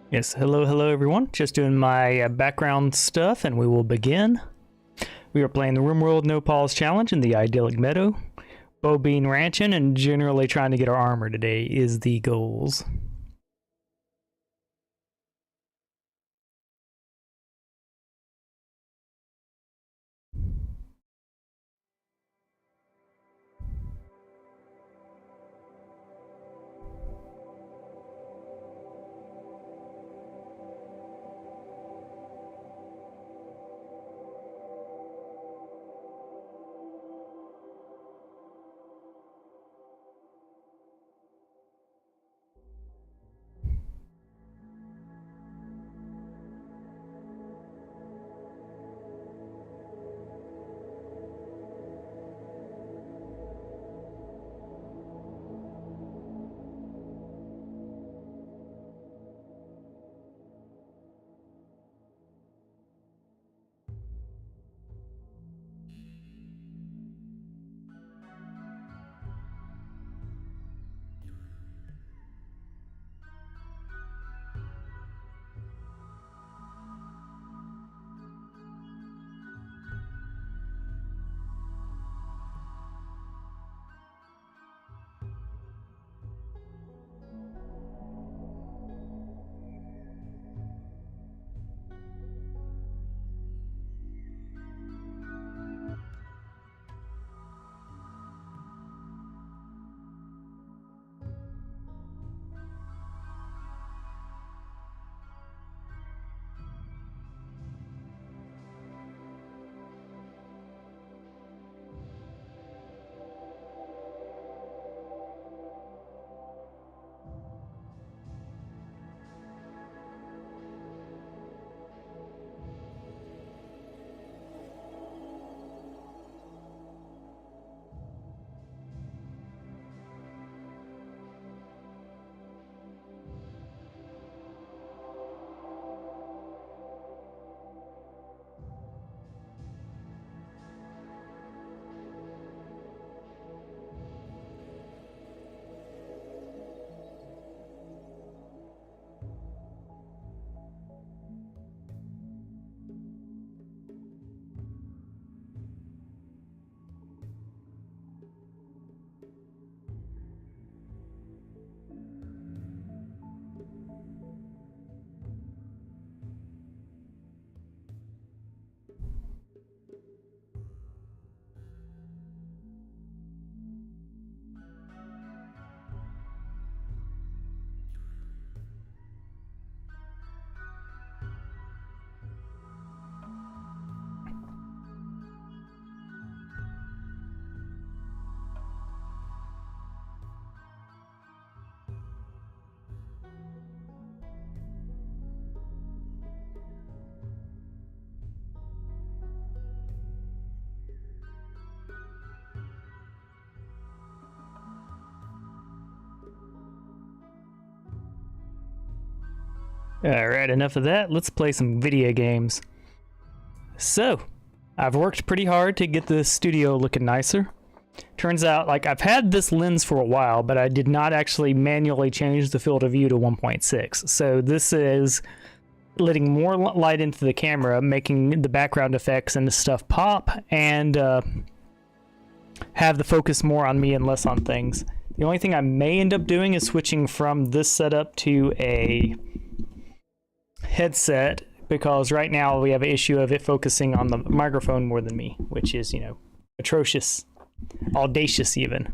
Yes, hello everyone. Just doing my background stuff and we will begin. We are playing the Rimworld No Pause Challenge in the idyllic meadow. Bow bean ranching and generally trying to get our armor today is the goals. Alright, enough of that. Let's play some video games. So, I've worked pretty hard to get the studio looking nicer. Turns out, like, I've had this lens for a while, but I did not actually manually change the field of view to 1.6. So this is letting more light into the camera, making the background effects and the stuff pop, and have the focus more on me and less on things. The only thing I may end up doing is switching from this setup to a headset, because right now we have an issue of it focusing on the microphone more than me, which is, you know, atrocious, audacious even.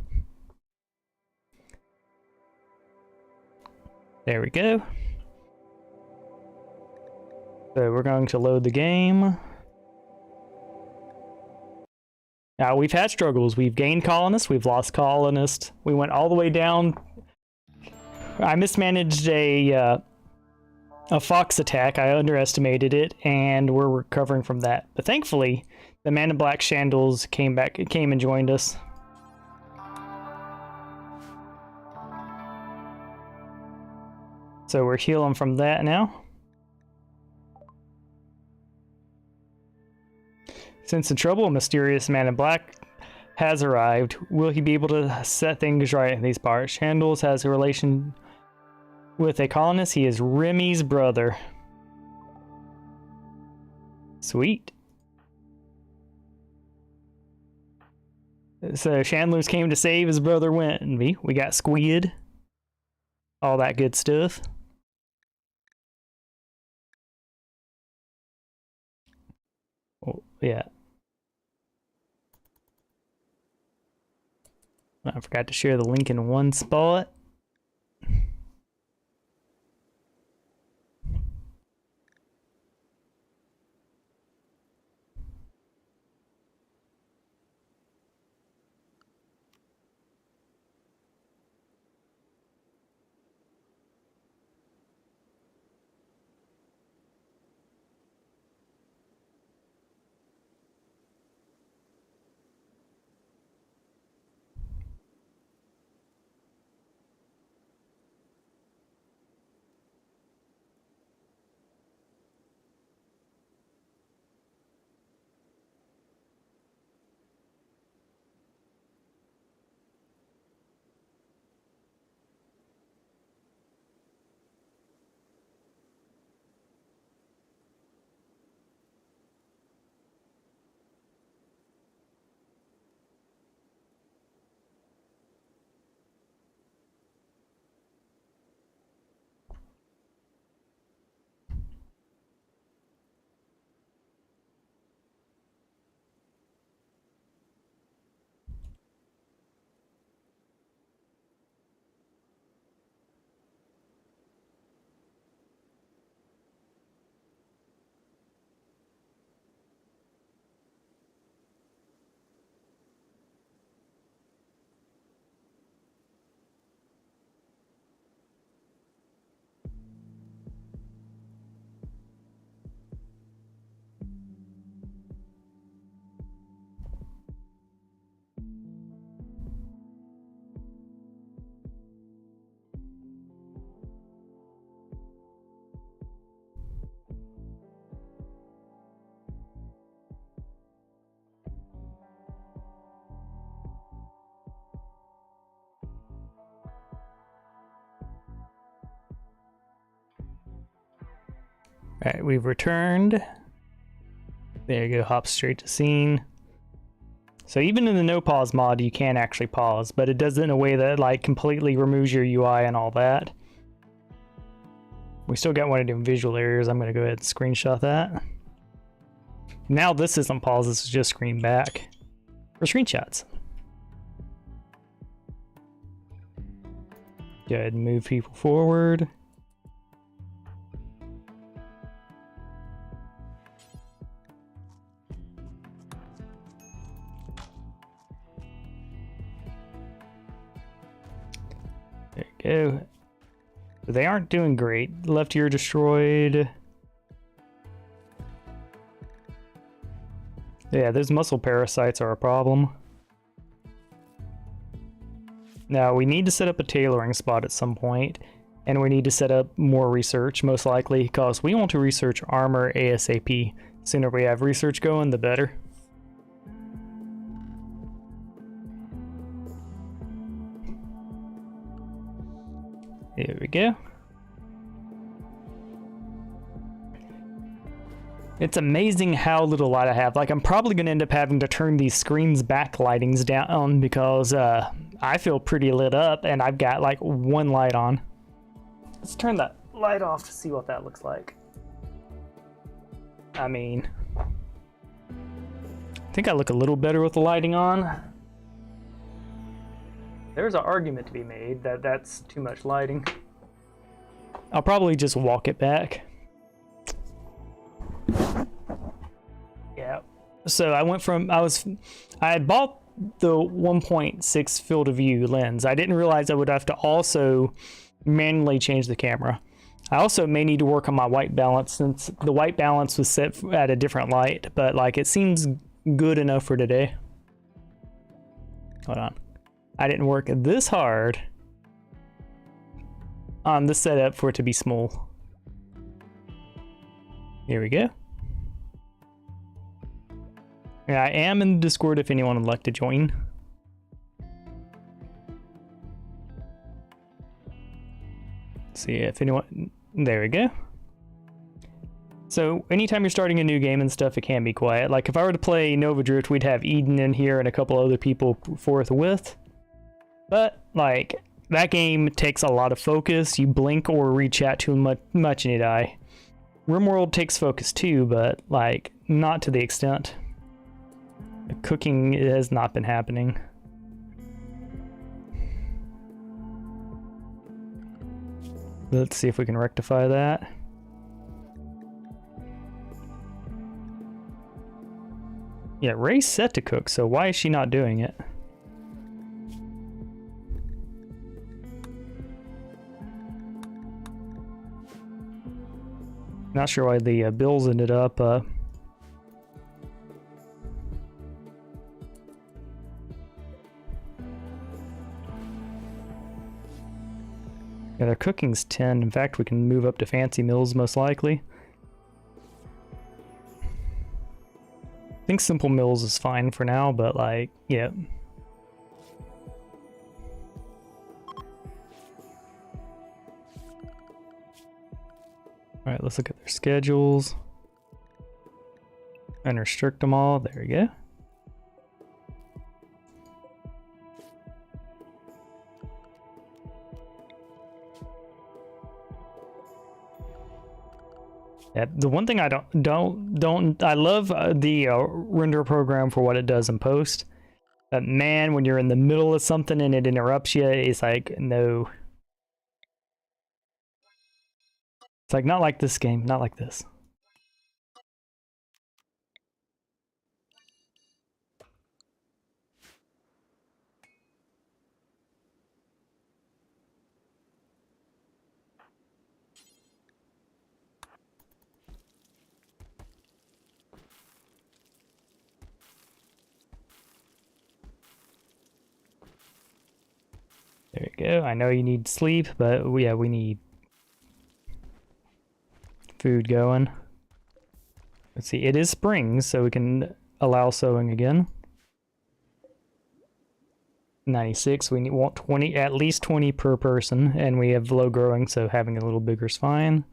There we go. So we're going to load the game. Now we've had struggles. We've gained colonists, we've lost colonists. We went all the way down. I mismanaged a fox attack. I underestimated it, and we're recovering from that. But thankfully, the man in black Shandles came and joined us. So we're healing from that now. Since in trouble, a mysterious man in black has arrived. Will he be able to set things right in these parts? Shandles has a relation with a colonist. He is Remy's brother. Sweet. So Chandler's came to save, his brother went, and we got squid. All that good stuff. Oh, yeah. I forgot to share the link in one spot. Alright, we've returned. There you go, hop straight to scene. So even in the no pause mod, you can actually pause, but it does it in a way that like completely removes your UI and all that. We still got one of them visual errors. I'm gonna go ahead and screenshot that. Now this isn't pause, this is just screen back for screenshots. Go ahead and move people forward. There you go. They aren't doing great. Left ear destroyed. Yeah, those muscle parasites are a problem. Now, we need to set up a tailoring spot at some point, and we need to set up more research, most likely, because we want to research armor ASAP. The sooner we have research going, the better. Here we go. It's amazing how little light I have. Like, I'm probably going to end up having to turn these screens backlightings down because I feel pretty lit up and I've got like one light on. Let's turn that light off to see what that looks like. I mean, I think I look a little better with the lighting on. There's an argument to be made that that's too much lighting. I'll probably just walk it back. Yeah. So I went from, I had bought the 1.6 field of view lens. I didn't realize I would have to also manually change the camera. I also may need to work on my white balance since the white balance was set at a different light, but like it seems good enough for today. Hold on. I didn't work this hard on the setup for it to be small. Here we go. Yeah, I am in the Discord if anyone would like to join. See if anyone... There we go. So anytime you're starting a new game and stuff, it can be quiet. Like if I were to play Nova Drift, we'd have Eden in here and a couple other people forthwith. But like that game takes a lot of focus. You blink or read chat too much and you die. Rimworld takes focus too, but like not to the extent. The cooking has not been happening. Let's see if we can rectify that. Yeah, Ray's set to cook, so why is she not doing it? Not sure why the bills ended up. Yeah, their cooking's 10. In fact, we can move up to fancy meals most likely. I think simple meals is fine for now, but like, yeah. Alright, let's look at their schedules. And restrict them all. There we go. Yeah, the one thing I I love the render program for what it does in post. But man, when you're in the middle of something and it interrupts you, it's like, no. It's like, not like this game, not like this. There you go. I know you need sleep, but yeah, we need food going. Let's see, it is spring, so we can allow sowing again. 96, we want 20, at least 20 per person, and we have low growing, so having a little bigger is fine.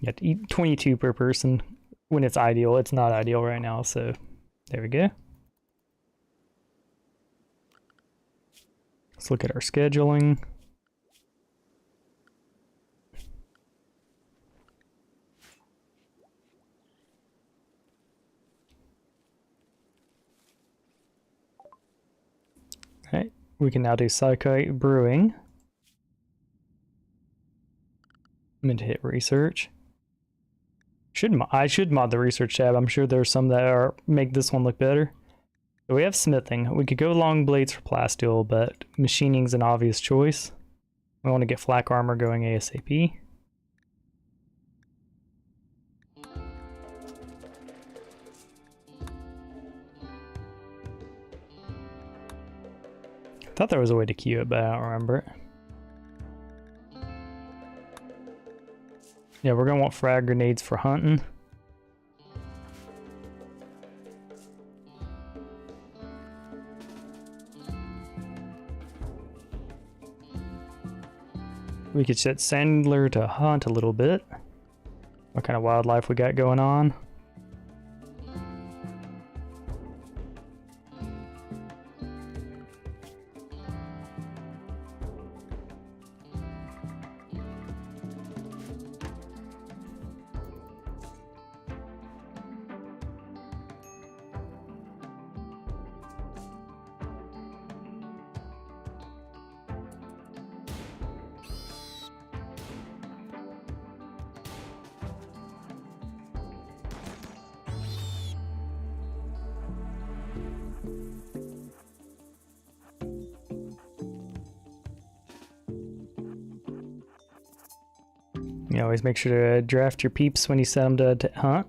You have to eat 22 per person when it's ideal. It's not ideal right now, so there we go. Let's look at our scheduling. Okay, we can now do Psychite Brewing. I'm going to hit research. I should mod the research tab. I'm sure there's some that make this one look better. So we have smithing. We could go long blades for plasteel, but machining's an obvious choice. We want to get flak armor going ASAP. I thought there was a way to queue it, but I don't remember it. Yeah, we're gonna want frag grenades for hunting. We could set Sandler to hunt a little bit. What kind of wildlife we got going on? You always make sure to draft your peeps when you set them to hunt.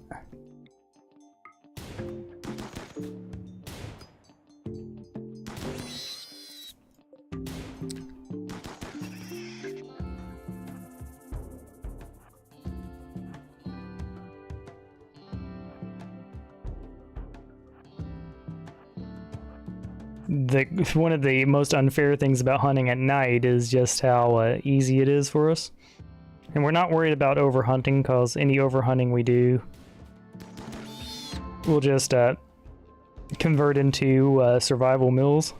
one of the most unfair things about hunting at night is just how easy it is for us. And we're not worried about overhunting, because any overhunting we do will just convert into survival mills.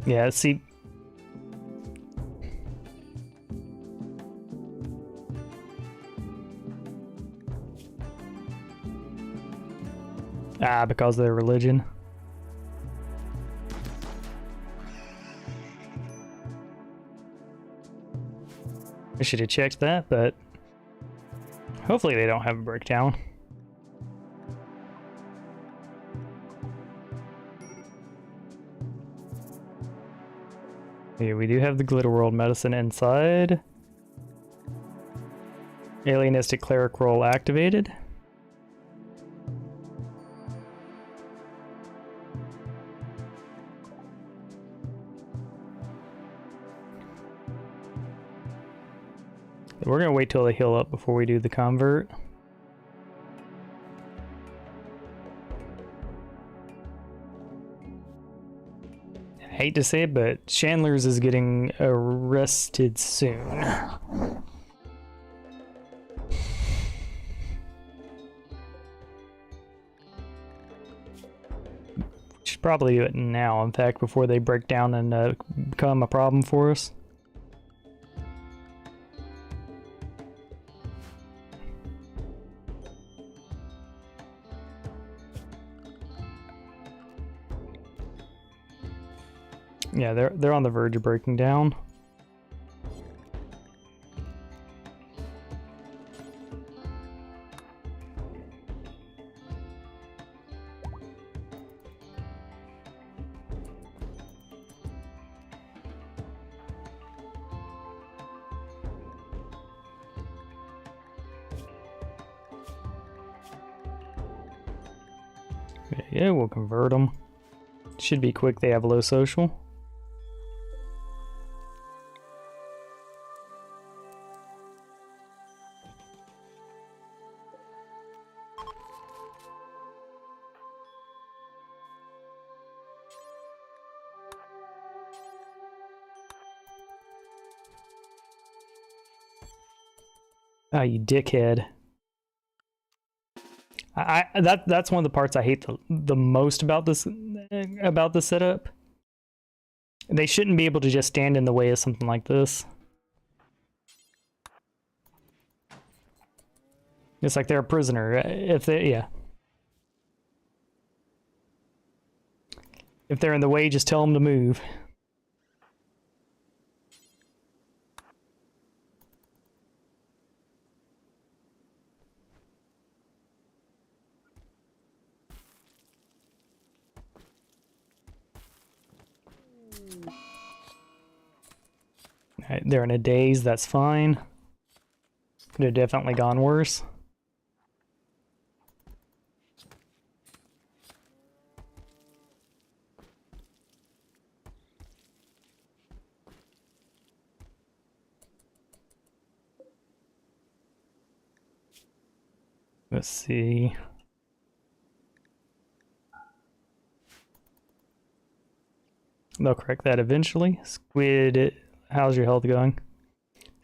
Yeah, see. Because of their religion. I should have checked that, but hopefully they don't have a breakdown. Yeah, we do have the Glitter World medicine inside. Alienistic cleric roll activated. We're gonna wait till they heal up before we do the convert. I hate to say it, but Chandler's is getting arrested soon. Should probably do it now, in fact, before they break down and become a problem for us. Yeah, they're on the verge of breaking down. Yeah, we'll convert them. Should be quick, they have low social. Ah, you dickhead. That's one of the parts I hate the most about this setup. They shouldn't be able to just stand in the way of something like this. It's like they're a prisoner. If they're in the way, just tell them to move. Alright, they're in a daze, that's fine. Could have definitely gone worse. Let's see. They'll correct that eventually. Squid, how's your health going?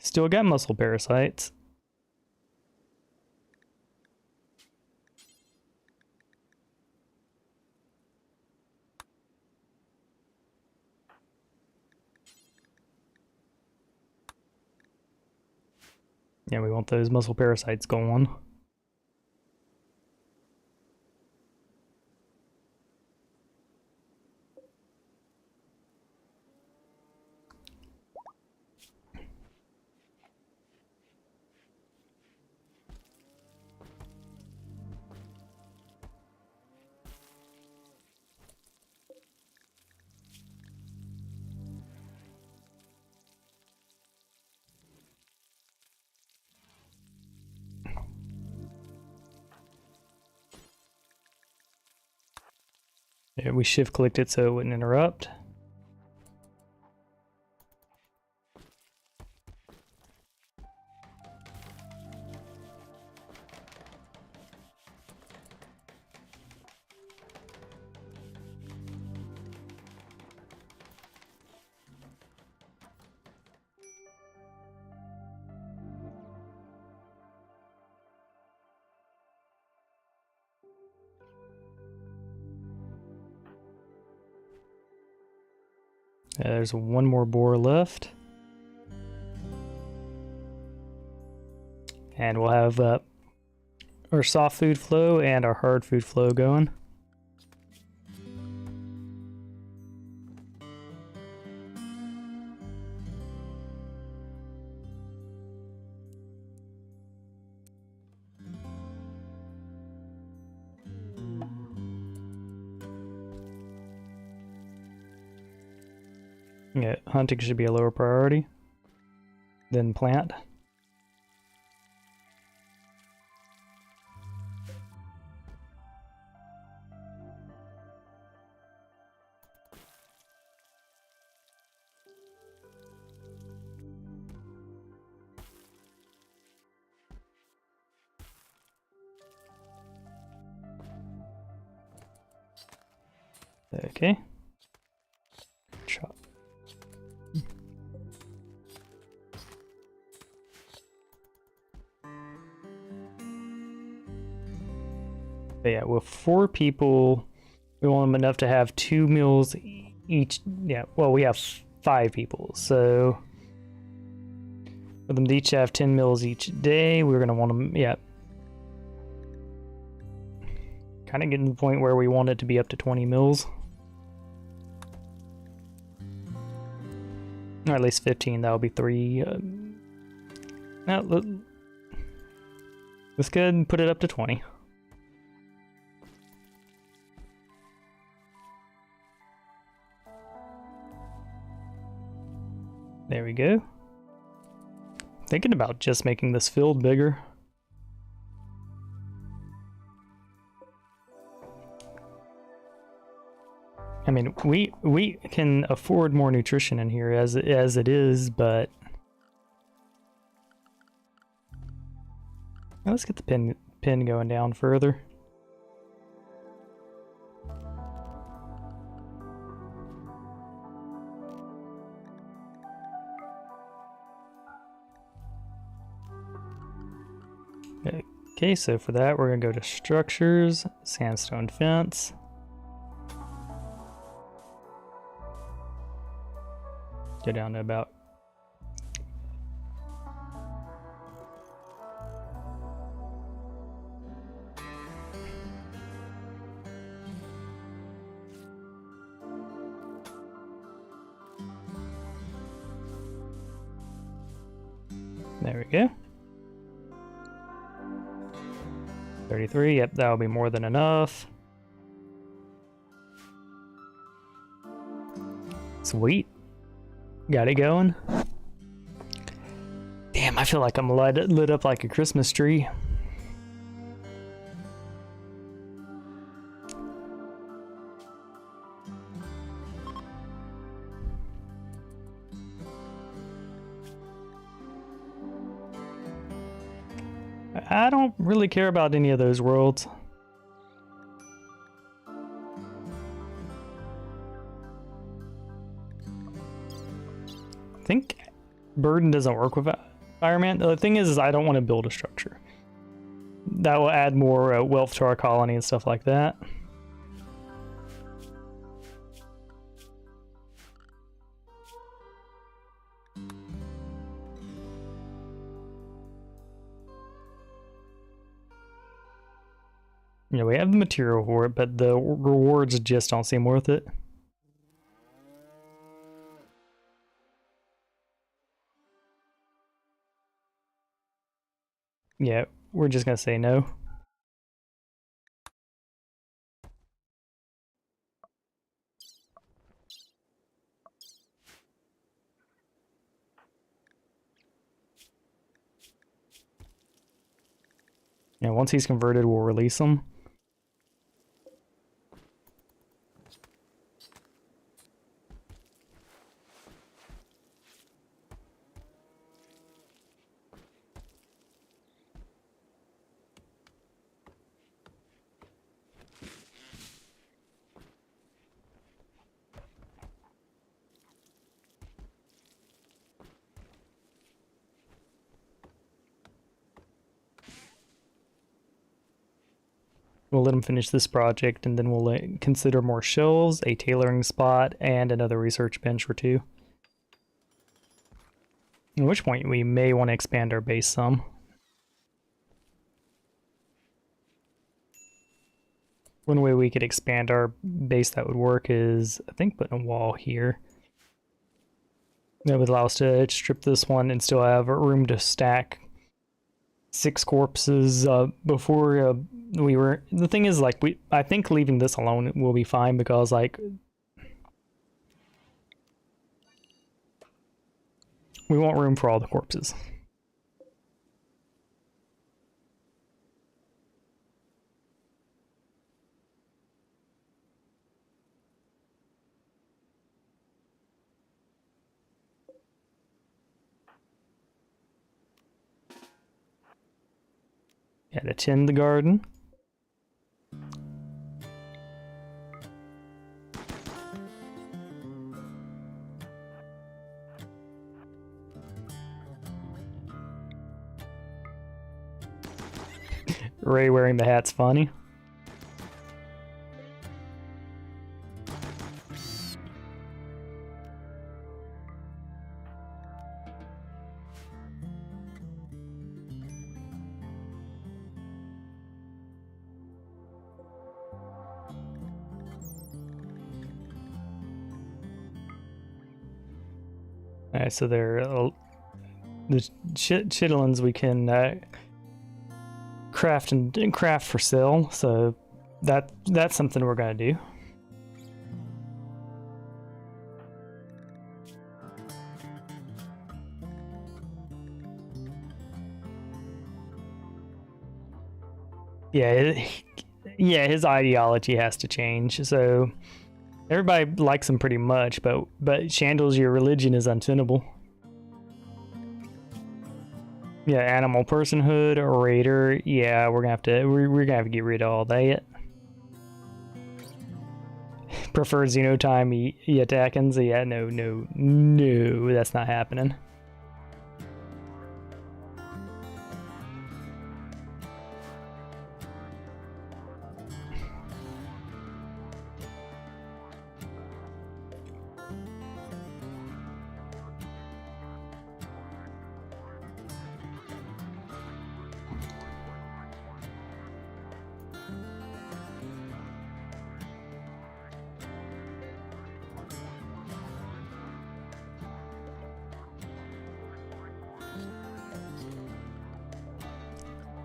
Still got muscle parasites. Yeah, we want those muscle parasites going. Yeah, we shift clicked it so it wouldn't interrupt. There's one more boar left. And we'll have our soft food flow and our hard food flow going. Yeah, hunting should be a lower priority than plant. Okay. Chop. But yeah, with 4 people, we want them enough to have 2 meals each. Yeah, well, we have 5 people, so for them to each have 10 meals each day, we're gonna want them, yeah, kind of getting to the point where we want it to be up to 20 meals. Or at least 15, that'll be 3. Now, let's go ahead and put it up to 20. There we go. Thinking about just making this field bigger. I mean, we can afford more nutrition in here as it is, but let's get the pin going down further. Okay, so for that we're gonna go to structures, sandstone fence. Go down to about there we go. 33, yep, that'll be more than enough. Sweet. Got it going. Damn, I feel like I'm lit up like a Christmas tree. I don't really care about any of those worlds. I think Burden doesn't work with environment. The thing is I don't want to build a structure. That will add more wealth to our colony and stuff like that. Yeah, we have the material for it, but the rewards just don't seem worth it. Yeah, we're just gonna say no. Yeah, once he's converted, we'll release him. We'll let him finish this project, and then we'll consider more shelves, a tailoring spot, and another research bench or two. At which point we may want to expand our base some. One way we could expand our base that would work is, I think, putting a wall here. That would allow us to strip this one and still have room to stack 6 corpses before we were... The thing is, like, I think leaving this alone will be fine because, like, we want room for all the corpses. Yeah, to tend the garden. Ray wearing the hat's funny. Alright, so they're the chitlins we can craft for sale, so that's something we're gonna do. Yeah, yeah, his ideology has to change. So everybody likes him pretty much, but Chandles, your religion is untenable. Yeah, animal personhood, raider. Yeah, we're gonna have to get rid of all that. Prefer Xenotime Yatakins. Yeah, no, that's not happening.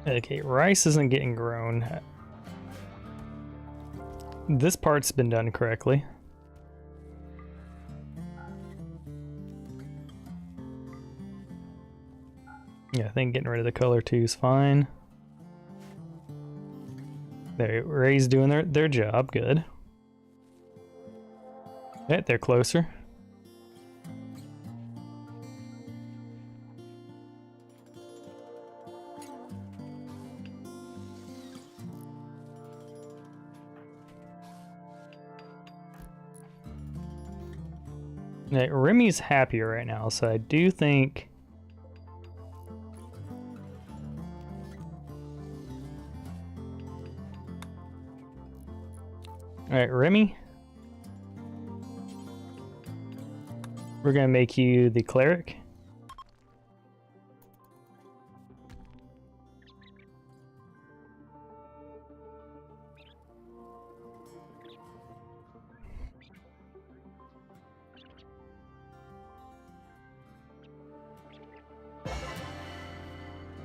Okay, rice isn't getting grown. This part's been done correctly. Yeah, I think getting rid of the color too is fine. There, Ray's doing their job, good. Okay, they're closer. Yeah, Remy's happier right now, so I do think Alright, Remy. We're gonna make you the cleric.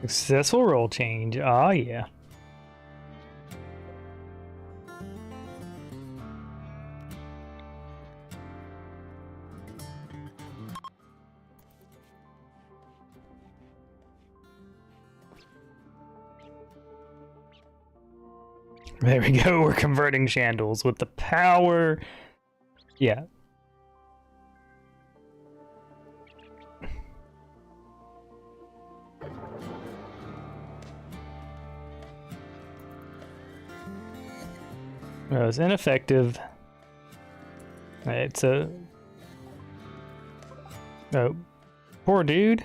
Successful role change. Ah, yeah. There we go. We're converting Chandels with the power. Yeah. It was ineffective. It's a... Oh, poor dude.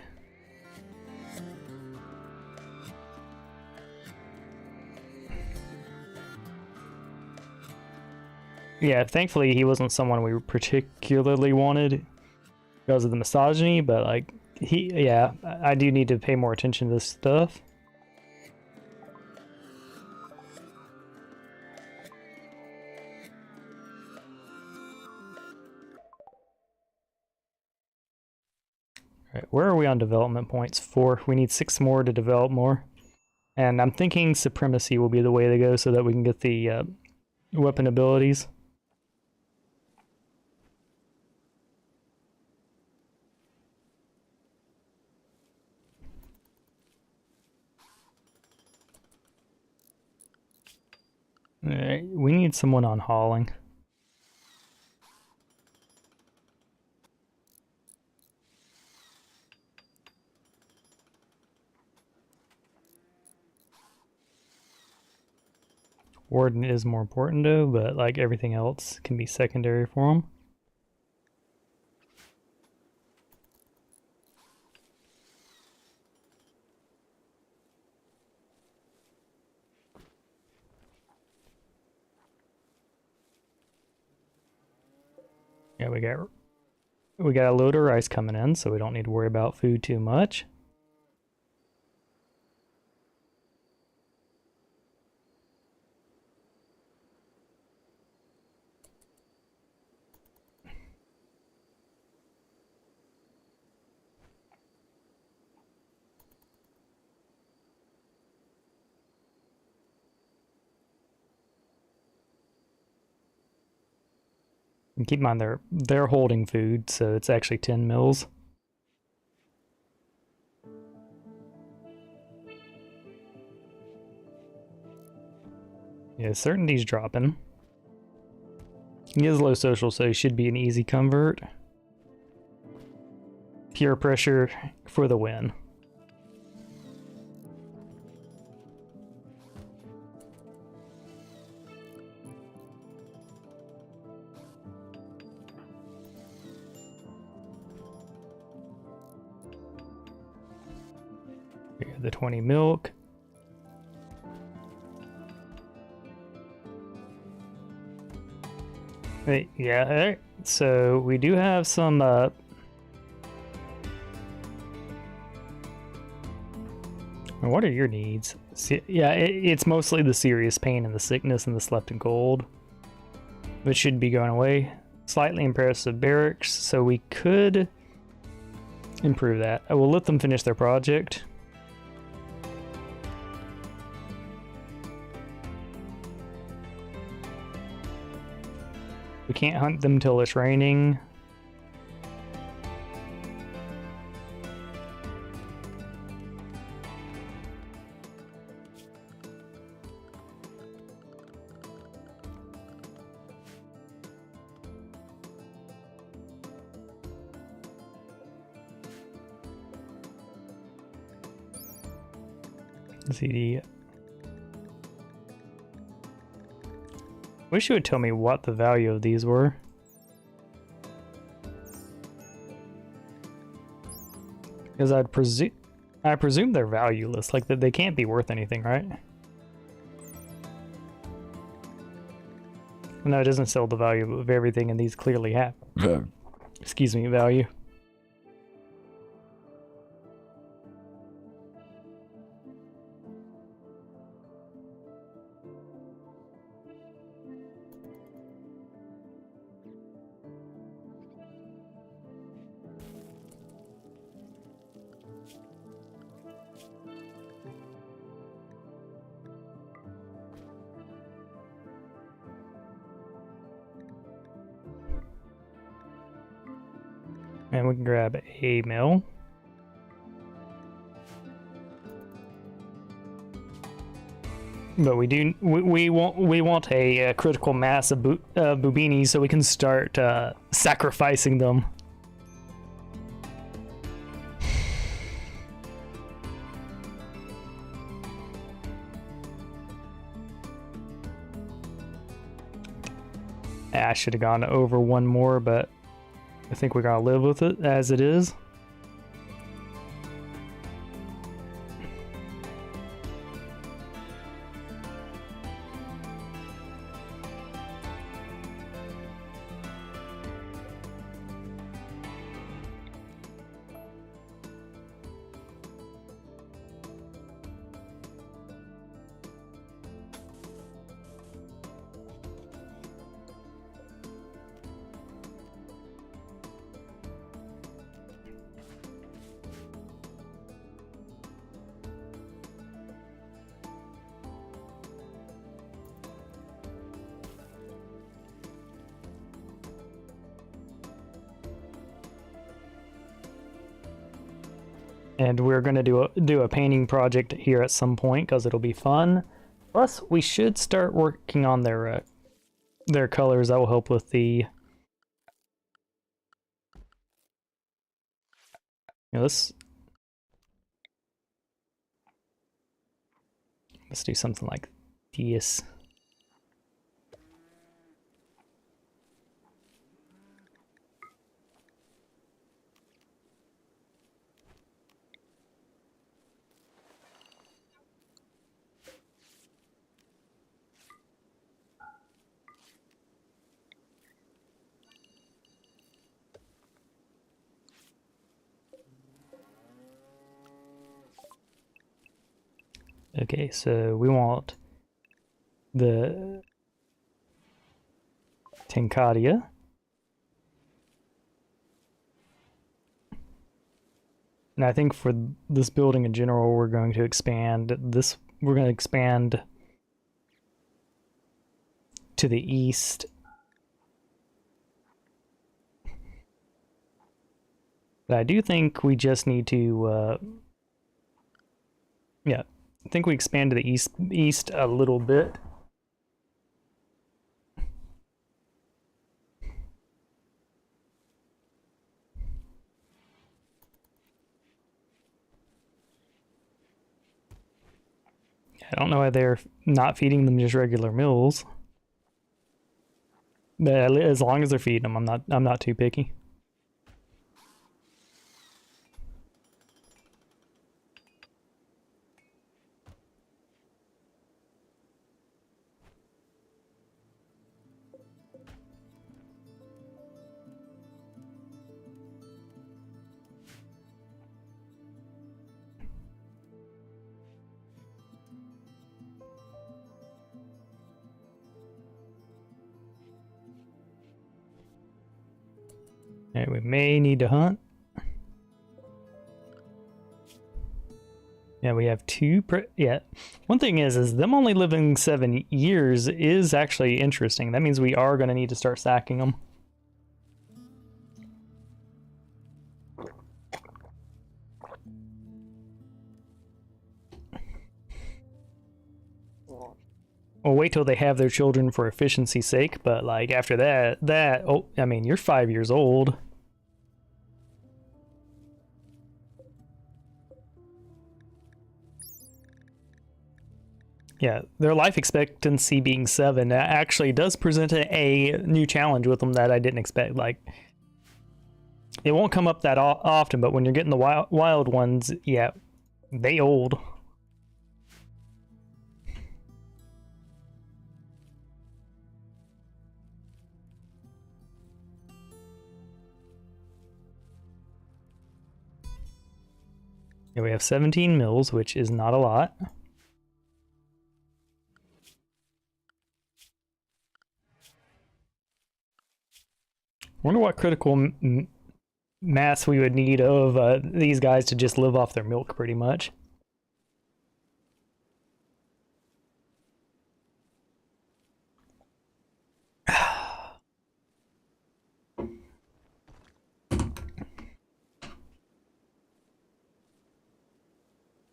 Yeah, thankfully he wasn't someone we particularly wanted because of the misogyny, but like, yeah, I do need to pay more attention to this stuff. Right, where are we on development points? 4. We need 6 more to develop more. And I'm thinking supremacy will be the way to go so that we can get the weapon abilities. Alright, we need someone on hauling. Warden is more important though, but like everything else can be secondary for him. Yeah, we got a load of rice coming in, so we don't need to worry about food too much. And keep in mind they're holding food, so it's actually 10 mils. Yeah, certainty's dropping. He is low social, so he should be an easy convert. Pure pressure for the win. The 20 milk. Wait, yeah, so we do have some what are your needs? Yeah, it's mostly the serious pain and the sickness and the slept in cold, which should be going away. Slightly impressive barracks, so we could improve that. I will let them finish their project. We can't hunt them till it's raining. CD. Wish you would tell me what the value of these were. Because I presume they're valueless, like that they can't be worth anything, right? No, it doesn't sell the value of everything, and these clearly have. Excuse me, value. And we can grab a mill. But we want a critical mass of Bubinis so we can start sacrificing them. I should have gone over one more, but I think we're gonna live with it as it is. And we're gonna do a painting project here at some point because it'll be fun. Plus, we should start working on their colors. That will help with the. Let's do something like this. Okay, so we want the Tenkadia. And I think for this building in general, we're going to expand this. We're going to expand to the east. But I do think we just need to, yeah, I think we expand to the east a little bit. I don't know why they're not feeding them just regular meals. But as long as they're feeding them, I'm not too picky. Alright, we may need to hunt. Yeah, we have two. Yeah, one thing is them only living 7 years is actually interesting. That means we are going to need to start sacking them. Well, wait till they have their children for efficiency's sake, but like after that, oh, I mean, you're 5 years old. Yeah, their life expectancy being 7 actually does present a new challenge with them that I didn't expect. Like, it won't come up that often, but when you're getting the wild ones, yeah, they old. Yeah, we have 17 mils, which is not a lot. Wonder what critical mass we would need of these guys to just live off their milk, pretty much.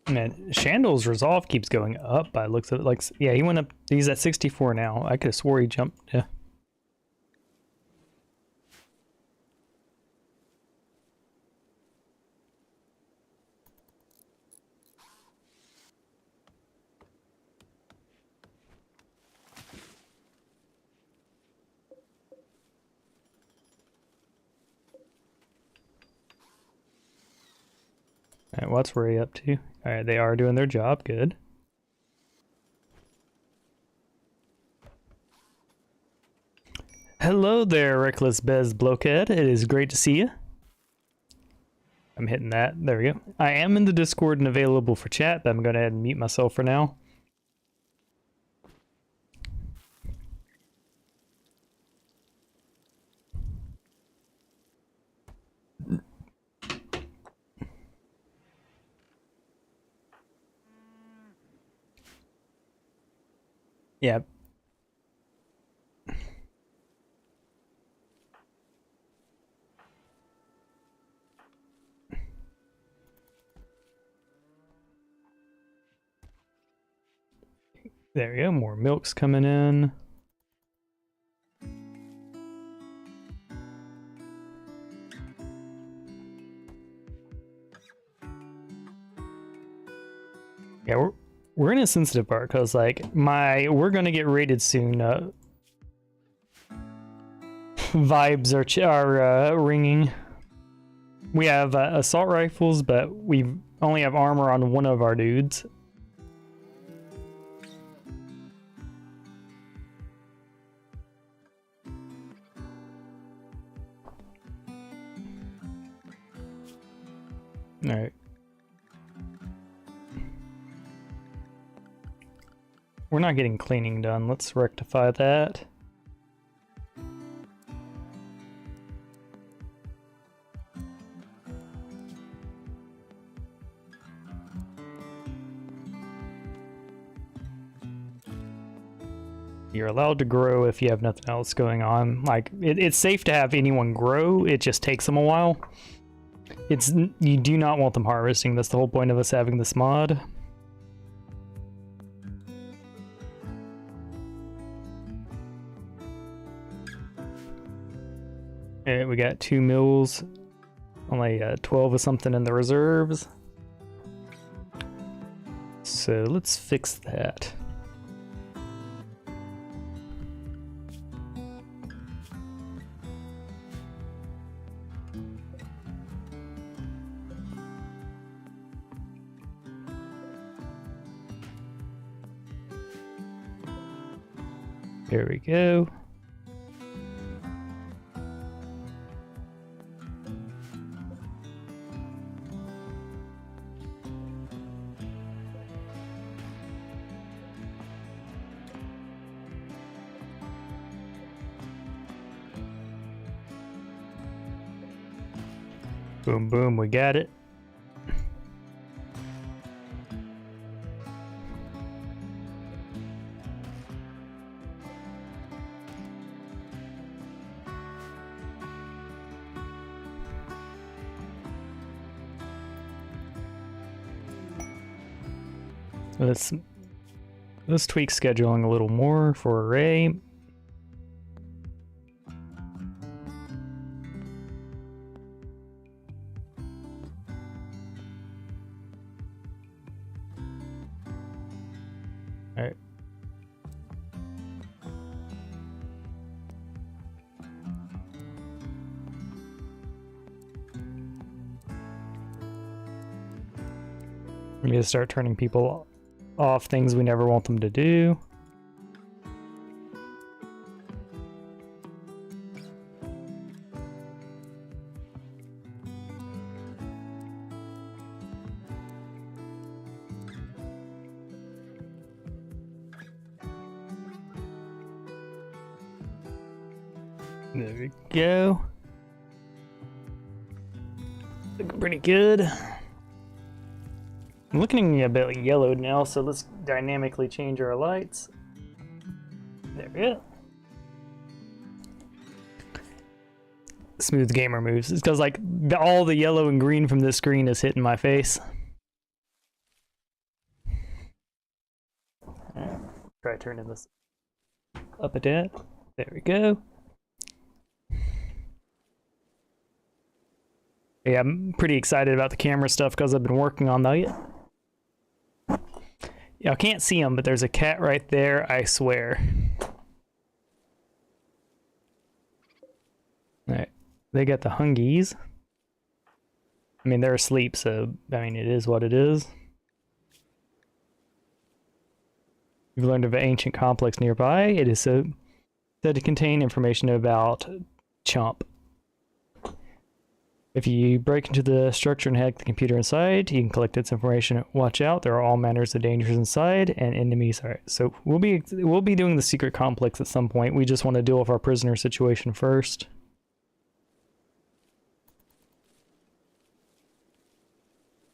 Man, Chandle's resolve keeps going up by looks of it. Like, yeah, he went up. He's at 64 now. I could have swore he jumped. Yeah. All right, what's Ray up to? All right, they are doing their job. Good. Hello there, Reckless Bez Blokehead. It is great to see you. I'm hitting that. There we go. I am in the Discord and available for chat, but I'm going to ahead and mute myself for now. Yeah. There we go. More milk's coming in. Yeah, we're in a sensitive part because like we're gonna get raided soon. Vibes are ringing. We have assault rifles, but we only have armor on one of our dudes. All right. We're not getting cleaning done. Let's rectify that. You're allowed to grow if you have nothing else going on. Like, it's safe to have anyone grow. It just takes them a while. You do not want them harvesting. That's the whole point of us having this mod. Okay, we got 2 mills, only 12 or something in the reserves. So let's fix that. There we go. Boom, boom, we got it. Let's tweak scheduling a little more for array. All right. We need to start turning people off things we never want them to do. There we go. Looking pretty good. I'm looking a bit yellowed now, so let's dynamically change our lights. There we go. Smooth gamer moves. It's because like all the yellow and green from this screen is hitting my face. Alright, try turning this up a tad. There we go. Yeah, I'm pretty excited about the camera stuff because I've been working on that. Yeah, I can't see them, but there's a cat right there, I swear. Alright, they got the hungies. I mean, they're asleep, so, I mean, it is what it is. You've learned of an ancient complex nearby. It is said to contain information about Chump. If you break into the structure and hack the computer inside, you can collect its information. Watch out, there are all manners of dangers inside and enemies. Alright, so we'll be doing the secret complex at some point. We just want to deal with our prisoner situation first.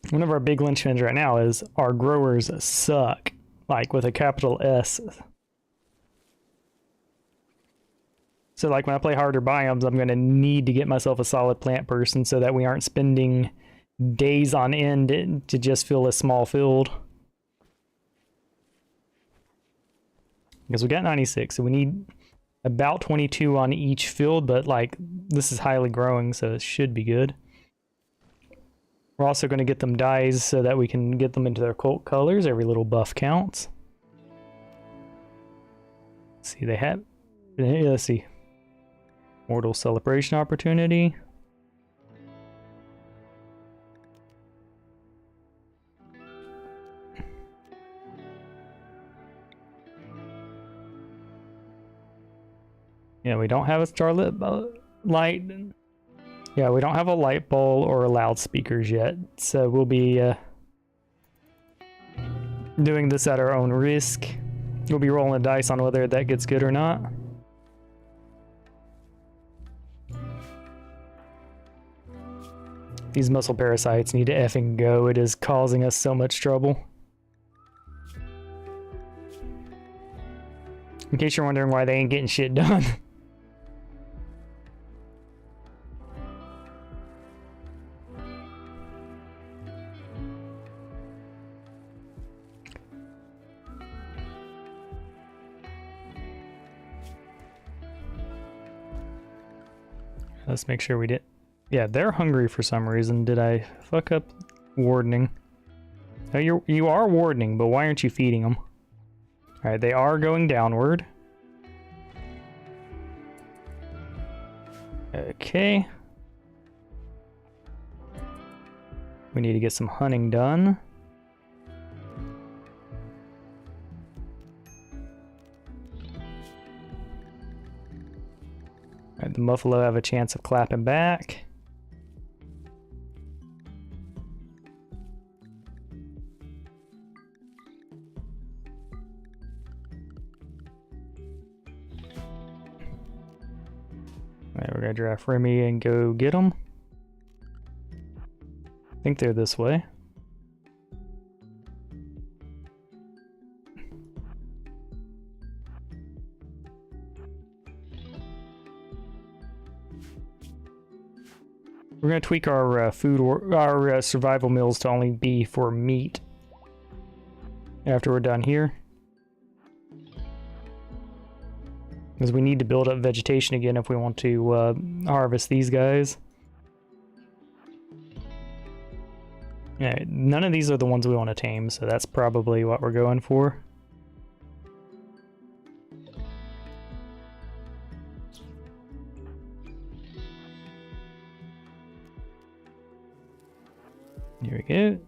One of our big linchpins right now is our growers suck, like with a capital S. So like when I play harder biomes, I'm going to need to get myself a solid plant person so that we aren't spending days on end to just fill a small field. Because we got 96, so we need about 22 on each field, but like this is highly growing, so it should be good. We're also going to get them dyes so that we can get them into their cult colors. Every little buff counts. Let's see, they have... Let's see. Mortal celebration opportunity. Yeah, we don't have a starlit light. Yeah, we don't have a light bulb or loudspeakers yet, so we'll be doing this at our own risk. We'll be rolling the dice on whether that gets good or not. These muscle parasites need to effing go. It is causing us so much trouble. In case you're wondering why they ain't getting shit done. Let's make sure we did. Yeah, they're hungry for some reason. Did I fuck up wardening? Oh, you are wardening, but why aren't you feeding them? Alright, they are going downward. Okay. We need to get some hunting done. Alright, the buffalo have a chance of clapping back. Alright, we're gonna draft Remy and go get them. I think they're this way. We're gonna tweak our our survival meals to only be for meat after we're done here. Because we need to build up vegetation again if we want to harvest these guys. Yeah, none of these are the ones we want to tame, so that's probably what we're going for. Here we go.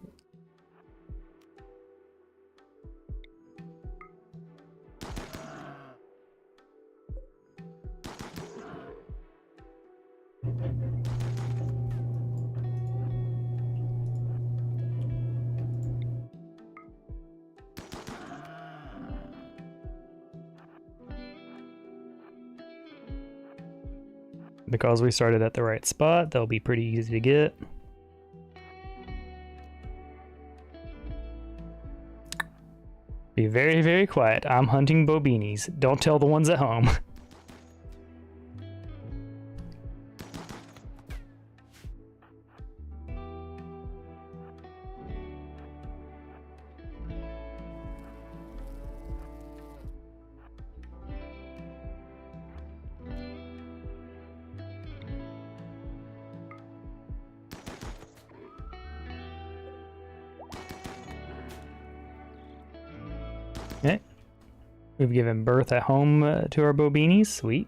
Because we started at the right spot, they'll be pretty easy to get. Be very, very quiet. I'm hunting bobinis. Don't tell the ones at home. Okay. We've given birth at home to our bobinis. Sweet.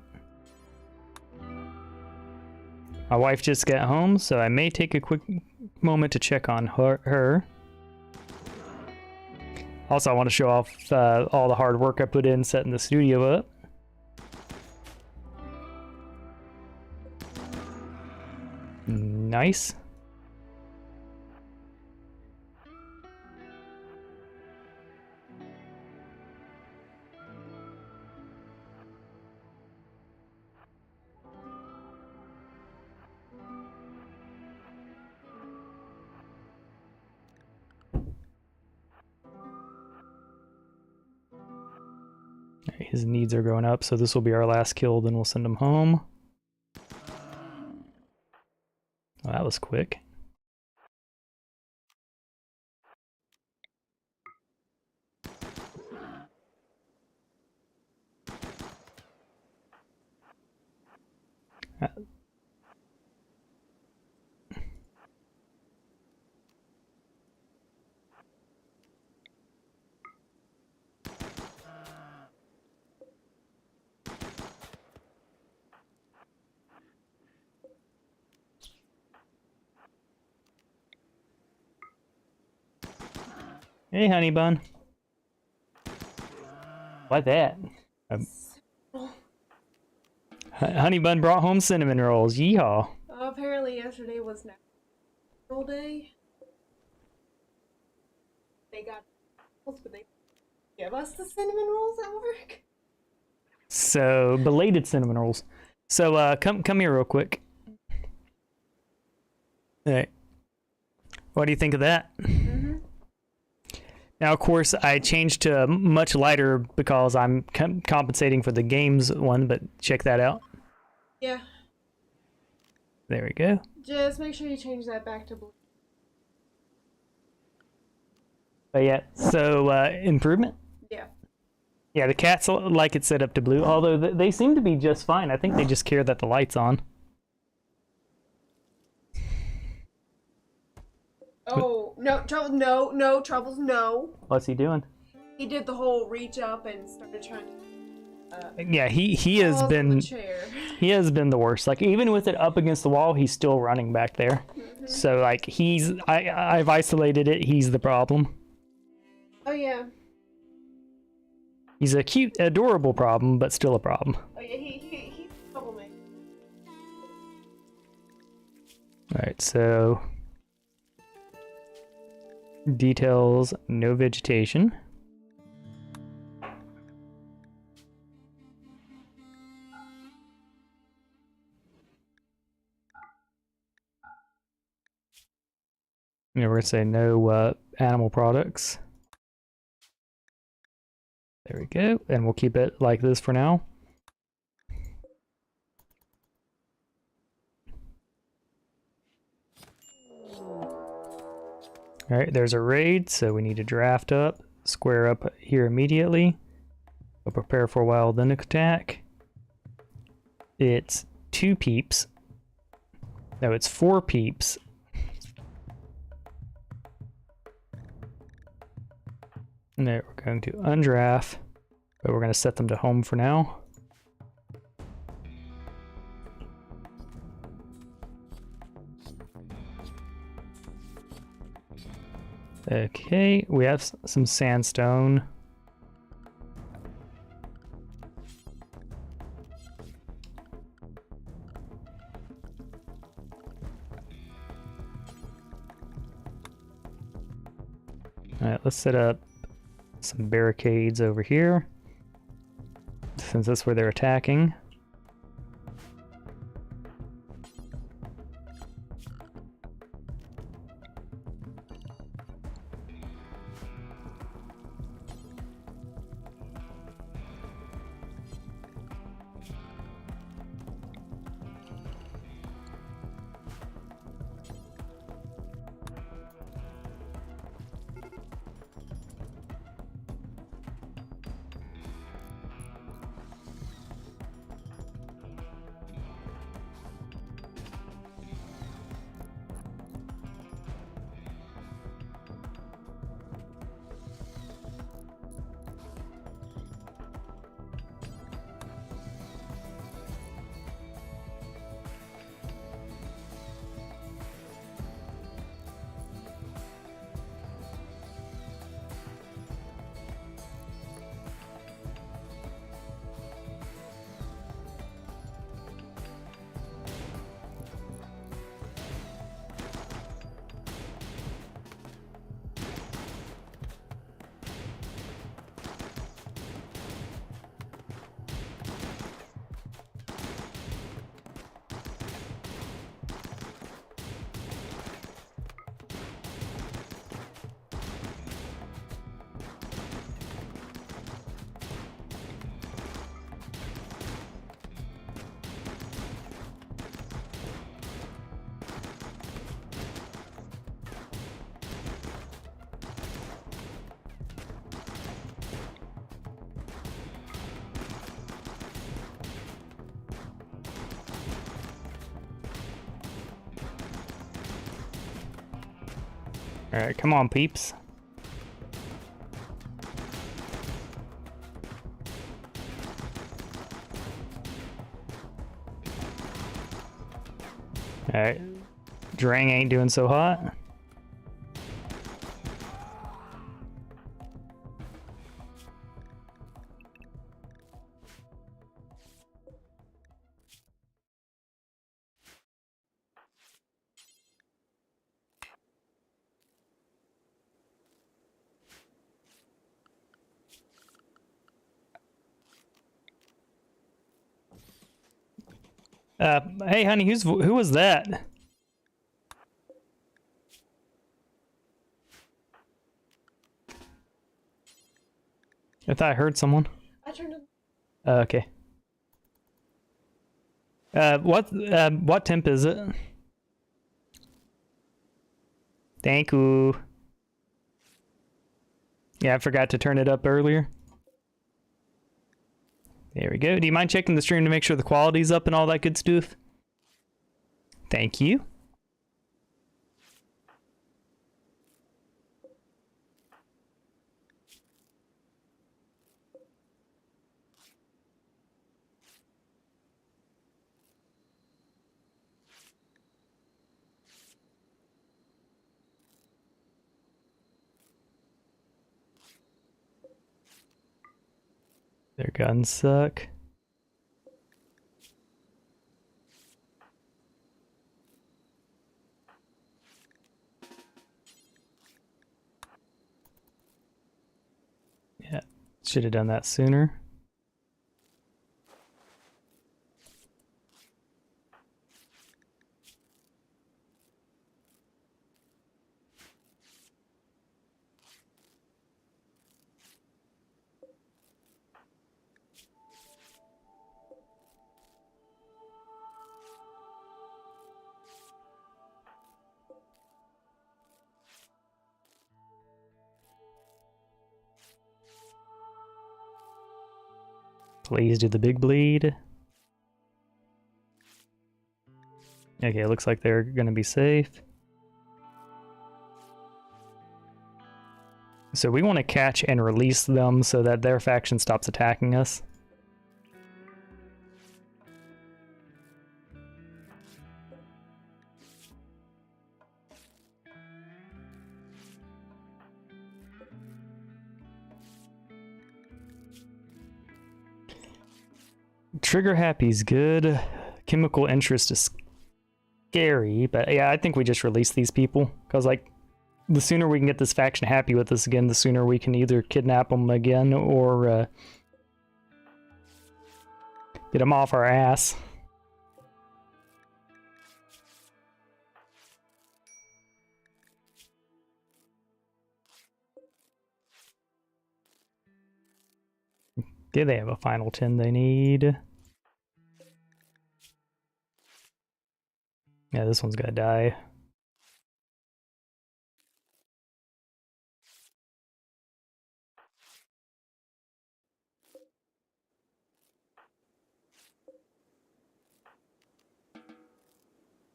My wife just got home, so I may take a quick moment to check on her. Also, I want to show off all the hard work I put in setting the studio up. Nice. His needs are going up, so this will be our last kill, then we'll send him home. Oh, that was quick. Hey, honey bun. What that? Honey bun brought home cinnamon rolls. Yeehaw. Apparently yesterday was Natural Day. They got rolls, but they give us the cinnamon rolls at work. So, belated cinnamon rolls. So, come here real quick. Hey. What do you think of that? Now, of course, I changed to much lighter because I'm compensating for the games one, but check that out. Yeah. There we go. Just make sure you change that back to blue. But yeah, so improvement? Yeah. Yeah, the cats like it set up to blue, although they seem to be just fine. I think they just care that the light's on. Oh, no, Troubles, no, Troubles, no. What's he doing? He did the whole reach up and started trying to... yeah, he has been... He has been the worst. Like, even with it up against the wall, he's still running back there. So, like, I've isolated it. He's the problem. Oh, yeah. He's a cute, adorable problem, but still a problem. Oh, yeah, he's a troublemaker. Alright, so... Details, no vegetation. And we're going to say no animal products. There we go. And we'll keep it like this for now. Alright, there's a raid, so we need to draft up, square up here immediately. We'll prepare for a while, then attack. It's 2 peeps. No, it's 4 peeps. And then we're going to undraft, but we're going to set them to home for now. Okay, we have some sandstone. Alright, let's set up some barricades over here, since that's where they're attacking. Alright, come on, peeps. Alright. Drang ain't doing so hot. Hey honey, who was that? I thought I heard someone. I turned it. Okay. What temp is it? Thank you. Yeah, I forgot to turn it up earlier. There we go. Do you mind checking the stream to make sure the quality's up and all that good stuff? Thank you. Their guns suck. Yeah, should have done that sooner. Please do the big bleed. Okay, it looks like they're gonna be safe. So we want to catch and release them so that their faction stops attacking us. Trigger happy's good. Chemical interest is scary, but yeah, I think we just release these people because, like, the sooner we can get this faction happy with us again, the sooner we can either kidnap them again or get them off our ass. Okay, they have a final 10 they need. Yeah, this one's gonna die.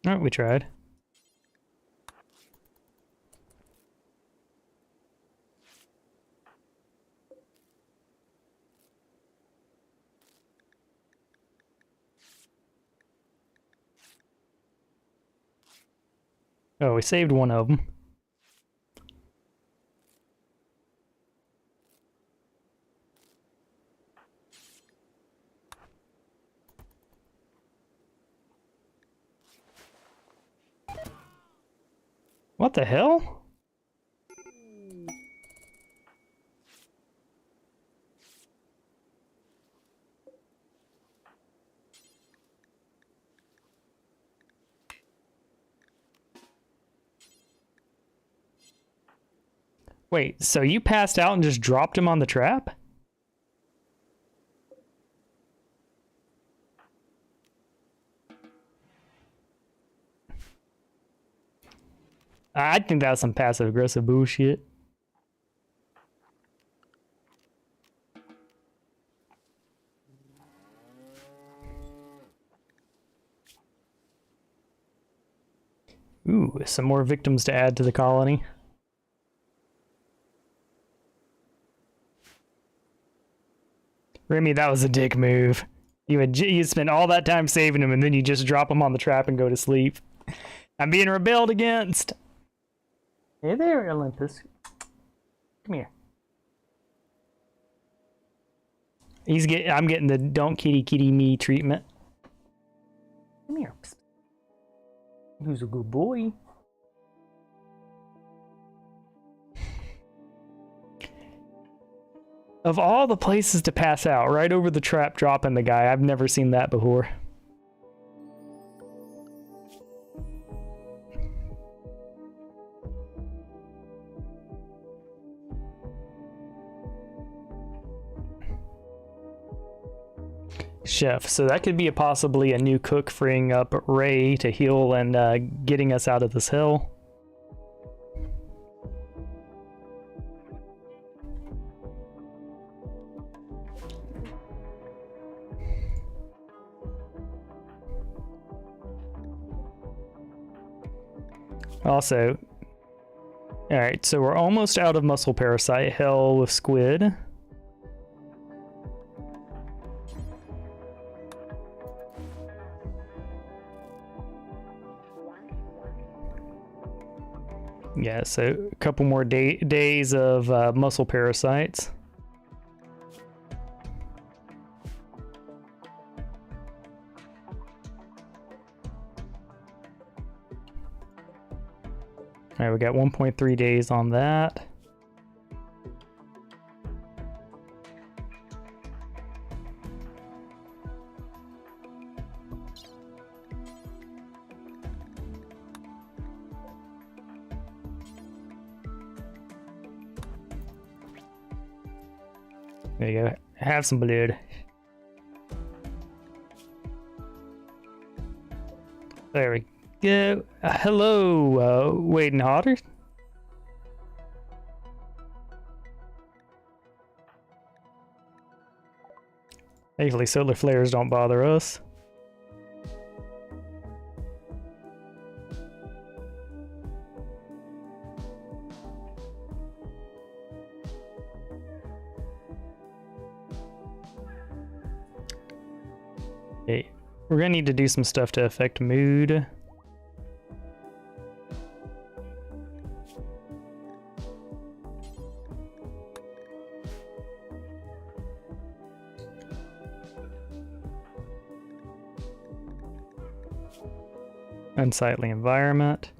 Alright, we tried. Oh, we saved one of them. What the hell? Wait, so you passed out and just dropped him on the trap? I think that was some passive aggressive bullshit. Ooh, some more victims to add to the colony. Remy, that was a dick move. You spent all that time saving him, and then you just drop him on the trap and go to sleep. I'm being rebelled against. Hey there, Olympus. Come here. I'm getting the don't kitty me treatment. Come here. Who's a good boy? Of all the places to pass out, right over the trap dropping the guy, I've never seen that before. Chef, so that could be possibly a new cook freeing up Ray to heal and getting us out of this hell. Also, alright, so we're almost out of muscle parasite hell with squid. Yeah, so a couple more days of muscle parasites. All right, we got 1.3 days on that. There you go. Have some blood. There we go. Hello, Wade and Hodder. Thankfully, solar flares don't bother us. Okay, we're gonna need to do some stuff to affect mood. Unsightly environment.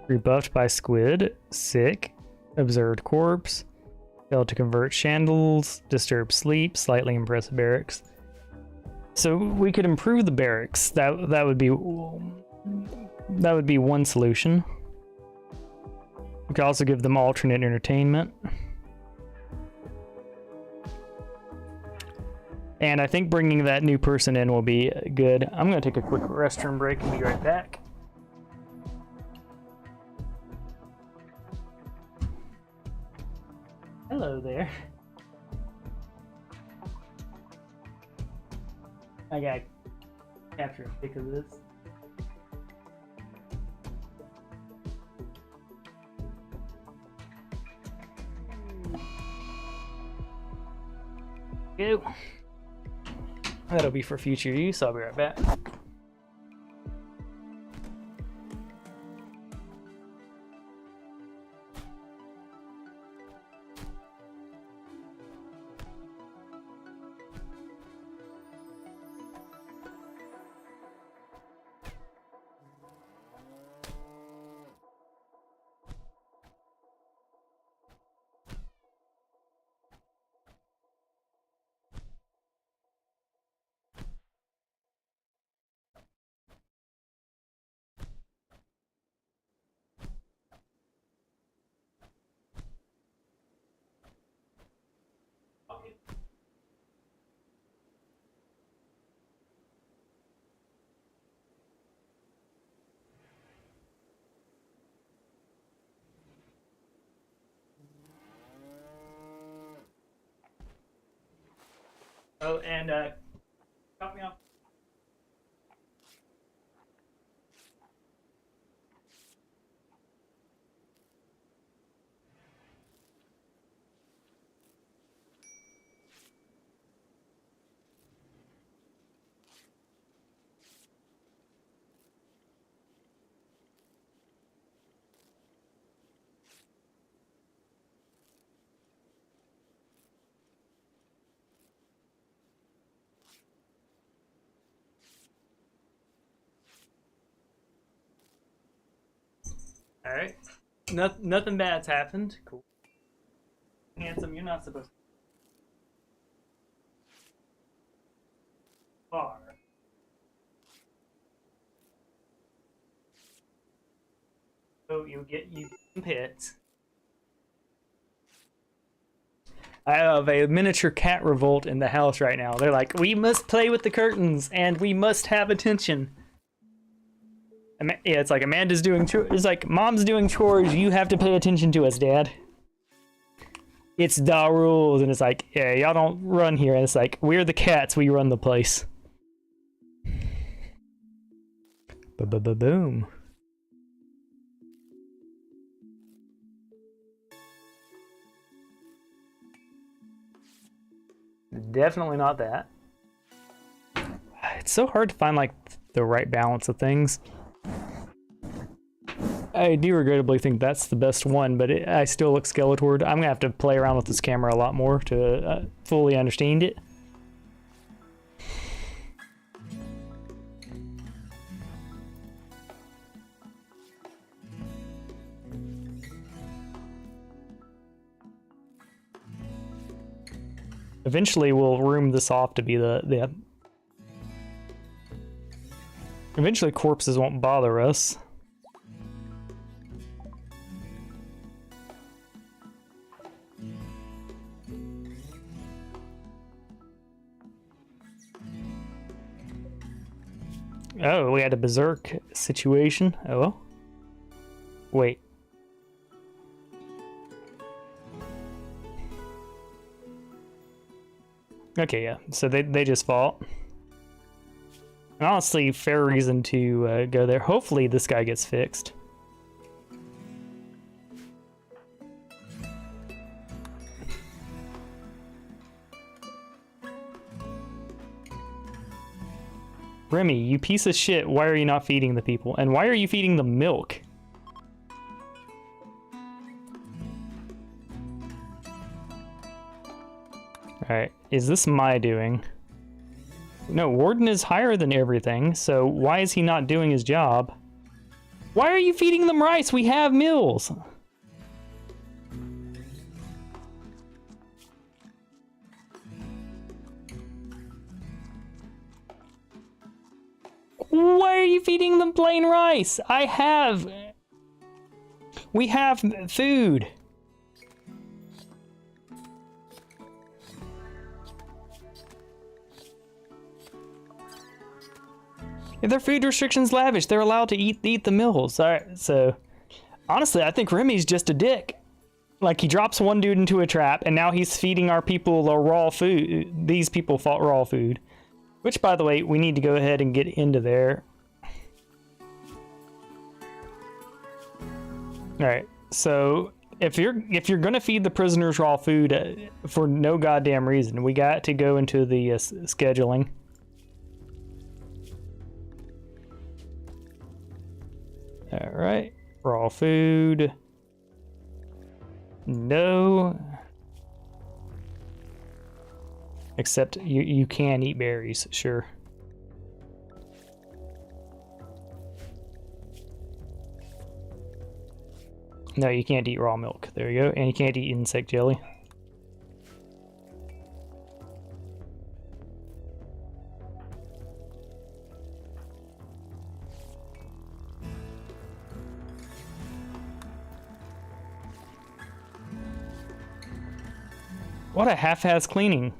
Rebuffed by squid. Sick. Observed corpse. Failed to convert chandles. Disturbed sleep. Slightly impressed barracks. So we could improve the barracks. That would be one solution. We could also give them alternate entertainment. And I think bringing that new person in will be good. I'm going to take a quick restroom break and be right back. Hello there. I got to capture a pic of this. Go. That'll be for future use. I'll be right back. Oh, and cut me off. Alright. Nothing bad's happened. Cool. Handsome, you're not supposed to. Far. So you pets. I have a miniature cat revolt in the house right now. They're like, we must play with the curtains and we must have attention. Yeah, it's like Amanda's doing chores. It's like mom's doing chores. You have to pay attention to us, Dad. It's the rules, and it's like, yeah, y'all don't run here. And it's like, we're the cats. We run the place. Boom. Definitely not that. It's so hard to find like the right balance of things. I do regrettably think that's the best one, but I still look Skeletor. I'm gonna have to play around with this camera a lot more to fully understand it. Eventually, we'll room this off to be the. Eventually, corpses won't bother us. Oh, we had a berserk situation. Oh, well. Wait. Okay, yeah. So they just fought. And honestly, fair reason to go there. Hopefully this guy gets fixed. Remy, you piece of shit, why are you not feeding the people? And why are you feeding the milk? Alright, is this my doing? No, Warden is higher than everything, so why is he not doing his job? Why are you feeding them rice? We have meals! Why are you feeding them plain rice? We have food. If their food restrictions lavish, they're allowed to eat the meals. Alright, so honestly, I think Remy's just a dick. Like, he drops one dude into a trap, and now he's feeding our people the raw food. These people fought raw food. Which, by the way, we need to go ahead and get into there. Alright, so if you're gonna feed the prisoners raw food for no goddamn reason, we got to go into the scheduling. Alright, raw food. No. Except you can eat berries, sure. No, you can't eat raw milk. There you go. And you can't eat insect jelly. What a half-ass cleaning.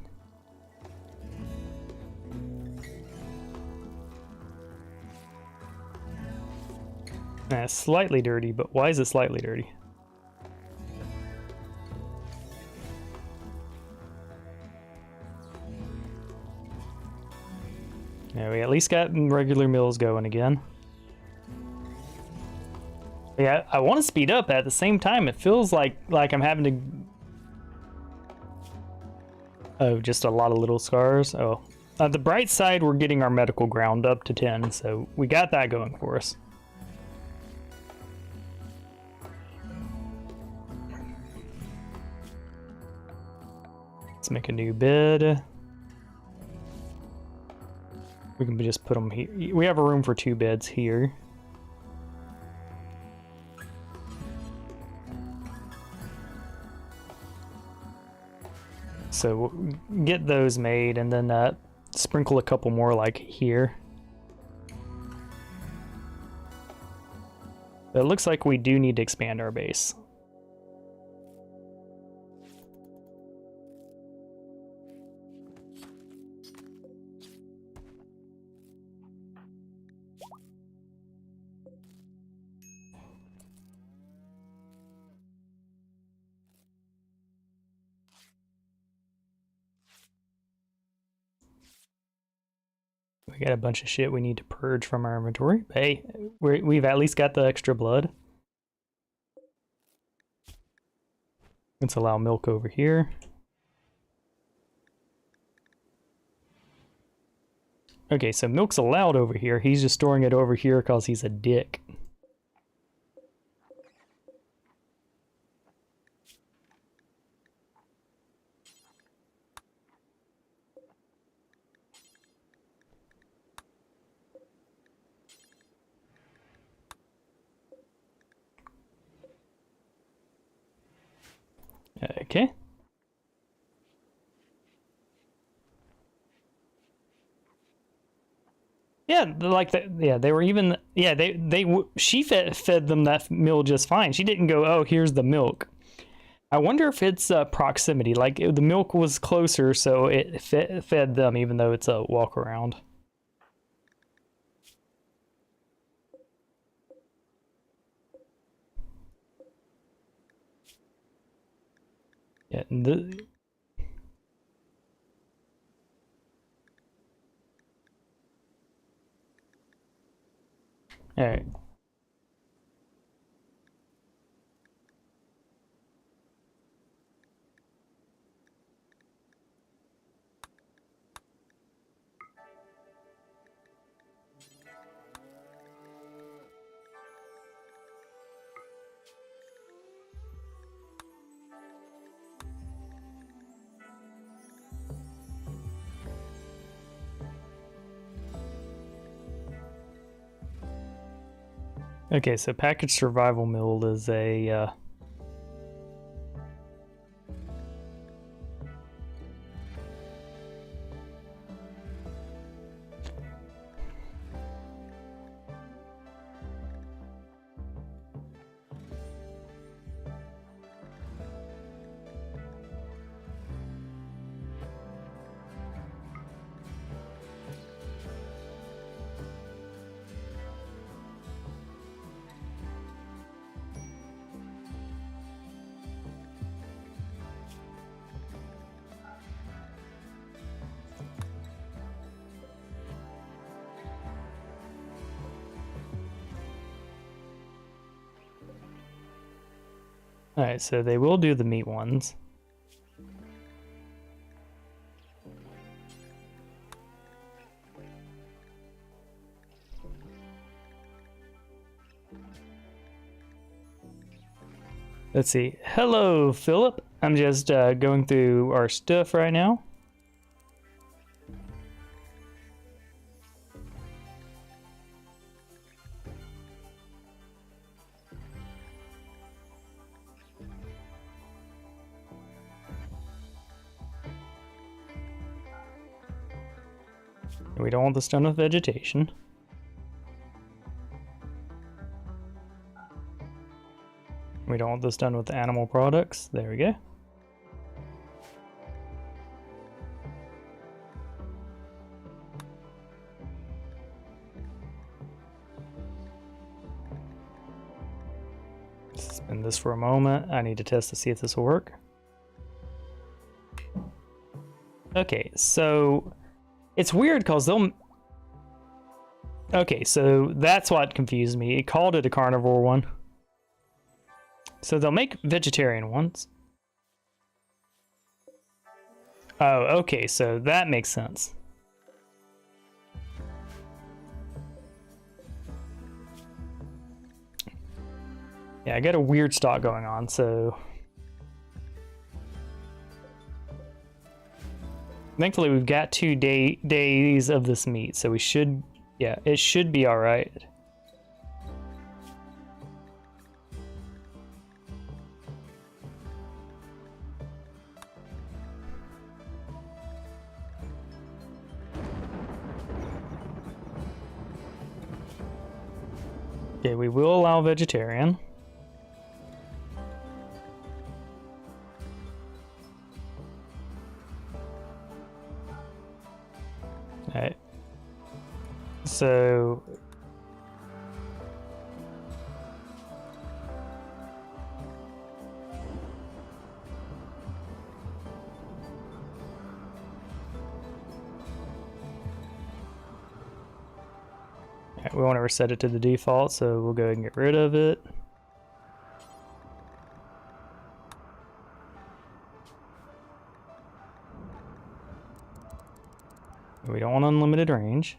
Slightly dirty, but why is it slightly dirty? Yeah, we at least got regular meals going again. Yeah, I want to speed up at the same time. It feels like I'm having to... Oh, just a lot of little scars. Oh. The bright side, we're getting our medical ground up to 10, so we got that going for us. Let's make a new bed. We can just put them here. We have a room for 2 beds here. So we'll get those made and then sprinkle a couple more like here. But it looks like we do need to expand our base. We got a bunch of shit we need to purge from our inventory. But hey, we've at least got the extra blood. Let's allow milk over here. Okay, so milk's allowed over here. He's just storing it over here because he's a dick. Okay. Yeah, like that. Yeah, they were even. Yeah, she fed them that meal just fine. She didn't go, oh, here's the milk. I wonder if it's proximity. Like the milk was closer, so it fed them, even though it's a walk around. Yeah, all right. Okay, so packaged survival meal is a all right, so they will do the meat ones. Let's see. Hello, Philip. I'm just going through our stuff right now. We don't want this done with vegetation. We don't want this done with animal products. There we go. Suspend this for a moment. I need to test to see if this will work. Okay, so it's weird because they'll... Okay, so that's what confused me. It called it a carnivore one. So they'll make vegetarian ones. Oh, okay, so that makes sense. Yeah, I got a weird stock going on, so... Thankfully, we've got 2 days of this meat, so we should... Yeah, it should be alright. Okay, we will allow vegetarian. Alright. So... we want to reset it to the default, so we'll go ahead and get rid of it. We don't want unlimited range.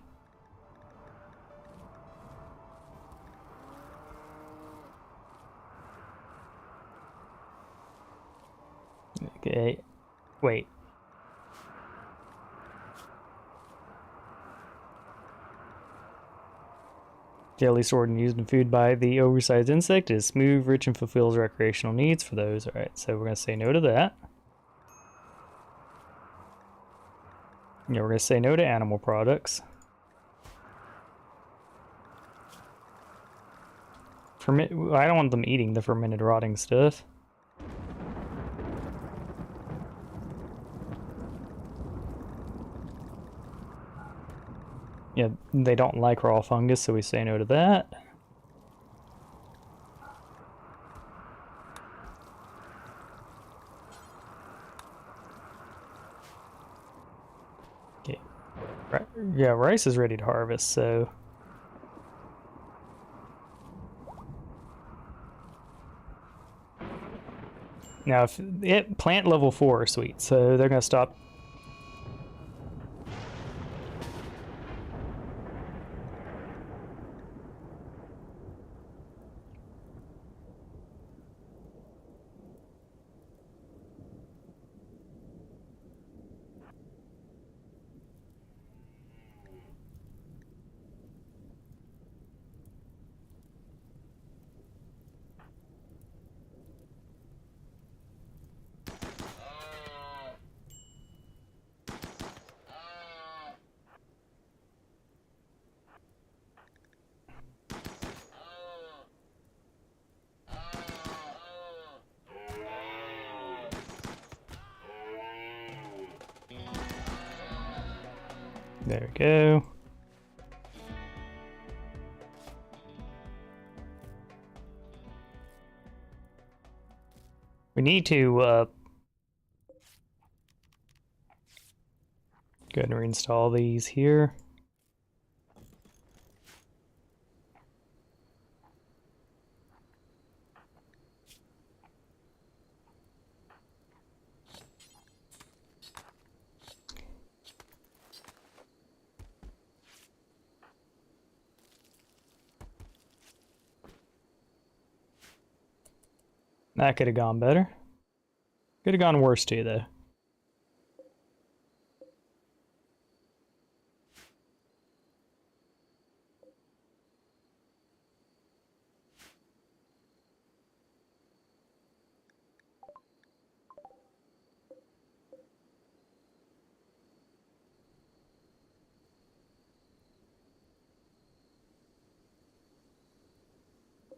Okay, wait. Daily stored and used in food by the oversized insect is smooth, rich, and fulfills recreational needs for those. Alright, so we're going to say no to that. Yeah, we're going to say no to animal products. I don't want them eating the fermented rotting stuff. Yeah, they don't like raw fungus, so we say no to that. Okay. Right. Yeah, rice is ready to harvest, so... Now, if plant level 4 are sweet, so they're going to stop. There we go. We need to go ahead and reinstall these here. That could have gone better. Could have gone worse too, though.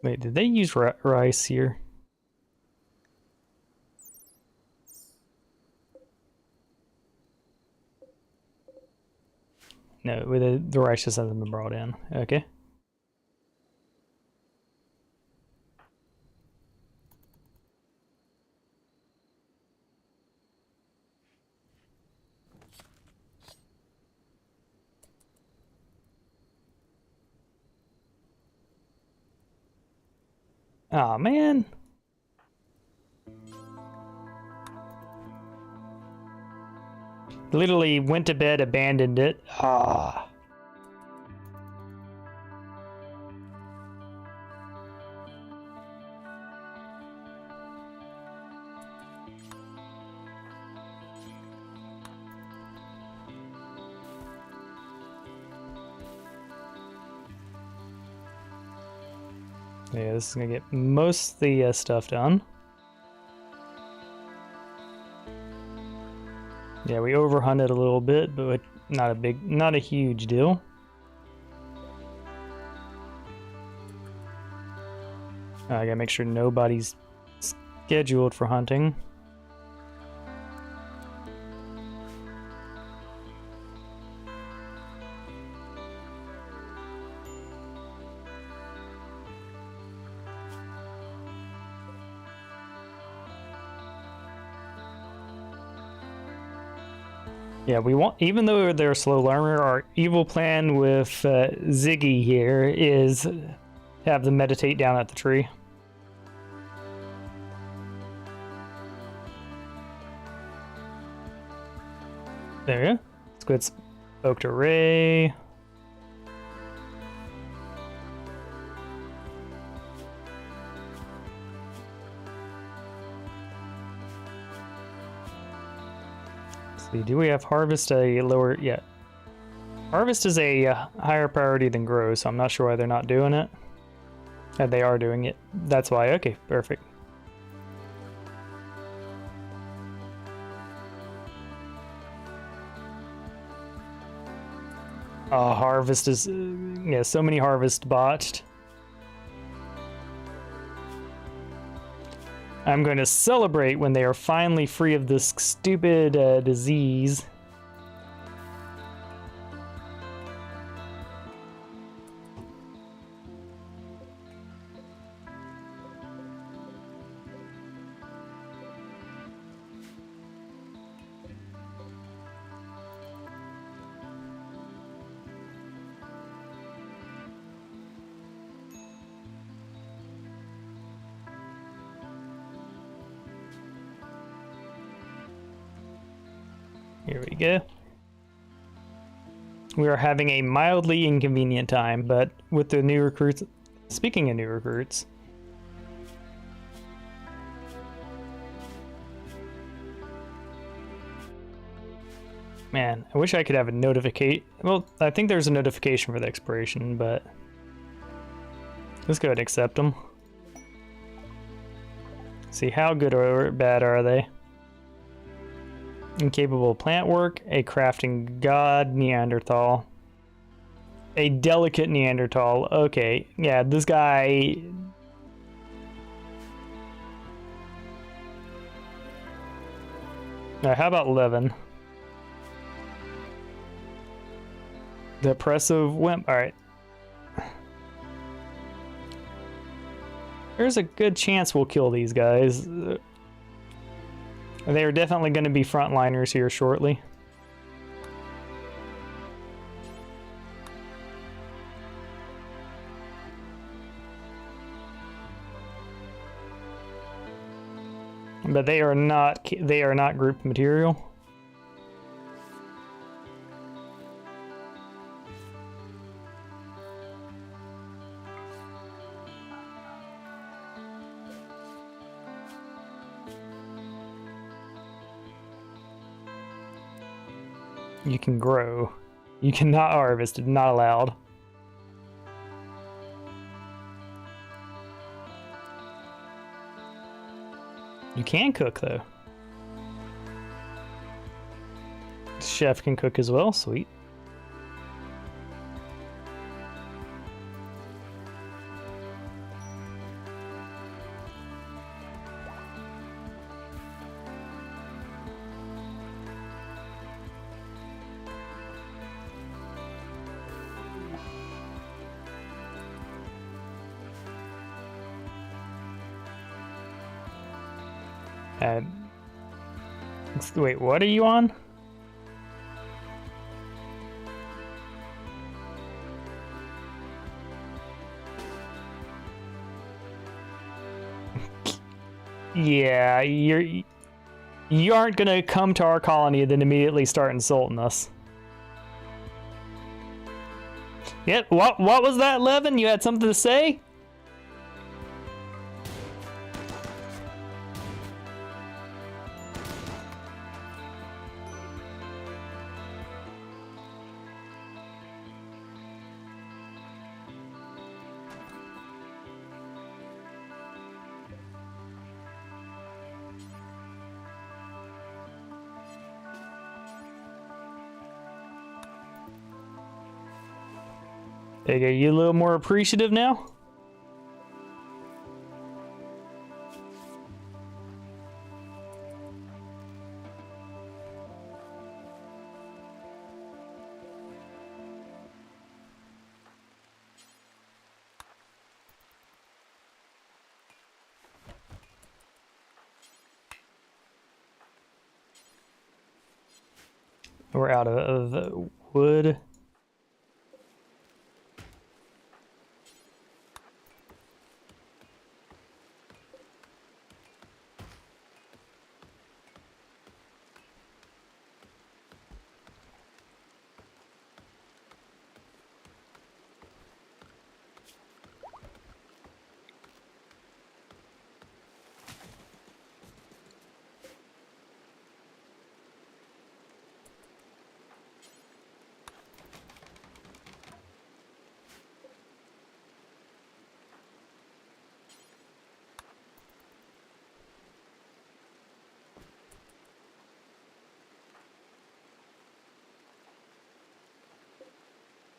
Wait, did they use rice here? No, the rice just hasn't been brought in. Okay. Aw, man. Literally went to bed, abandoned it. Ah. Yeah, this is gonna get most of the stuff done. Yeah, we overhunted a little bit, but not a huge deal. I gotta make sure nobody's scheduled for hunting. Yeah, we want, even though they're a slow learner, our evil plan with Ziggy here is to have them meditate down at the tree. There you go. Let's go ahead and spoke to Ray. See, do we have harvest a lower? Yeah, harvest is a higher priority than grow, so I'm not sure why they're not doing it. They are doing it. That's why. Okay, perfect. Harvest is yeah, so many harvest botched. I'm going to celebrate when they are finally free of this stupid disease. Here we go. We are having a mildly inconvenient time, but with the new recruits... Speaking of new recruits... Man, I wish I could have a notification... Well, I think there's a notification for the expiration, but... Let's go ahead and accept them. See, how good or bad are they? Incapable of plant work, a crafting god, Neanderthal. A delicate Neanderthal. Okay, yeah, this guy... how about 11? The oppressive wimp. Alright. There's a good chance we'll kill these guys. They are definitely going to be frontliners here shortly. But they are not group material. You can grow. You cannot harvest. Not allowed. You can cook, though. Chef can cook as well. Sweet. Wait, what are you on? Yeah, you aren't gonna come to our colony and then immediately start insulting us. Yep, what was that, Levin? You had something to say? Are you a little more appreciative now? We're out of wood.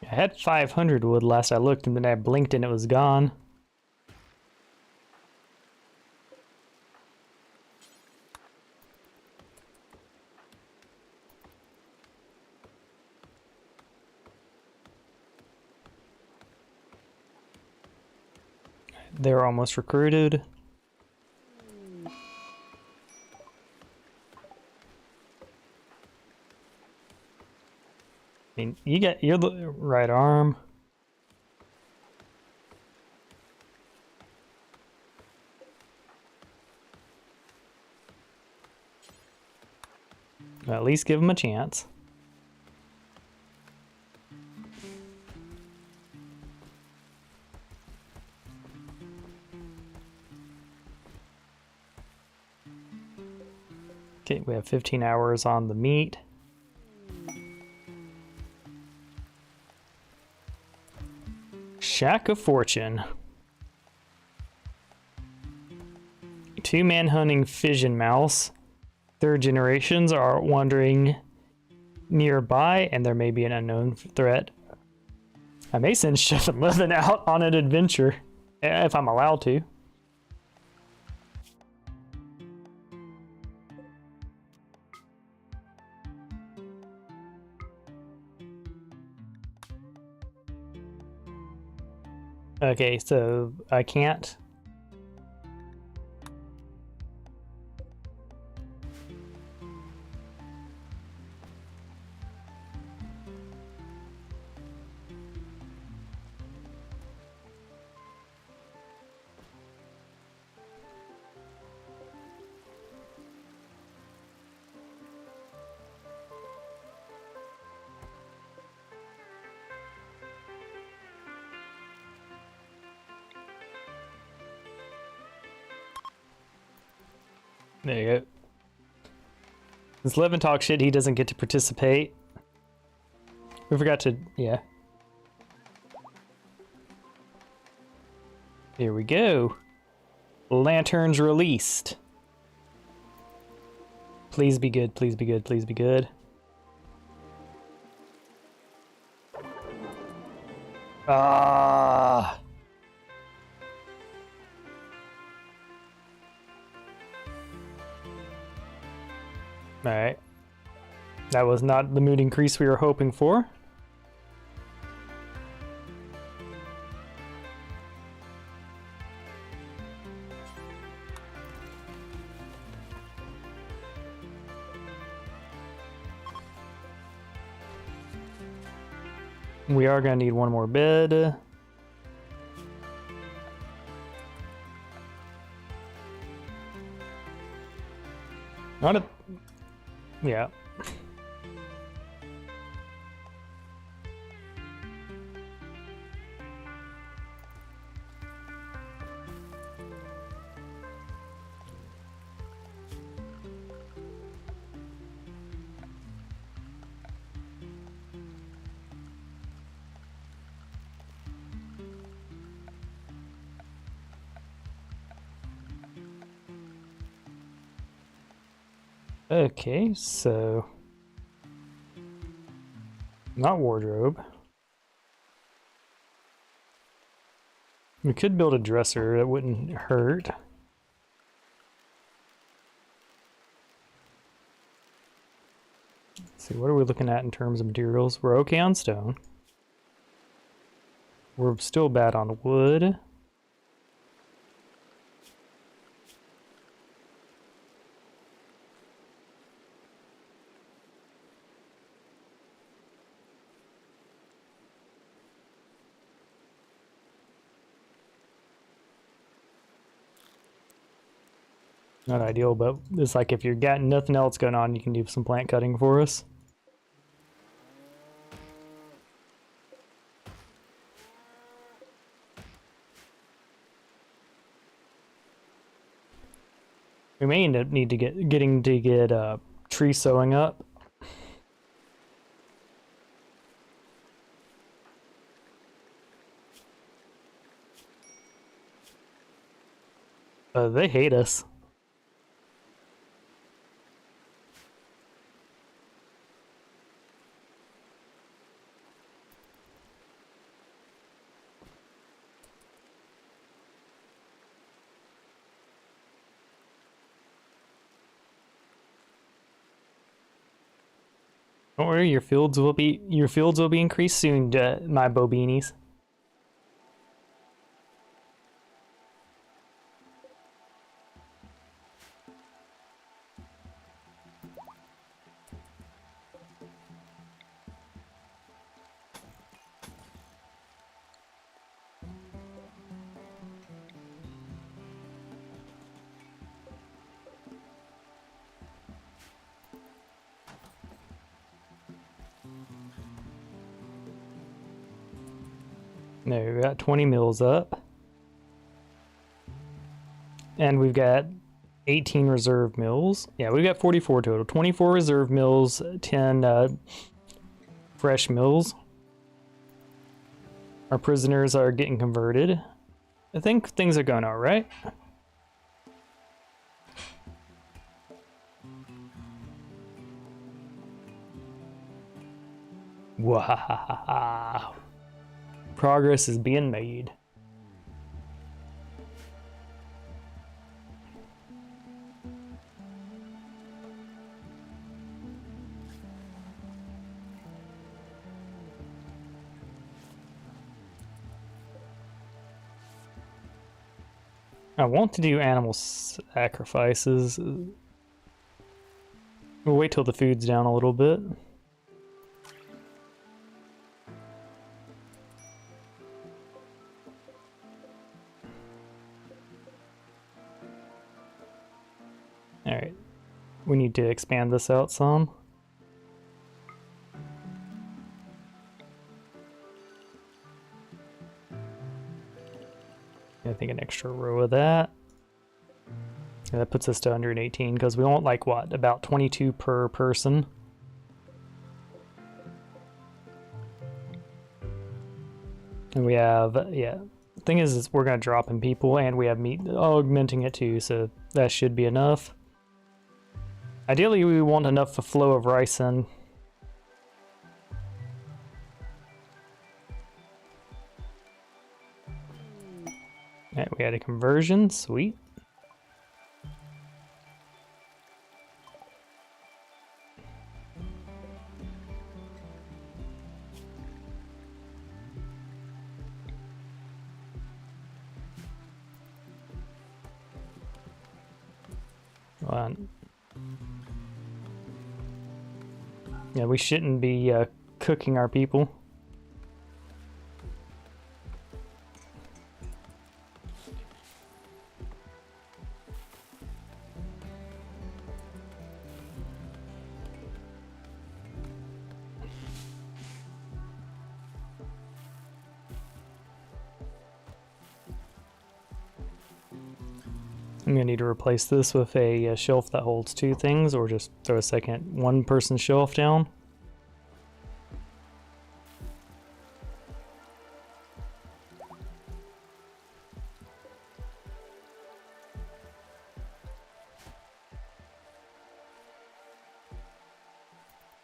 I had 500 wood last I looked, and then I blinked and it was gone. They're almost recruited. I mean, you got your right arm. At least give him a chance. Okay, we have 15 hours on the meat. Shack of Fortune. 2-man hunting fission mouse. Third generations are wandering nearby, and there may be an unknown threat. I may send Chef and Levin out on an adventure, if I'm allowed to. Okay, so I can't. There you go. Since Levin talks shit, he doesn't get to participate. We forgot to, yeah. Here we go. Lanterns released. Please be good, please be good, please be good. Ah. Alright. That was not the mood increase we were hoping for. We are going to need one more bed. Not a... Yeah. Okay, so... Not wardrobe. We could build a dresser, that wouldn't hurt. Let's see, what are we looking at in terms of materials? We're okay on stone. We're still bad on wood. Not ideal, but it's like if you've got nothing else going on, you can do some plant cutting for us. We may end up getting to get tree sowing up. They hate us. Don't worry, your fields will be increased soon, my bobinis. There, we got 20 mills up. And we've got 18 reserve mills. Yeah, we've got 44 total. 24 reserve mills, 10 fresh mills. Our prisoners are getting converted. I think things are going all right. Wow. Progress is being made. I want to do animal sacrifices. We'll wait till the food's down a little bit. Alright, we need to expand this out some. I think an extra row of that. And that puts us to 118 because we want like what, about 22 per person. And we have, yeah, the thing is we're going to drop in people and we have meat augmenting it too, so that should be enough. Ideally, we want enough flow of rice in. Alright, we had a conversion, sweet. Yeah, we shouldn't be cooking our people. I'm gonna need to replace this with a shelf that holds two things, or just throw a second one-person shelf down.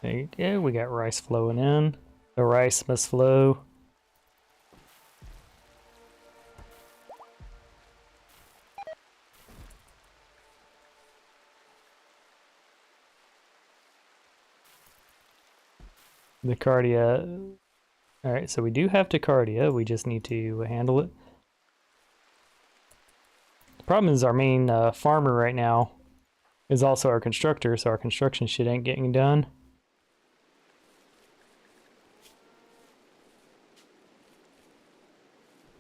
There you go, we got rice flowing in. The rice must flow. The cardia. Alright, so we do have Tacardia, we just need to handle it. The problem is our main farmer right now is also our constructor, so our construction shit ain't getting done.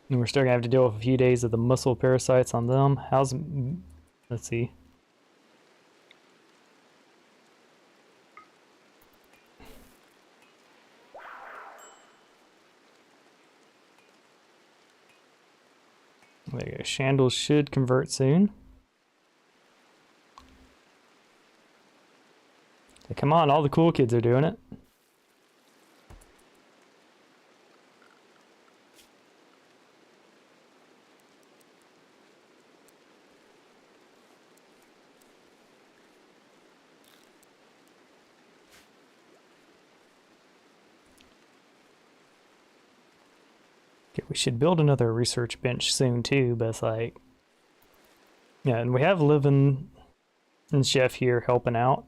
And we're still gonna have to deal with a few days of the muscle parasites on them. Let's see. There you go. Shandles should convert soon. Hey, come on, all the cool kids are doing it. Okay, we should build another research bench soon too, but it's like, yeah, and we have Living and Chef here helping out.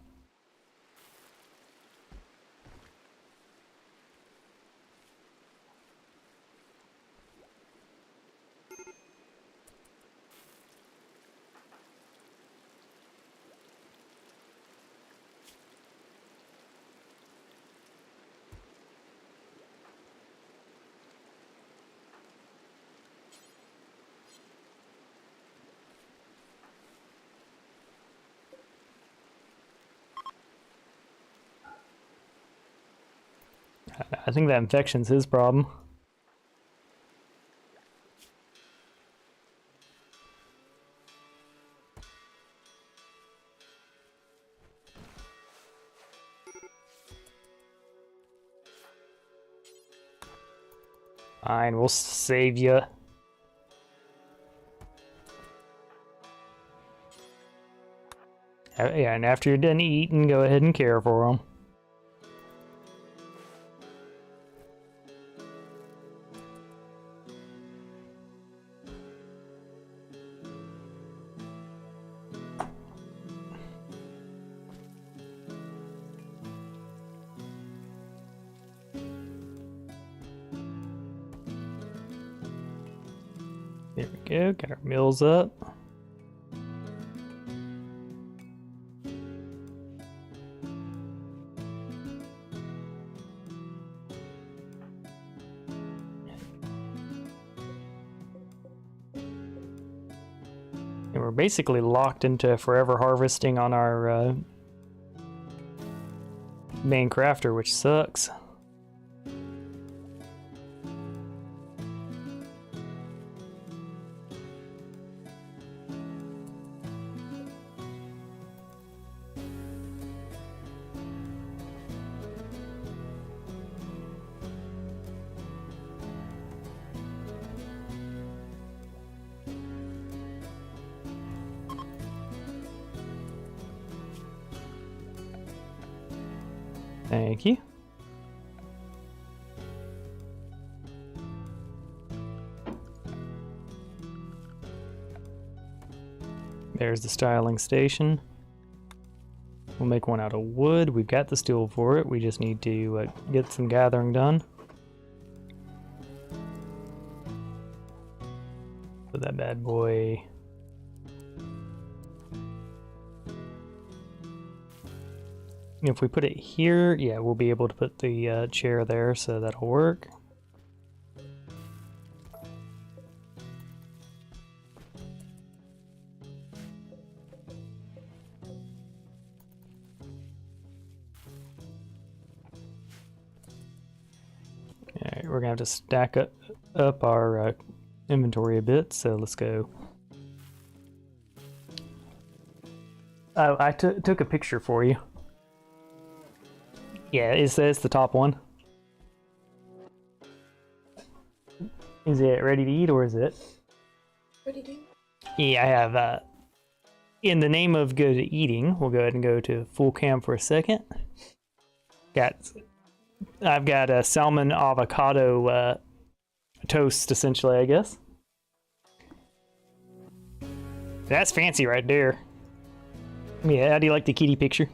I think that infection's his problem. Fine, we'll save you. Yeah, and after you're done eating, go ahead and care for them. There we go, got our meals up. And we're basically locked into forever harvesting on our main crafter, which sucks. Thank you. There's the styling station. We'll make one out of wood. We've got the steel for it. We just need to get some gathering done. Put that bad boy. If we put it here, yeah, we'll be able to put the chair there, so that'll work. Alright, we're gonna have to stack up our inventory a bit, so let's go. Oh, I took a picture for you. Yeah, it says the top one. Is it ready to eat or is it? Ready to eat? Yeah, I have, in the name of good eating, we'll go ahead and go to full cam for a second. I've got a salmon avocado toast, essentially, I guess. That's fancy right there. Yeah, how do you like the kitty picture?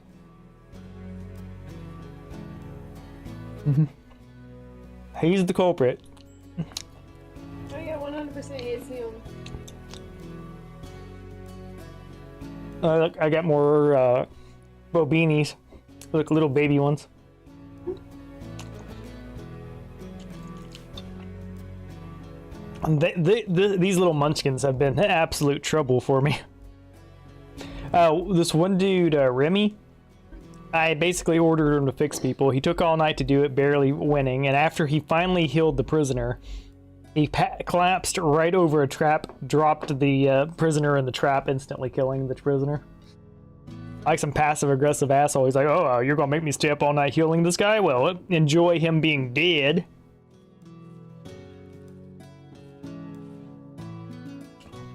He's the culprit. Oh yeah, 100% it's him. Look, I got more bobinis. Look, little baby ones. And these little munchkins have been absolute trouble for me. This one dude, Remy, I basically ordered him to fix people. He took all night to do it, barely winning, and after he finally healed the prisoner, He collapsed right over a trap, dropped the prisoner in the trap, instantly killing the prisoner. Like some passive-aggressive asshole. He's like, oh, you're gonna make me stay up all night healing this guy? Well, enjoy him being dead.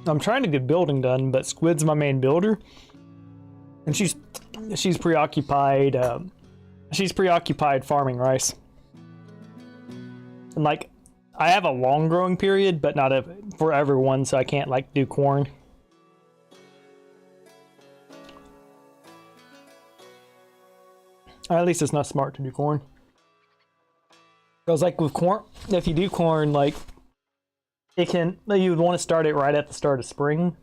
I'm trying to get building done, but Squid's my main builder. And she's preoccupied, she's preoccupied farming rice. And like, I have a long growing period, but not a forever one, so I can't like do corn. Or at least it's not smart to do corn. Because like with corn, if you do corn, like you would want to start it right at the start of spring.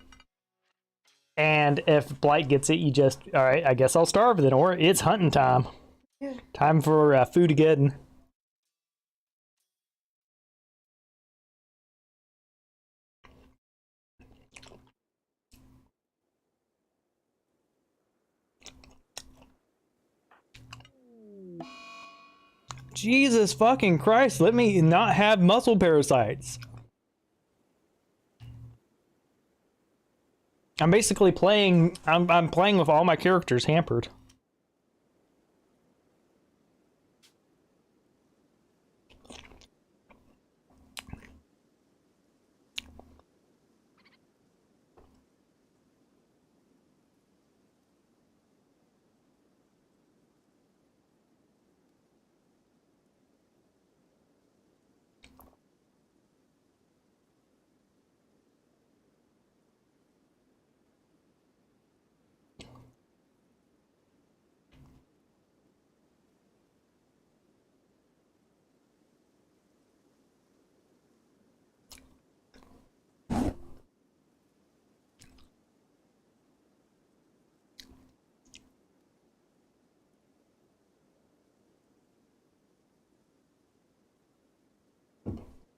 And if blight gets it, you just, all right, I guess I'll starve then, or it's hunting time. Yeah. Time for food again. Jesus fucking Christ, let me not have muscle parasites. I'm basically playing, I'm playing with all my characters hampered.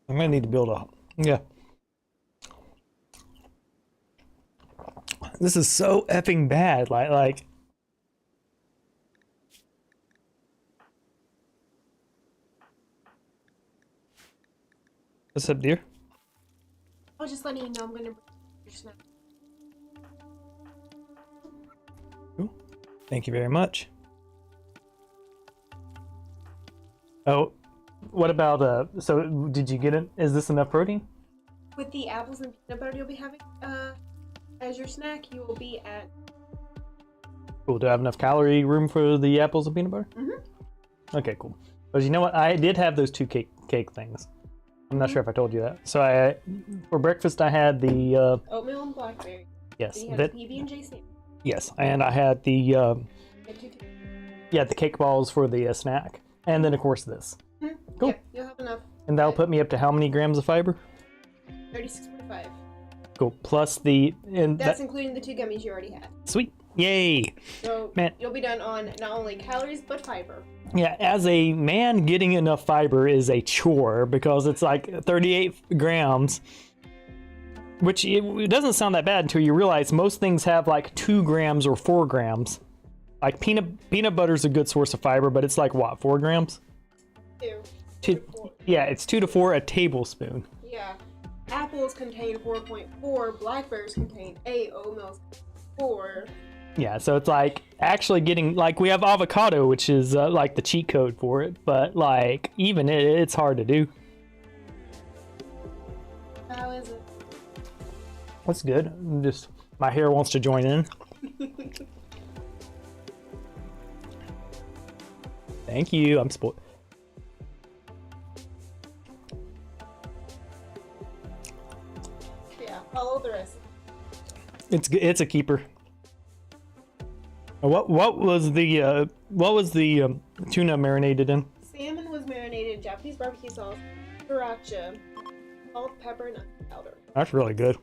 I'm gonna need to build a, yeah. This is so effing bad, like. What's up, dear? I was just letting you know I'm gonna bring your snack. Cool. Thank you very much. Oh, what about, so did you get it? Is this enough protein? With the apples and peanut butter you'll be having as your snack, you will be at... Cool, do I have enough calorie room for the apples and peanut butter? Mm-hmm. Okay, cool. Because you know what? I did have those two cake things. I'm not sure if I told you that. So for breakfast I had the... oatmeal and blackberry. Yes. And you had PB&J sandwich. Yes, and I had the... yeah, the cake balls for the snack. And then of course this. Mm-hmm. Cool. Yep, you'll have enough. And that'll put me up to how many grams of fiber? 36.5. Cool. Plus the... That's including the 2 gummies you already had. Sweet. Yay! So man, you'll be done on not only calories, but fiber. Yeah, as a man, getting enough fiber is a chore because it's like 38 grams, which it doesn't sound that bad until you realize most things have like 2 grams or 4 grams. Like peanut butter's a good source of fiber, but it's like what, 4 grams? 2. Yeah, it's 2 to 4 a tablespoon. Yeah. Apples contain 4.4, blackberries contain 8, oatmeal 4. Yeah, so it's like actually getting, like we have avocado, which is like the cheat code for it, but like even it's hard to do. How is it? That's good. Just my hair wants to join in. Thank you. I'm spoiled. Yeah, follow the rest. It's a keeper. What was the tuna marinated in? Salmon was marinated in Japanese barbecue sauce, sriracha, salt, pepper, and onion powder. That's really good.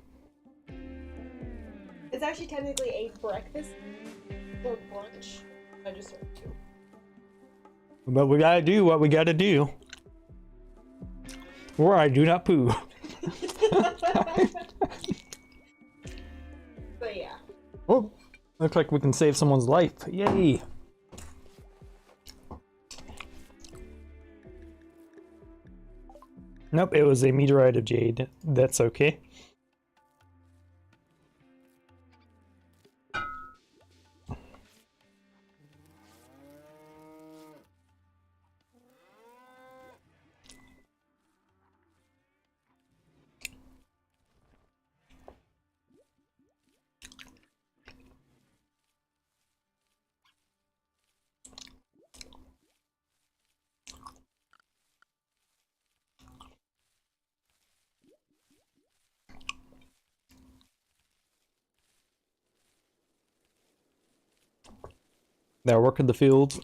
It's actually technically a breakfast or brunch. I just served 2. But we gotta do what we gotta do. Or I do not poo. But yeah. Oh, looks like we can save someone's life. Yay! Nope, it was a meteorite of jade. That's okay. They're working the fields.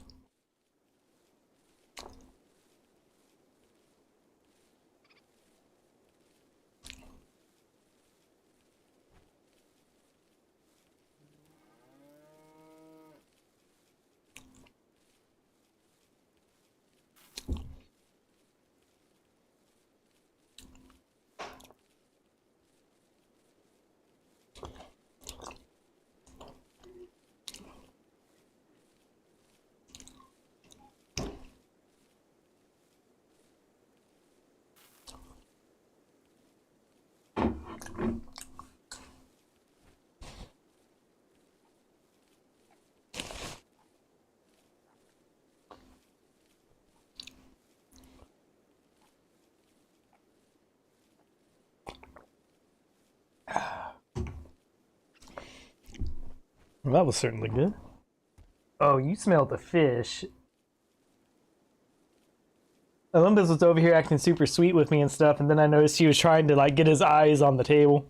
Well, that was certainly good. Oh, you smelled the fish. Olympus was over here acting super sweet with me and stuff, and then I noticed he was trying to like get his eyes on the table.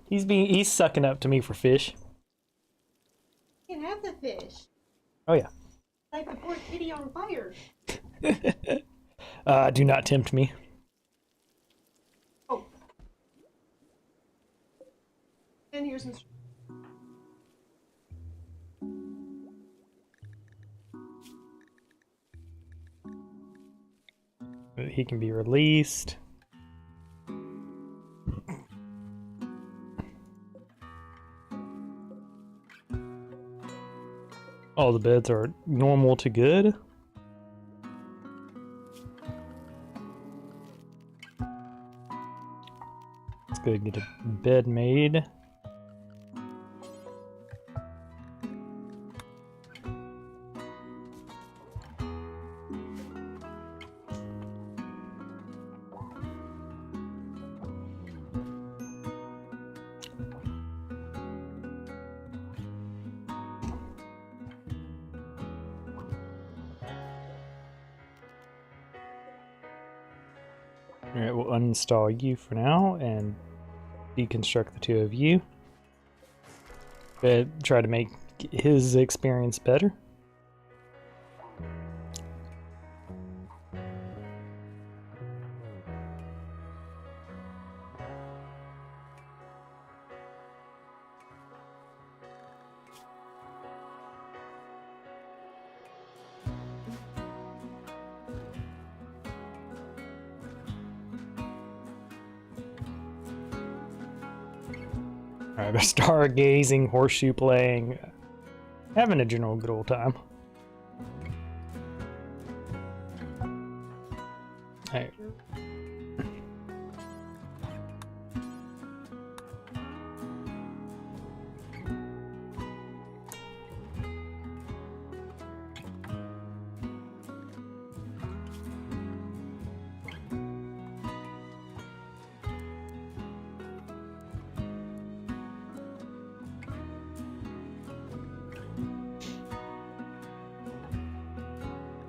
He's sucking up to me for fish. You can have the fish. Oh yeah. Light the poor kitty on fire. Do not tempt me. Oh. And here's some. He can be released. All the beds are normal to good. Let's go get a bed made. Alright, we'll uninstall you for now and deconstruct the two of you. But try to make his experience better. Alright, stargazing, horseshoe playing, having a general good old time. Alright.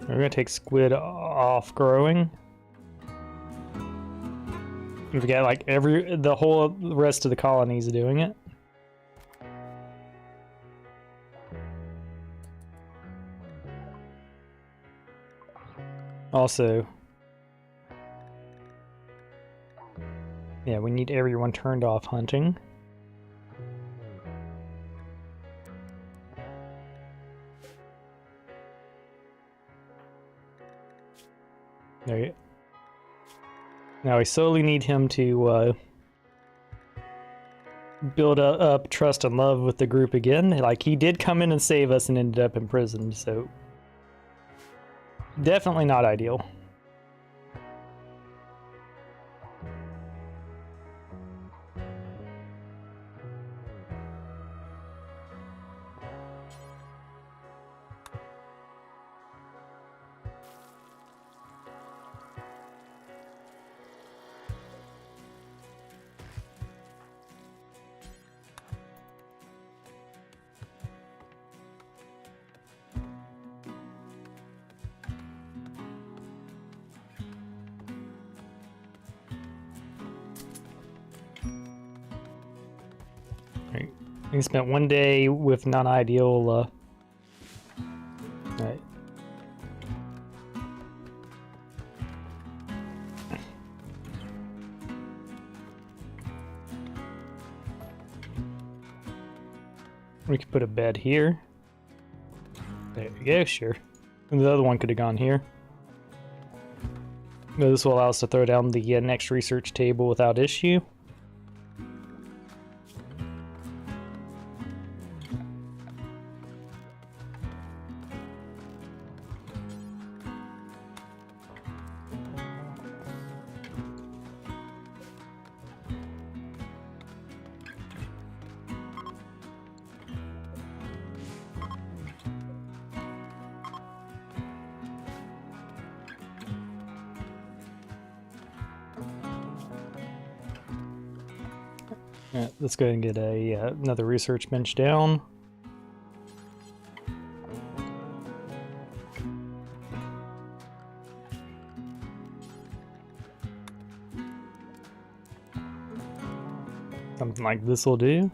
We're gonna take squid off growing. We've got like the whole rest of the colonies doing it. Also, yeah, we need everyone turned off hunting. There you go. Now we solely need him to build up trust and love with the group again. Like, he did come in and save us and ended up in prison, so definitely not ideal. We spent one day with non-ideal. Right. We could put a bed here. There we go, sure. And the other one could have gone here. But this will allow us to throw down the next research table without issue. Alright, let's go ahead and get another research bench down. Something like this will do.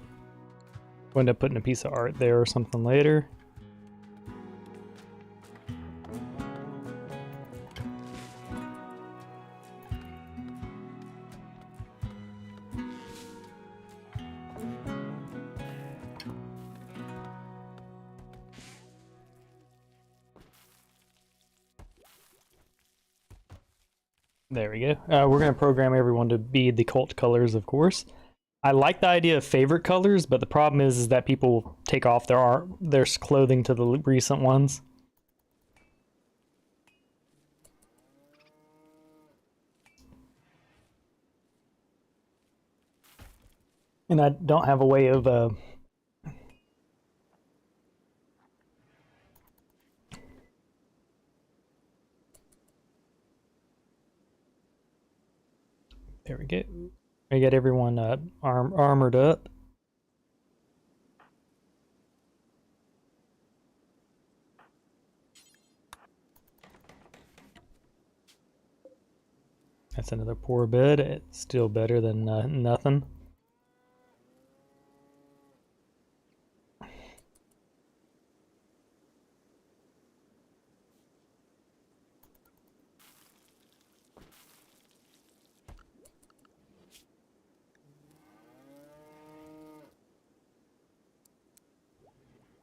We'll end up putting a piece of art there or something later. There we go. We're going to program everyone to be the cult colors, of course. I like the idea of favorite colors, but the problem is that people take off their clothing to the recent ones. And I don't have a way of there we go. We got everyone armored up. That's another poor bed. It's still better than nothing.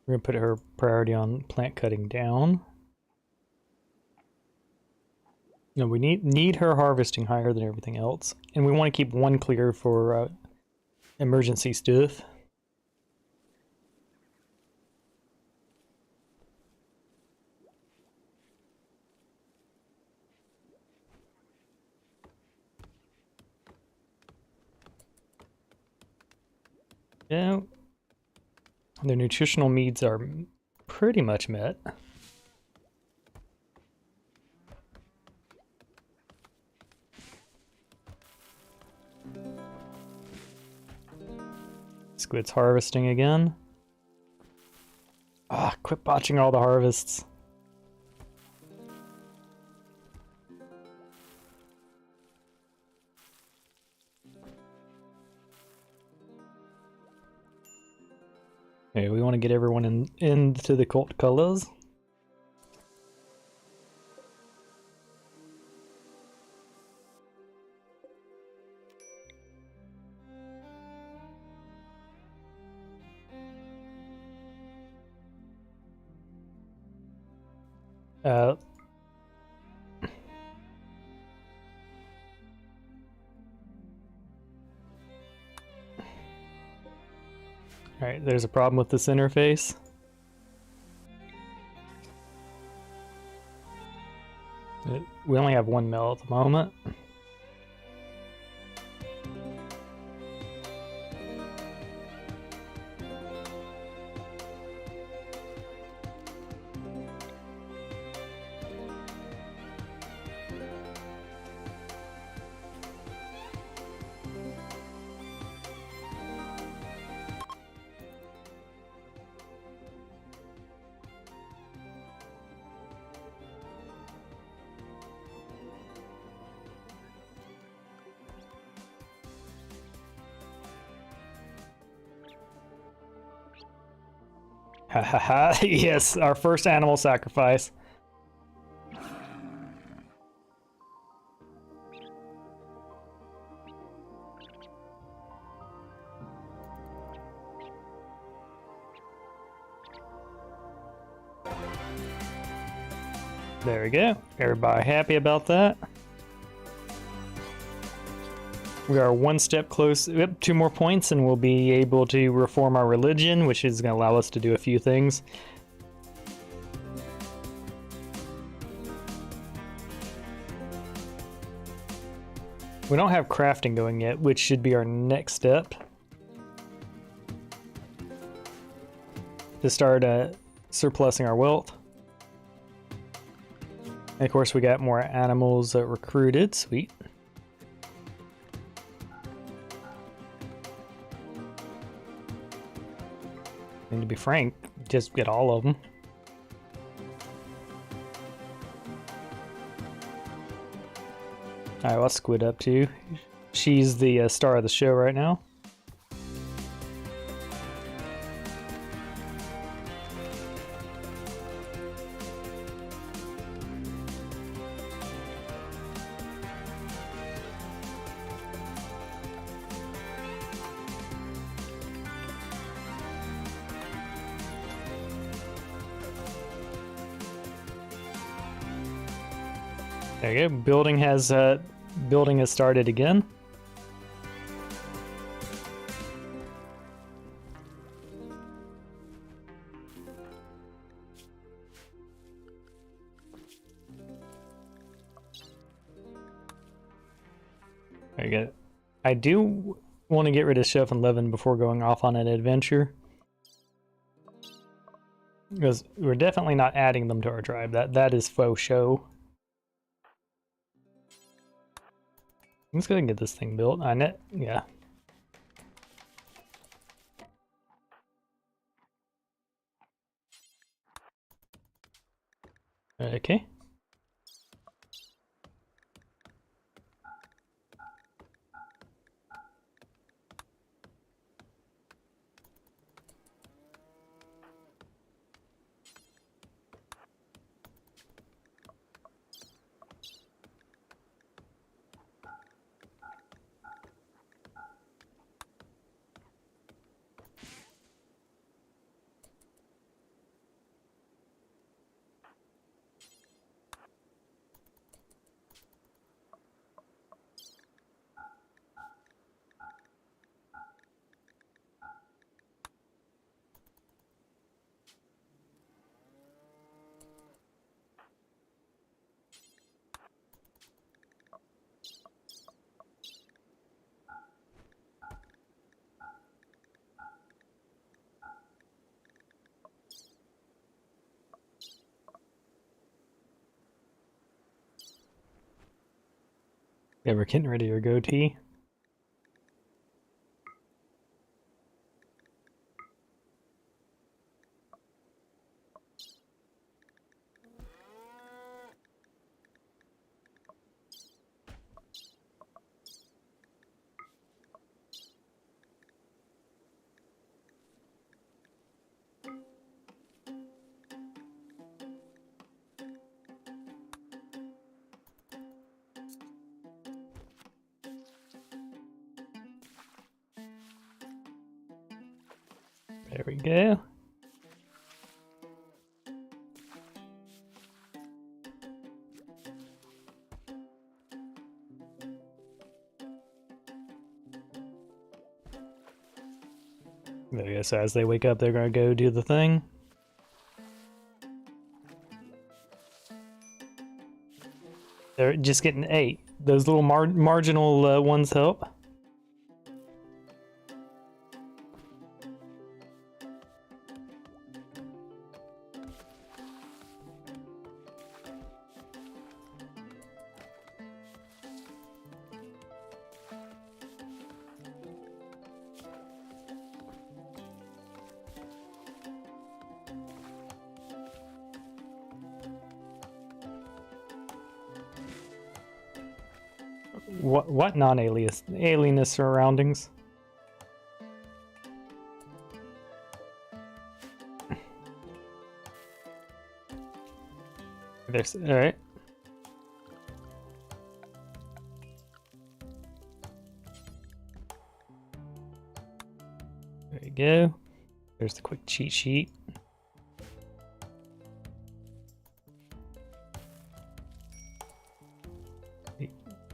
We're going to put her priority on plant cutting down. No, we need her harvesting higher than everything else. And we want to keep one clear for emergency stuff. Yeah. Their nutritional needs are pretty much met. Squid's harvesting again. Ah, quit botching all the harvests. Okay, we want to get everyone into the cult colors. Alright, there's a problem with this interface. We only have one mill at the moment. Ha ha ha. Yes, our first animal sacrifice. There we go. Everybody happy about that? We are one step close. Yep, 2 more points and we'll be able to reform our religion, which is going to allow us to do a few things. We don't have crafting going yet, which should be our next step. To start surplusing our wealth. And of course, we got more animals recruited. Sweet. And to be frank, just get all of them. Alright, what's Squid up to? She's the star of the show right now. There you go. Building has started again. There you go. I do want to get rid of Chef and Levin before going off on an adventure. Because we're definitely not adding them to our tribe. That is faux show. Let's go and get this thing built. Yeah. Okay. Yeah, we're getting rid of your goatee. There we go. There we go. So as they wake up, they're gonna go do the thing. They're just getting 8. Those little marginal ones help. What non-alienist surroundings? there's all right. There you go. There's the quick cheat sheet.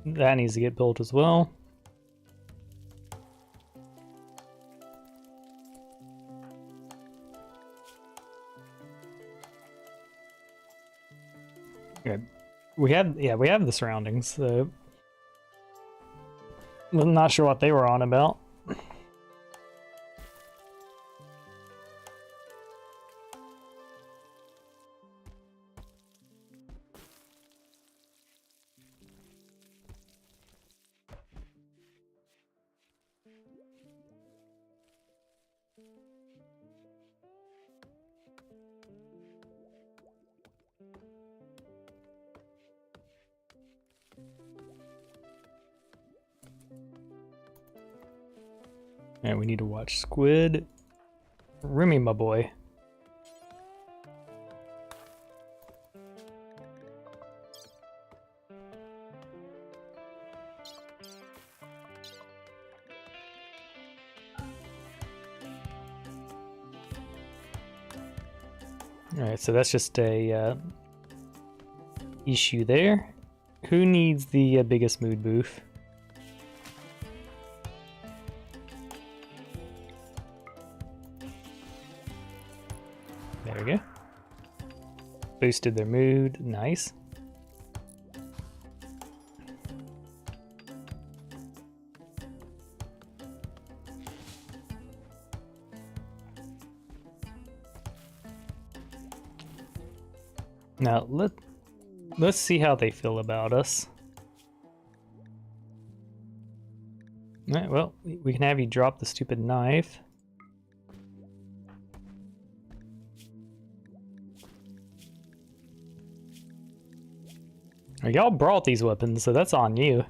That needs to get built as well. Good. We have the surroundings, so I'm not sure what they were on about. And we need to watch Squid. Remy, my boy. Alright, so that's just a issue there. Who needs the biggest mood booth? There we go. Boosted their mood. Nice. Now let's see how they feel about us. Alright, well, we can have you drop the stupid knife. Y'all brought these weapons, so that's on you.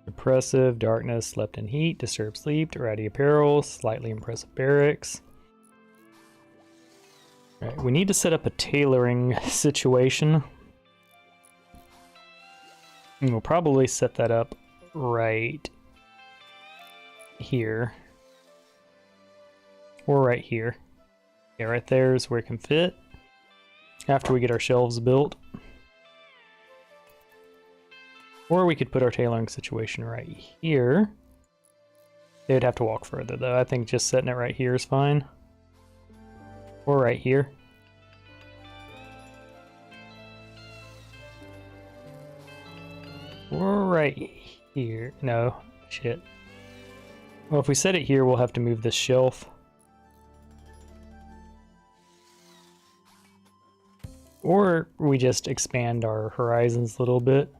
Impressive, darkness, slept in heat, disturbed sleep, ratty apparel, slightly impressive barracks. Alright, we need to set up a tailoring situation. And we'll probably set that up right here. Or right here. Yeah, right there is where it can fit. After we get our shelves built. Or we could put our tailoring situation right here. They would have to walk further though. I think just setting it right here is fine. Or right here. Or right here. No, shit. Well, if we set it here, we'll have to move this shelf. Or we just expand our horizons a little bit.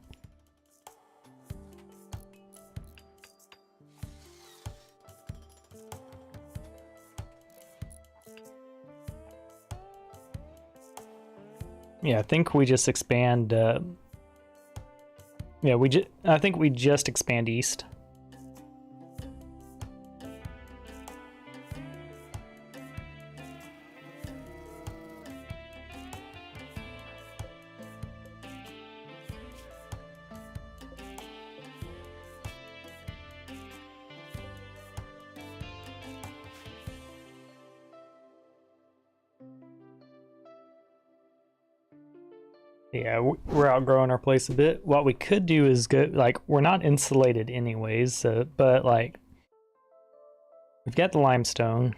Yeah, I think we just expand. Yeah, I think we just expand east. Yeah, we're outgrowing our place a bit. What we could do is go, like, we're not insulated anyways, so, but, like, we've got the limestone.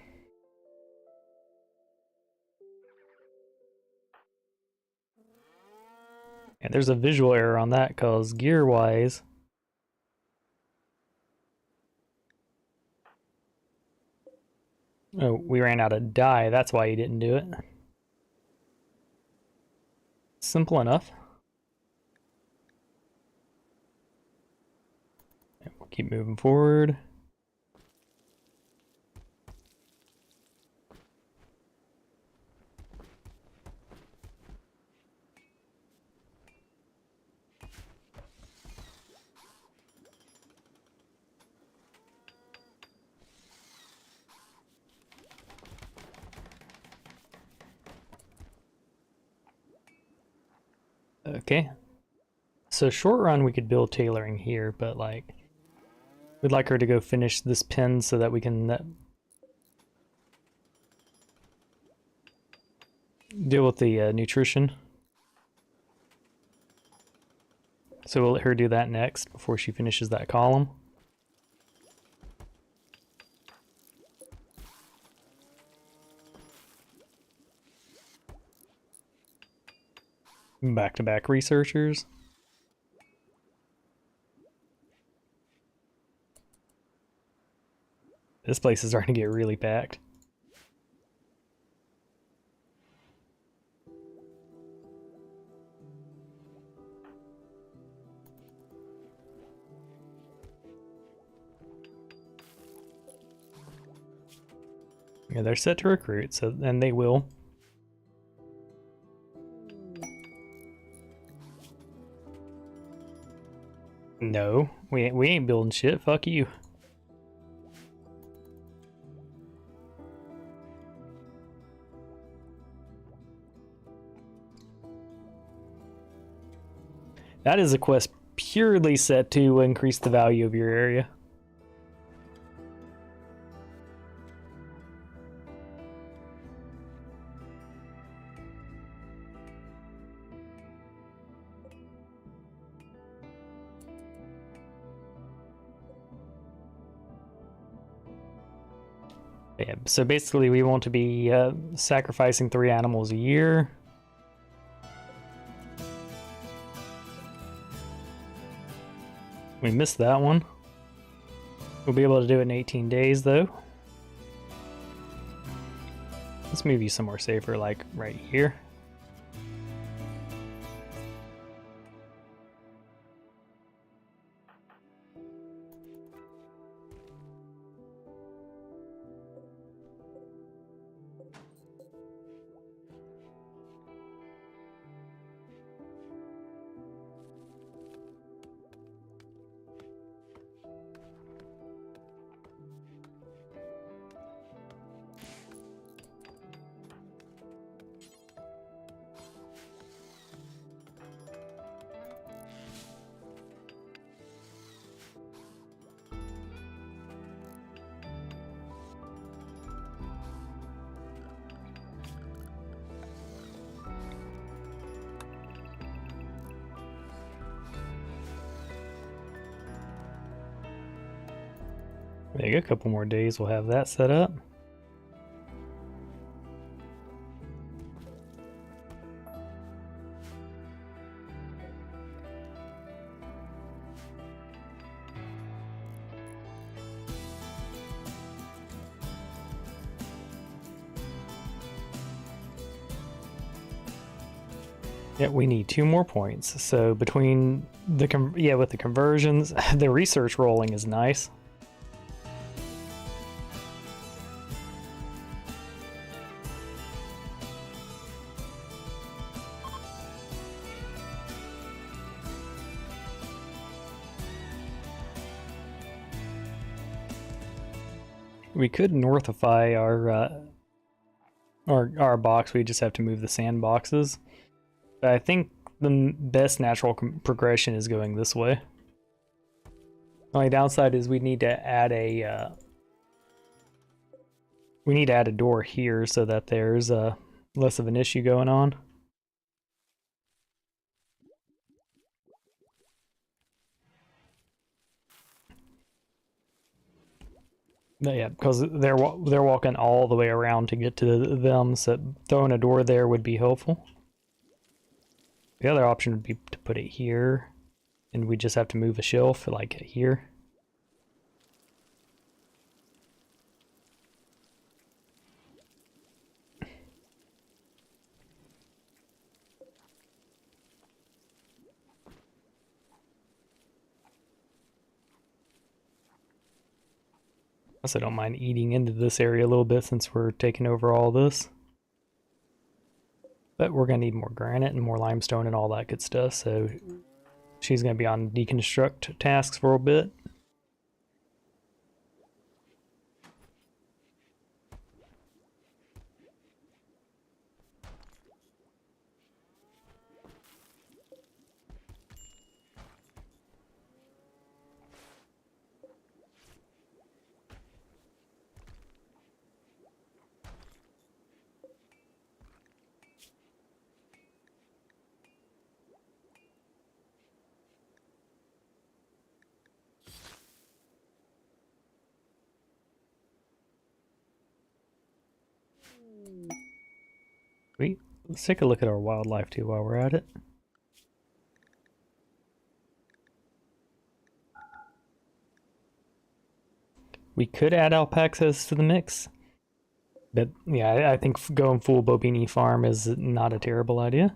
And there's a visual error on that, because gear-wise... Oh, we ran out of dye, that's why you didn't do it. Simple enough. We'll keep moving forward. Okay. So short run, we could build tailoring here, but like, we'd like her to go finish this pen so that we can deal with the nutrition. So we'll let her do that next before she finishes that column. Back-to-back researchers. This place is starting to get really packed. Yeah, they're set to recruit, so and they will. No, we ain't building shit. Fuck you. That is a quest purely set to increase the value of your area. Yeah, so basically we want to be sacrificing 3 animals a year. We missed that one. We'll be able to do it in 18 days though. Let's move you somewhere safer, like right here. Maybe a couple more days we'll have that set up. Yeah, we need 2 more points. So between the with the conversions, the research rolling is nice. We could northify our box. We just have to move the sand boxes. But I think the best natural progression is going this way. The only downside is we need to add a door here so that there's less of an issue going on. Yeah, because they're walking all the way around to get to them, so throwing a door there would be helpful. The other option would be to put it here, and we just have to move a shelf like here. I also don't mind eating into this area a little bit since we're taking over all this. But we're going to need more granite and more limestone and all that good stuff, so she's going to be on deconstruct tasks for a bit. Let's take a look at our wildlife too while we're at it. We could add alpacas to the mix, but yeah, I think going full Bobini farm is not a terrible idea.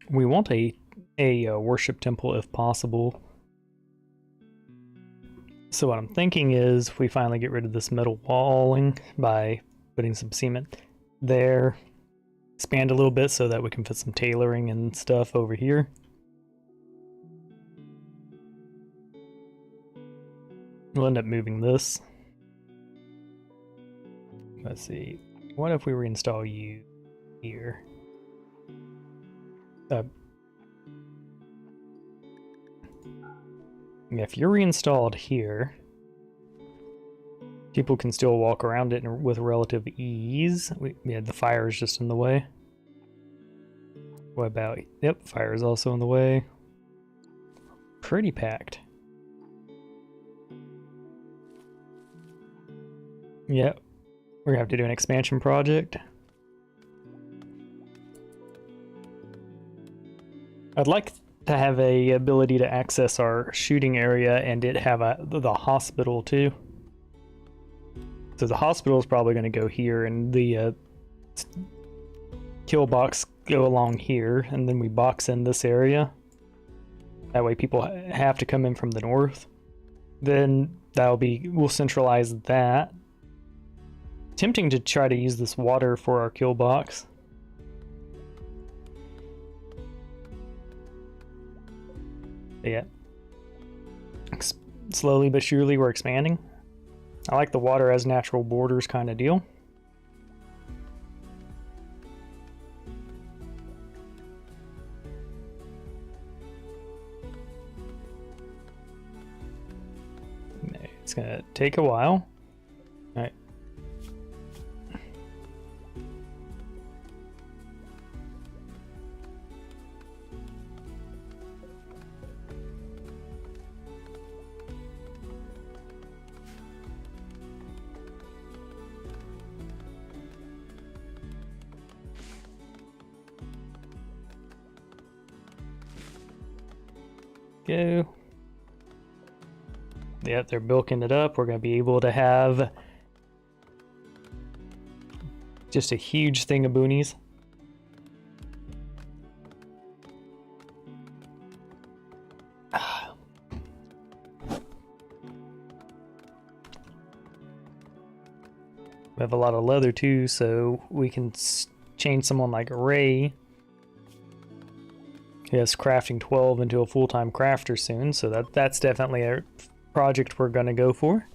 We want a worship temple if possible. So what I'm thinking is we finally get rid of this metal walling by putting some cement there. Expand a little bit so that we can fit some tailoring and stuff over here. We'll end up moving this. Let's see. What if we reinstall you here? Yeah, if you're reinstalled here, people can still walk around it with relative ease. Yeah, the fire is just in the way. What about... Yep, fire is also in the way. Pretty packed. Yep, we're gonna have to do an expansion project. I'd like to have a ability to access our shooting area and it have the hospital too. So the hospital is probably going to go here, and the kill box go along here, and then we box in this area. That way people have to come in from the north. Then we'll centralize that. Tempting to try to use this water for our kill box. Yeah. Slowly but surely we're expanding. I like the water as natural borders kind of deal. It's gonna take a while. All right. Go. Yep, they're bulking it up. We're going to be able to have just a huge thing of boonies. We have a lot of leather too, so we can change someone like Ray. He has crafting 12 into a full-time crafter soon, so that's definitely a project we're gonna go for.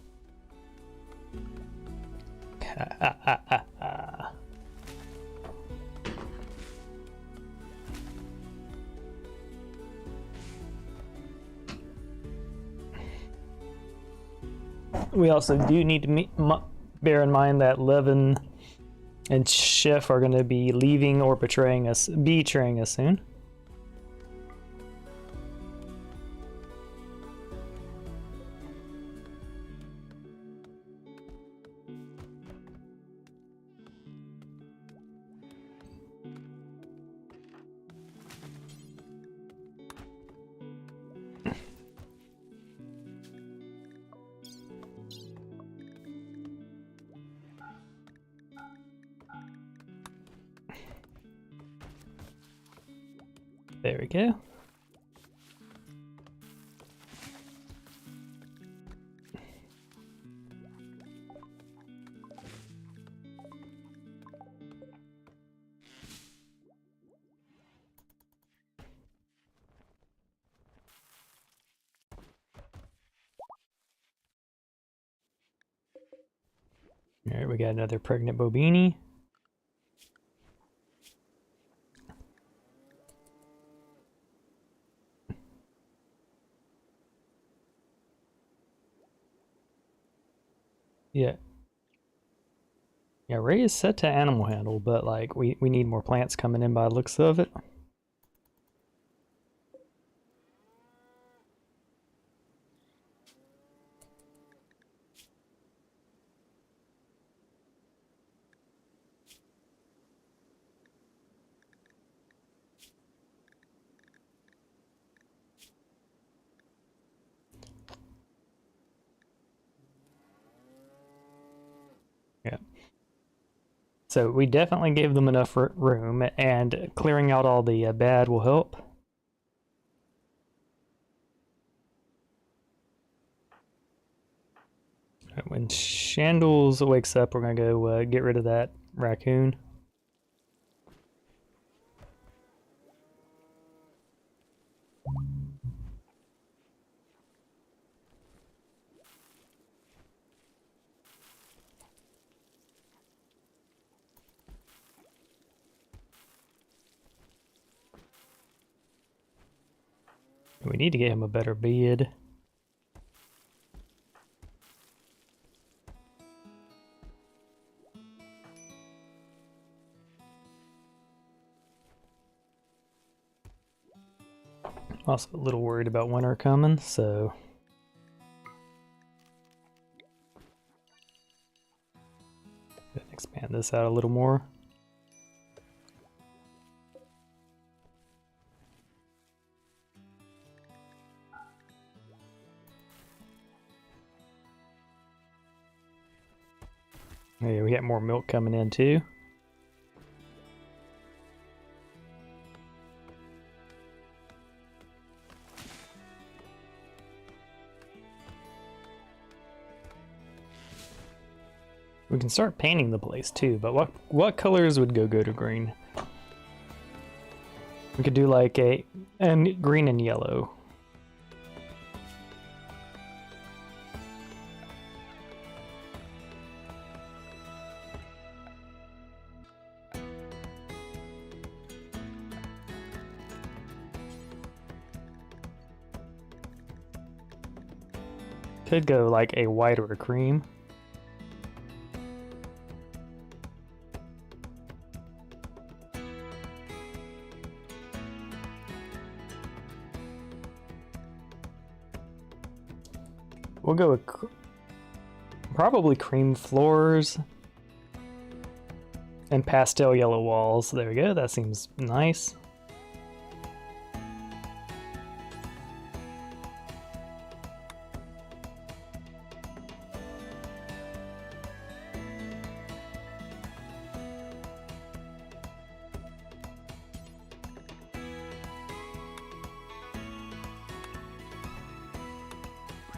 We also do need to bear in mind that Levin and Chef are going to be leaving or betraying us soon. There we go. All right, we got another pregnant Bobini. Yeah. Yeah, Ray is set to animal handle, but like we need more plants coming in by the looks of it. So we definitely gave them enough room, and clearing out all the bad will help. When Shandles wakes up, we're going to go get rid of that raccoon. We need to get him a better bed. Also a little worried about winter coming, so expand this out a little more. Yeah, we got more milk coming in too. We can start painting the place too, but what colors would go to green? We could do like and green and yellow. Could go like a white or a cream. We'll go with probably cream floors and pastel yellow walls. There we go, that seems nice.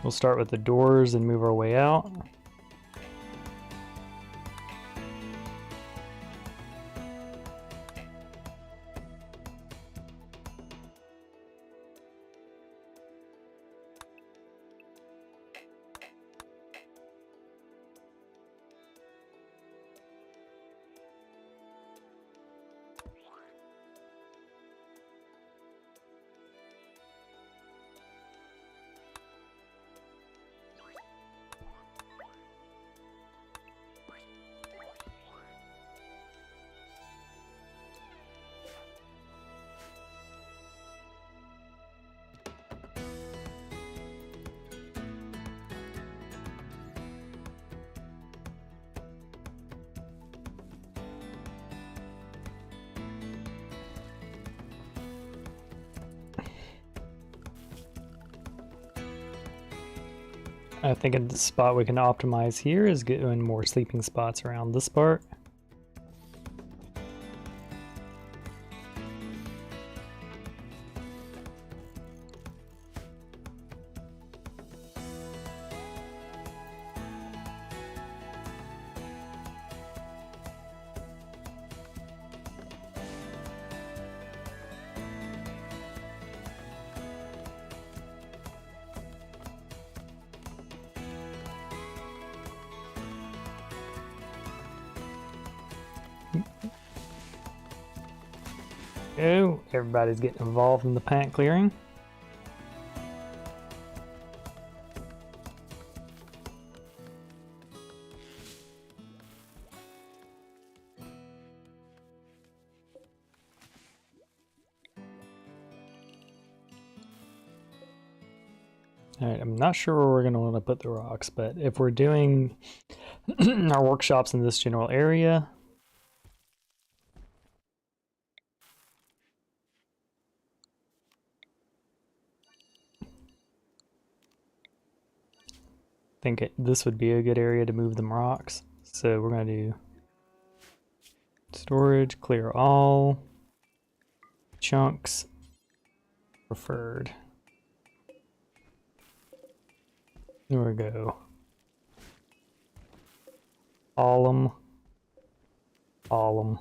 We'll start with the doors and move our way out. I think a spot we can optimize here is getting more sleeping spots around this part. Go. Everybody's getting involved in the paint clearing. Alright, I'm not sure where we're going to want to put the rocks, but if we're doing our workshops in this general area, I think this would be a good area to move them rocks. So we're going to do storage, clear all. Chunks preferred. There we go. Column. Column.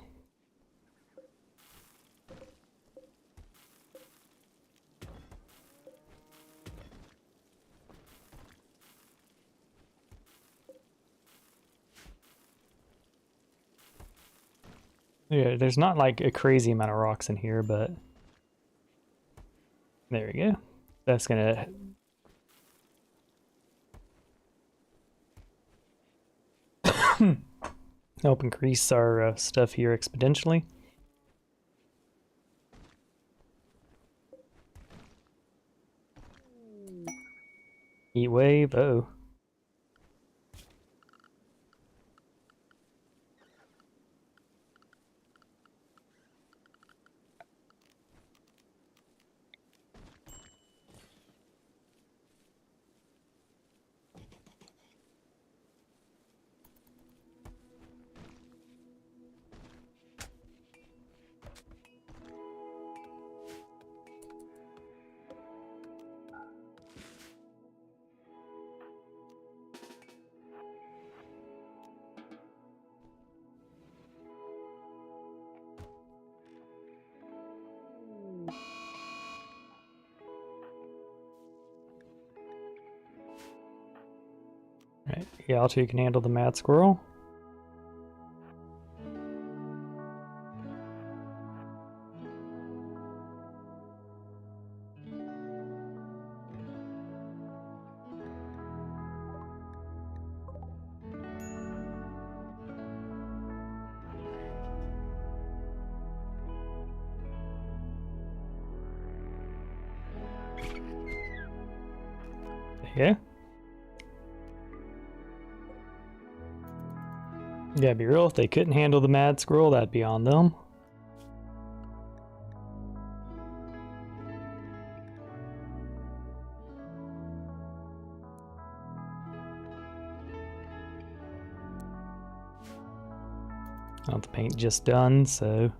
Yeah, there's not like a crazy amount of rocks in here, but there we go. That's gonna help increase our stuff here exponentially. Heat wave, oh. Right, yeah, you can handle the mad squirrel. Yeah. Yeah, be real, if they couldn't handle the mad squirrel, that'd be on them. Well, the paint just done, so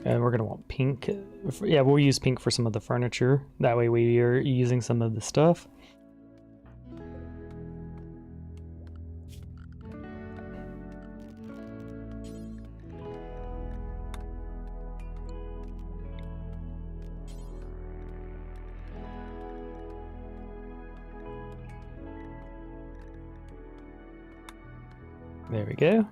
and we're gonna want pink. Yeah, we'll use pink for some of the furniture. That way we are using some of the stuff. There we go.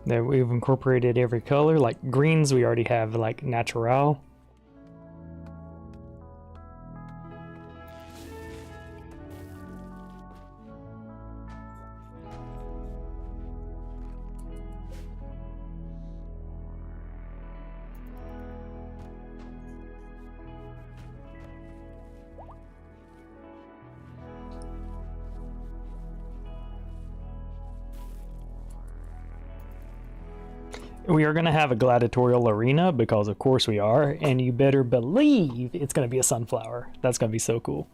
There we've incorporated every color. Like greens, we already have like natural. We are going to have a gladiatorial arena because of course we are, and you better believe it's going to be a sunflower. That's going to be so cool.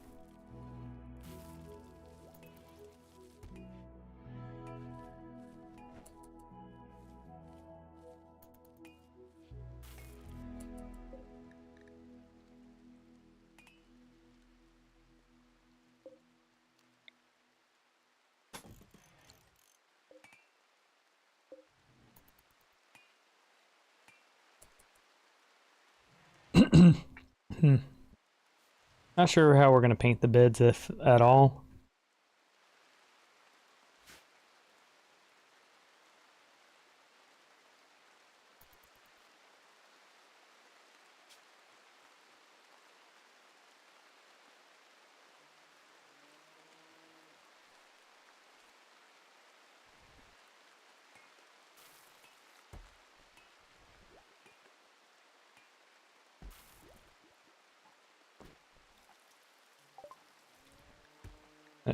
Not sure how we're going to paint the beds, if at all.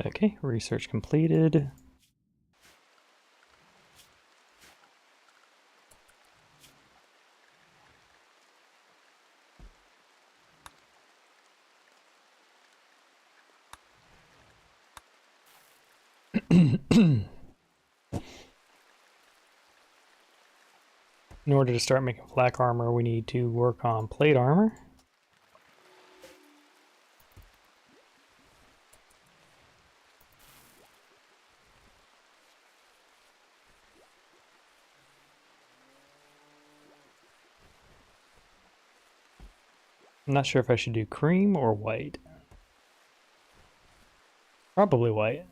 Okay, research completed. In order to start making flak armor, we need to work on plate armor. I'm not sure if I should do cream or white. Probably white.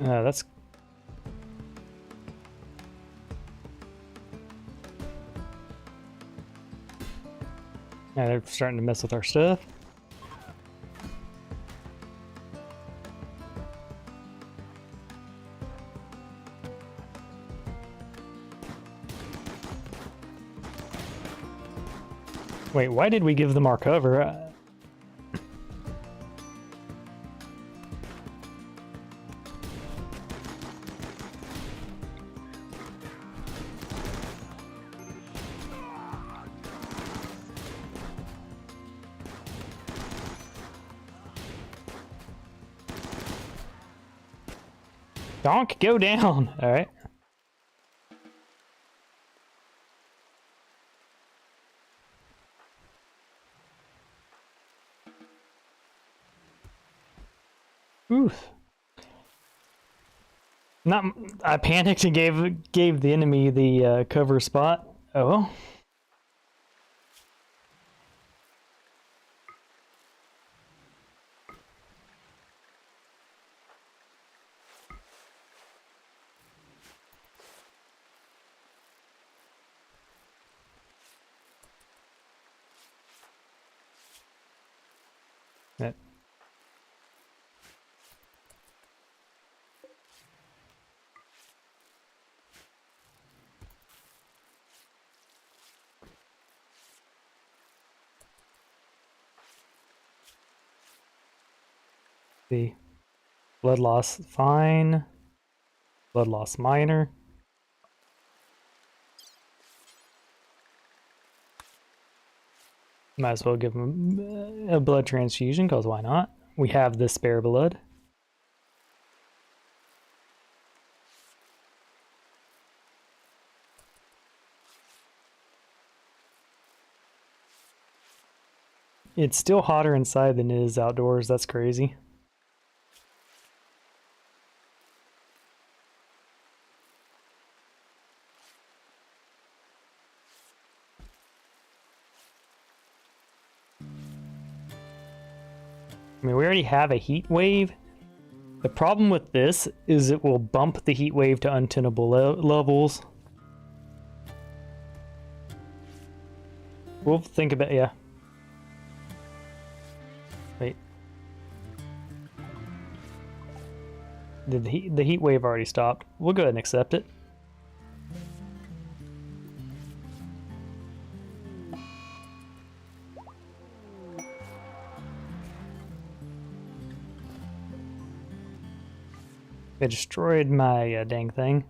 That's... Yeah, they're starting to mess with our stuff. Wait, why did we give them our cover? Donk, go down! Alright. Oof. Not, I panicked and gave the enemy the cover spot. Oh well. That. The blood loss fine. Blood loss minor. Might as well give him a blood transfusion, because why not? We have the spare blood. It's still hotter inside than it is outdoors. That's crazy. I mean, we already have a heat wave. The problem with this is it will bump the heat wave to untenable levels. We'll think about, yeah. Wait. Did the heat wave already stopped? We'll go ahead and accept it. They destroyed my dang thing.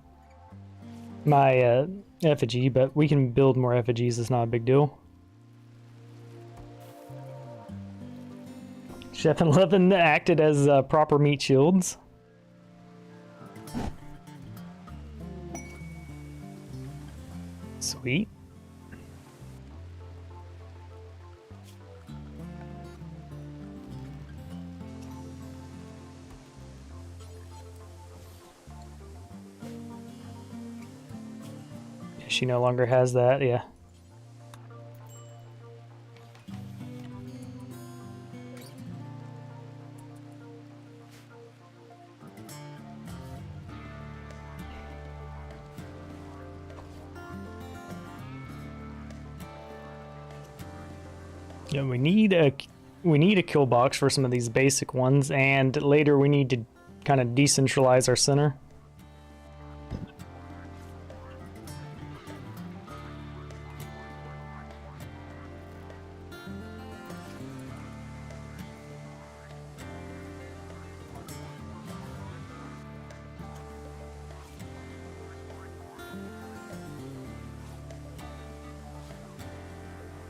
My effigy, but we can build more effigies, it's not a big deal. Chef and Levin acted as proper meat shields. Sweet. She no longer has that, yeah. Yeah, we need a kill box for some of these basic ones, and later we need to kind of decentralize our center.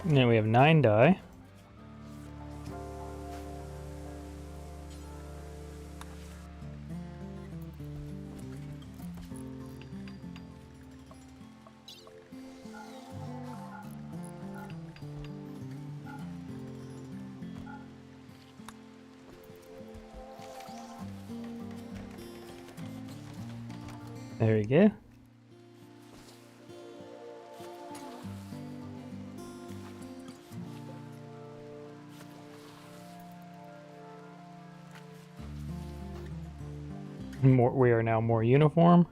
Now we have 9 die. There we go. We are now more uniform.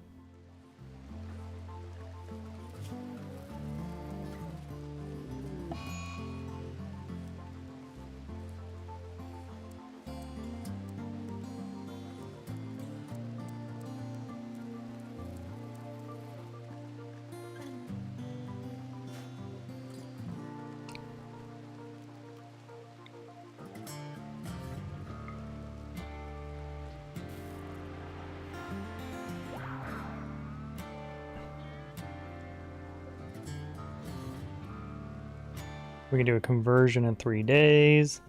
We can do a conversion in 3 days.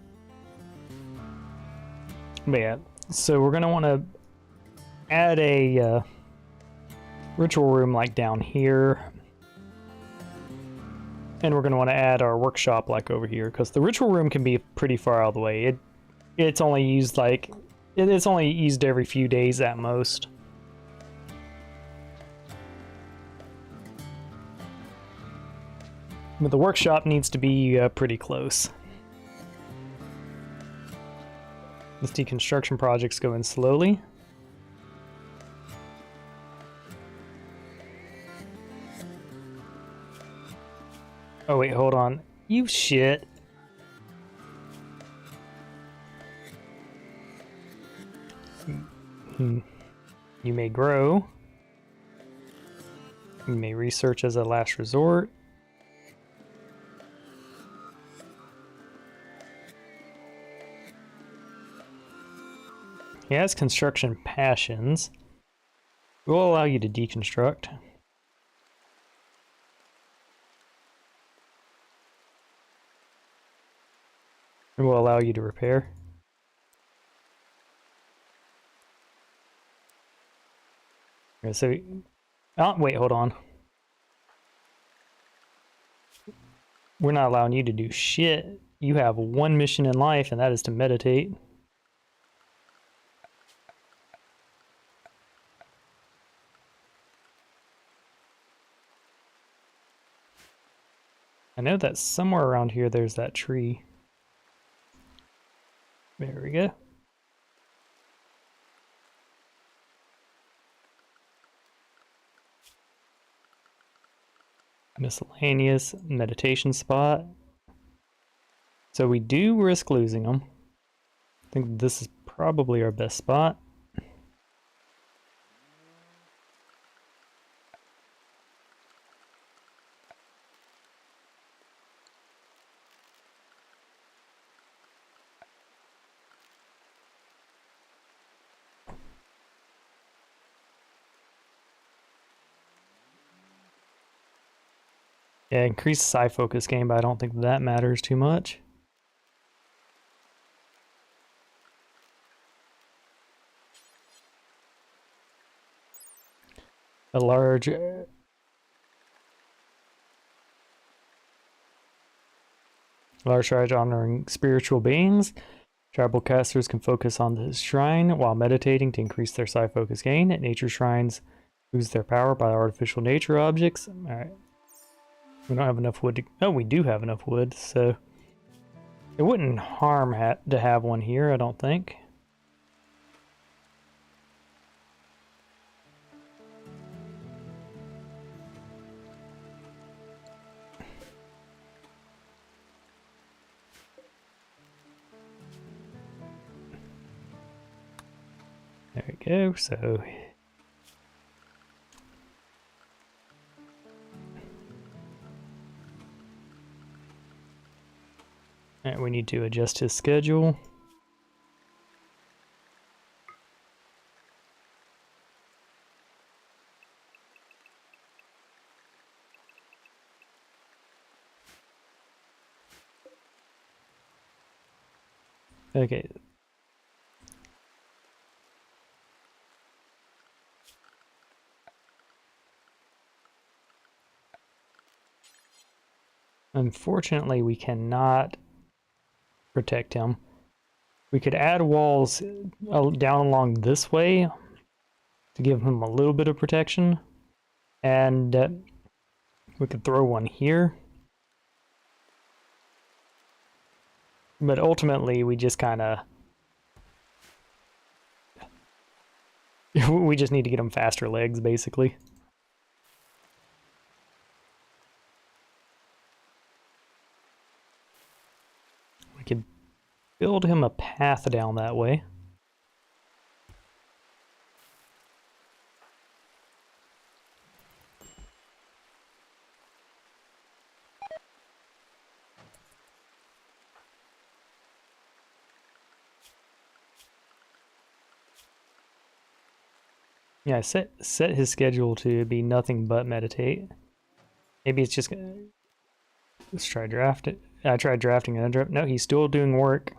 But yeah, so we're gonna want to add a ritual room like down here. And we're gonna want to add our workshop like over here, because the ritual room can be pretty far out of the way. It's only used it's only used every few days at most. But the workshop needs to be pretty close. This deconstruction project's going slowly. Oh wait, hold on. You shit. You may grow. You may research as a last resort. He has construction passions. We'll allow you to deconstruct. And we'll allow you to repair. Okay, so, oh, wait, hold on. We're not allowing you to do shit. You have one mission in life, and that is to meditate. I know that somewhere around here there's that tree. There we go. Miscellaneous meditation spot. So we do risk losing them. I think this is probably our best spot. Yeah, increased psi focus gain, but I don't think that matters too much. A large shrine honoring spiritual beings. Tribal casters can focus on the shrine while meditating to increase their psi focus gain. Nature shrines lose their power by artificial nature objects. Alright. We don't have enough wood to... Oh, we do have enough wood, so... It wouldn't harm to have one here, I don't think. There we go, so... Alright, we need to adjust his schedule. Okay. Unfortunately, we cannot protect him. We could add walls down along this way to give him a little bit of protection, and we could throw one here. But ultimately, we just kind of... we just need to get him faster legs, basically. We could build him a path down that way. Yeah, set his schedule to be nothing but meditate. Maybe it's just gonna... Let's try draft it. I tried drafting and undraft. No, he's still doing work.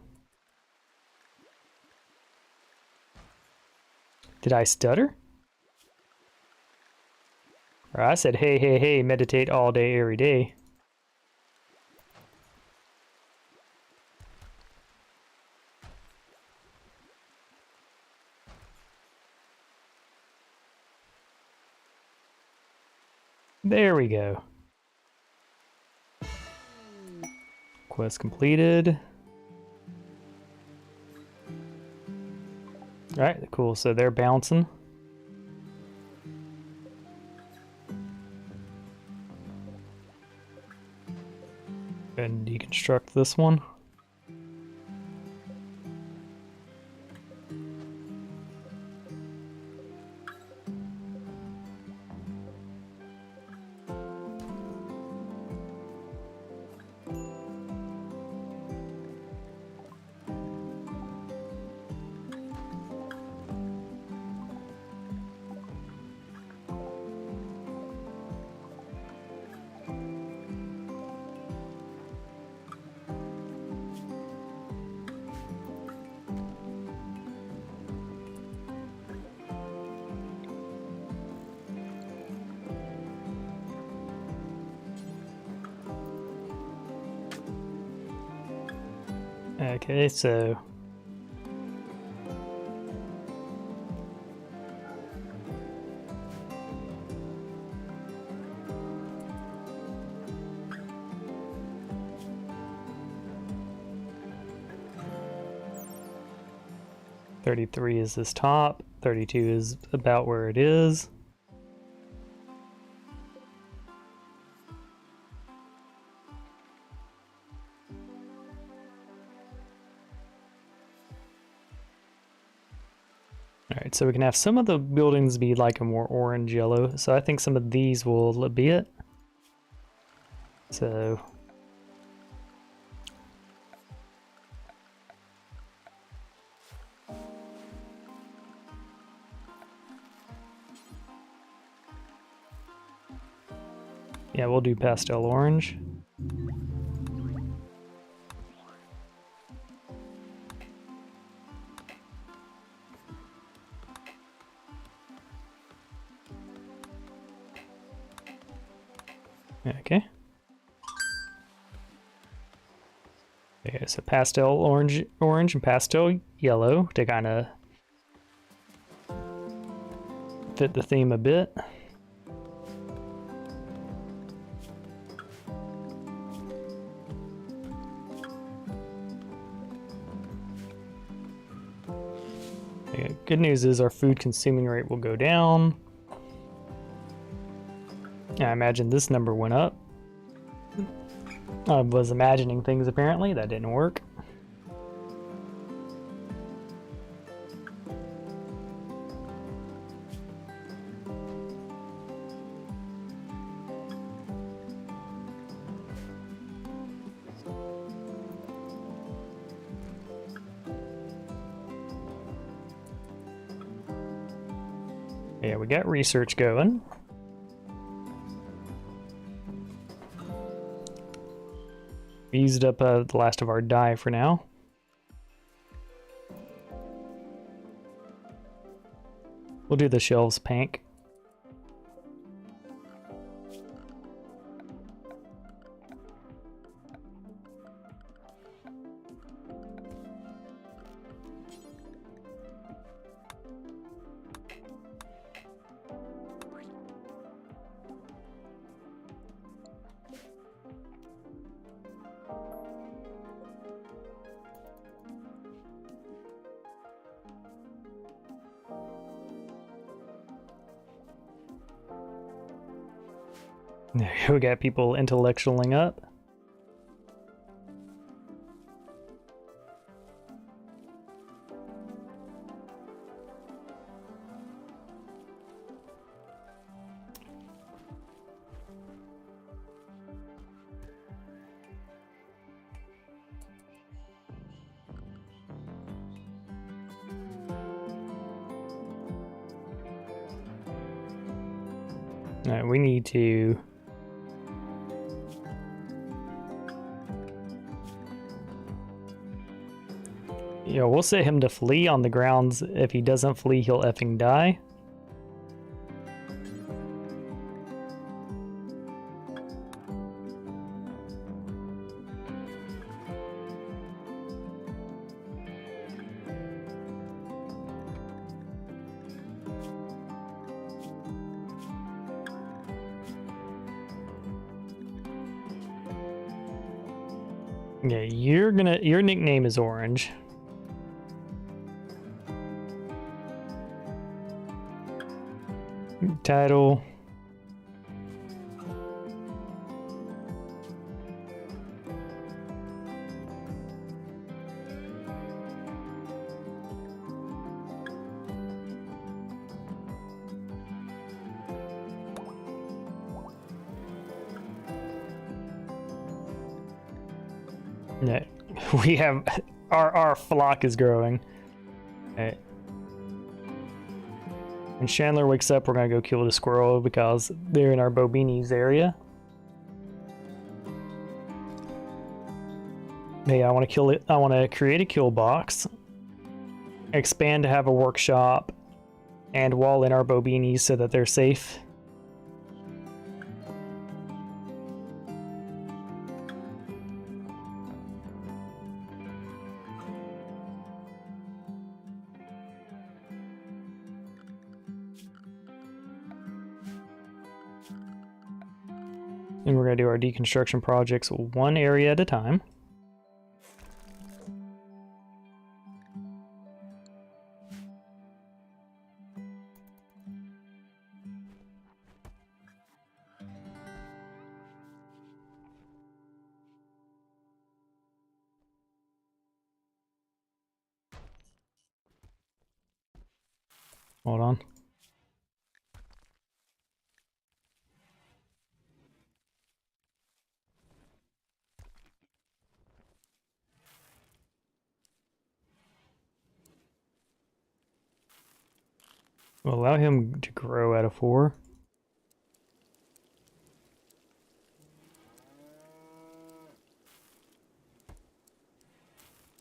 Did I stutter? Or I said, hey, hey, hey, meditate all day, every day. There we go. Quest completed. Alright, cool. So they're bouncing. Go ahead and deconstruct this one. Okay, so... $33 is this top, 32 is about where it is. Alright, so we can have some of the buildings be like a more orange yellow, so I think some of these will be it. So... yeah, we'll do pastel orange. Okay. Okay, so pastel orange and pastel yellow to kind of fit the theme a bit. Yeah, good news is our food consuming rate will go down. I imagine this number went up. I was imagining things apparently, that didn't work. Yeah, we got research going. We used up the last of our dye for now. We'll do the shelves pink. We got people intellectualing up. Alright, we need to... Yeah, we'll set him to flee on the grounds. If he doesn't flee, he'll effing die. Yeah, your nickname is Orange. Title. Yeah, we have our flock is growing. Okay. When Chandler wakes up, we're gonna go kill the squirrel because they're in our Biomes area. Yeah, I want to kill it. I want to create a kill box, expand to have a workshop, and wall in our Biomes so that they're safe. And we're going to do our deconstruction projects one area at a time. Hold on. We'll allow him to grow out of 4.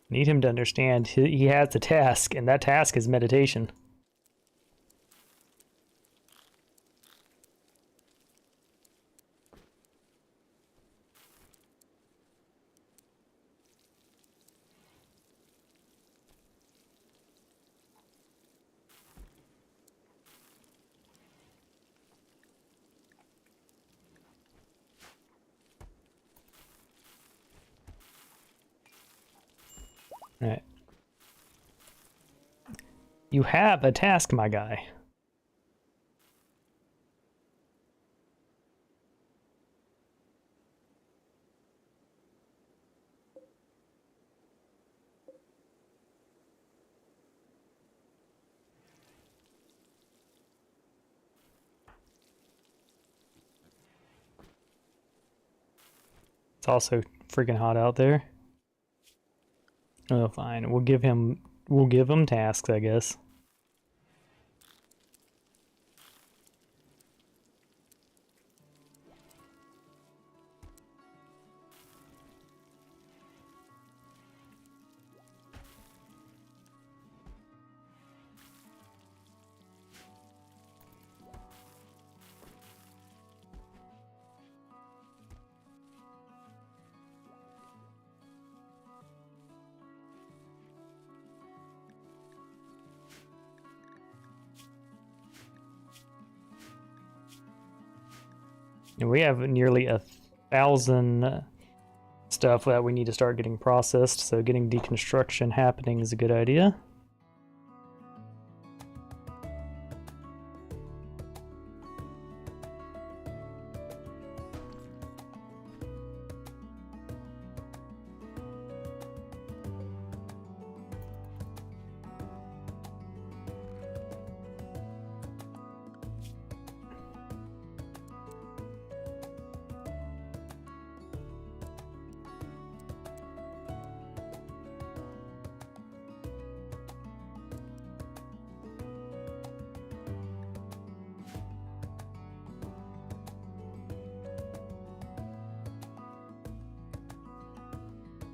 Need him to understand he has a task, and that task is meditation. Alright. You have a task, my guy. It's also freaking hot out there. Oh, fine. We'll give him tasks, I guess. And we have nearly 1,000 stuff that we need to start getting processed, so getting deconstruction happening is a good idea.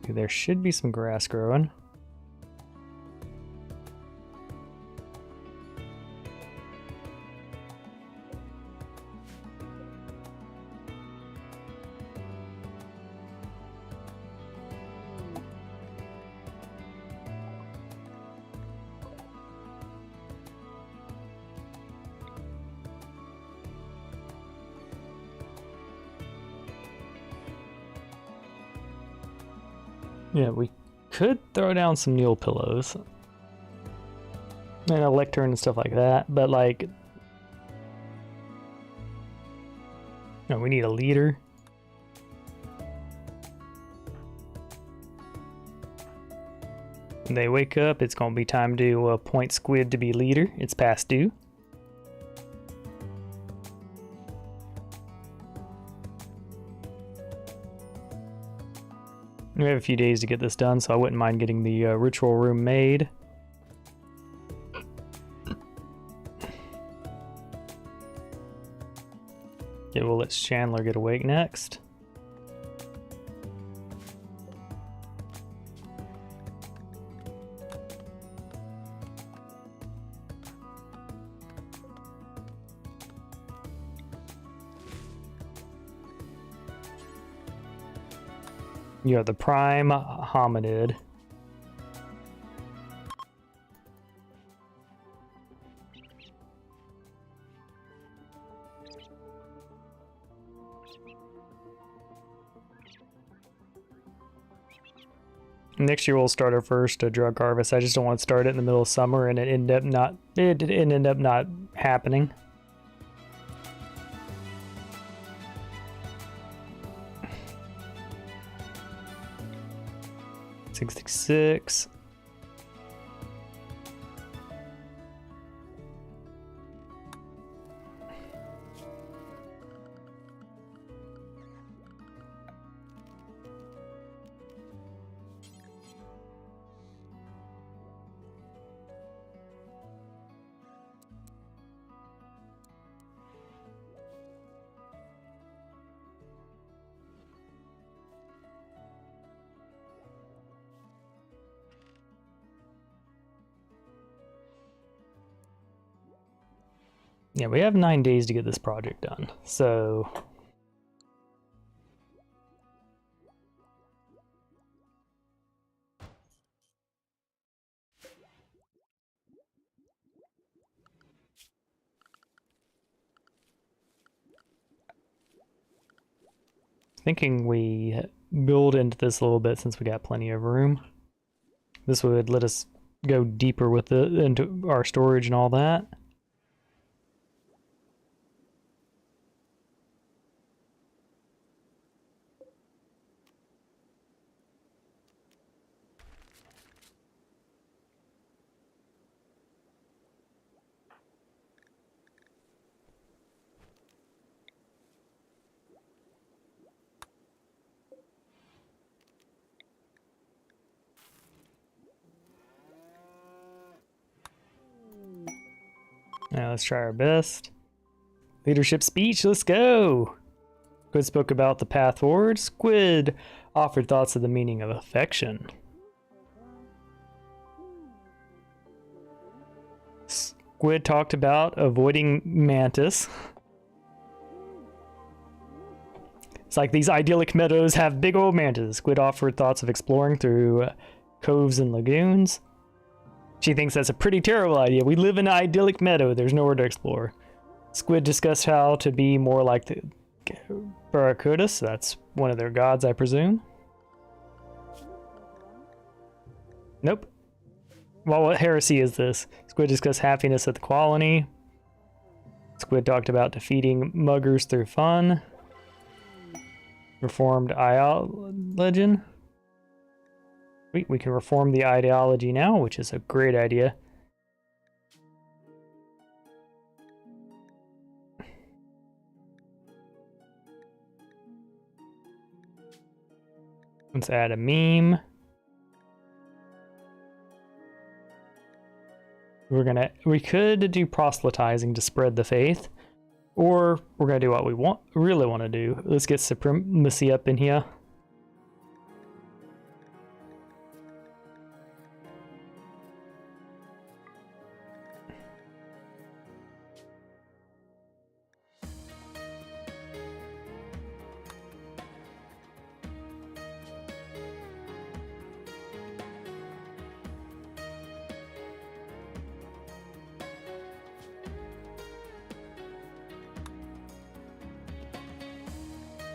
There should be some grass growing. Yeah, we could throw down some Neil pillows and a lectern and stuff like that, but like, no, we need a leader. When they wake up, it's gonna be time to appoint Squid to be leader. It's past due. We have a few days to get this done, so I wouldn't mind getting the ritual room made. Okay, we'll let Chandler get awake next. You have the prime hominid. Next year we'll start our first drug harvest. I just don't want to start it in the middle of summer and it end up not happening. $66. Yeah, we have 9 days to get this project done, so... Thinking we build into this a little bit since we got plenty of room. This would let us go deeper with it into our storage and all that. Now let's try our best. Leadership speech, let's go! Squid spoke about the path forward. Squid offered thoughts of the meaning of affection. Squid talked about avoiding mantis. It's like these idyllic meadows have big old mantis. Squid offered thoughts of exploring through coves and lagoons. She thinks that's a pretty terrible idea. We live in an idyllic meadow. There's nowhere to explore. Squid discussed how to be more like the Barracudas. That's one of their gods, I presume. Nope. Well, what heresy is this? Squid discussed happiness at the colony. Squid talked about defeating muggers through fun. Reformed legend. We can reform the ideology now, which is a great idea. Let's add a meme. We could do proselytizing to spread the faith, or we're gonna do what we really want to do. Let's get supremacy up in here.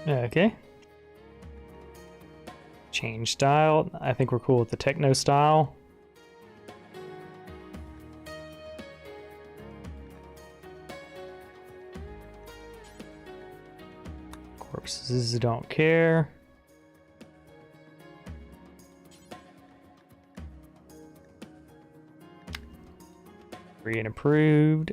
Okay. Change style. I think we're cool with the techno style. Corpses don't care. Free and approved.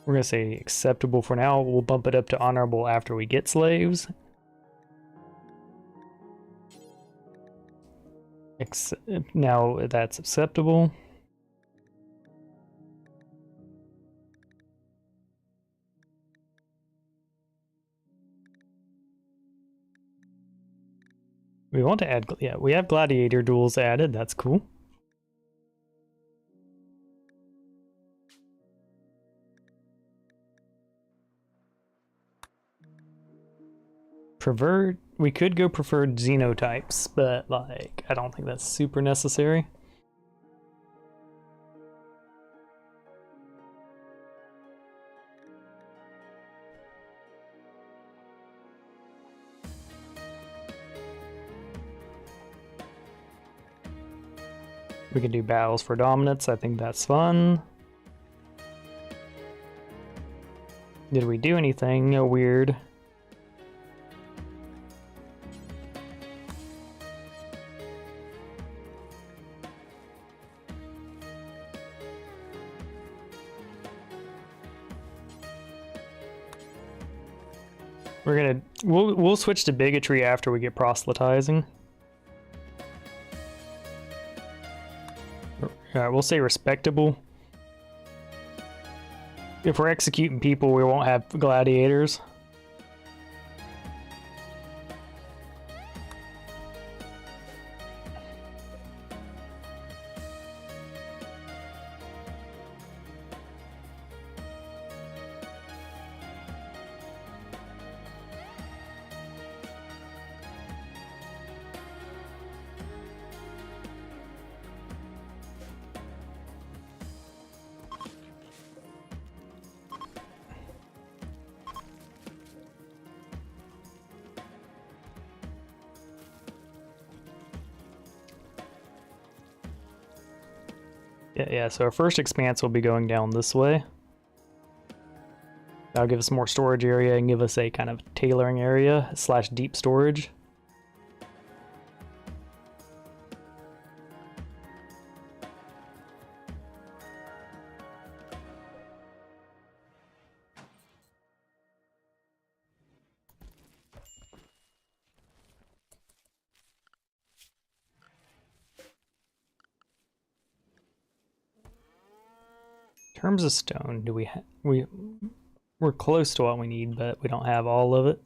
We're going to say acceptable for now. We'll bump it up to honorable after we get slaves. Now that's acceptable. We want to add, yeah, we have gladiator duels added. That's cool. We could go preferred xenotypes, but like, I don't think that's super necessary. We can do battles for dominance. I think that's fun. Did we do anything? No weird. We'll switch to bigotry after we get proselytizing. Alright, we'll say respectable. If we're executing people, we won't have gladiators. Yeah, so our first expanse will be going down this way. That'll give us more storage area and give us a kind of tailoring area slash deep storage. In terms of stone, do we're close to what we need, but we don't have all of it.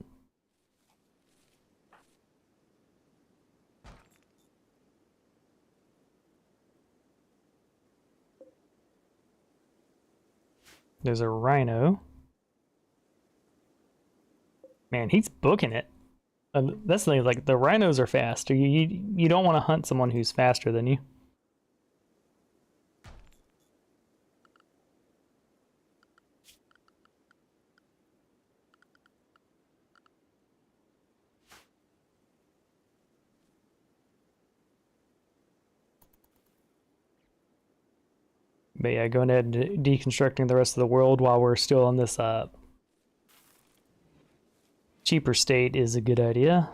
There's a rhino. Man, he's booking it. That's the thing, like the rhinos are fast. You don't want to hunt someone who's faster than you. But yeah, going ahead and deconstructing the rest of the world while we're still in this cheaper state is a good idea.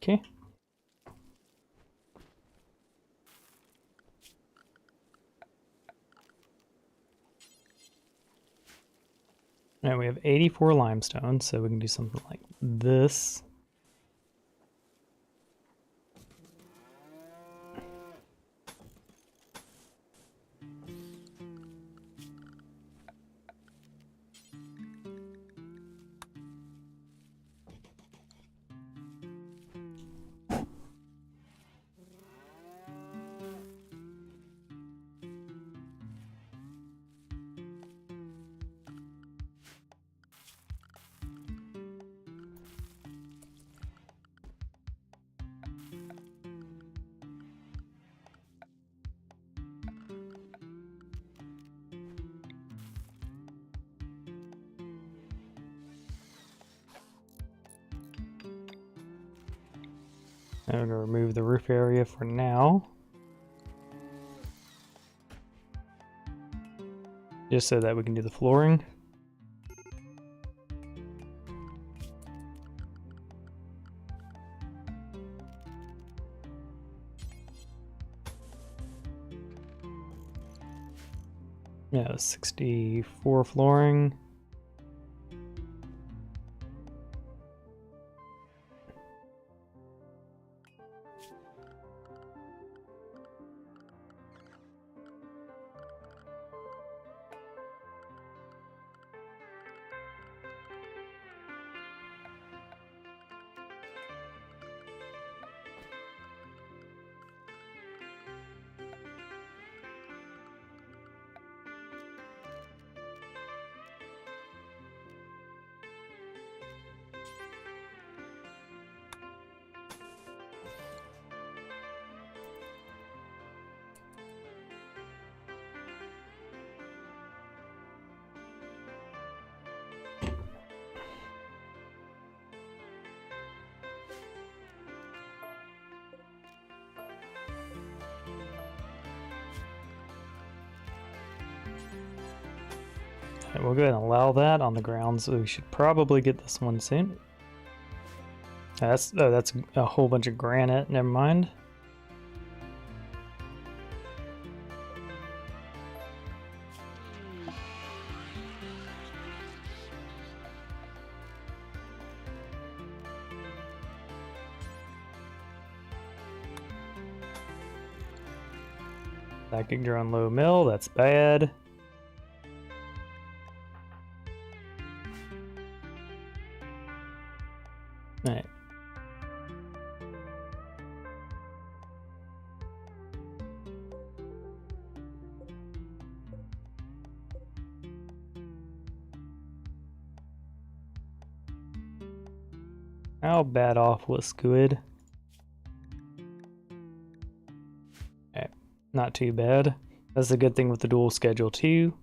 Okay. Now we have 84 limestone, so we can do something like this. I'm going to remove the roof area for now. Just so that we can do the flooring. Yeah, 64 flooring. Okay, we'll go ahead and allow that on the grounds. So we should probably get this one soon. That's a whole bunch of granite. Never mind. Stacking drone low mill. That's bad. Alright. How bad off was Squid? Okay, not too bad. That's a good thing with the dual schedule too.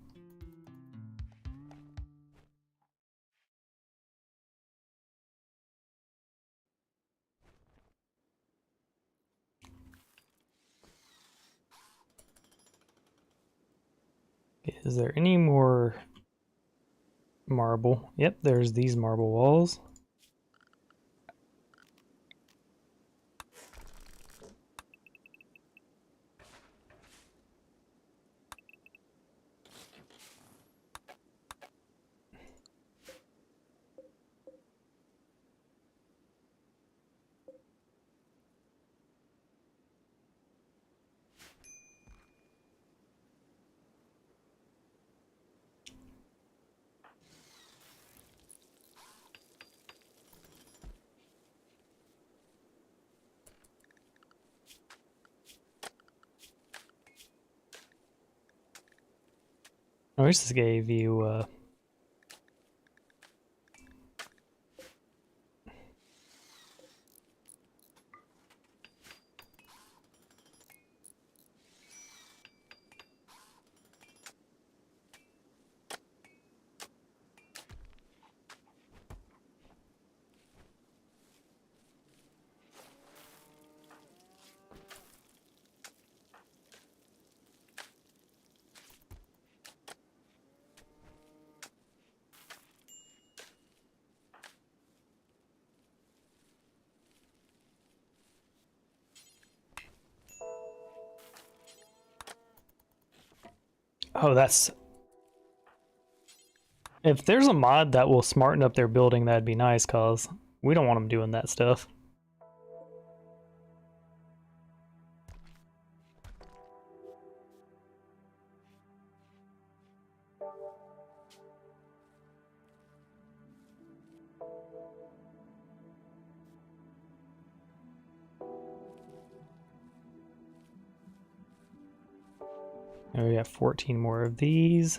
Is there any more marble? Yep, there's these marble walls. I wish this gave you oh, that's... If there's a mod that will smarten up their building, that'd be nice, cause we don't want them doing that stuff. And we got 14 more of these.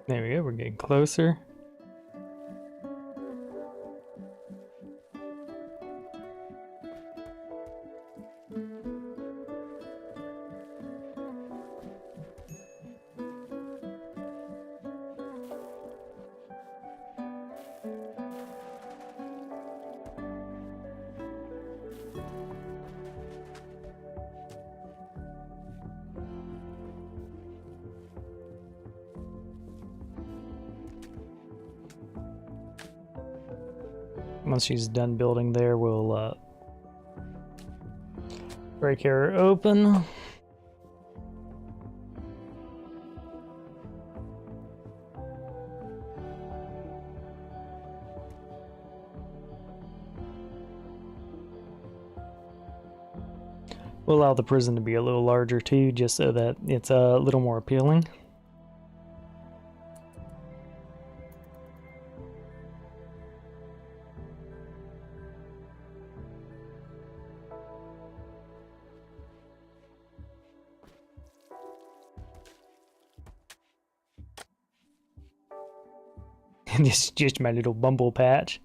There we go, we're getting closer. Once she's done building there, we'll break her open. We'll allow the prison to be a little larger too, just so that it's a little more appealing. This is just my little bumble patch.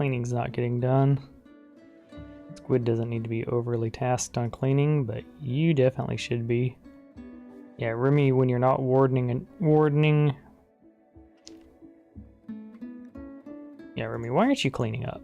cleaning's not getting done. Squid doesn't need to be overly tasked on cleaning, but you definitely should be. Yeah, Remy, when you're not wardening. Yeah, Remy, why aren't you cleaning up?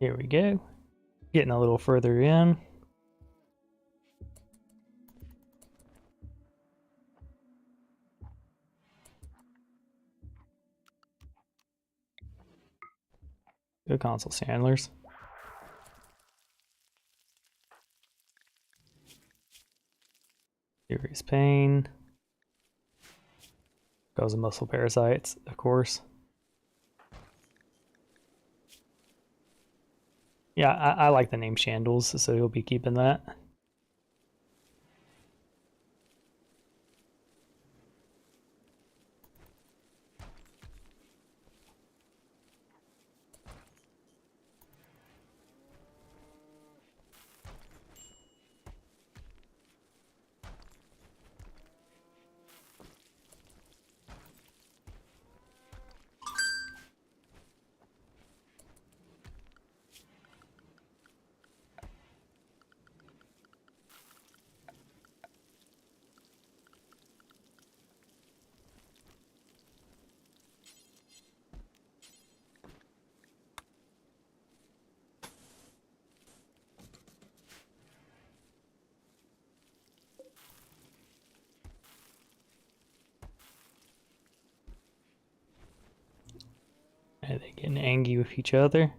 Here we go. Getting a little further in. Good console handlers. Serious pain. Goes in muscle parasites, of course. Yeah, I like the name Shandles, so he'll be keeping that. Are they getting angry with each other?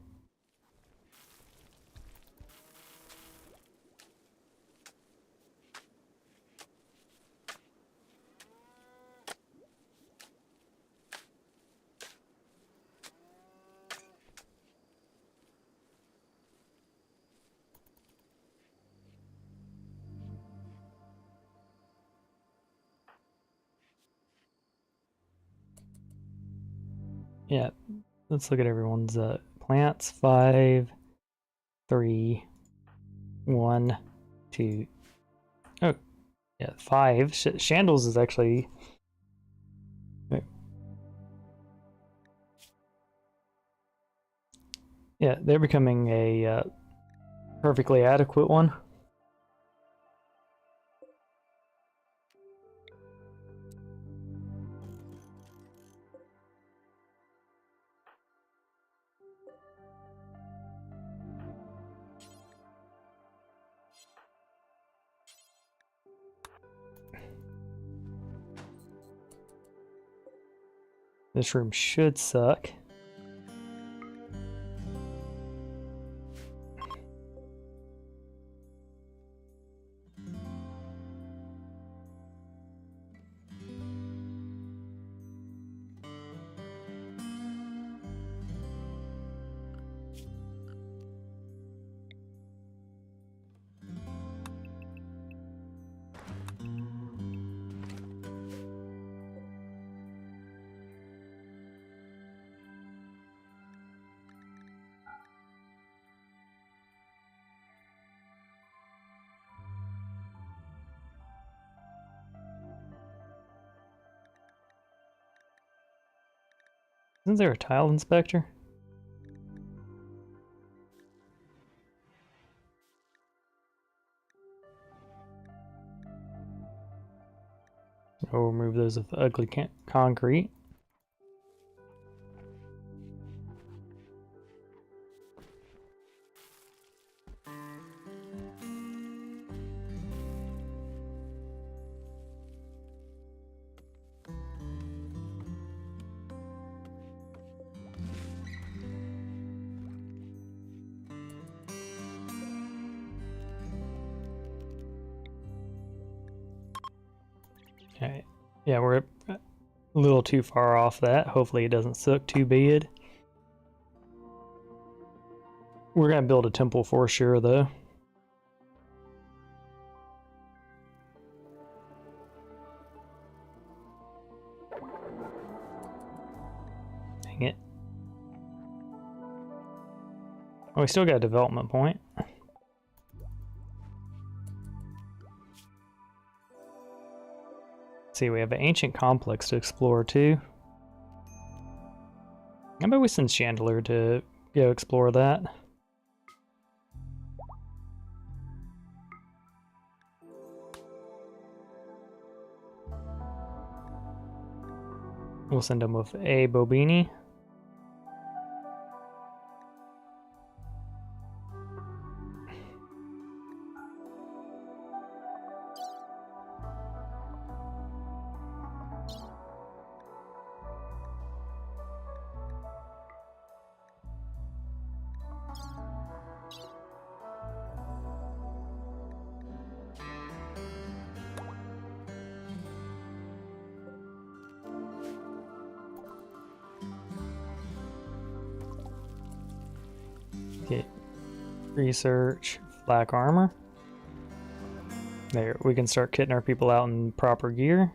Yeah, let's look at everyone's plants. 5, 3, 1, 2. Oh, yeah, 5. Shandles is actually. Yeah, they're becoming a perfectly adequate one. This room should suck. Isn't there a tile inspector? We'll remove those with ugly concrete. Okay. Yeah, we're a little too far off that. Hopefully it doesn't suck too bad. We're gonna build a temple for sure, though. Dang it. Oh, we still got a development point. Let's see, we have an ancient complex to explore too. How about we send Chandler to go explore that? We'll send him with a Bobini. Okay. Research flak armor. There, we can start kitting our people out in proper gear.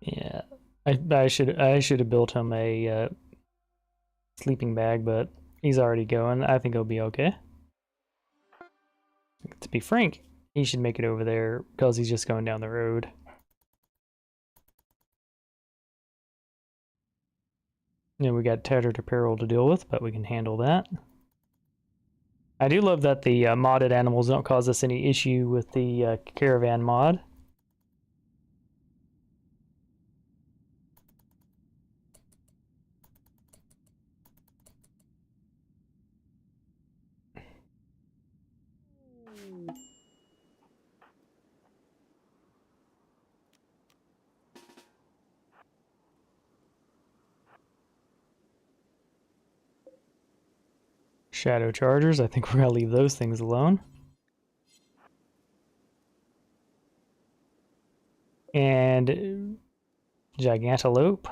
Yeah, I should have built him a sleeping bag, but he's already going. I think he'll be okay. To be frank, he should make it over there because he's just going down the road. Yeah, we got tattered apparel to deal with, but we can handle that. I do love that the modded animals don't cause us any issue with the caravan mod. Shadow chargers, I think we're gonna leave those things alone. And Gigantelope.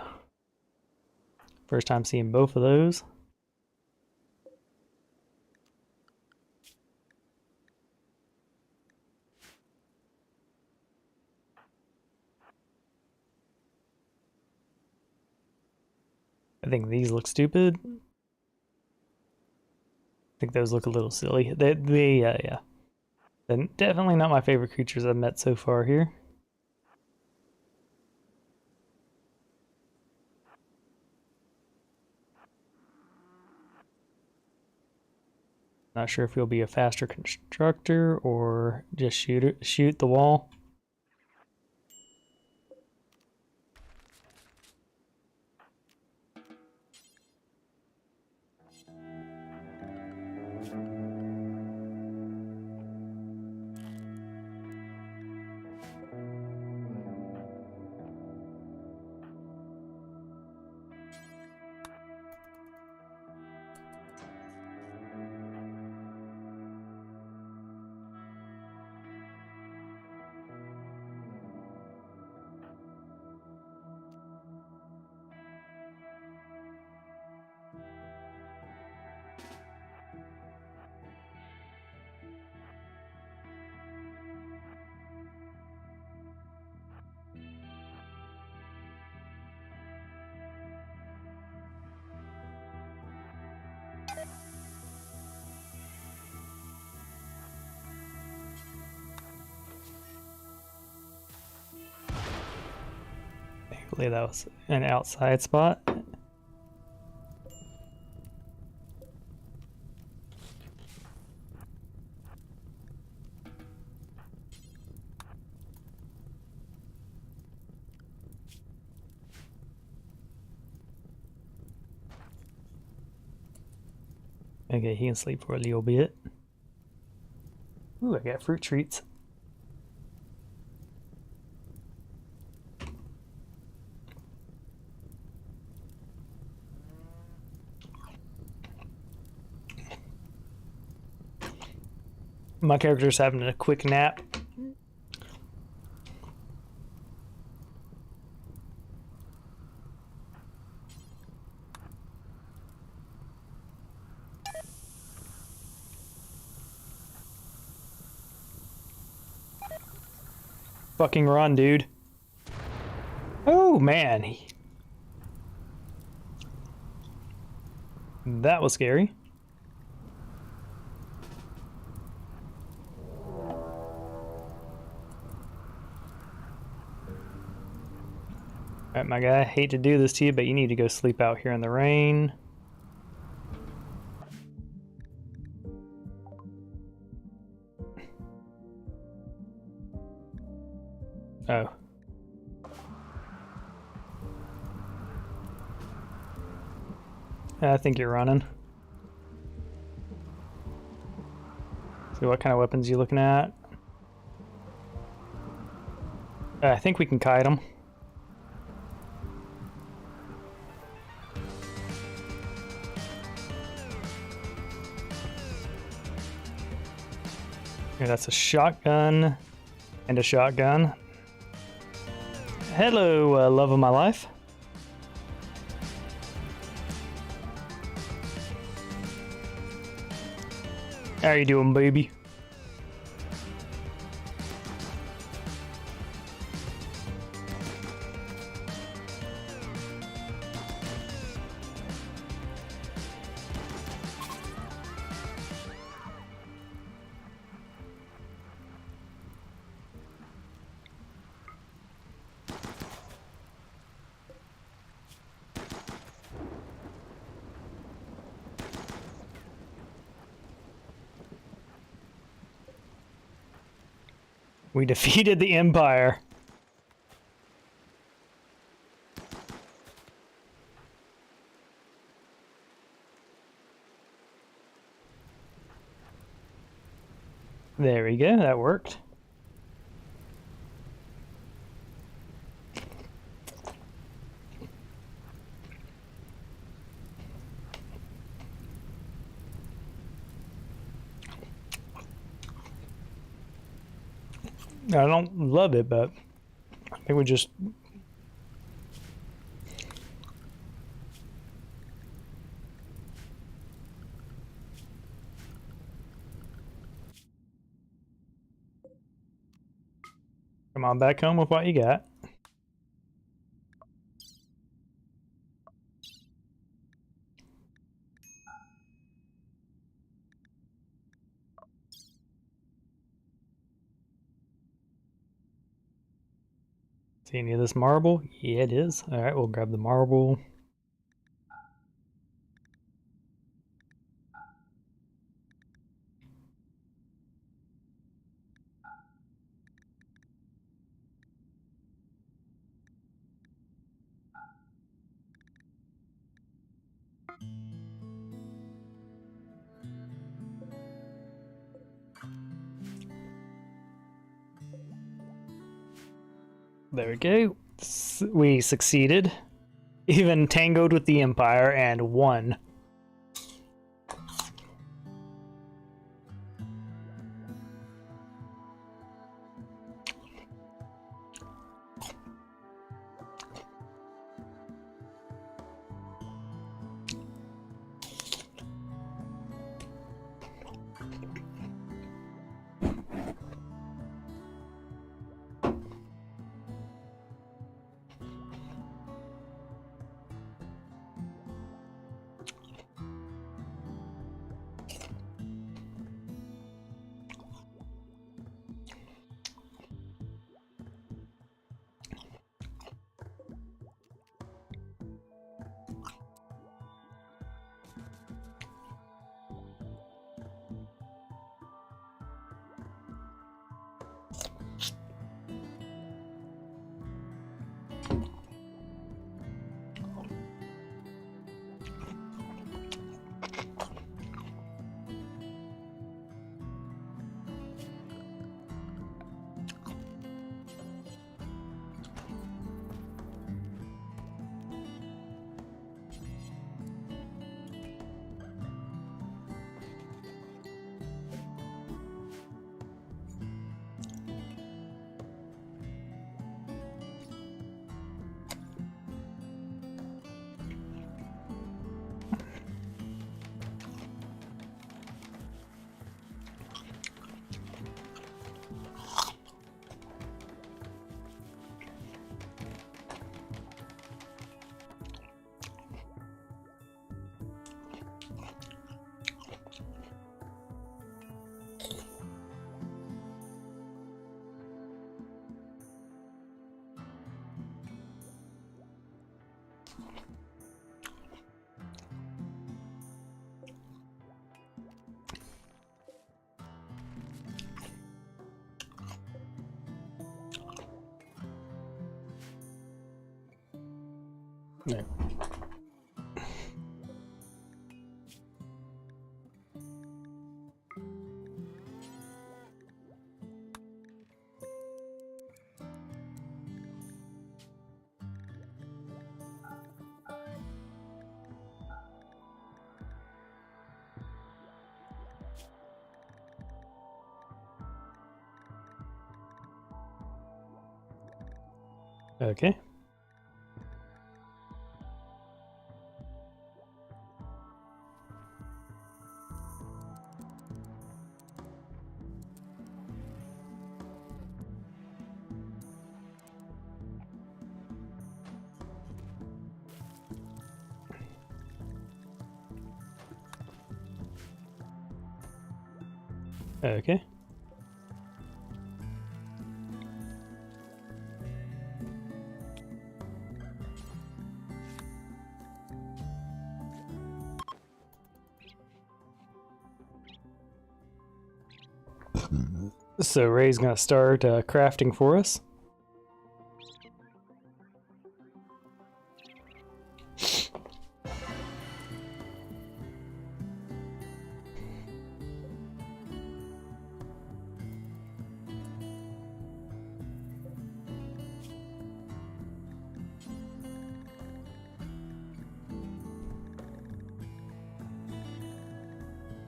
First time seeing both of those. I think these look stupid. I think those look a little silly. Yeah. They're definitely not my favorite creatures I've met so far here. Not sure if he'll be a faster constructor or just shoot the wall. Thankfully that was an outside spot. Okay, he can sleep for a little bit. Ooh, I got fruit treats. My character's having a quick nap. Fucking run, dude. Oh, man. That was scary. Alright, my guy, I hate to do this to you, but you need to go sleep out here in the rain. Oh. I think you're running. See what kind of weapons you looking at. I think we can kite them. Okay, that's a shotgun and a shotgun. Hello, love of my life. How you doing, baby? We defeated the Empire. There we go, that worked. I don't love it, but I think we just... Come on back home with what you got. See any of this marble? Yeah, it is. Alright, we'll grab the marble. There we go. We succeeded. Even tangoed with the Empire and won. No. Okay. Okay. So Ray's gonna start crafting for us.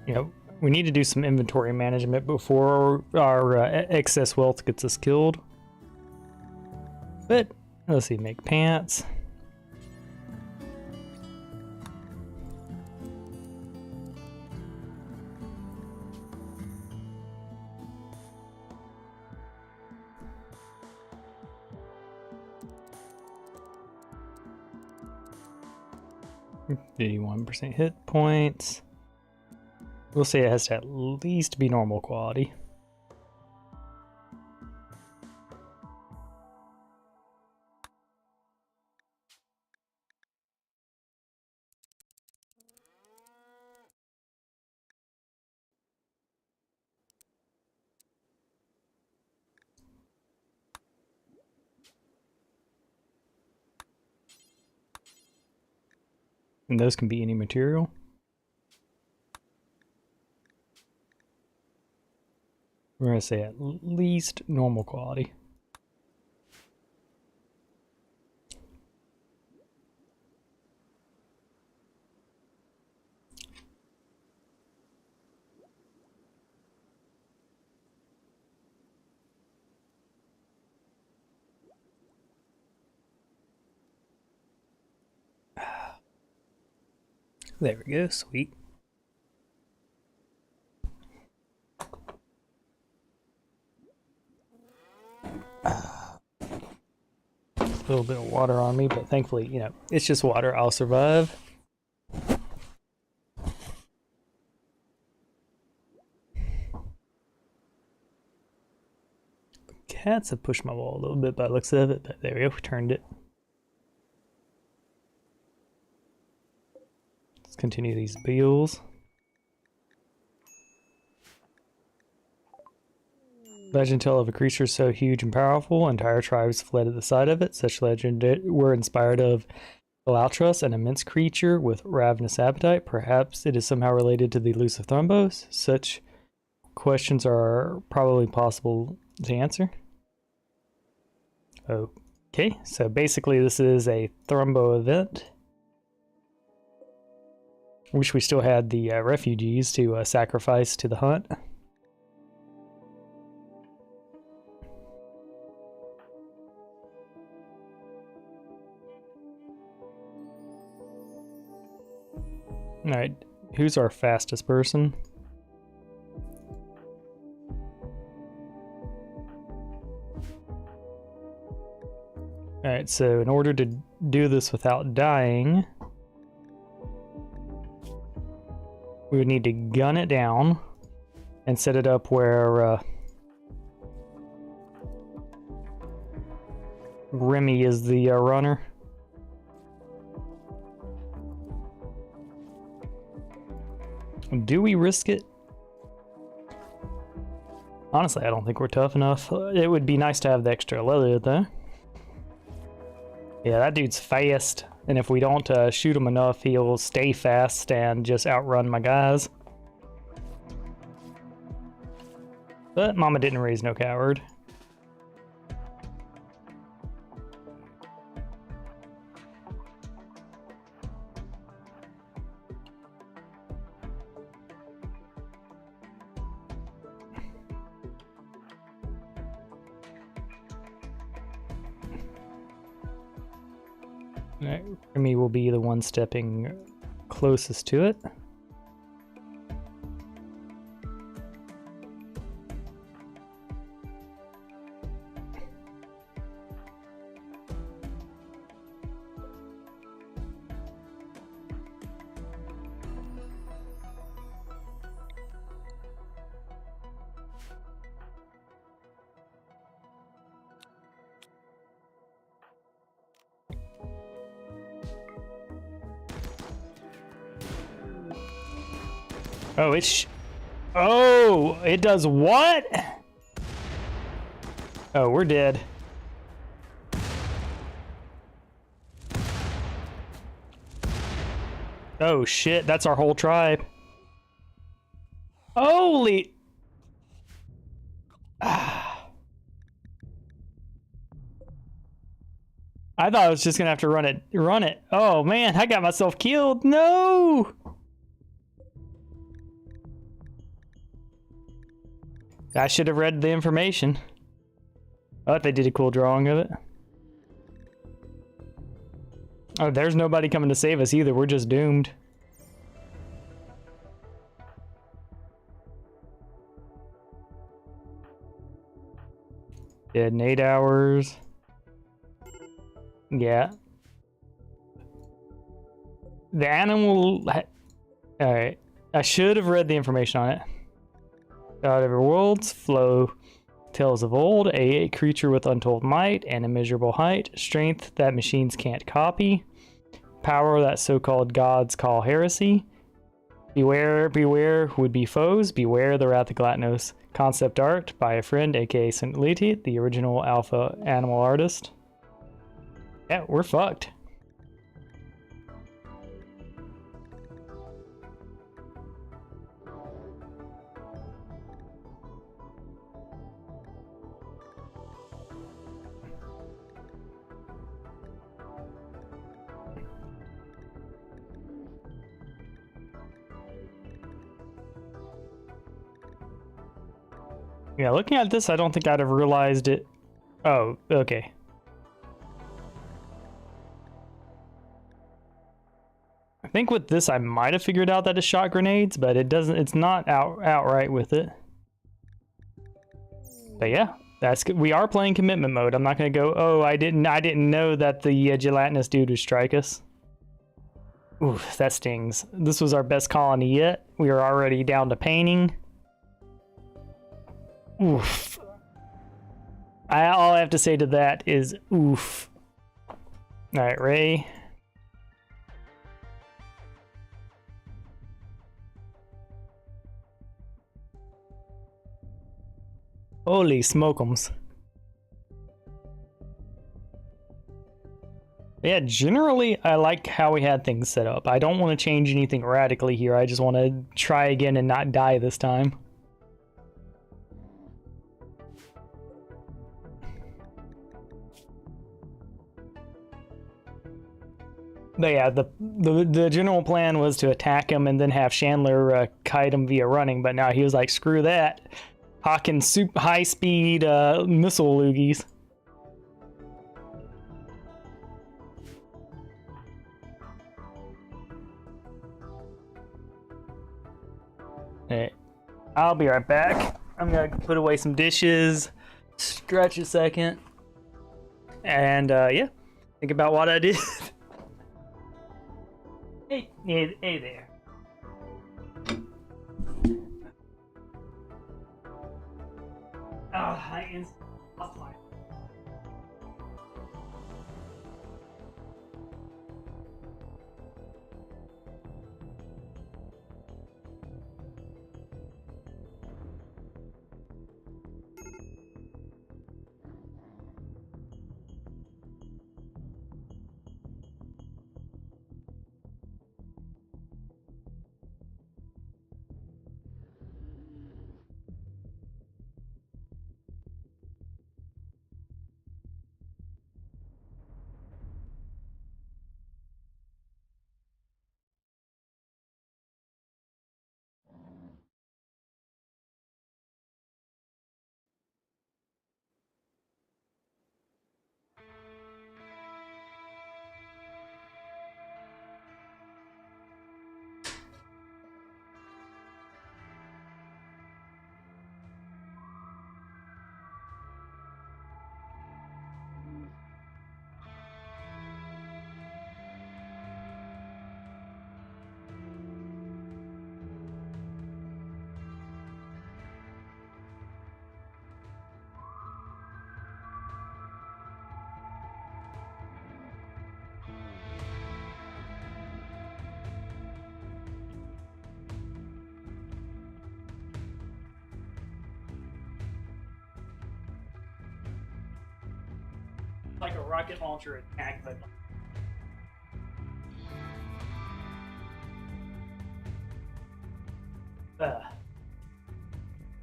You know, we need to do some inventory management before our excess wealth gets us killed. But let's see, make pants. %hit points. We'll say it has to at least be normal quality. And those can be any material. We're going to say at least normal quality. There we go, sweet. A little bit of water on me, but thankfully, you know, it's just water. I'll survive. The cats have pushed my wall a little bit by the looks of it, but there we go, we turned it. Let's continue these bills. Legend tell of a creature so huge and powerful, entire tribes fled at the sight of it. Such legend were inspired of Galautrus, an immense creature with ravenous appetite. Perhaps it is somehow related to the elusive Thrumbos. Such questions are probably possible to answer. Okay, so basically this is a Thrumbo event. Wish we still had the refugees to sacrifice to the hunt. Alright, who's our fastest person? Alright, so in order to do this without dying, we would need to gun it down and set it up where Remy is the runner. Do we risk it? Honestly, I don't think we're tough enough. It would be nice to have the extra leather, though. Yeah, that dude's fast. And if we don't shoot him enough, he'll stay fast and just outrun my guys. But Mama didn't raise no coward. Remy will be the one stepping closest to it. Oh, oh, it does what? Oh, we're dead. Oh shit, that's our whole tribe. Holy. I thought I was just gonna have to run it. Oh man, I got myself killed. No. I should have read the information. Oh, they did a cool drawing of it. Oh, there's nobody coming to save us either. We're just doomed. Dead in 8 hours. Yeah. The animal... Alright. I should have read the information on it. God of worlds, flow tales of old, a creature with untold might and immeasurable height, strength that machines can't copy, power that so-called gods call heresy, beware, beware would be foes, beware the wrath of Glatnos, concept art by a friend, aka Sinliti, the original alpha animal artist. Yeah, we're fucked. Yeah, looking at this, I don't think I'd have realized it. Oh, okay. I think with this, I might have figured out that it shot grenades, but it doesn't. It's not outright with it. But yeah, that's good. We are playing commitment mode. I'm not gonna go. Oh, I didn't know that the gelatinous dude would strike us. Ooh, that stings. This was our best colony yet. We are already down to painting. Oof. All I have to say to that is oof. Alright, Ray. Holy smokeums. Yeah, generally I like how we had things set up. I don't want to change anything radically here. I just want to try again and not die this time. But yeah, the general plan was to attack him and then have Chandler kite him via running, but now he was like, screw that. Hawking high-speed missile loogies. Hey, I'll be right back. I'm gonna put away some dishes, stretch a second, and yeah, think about what I did. Hey there. I lost my... like a rocket launcher attack, but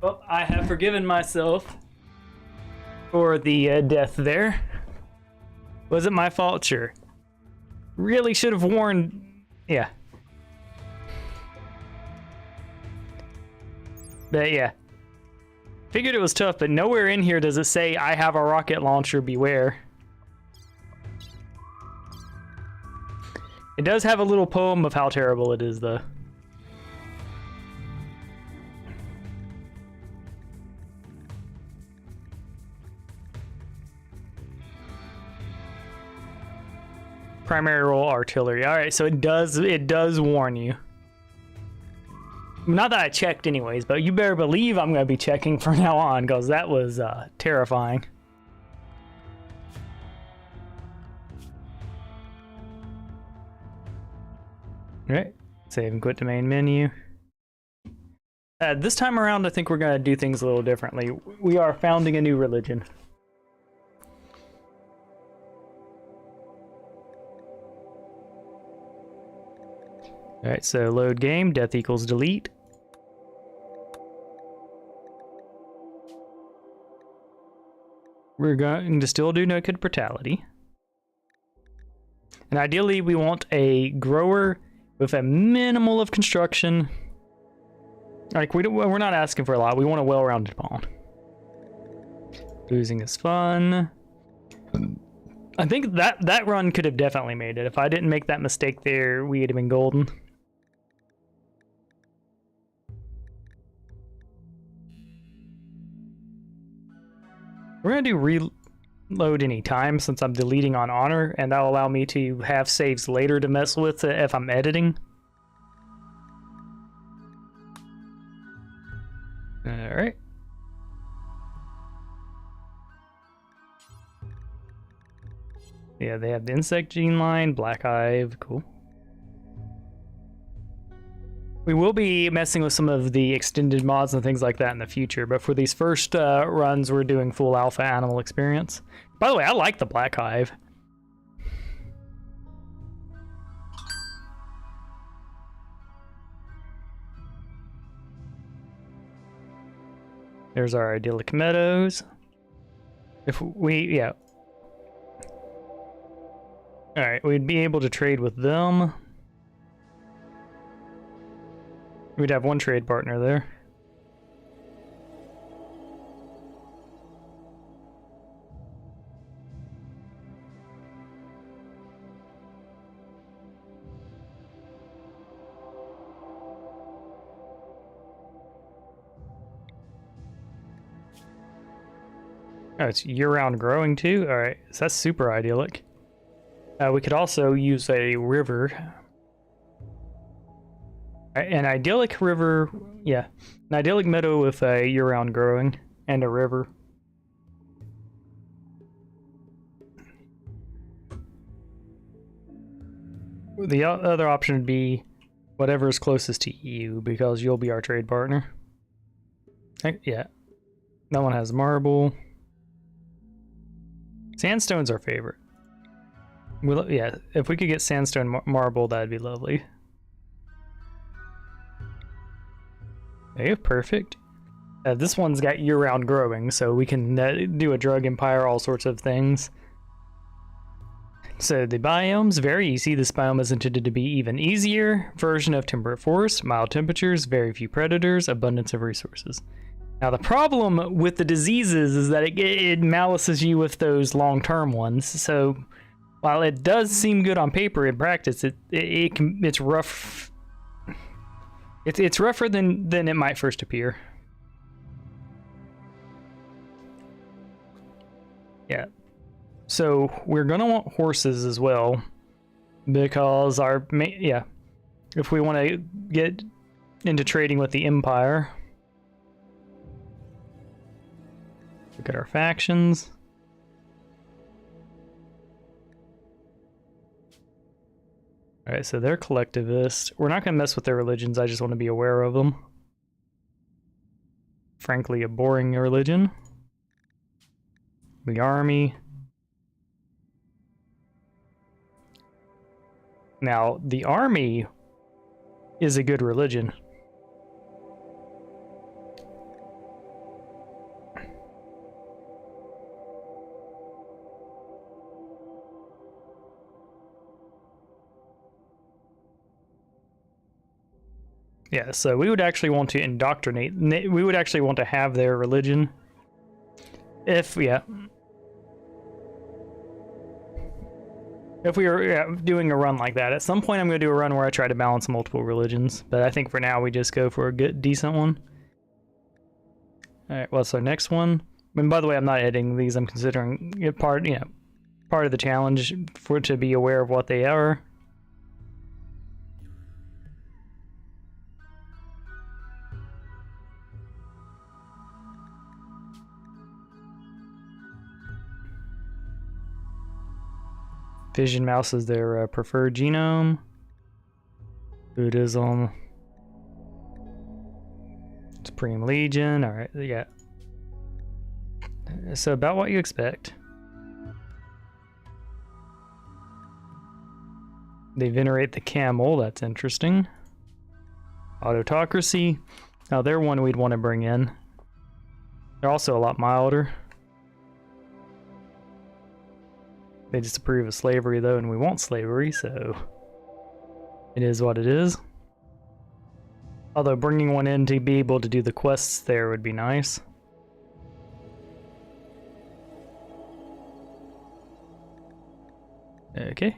well, I have forgiven myself for the death there. Was it my fault? Sure. Really should have warned. Yeah. But yeah. Figured it was tough, but nowhere in here does it say, I have a rocket launcher, beware. It does have a little poem of how terrible it is, though. Primary role artillery. All right, so it does warn you. Not that I checked anyways, but you better believe I'm going to be checking from now on, because that was terrifying. All right, save and quit to main menu. This time around, I think we're going to do things a little differently. We are founding a new religion. Alright, so load game, death equals delete. We're going to still do no kid brutality. And ideally we want a grower with a minimal of construction. Like, we're not asking for a lot, we want a well-rounded pawn. Losing is fun. I think that run could have definitely made it. If I didn't make that mistake there, we'd have been golden. We're going to do reload any time since I'm deleting on honor, and that'll allow me to have saves later to mess with if I'm editing. Alright. Yeah, they have the insect gene line, black hive, cool. We will be messing with some of the extended mods and things like that in the future, but for these first runs, we're doing full alpha animal experience. By the way, I like the black hive. There's our idyllic meadows. If we, yeah. Alright, we'd be able to trade with them. We'd have one trade partner there. Oh, it's year-round growing too? Alright, so that's super idyllic. We could also use a river. An idyllic river, yeah. An idyllic meadow with a year-round growing and a river. The other option would be whatever is closest to you, because you'll be our trade partner. Yeah. That one has marble. Sandstone's our favorite. Yeah, if we could get sandstone marble, that'd be lovely. Okay, perfect. This one's got year-round growing, so we can do a drug empire, all sorts of things. So the biomes, very easy. This biome is intended to be even easier version of temperate forest, mild temperatures, very few predators, abundance of resources. Now the problem with the diseases is that it malices you with those long-term ones. So while it does seem good on paper, in practice, it's rough. It's rougher than it might first appear. Yeah. So we're gonna want horses as well, because if we want to get into trading with the Empire. Look at our factions. Alright, so they're collectivist. We're not going to mess with their religions, I just want to be aware of them. Frankly, a boring religion. The army. Now, the army is a good religion. Yeah, so we would actually want to indoctrinate. We would actually want to have their religion. If we were doing a run like that. At some point I'm going to do a run where I try to balance multiple religions. But I think for now we just go for a good, decent one. Alright, what's our next one? And by the way, I'm not editing these. I'm considering it part of the challenge to be aware of what they are. Vision mouse is their preferred genome. Buddhism. Supreme Legion. Alright, yeah. So about what you expect. They venerate the camel. That's interesting. Autocracy. Now they're one we'd want to bring in. They're also a lot milder. They disapprove of slavery, though, and we want slavery, so it is what it is. Although bringing one in to be able to do the quests there would be nice. Okay.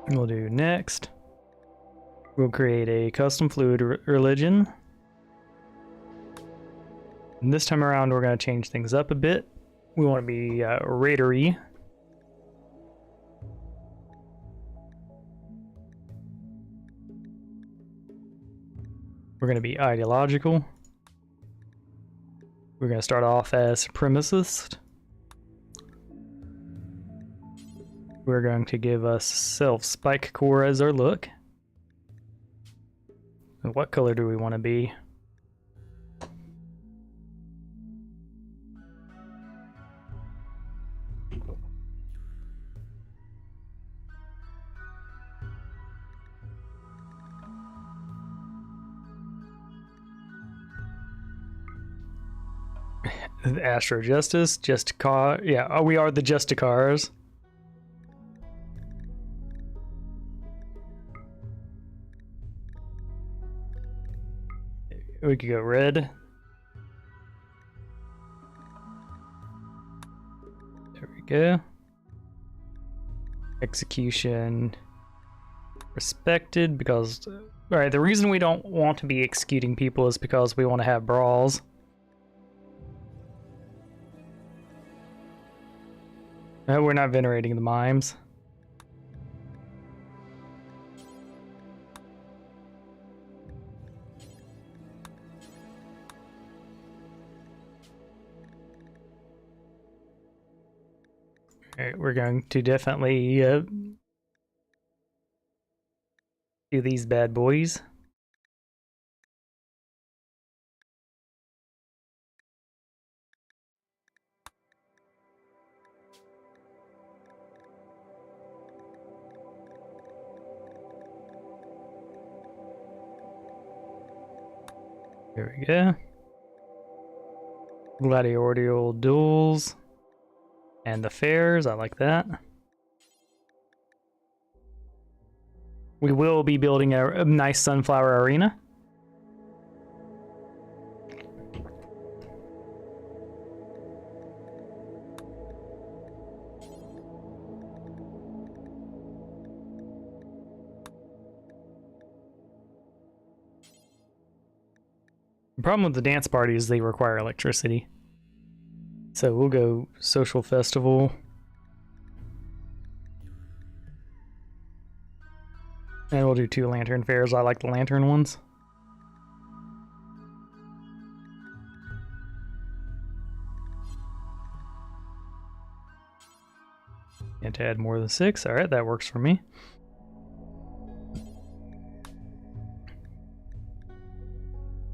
We'll do next. We'll create a custom fluid religion. And this time around, we're going to change things up a bit. We want to be raidery. We're going to be ideological. We're going to start off as supremacist. We're going to give us self-spike core as our look. And what color do we want to be? Astro Justice, Justicar. Yeah, we are the Justicars. We could go red. There we go. Execution respected because, alright, the reason we don't want to be executing people is because we want to have brawls. We're not venerating the mimes. Alright, we're going to definitely do these bad boys. There we go. Gladiatorial duels. And the fairs, I like that. We will be building a nice sunflower arena. The problem with the dance party is they require electricity. So we'll go social festival. And we'll do 2 lantern fairs. I like the lantern ones. And to add more than 6. Alright, that works for me.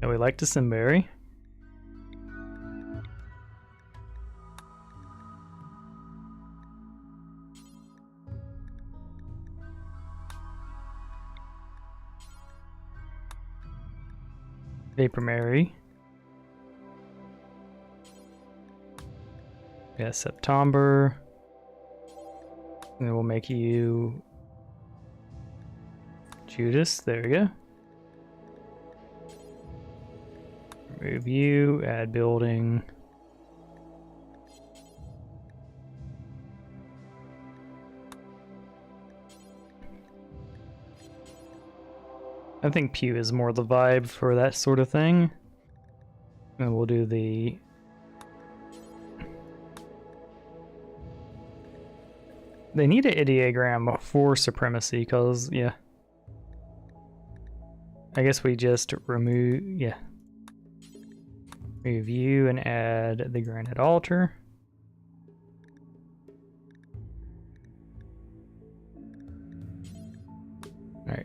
And we like Decemberry. Vapor Mary. Yeah, September. And then we'll make you Judas. There we go. Remove you, add building. I think Pew is more the vibe for that sort of thing. And we'll do the... They need an ideogram for supremacy, because, yeah. I guess we just remove, yeah. Remove you and add the granite altar. Alright.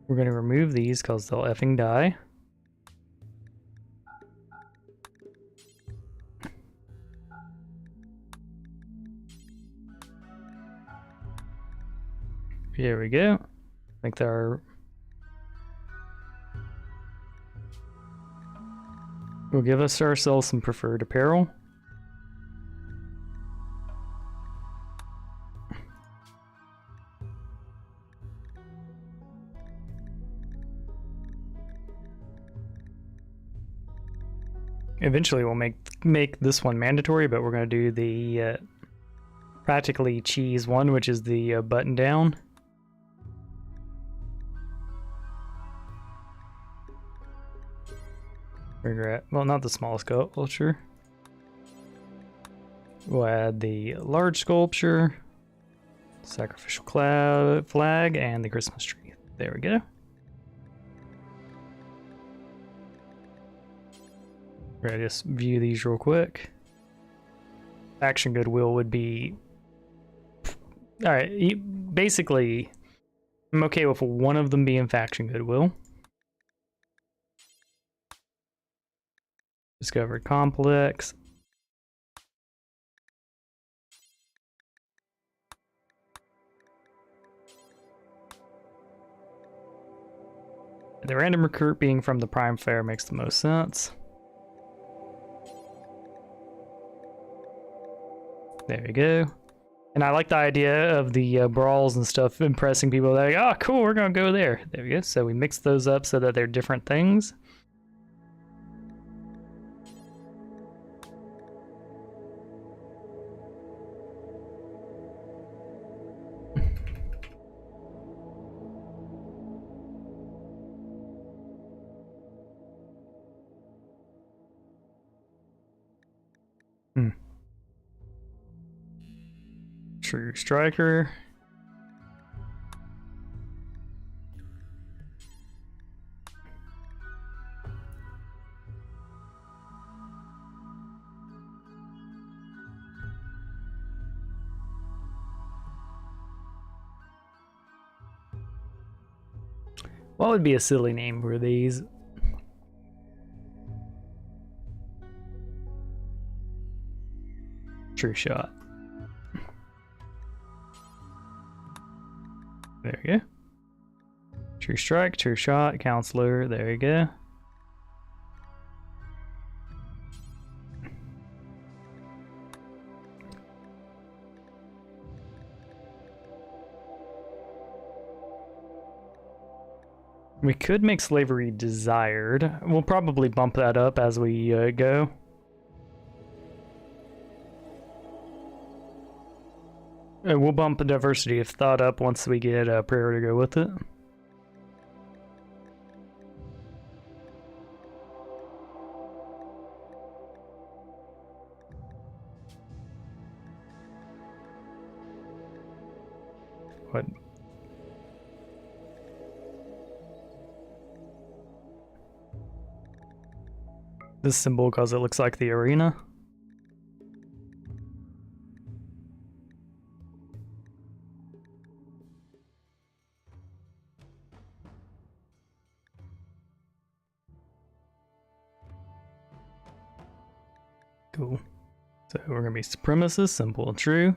We're going to remove these because they'll effing die. Here we go. I think they're... We'll give us ourselves some preferred apparel. Eventually we'll make this one mandatory, but we're going to do the practically cheese one, which is the button down. Well, not the small sculpture. We'll add the large sculpture, sacrificial flag, and the Christmas tree. There we go. We're gonna just view these real quick. Faction goodwill would be... Alright, basically, I'm okay with one of them being faction goodwill. Discovered complex. The random recruit being from the Prime Fair makes the most sense. There we go. And I like the idea of the brawls and stuff impressing people. They're like, oh, cool, we're gonna go there. There we go. So we mix those up so that they're different things. True striker. What would be a silly name for these? True shot. There you go. True strike, true shot, counselor. There you go. We could make slavery desired. We'll probably bump that up as we go. We'll bump the diversity of thought up once we get a prayer to go with it. What? This symbol because it looks like the arena. Cool. So we're gonna be supremacist, simple and true.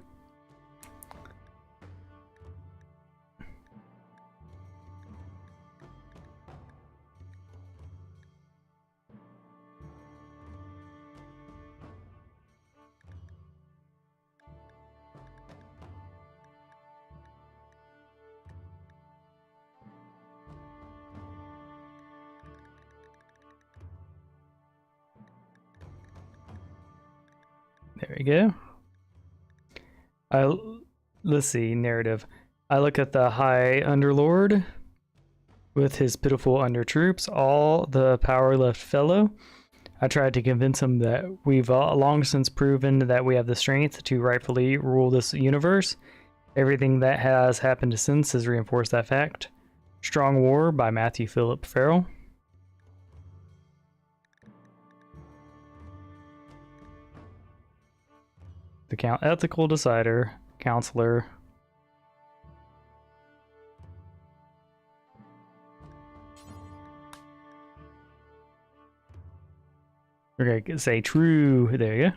There we go. Let's see, narrative. I look at the High Underlord with his pitiful under troops, all the power left fellow. I tried to convince him that we've long since proven that we have the strength to rightfully rule this universe. Everything that has happened since has reinforced that fact. Strong War by Matthew Philip Farrell. The ethical decider, counselor. Okay, say true. There you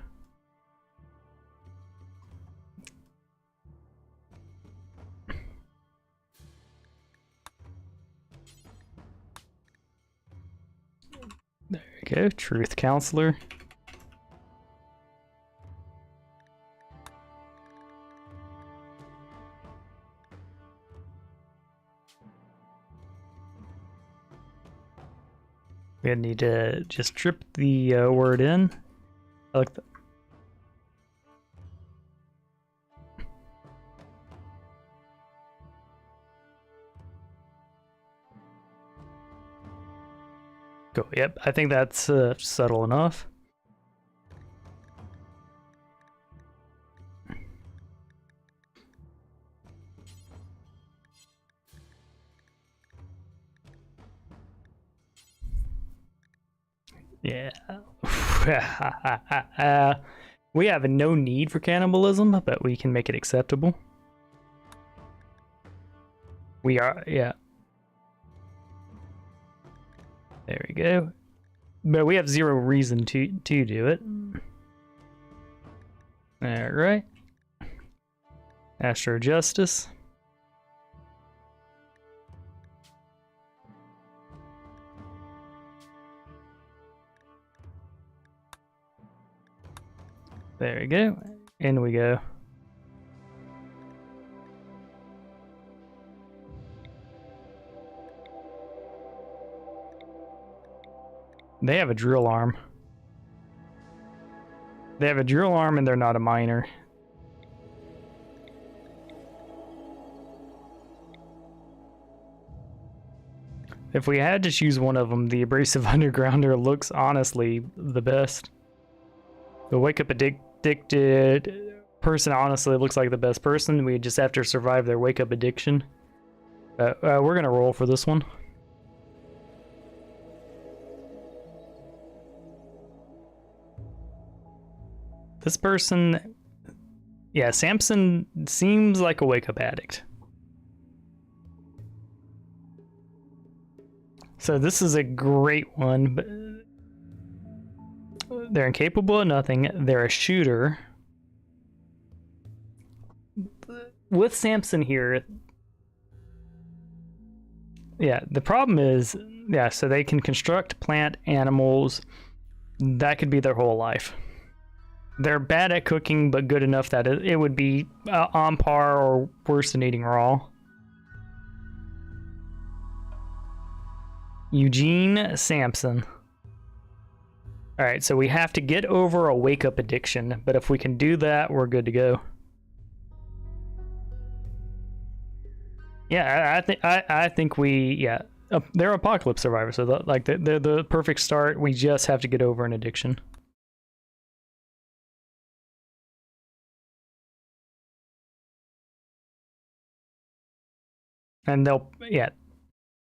go. There you go. Truth counselor. We need to just drip the word in. I like that. Go. Yep, I think that's subtle enough. Yeah. We have no need for cannibalism, but we can make it acceptable. We are, yeah. There we go. But we have zero reason to do it. All right. Astro Justice. There we go. In we go. They have a drill arm. They have a drill arm and they're not a miner. If we had to choose one of them, the abrasive undergrounder looks honestly the best. The wake up addicted person honestly looks like the best person. We just have to survive their wake up addiction. We're gonna roll for this one. This person, yeah, Samson seems like a wake up addict. So this is a great one, but they're incapable of nothing. They're a shooter. With Samson here, yeah, the problem is, yeah, so they can construct plant animals. That could be their whole life. They're bad at cooking, but good enough that it would be on par or worse than eating raw. Eugene Sampson. Alright, so we have to get over a wake-up addiction, but if we can do that, we're good to go. Yeah, I think we, yeah, they're apocalypse survivors, so they're the perfect start. We just have to get over an addiction. And they'll, yeah.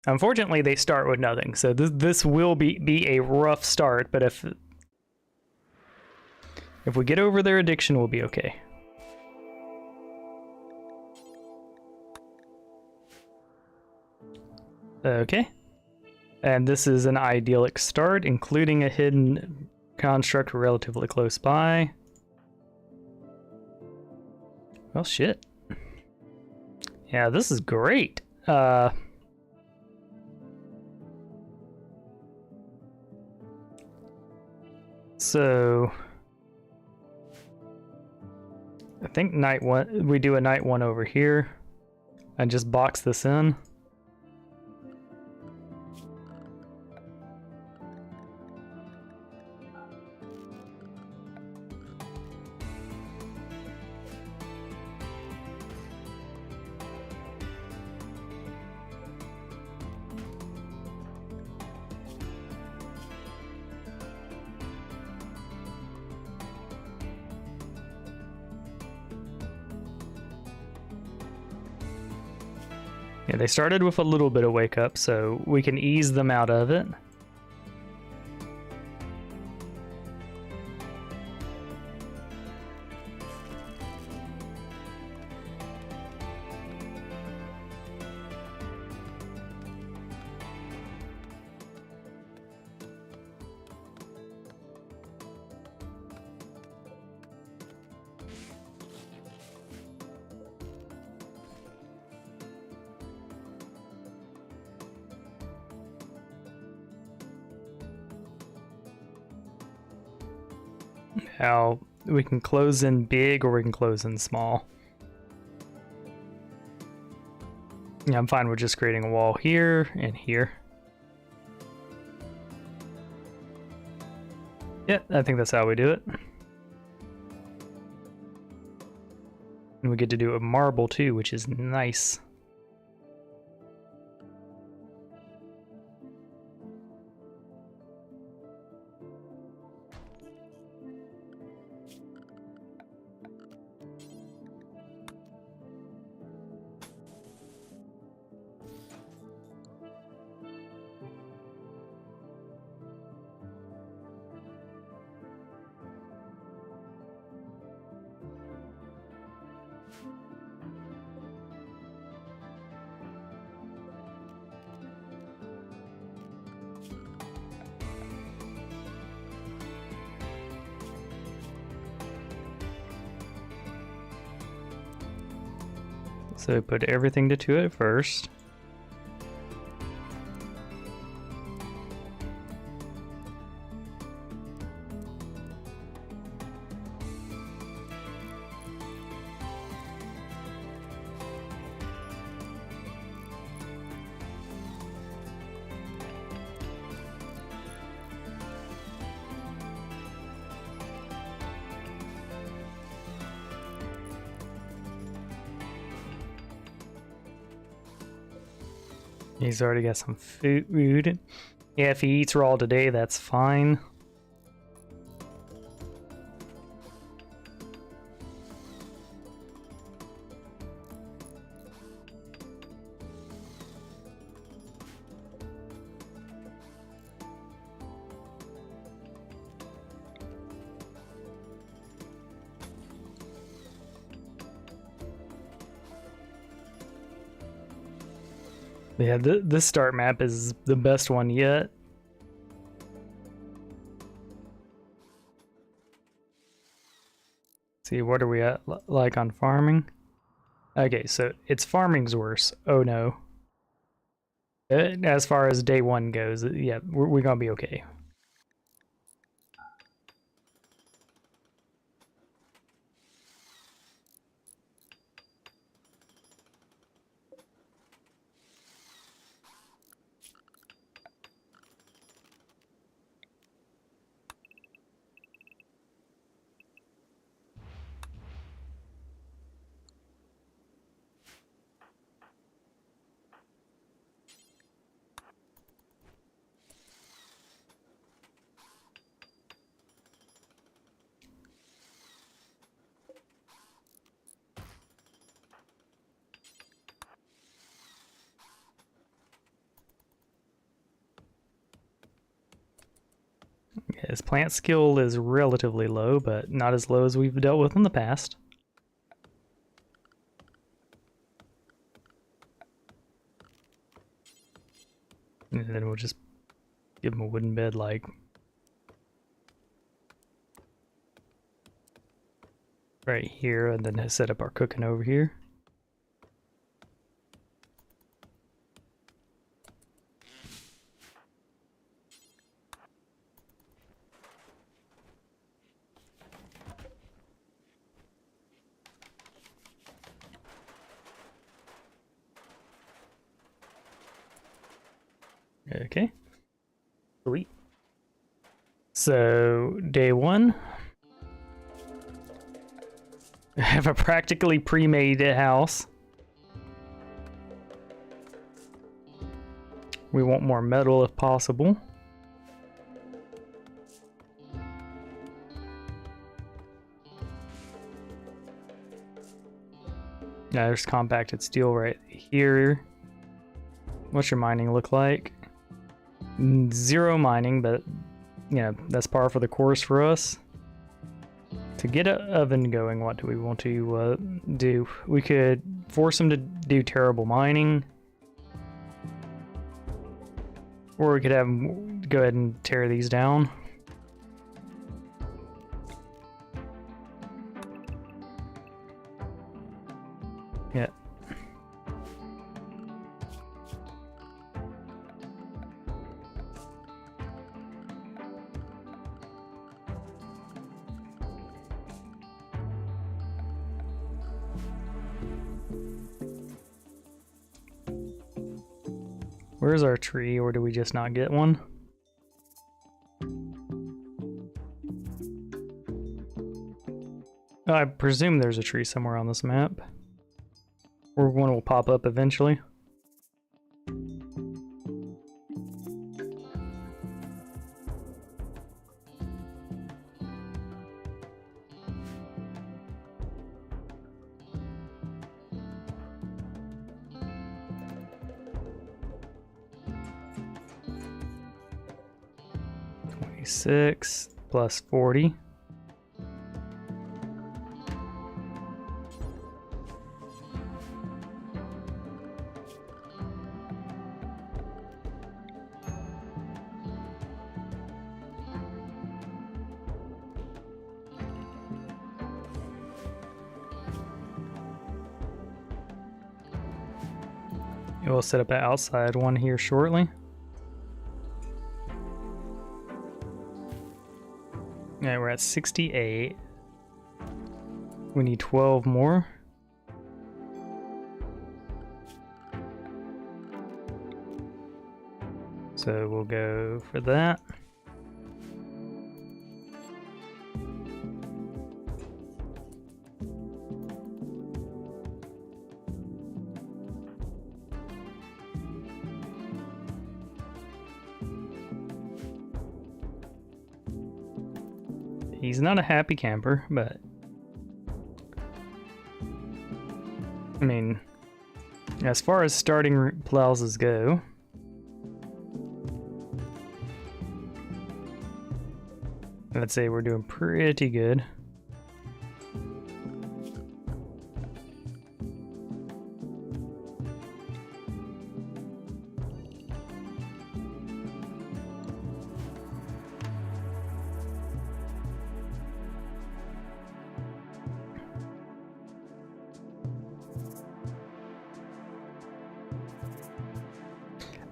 Unfortunately, they start with nothing, so this will be a rough start, but if we get over their addiction, we'll be okay. Okay. And this is an idyllic start, including a hidden construct relatively close by. Well, shit. Yeah, this is great. So I think night one, we do a night one over here and just box this in. Yeah, they started with a little bit of wake up, so we can ease them out of it. How we can close in big or we can close in small. Yeah, I'm fine with just creating a wall here and here. Yeah, I think that's how we do it. And we get to do a marble too, which is nice. So put everything to 2 at first. He's already got some food. Yeah, if he eats raw today, that's fine. Yeah, this start map is the best one yet. See, what are we at like on farming? Okay, so it's farming's worse. Oh no. As far as day 1 goes, yeah, we're gonna be okay. His plant skill is relatively low, but not as low as we've dealt with in the past. And then we'll just give him a wooden bed like right here, and then set up our cooking over here. Okay. Sweet. So, day 1. I have a practically pre-made house. We want more metal if possible. Now there's compacted steel right here. What's your mining look like? 0 mining, but you know, that's par for the course for us. To get an oven going, what do we want to do? We could force them to do terrible mining. Or we could have them go ahead and tear these down. Yeah. Where's our tree, or do we just not get one? I presume there's a tree somewhere on this map. Or one will pop up eventually. Six plus 40. We'll set up an outside one here shortly. Yeah, we're at 68. We need 12 more. So we'll go for that. He's not a happy camper, but I mean, as far as starting plouses go, I'd say we're doing pretty good.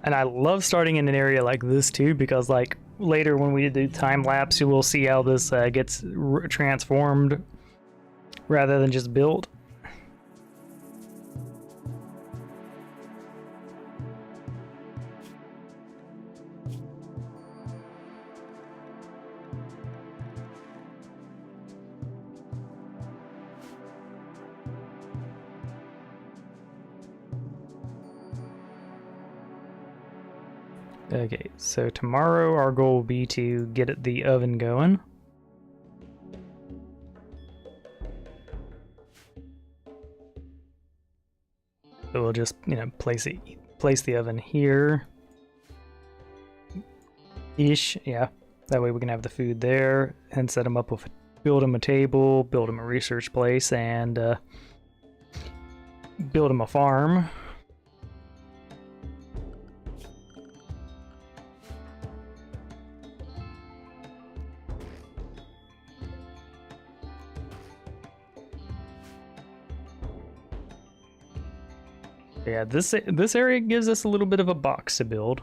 And I love starting in an area like this too, because like later when we do time lapse, you will see how this gets transformed rather than just built. Okay, so tomorrow our goal will be to get the oven going. So we'll just, you know, place the oven here. Ish, yeah. That way we can have the food there and set them up with, build them a table, build them a research place, and build them a farm. Yeah, this area gives us a little bit of a box to build.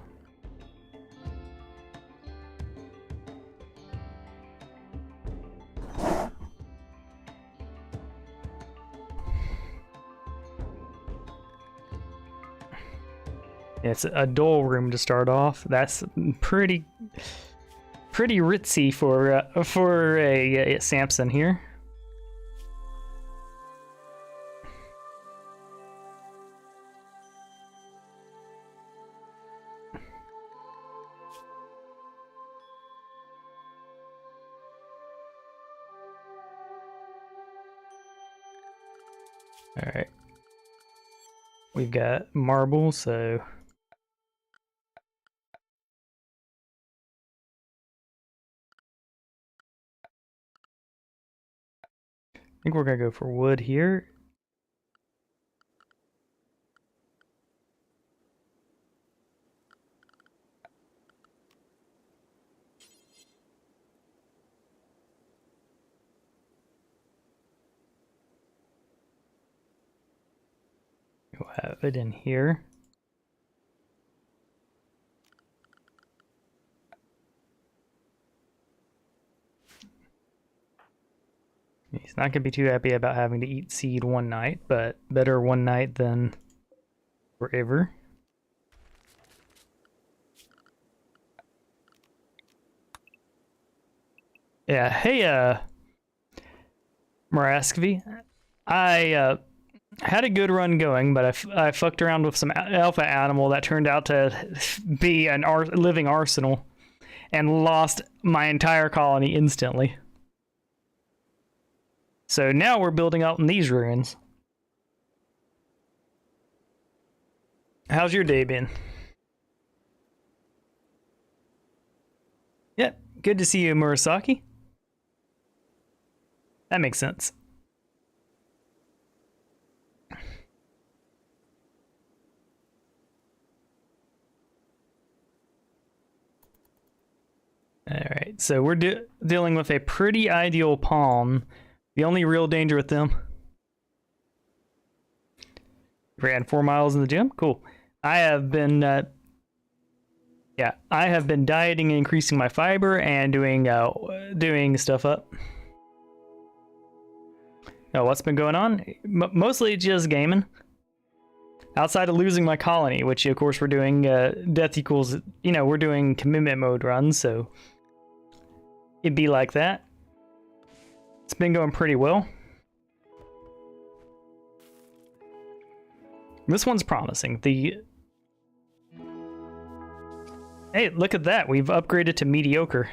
It's a dull room to start off. That's pretty ritzy for a Samson here. All right, we've got marble, so think we're gonna go for wood here. We'll have it in here. He's not going to be too happy about having to eat seed one night, but better one night than forever. Yeah, hey, Maraskvi. I had a good run going, but I fucked around with some alpha animal that turned out to be an living arsenal and lost my entire colony instantly. So now we're building out in these ruins. How's your day been? Yeah, good to see you, Murasaki. That makes sense. Alright, so we're dealing with a pretty ideal palm. The only real danger with them... Ran 4 miles in the gym? Cool. I have been... I have been dieting and increasing my fiber and doing stuff up. Oh, what's been going on? Mostly just gaming. Outside of losing my colony, which of course we're doing death equals... we're doing commitment mode runs, so... It'd be like that. It's been going pretty well. This one's promising. Hey, look at that. We've upgraded to mediocre.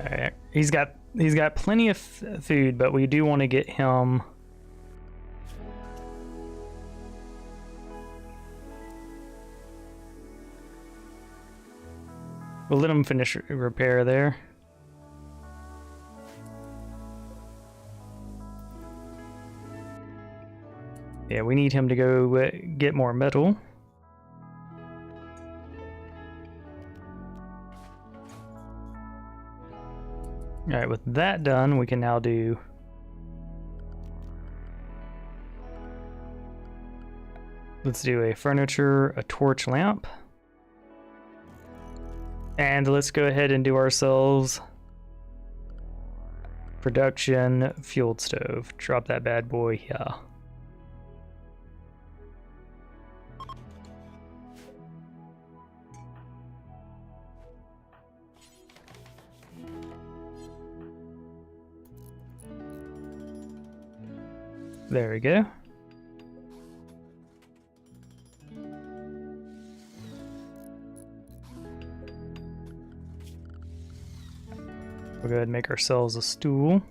Alright. He's got plenty of food, but we do want to get him... We'll let him finish repair there. Yeah, we need him to go get more metal. Alright, with that done, we can now do... Let's do a furniture, a torch lamp. And let's go ahead and do ourselves production fueled stove. Drop that bad boy, yeah. There we go. We'll go ahead and make ourselves a stool.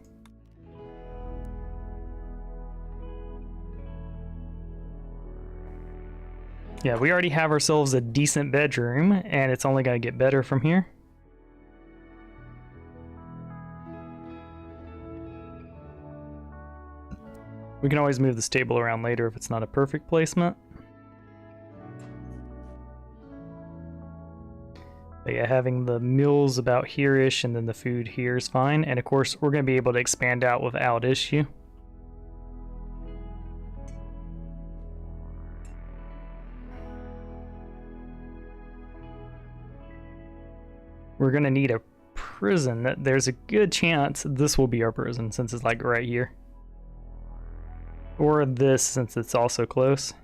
Yeah, we already have ourselves a decent bedroom, and it's only going to get better from here. We can always move this table around later if it's not a perfect placement. But yeah, having the meals about here-ish and then the food here is fine. And of course, we're going to be able to expand out without issue. We're going to need a prison. There's a good chance this will be our prison since it's like right here. Or this since it's also close.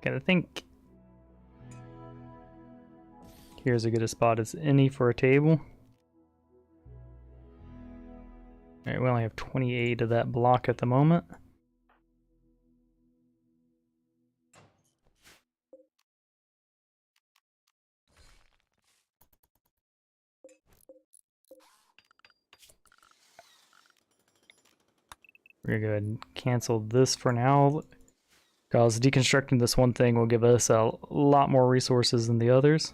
I think here's as good a spot as any for a table. Alright, we only have 28 of that block at the moment. We're gonna go ahead and cancel this for now, because deconstructing this one thing will give us a lot more resources than the others.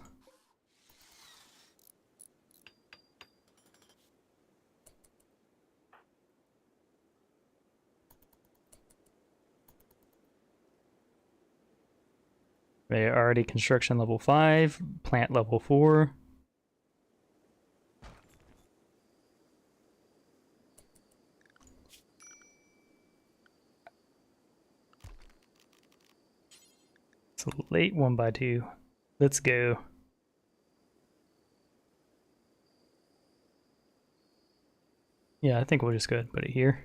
They are already construction level 5, plant level 4. It's a late 1x2. Let's go. Yeah, I think we'll just go ahead and put it here.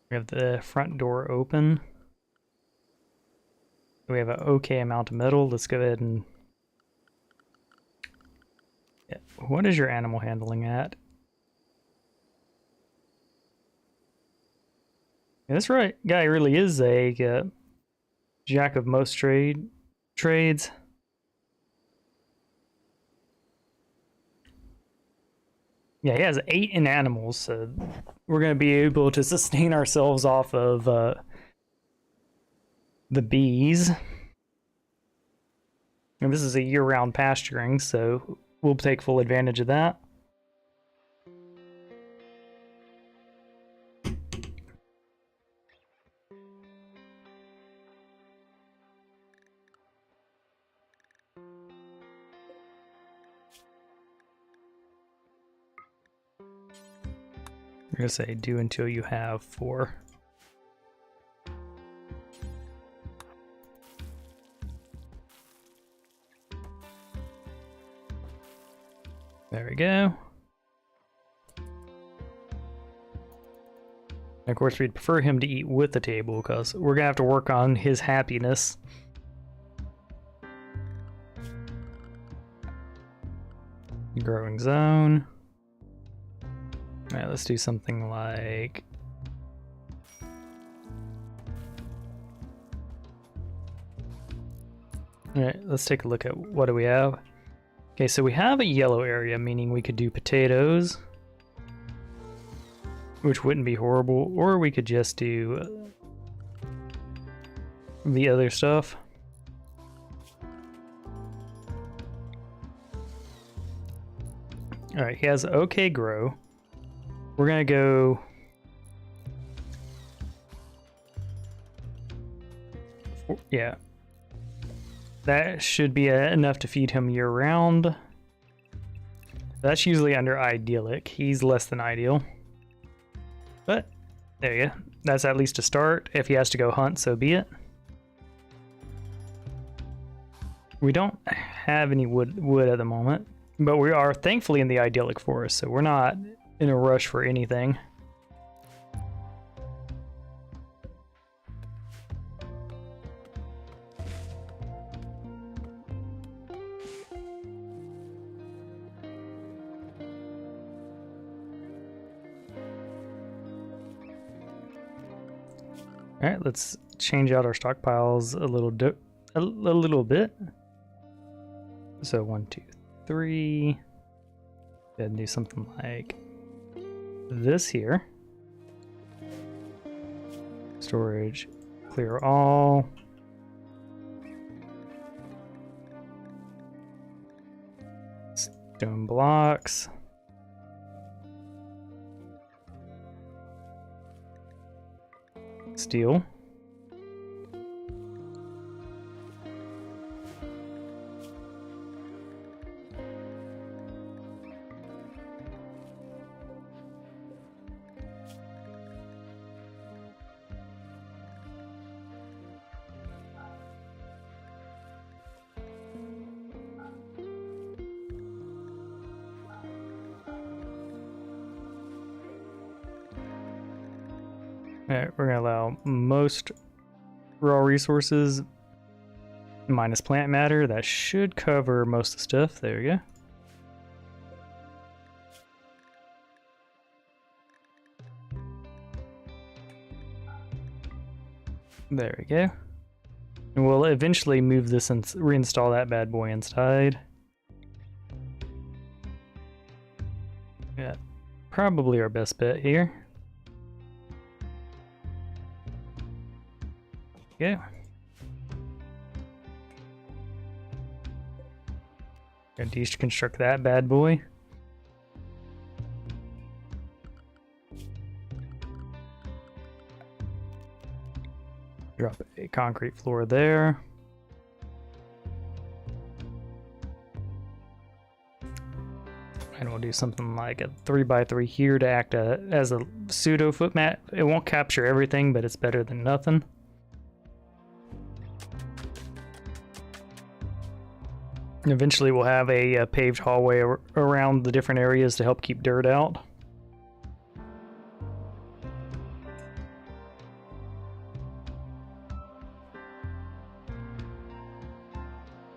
We have the front door open. We have an okay amount of metal. Let's go ahead and... Yeah. What is your animal handling at? Yeah, that's right. Guy really is a jack of most trades. Yeah, he has 8 in animals, so we're going to be able to sustain ourselves off of the bees. And this is a year-round pasturing, so we'll take full advantage of that. We're going to say do until you have 4. There we go. And of course, we'd prefer him to eat with the table because we're going to have to work on his happiness. Growing zone. Alright, let's do something like... Alright, let's take a look at what do we have. Okay, so we have a yellow area, meaning we could do potatoes, which wouldn't be horrible, or we could just do the other stuff. Alright, he has okay grow. We're gonna go... Yeah. That should be enough to feed him year-round. That's usually under idyllic. He's less than ideal. But, there you go. That's at least a start. If he has to go hunt, so be it. We don't have any wood at the moment, but we are thankfully in the idyllic forest, so we're not in a rush for anything. All right, let's change out our stockpiles a little bit. So 1, 2, 3. Go ahead and do something like this here. Storage, clear all. Stone blocks. Steel. Alright, we're gonna allow most raw resources minus plant matter. That should cover most of the stuff. There we go. There we go. And we'll eventually move this and reinstall that bad boy inside. Yeah, probably our best bet here. Okay. Gonna deconstruct that bad boy. Drop a concrete floor there. And we'll do something like a 3x3 here to act as a pseudo foot mat. It won't capture everything, but it's better than nothing. And eventually we'll have a paved hallway around the different areas to help keep dirt out.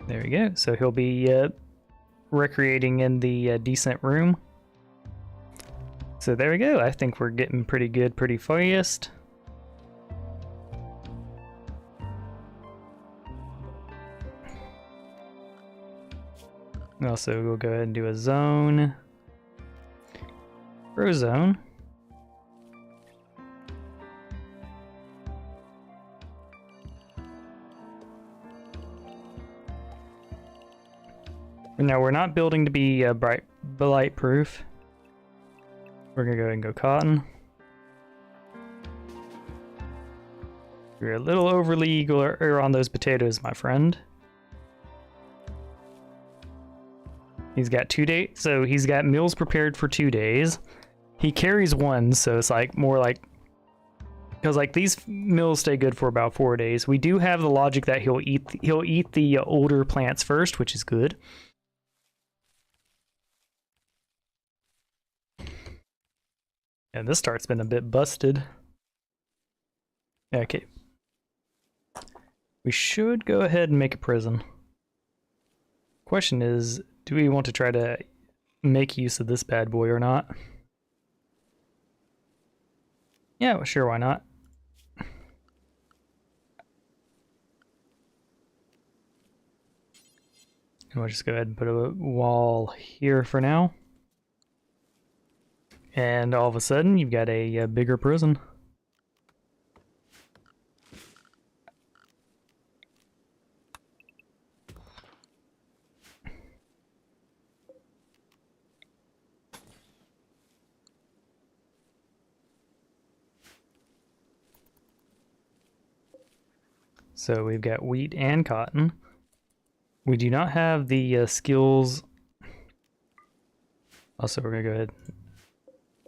There we go. So he'll be recreating in the decent room. So there we go. I think we're getting pretty good pretty fast. Also, we'll go ahead and do a zone. Row zone. Now we're not building to be blight proof. We're gonna go ahead and go cotton. You're a little overly eager on those potatoes, my friend. He's got 2 days, so he's got meals prepared for 2 days. He carries one, so it's like more like, because like these meals stay good for about 4 days. We do have the logic that he'll eat the older plants first, which is good. And this start's been a bit busted. Okay. We should go ahead and make a prison. Question is, do we want to try to make use of this bad boy or not? Yeah, well, sure, why not? And we'll just go ahead and put a wall here for now. And all of a sudden, you've got a bigger prison. So we've got wheat and cotton. We do not have the skills. Also, we're going to go ahead and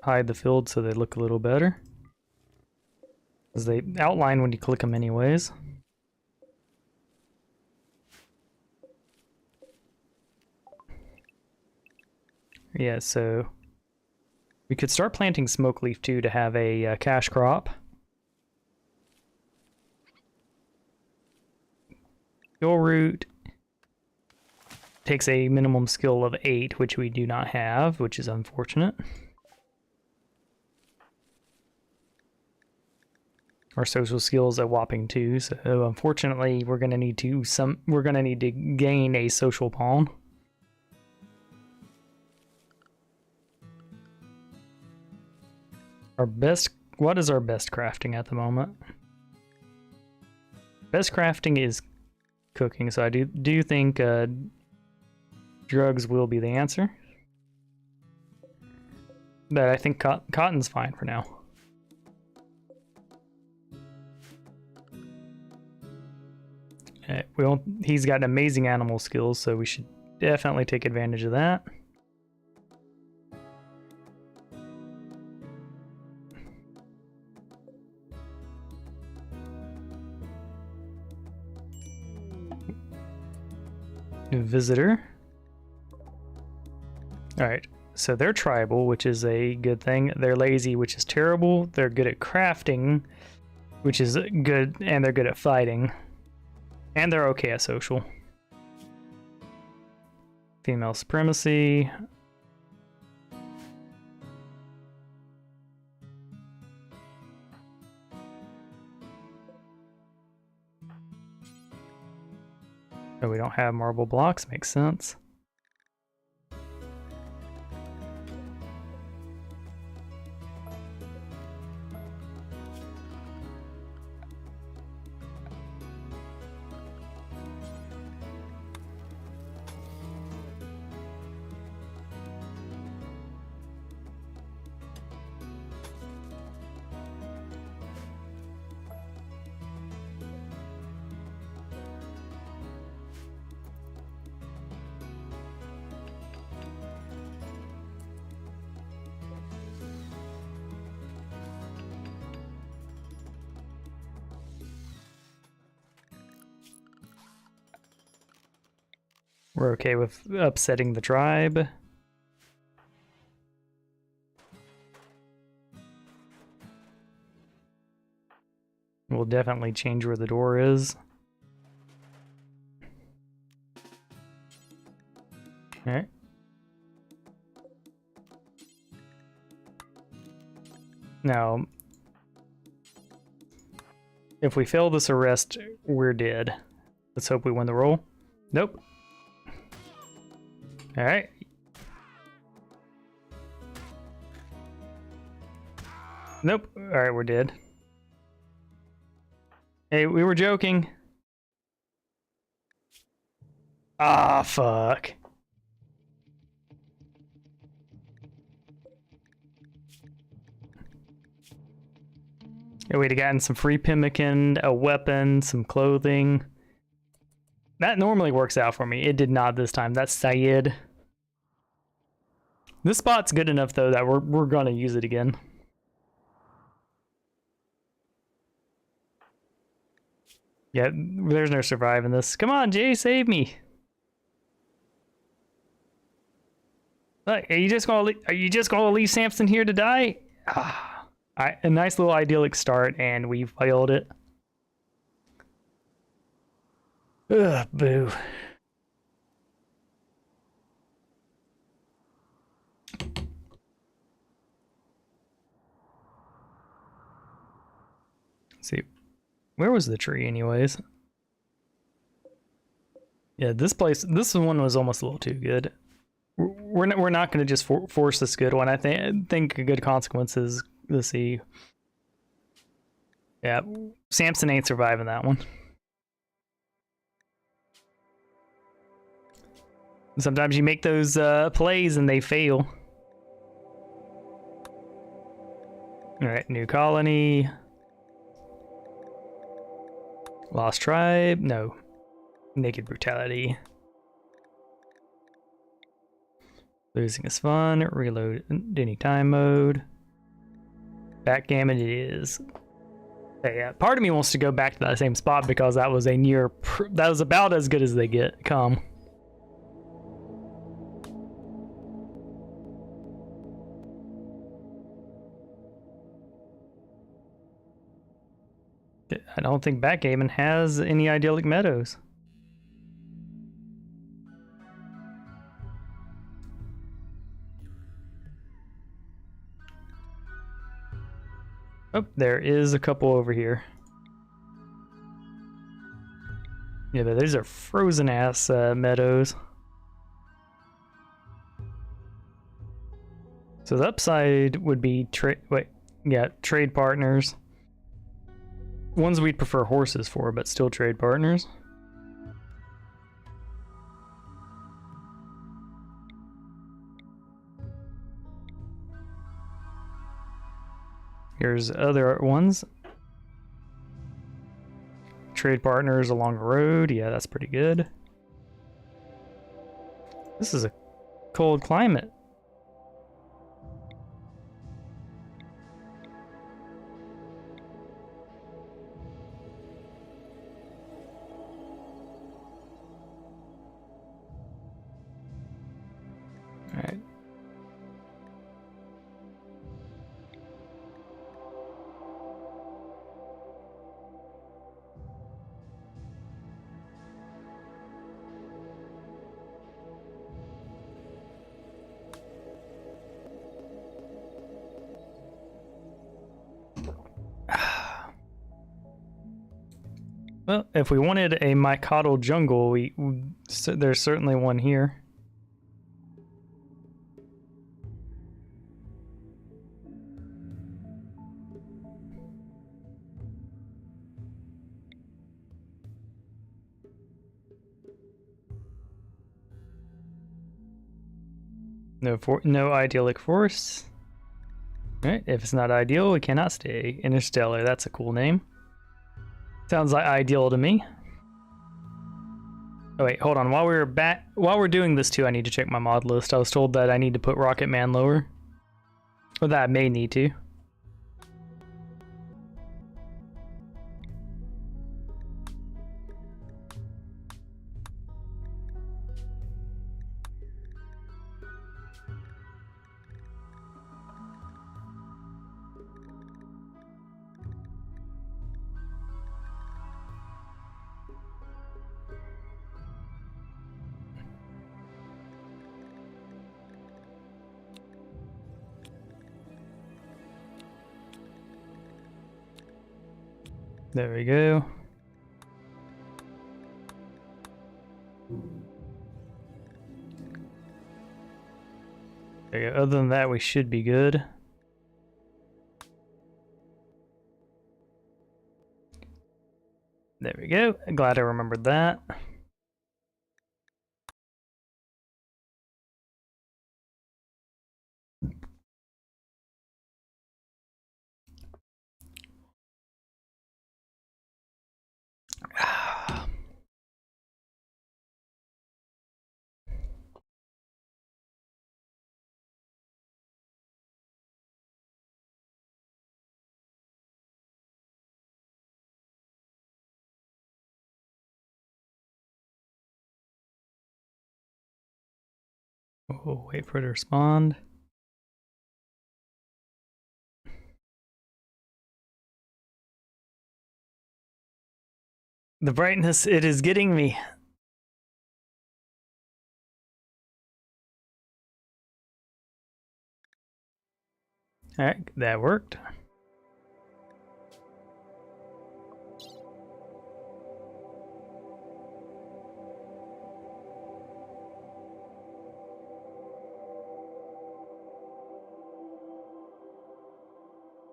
hide the field so they look a little better, as they outline when you click them anyways. Yeah, so we could start planting smoke leaf too to have a cash crop. Skill root takes a minimum skill of 8, which we do not have, which is unfortunate. Our social skills a whopping 2, so unfortunately we're gonna need to gain a social pawn. What is our best crafting at the moment? Best crafting is cooking, so I do think drugs will be the answer. But I think cotton's fine for now. He's got amazing animal skills, so we should definitely take advantage of that. Visitor. Alright, so they're tribal, which is a good thing. They're lazy, which is terrible. They're good at crafting, which is good, and they're good at fighting. And they're okay at social. Female supremacy. Oh, we don't have marble blocks. Makes sense. We're okay with upsetting the tribe. We'll definitely change where the door is. Alright. Now, if we fail this arrest, we're dead. Let's hope we win the roll. Nope. Alright. Nope. Alright, we're dead. Hey, we were joking. Ah, fuck. Yeah, we'd have gotten some free pemmican, a weapon, some clothing. That normally works out for me. It did not this time. That's Syed. This spot's good enough though that we're gonna use it again. Yeah, there's no surviving this. Come on, Jay, save me. Look, are you just gonna leave Samson here to die? Ah, a nice little idyllic start, and we failed it. Ugh, boo. Let's see, where was the tree, anyways? Yeah, this one was almost a little too good. We're not going to just force this good one. I think a good consequence is to see. Yeah, Samson ain't surviving that one. Sometimes you make those plays and they fail. All right, new colony. Lost tribe. No. Naked brutality. Losing is fun. Reload anytime mode. Backgammon it is. Okay, yeah, part of me wants to go back to that same spot because that was that was about as good as they get. Come. I don't think backgammon has any idyllic meadows. Oh, there is a couple over here. Yeah, but these are frozen ass meadows. So the upside would be trade partners. Ones we'd prefer horses for, but still trade partners. Here's other ones. Trade partners along the road. Yeah, that's pretty good. This is a cold climate. All right. Well, if we wanted a mycotyle jungle, there's certainly one here. No idyllic forests. Alright, if it's not ideal, we cannot stay. Interstellar, that's a cool name. Sounds like ideal to me. Oh wait, hold on. While we're doing this too, I need to check my mod list. I was told that I need to put Rocket Man lower. Or that I may need to. There we go. There you go. Other than that, we should be good. There we go. Glad I remembered that. Oh, wait for it to respond. The brightness, it is getting me. Alright, that worked.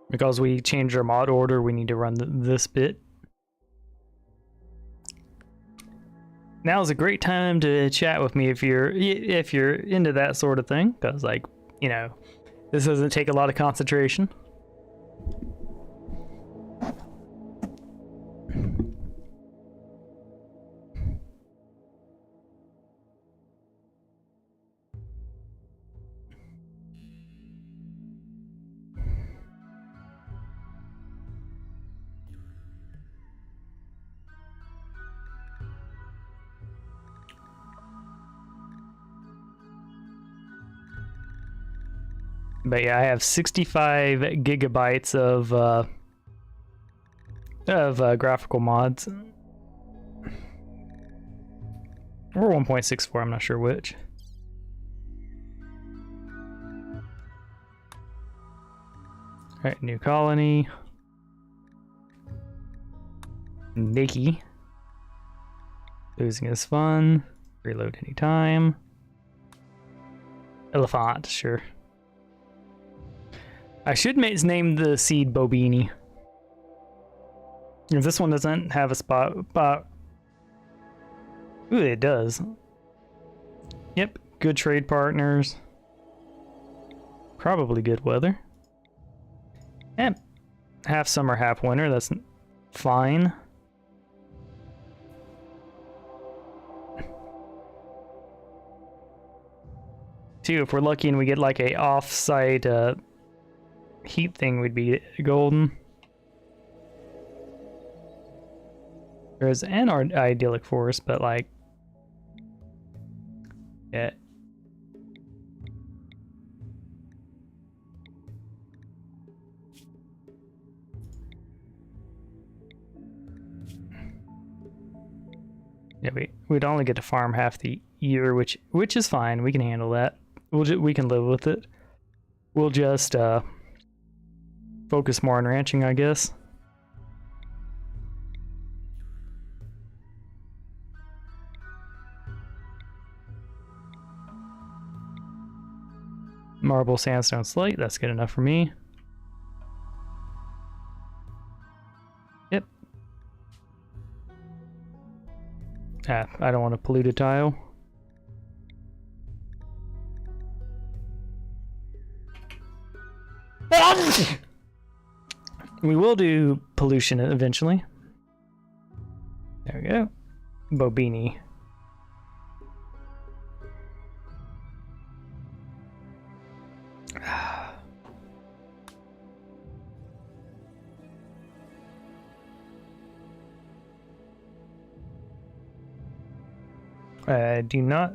Because we changed our mod order, we need to run this bit. Now is a great time to chat with me if you're into that sort of thing, because, like, you know, this doesn't take a lot of concentration. But yeah, I have 65 gigabytes of graphical mods. Or 1.64, I'm not sure which. Alright, new colony. Nikki. Losing is fun. Reload anytime. Elephant, sure. I should name the seed Bobini. If this one doesn't have a spot, ooh, it does. Yep, good trade partners. Probably good weather. And half summer, half winter, that's fine. Too, if we're lucky and we get like a off-site heat thing, would be golden. There's an idyllic forest, but like, yeah. Yeah, we'd only get to farm half the year, which is fine. We can handle that. We can live with it. We'll just focus more on ranching, I guess. Marble, sandstone, slate. That's good enough for me. Yep. Ah, I don't want to pollute a tile. We will do pollution eventually. There we go. Bobini. I do not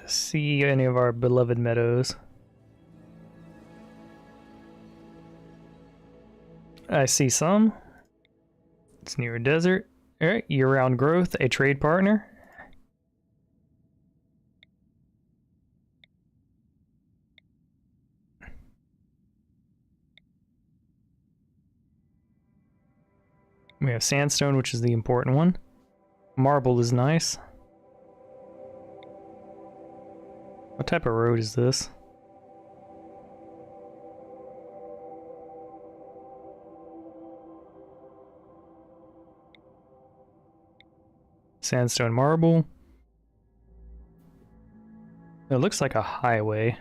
see any of our beloved meadows. I see some. It's near a desert. Alright, year-round growth, a trade partner. We have sandstone, which is the important one. Marble is nice. What type of road is this? Sandstone, marble. It looks like a highway.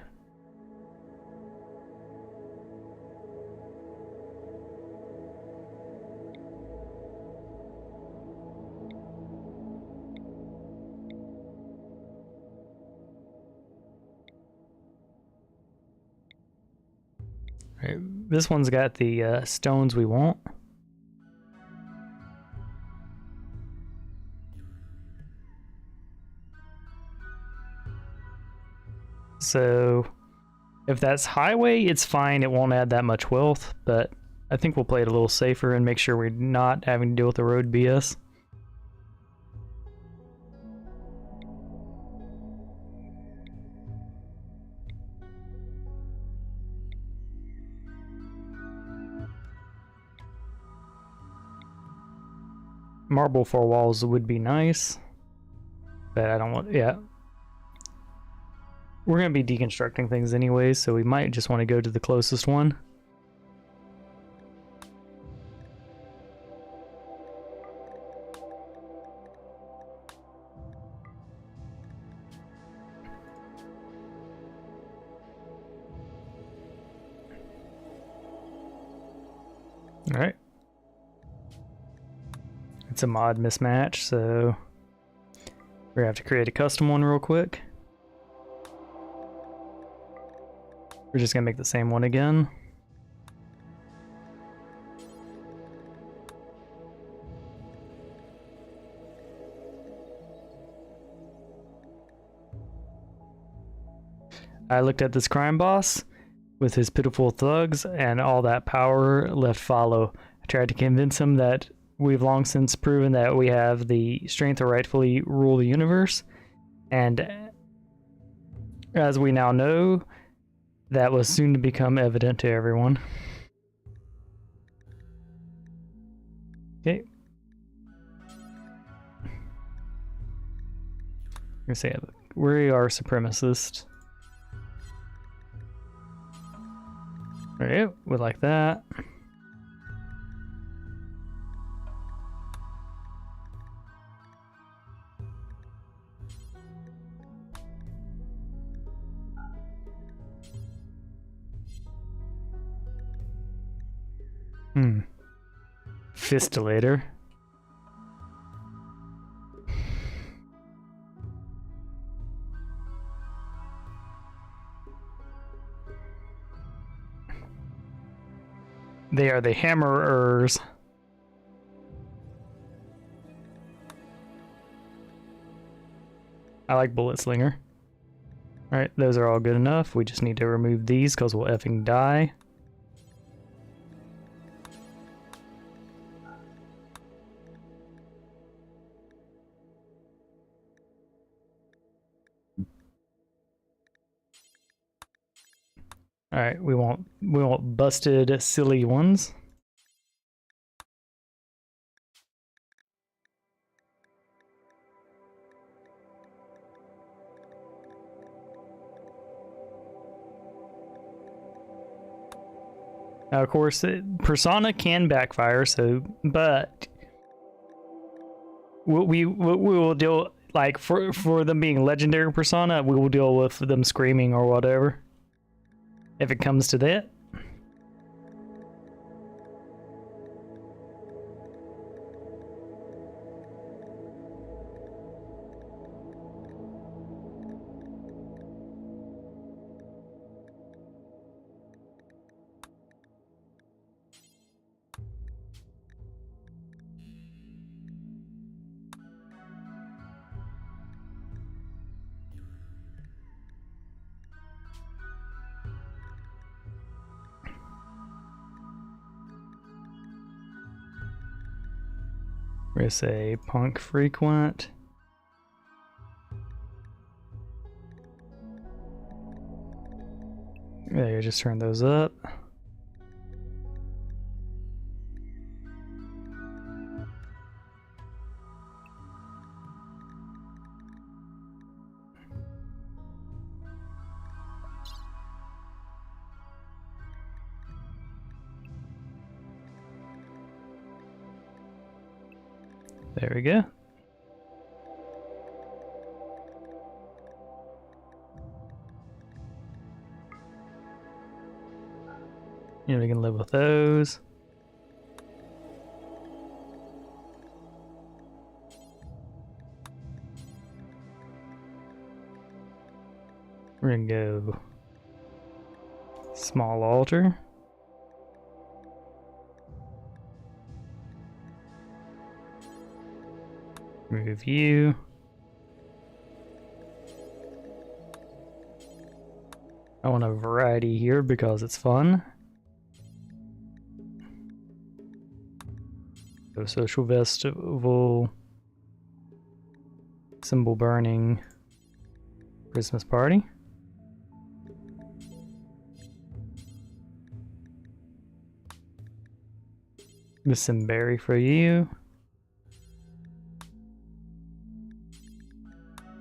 Right, this one's got the stones we want. So if that's highway, it's fine. It won't add that much wealth, but I think we'll play it a little safer and make sure we're not having to deal with the road BS. Marble for walls would be nice, but I don't want, yeah. We're going to be deconstructing things anyways, so we might just want to go to the closest one. Alright. It's a mod mismatch, so we're going to have to create a custom one real quick. We're just going to make the same one again. I looked at this crime boss with his pitiful thugs and all that power left follow. I tried to convince him that we've long since proven that we have the strength to rightfully rule the universe, and as we now know, that was soon to become evident to everyone. Okay. I'm gonna say we are supremacists. Alright, we like that. Fistillator. They are the hammerers. I like bullet slinger. Alright, those are all good enough. We just need to remove these because we'll effing die. Alright, we want busted silly ones. Now, of course, persona can backfire, so, but we will deal, like, for them being legendary persona, we will deal with them screaming or whatever, if it comes to that. We're gonna say punk frequent. There, you just turn those up. There we go. Yeah, we can live with those. We're gonna go small altar. Remove you. I want a variety here because it's fun. So social festival, symbol burning, Christmas party. Some berry for you.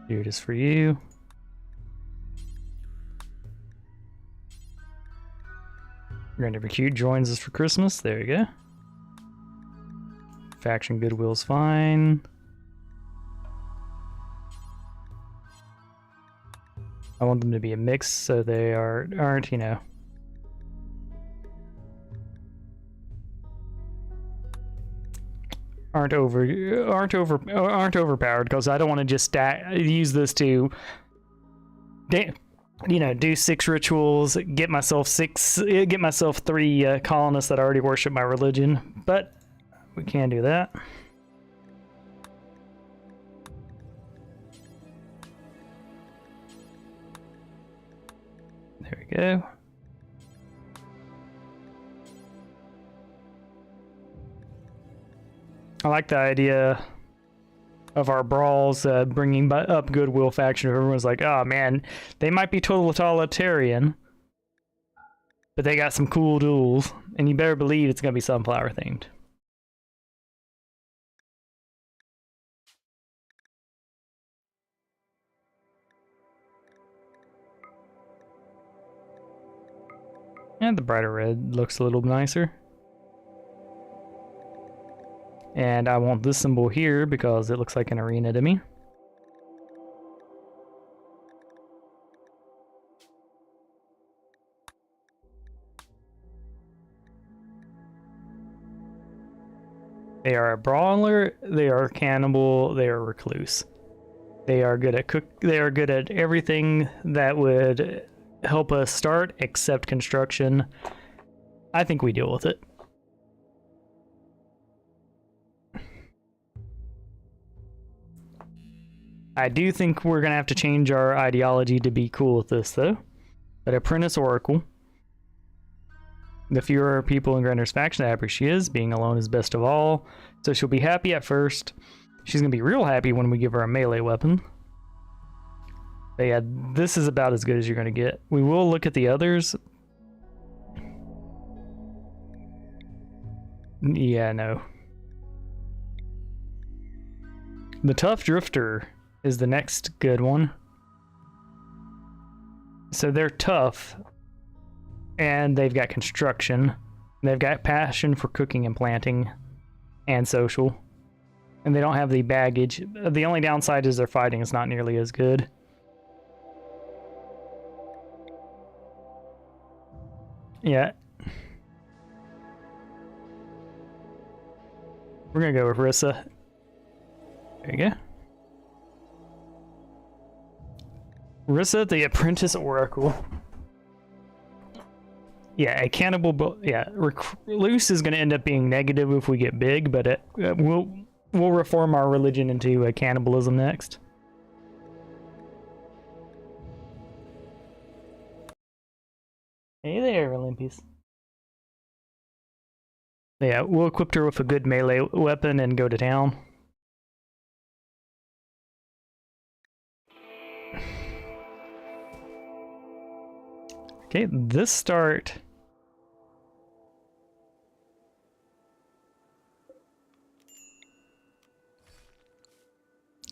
Here it is for you. Random Recruit joins us for Christmas. There you go. Faction Goodwill's fine. I want them to be a mix so they aren't, you know. Aren't overpowered, because I don't want to just use this to, you know, do 6 rituals, get myself 3 colonists that already worship my religion, but we can do that. There we go. I like the idea of our brawls bringing up Goodwill faction. Everyone's like, oh man, they might be totalitarian, but they got some cool duels, and you better believe it's going to be sunflower themed. And the brighter red looks a little nicer. And I want this symbol here because it looks like an arena to me. They are a brawler, they are a cannibal, they are a recluse. They are good at they are good at everything that would help us start except construction. I think we deal with it. I do think we're going to have to change our ideology to be cool with this, though. But Apprentice Oracle. The fewer people in Grander's faction, the happier she is. Being alone is best of all. So she'll be happy at first. She's going to be real happy when we give her a melee weapon. But yeah, this is about as good as you're going to get. We will look at the others. Yeah, no. The Tough Drifter is the next good one. So they're tough, and they've got construction. They've got passion for cooking and planting and social. And they don't have the baggage. The only downside is their fighting is not nearly as good. Yeah. We're gonna go with Rissa. There you go. Rissa, the Apprentice Oracle. Yeah, a cannibal. Yeah, Recluse is going to end up being negative if we get big, but we'll reform our religion into cannibalism next. Hey there, Olympius. Yeah, we'll equip her with a good melee weapon and go to town. Okay, this start.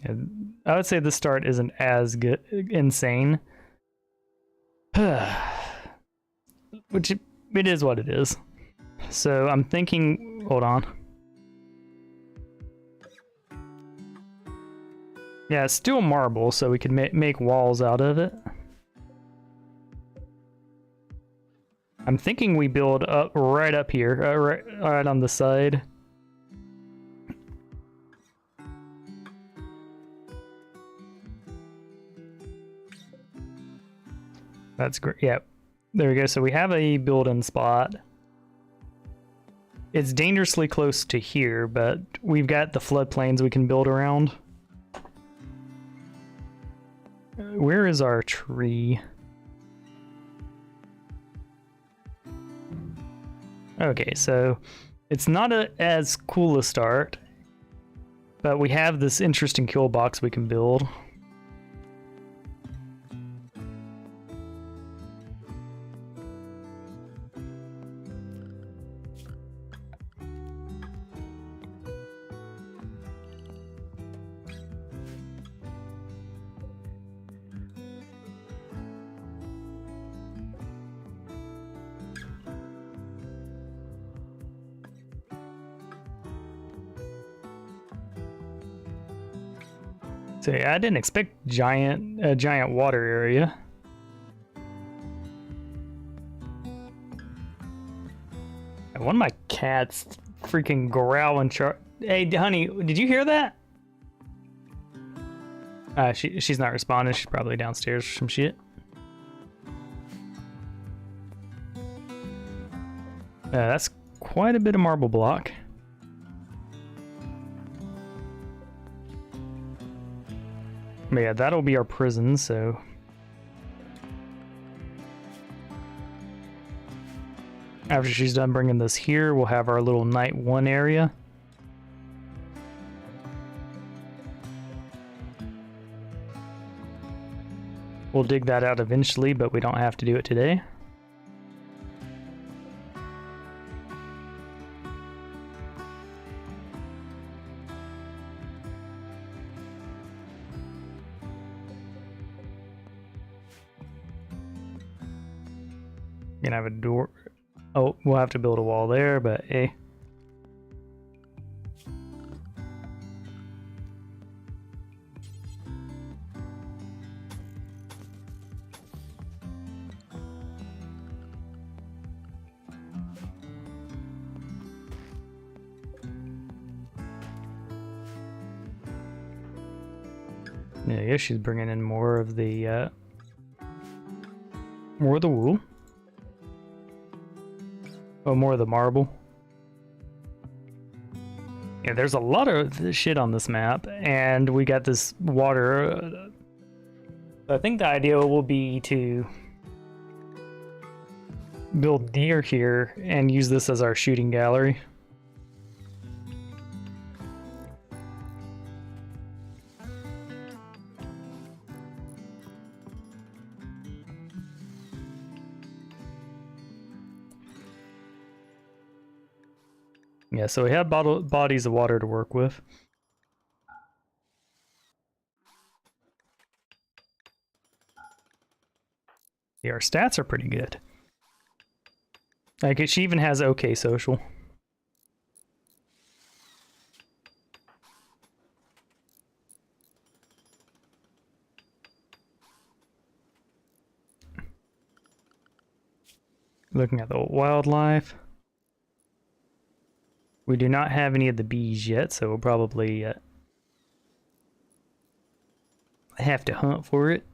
Yeah, I would say the start isn't as good, insane. Which it is what it is. So I'm thinking, hold on. Yeah, it's still marble, so we could make walls out of it. I'm thinking we build up right up here, right on the side. That's great. Yeah, there we go. So we have a building spot. It's dangerously close to here, but we've got the floodplains we can build around. Where is our tree? Okay, so it's not as cool a start, but we have this interesting kill box we can build. So yeah, I didn't expect a giant water area. One of my cats freaking growling. Hey, honey, did you hear that? She's not responding. She's probably downstairs or some shit. That's quite a bit of marble block. But yeah, that'll be our prison, so... After she's done bringing this here, we'll have our little night 1 area. We'll dig that out eventually, but we don't have to do it today. Gonna have a door. Oh, we'll have to build a wall there, but hey. Yeah, she's bringing in more of the wool. Oh, more of the marble. Yeah, there's a lot of shit on this map, and we got this water. I think the idea will be to build deer here and use this as our shooting gallery. Yeah, so we have bodies of water to work with. Yeah, our stats are pretty good. Like, she even has OK Social. Looking at the wildlife. We do not have any of the bees yet, so we'll probably have to hunt for it.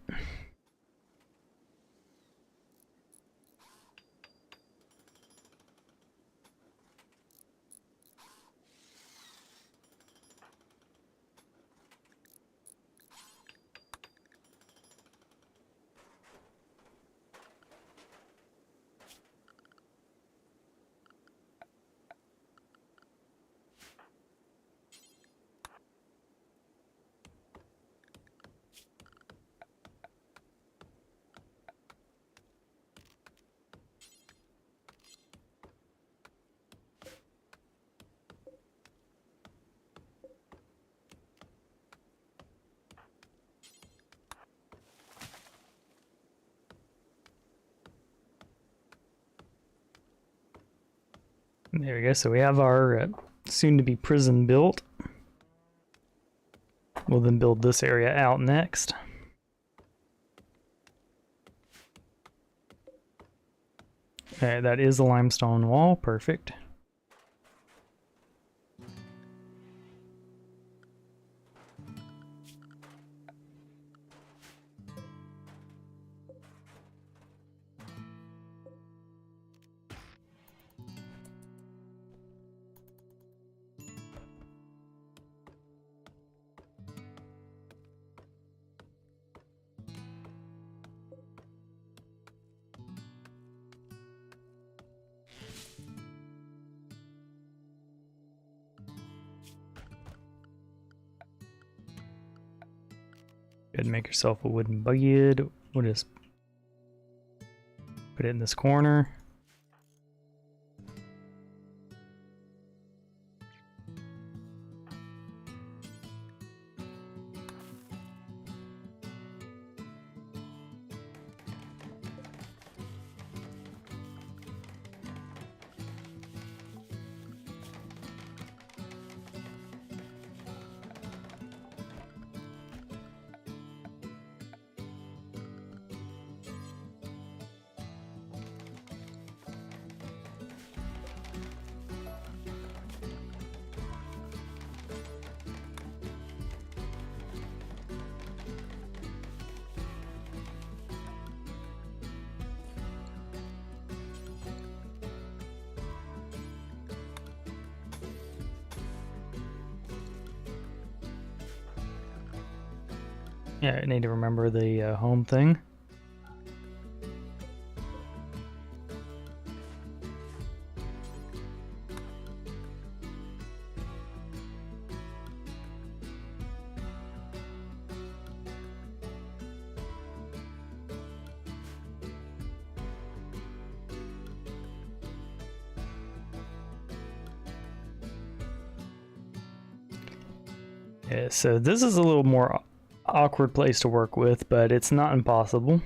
There we go. So we have our soon-to-be prison built. We'll then build this area out next. Okay, that is a limestone wall. Perfect. Go ahead and make yourself a wooden bed. We'll just put it in this corner. Yeah, I need to remember the home thing. Yeah, so this is a little more awkward place to work with, but it's not impossible.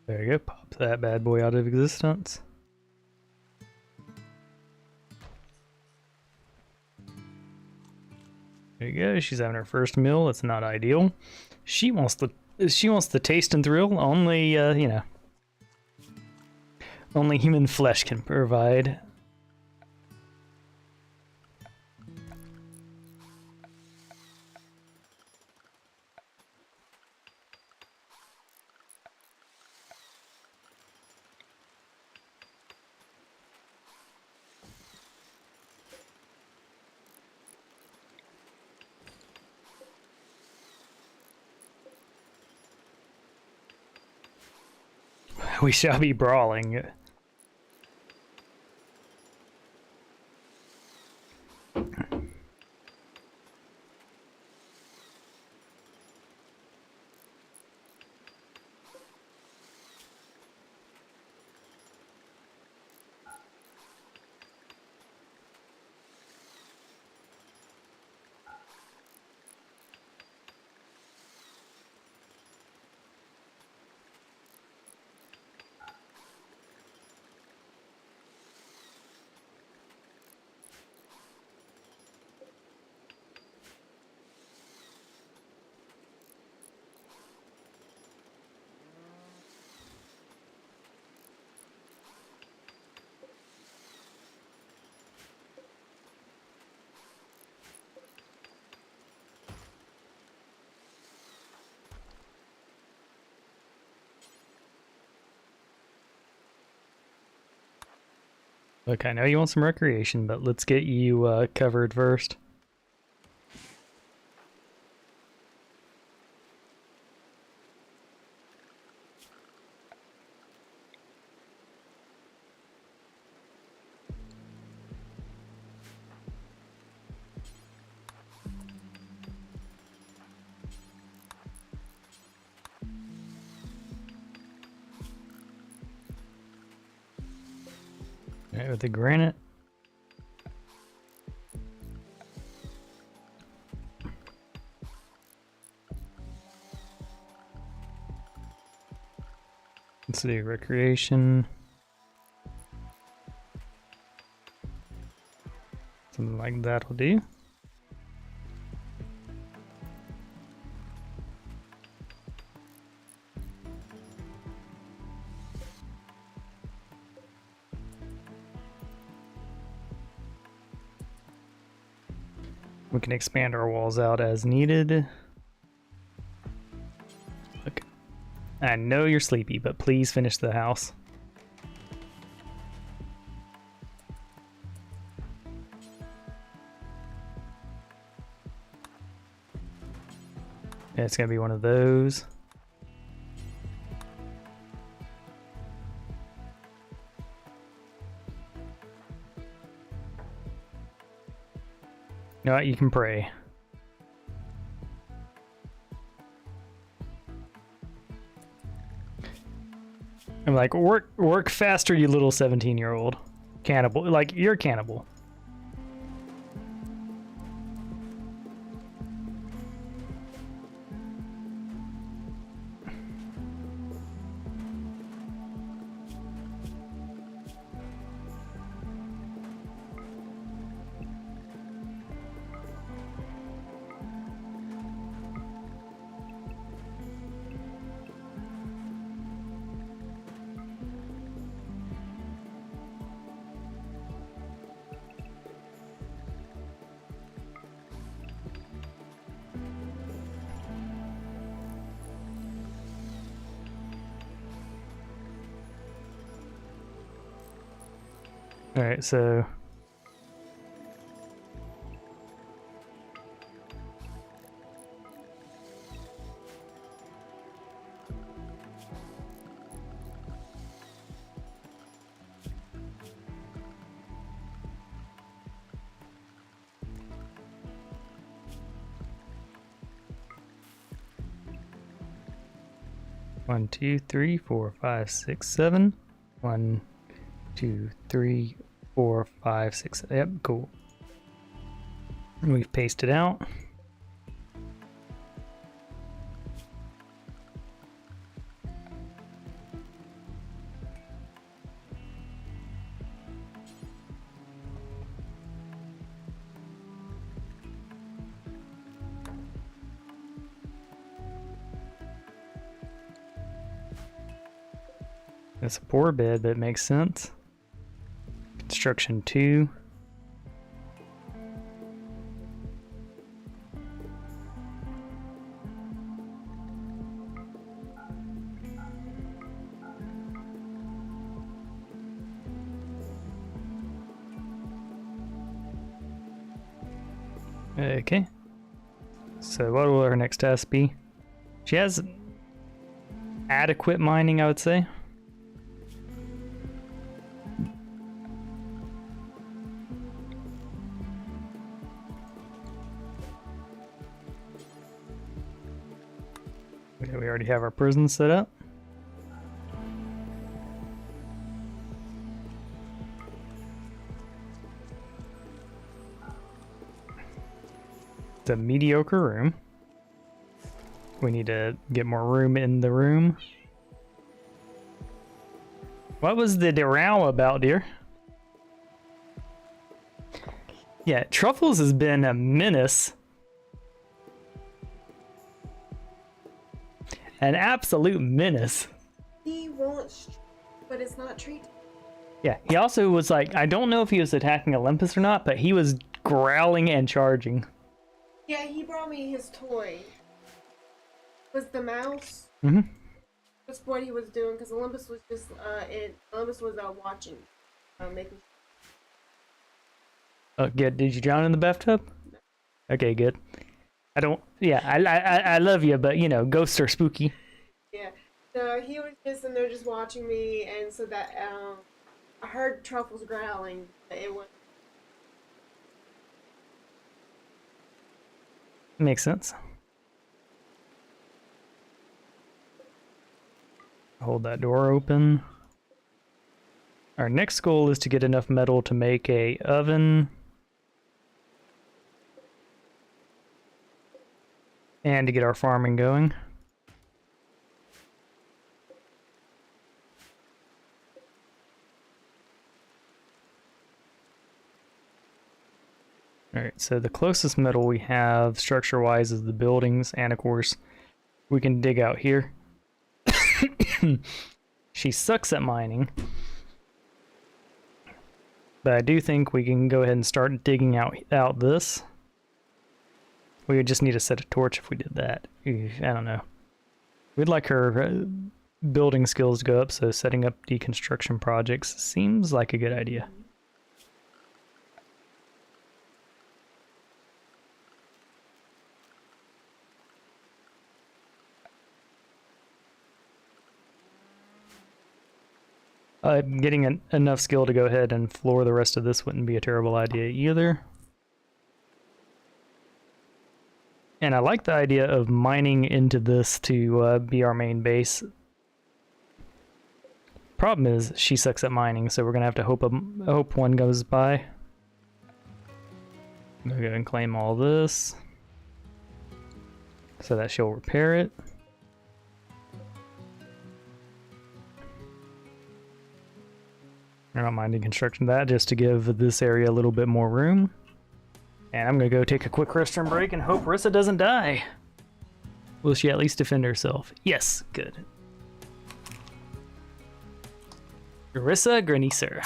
There you go, pop that bad boy out of existence. There you go, she's having her first meal. It's not ideal. She wants the taste and thrill only, you know, only human flesh can provide. We shall be brawling. Look, I know you want some recreation, but let's get you covered first. Alright, with the granite. Let's do recreation. Something like that will do. We can expand our walls out as needed. Look, I know you're sleepy, but please finish the house. Yeah, it's gonna be one of those. You know what? You can pray. I'm like, work faster, you little 17-year-old. Cannibal. Like, you're a cannibal. All right, so one, two, three, four, five, six, seven. 1, 2, 3, 4, 5, 6. Yep, cool. And we've pasted out. That's a poor bed, but it makes sense. Construction 2. Okay. So what will our next task be? She has adequate mining, I would say. already have our prison set up. It's a mediocre room. We need to get more room in the room. What was the row about, dear? Yeah, Truffles has been a menace. An absolute menace. He wants, but it's not treated. Yeah, he also was like, I don't know if he was attacking Olympus or not, but he was growling and charging. Yeah, he brought me his toy. Was the mouse? Mm-hmm. That's what he was doing, because Olympus was just, Olympus was watching, making. Oh, good. Did you drown in the bathtub? No. Okay, good. I don't. Yeah, I love you, but you know, ghosts are spooky. Yeah. So he was just in there, just watching me, and so that I heard Truffles growling. But it was. Makes sense. Hold that door open. Our next goal is to get enough metal to make a oven. And to get our farming going. Alright, so the closest metal we have structure-wise is the buildings, and of course, we can dig out here. She sucks at mining. But I do think we can go ahead and start digging out this. We would just need to set a torch if we did that. I don't know. We'd like her building skills to go up, so setting up deconstruction projects seems like a good idea. Getting enough skill to go ahead and floor the rest of this wouldn't be a terrible idea either. And I like the idea of mining into this to be our main base. Problem is, she sucks at mining, so we're gonna have to hope one goes by. I'm gonna go ahead and claim all this, so that she'll repair it. I don't mind deconstructing that just to give this area a little bit more room. And I'm gonna go take a quick restroom break and hope Rissa doesn't die. Will she at least defend herself? Yes, good. Rissa Granisser.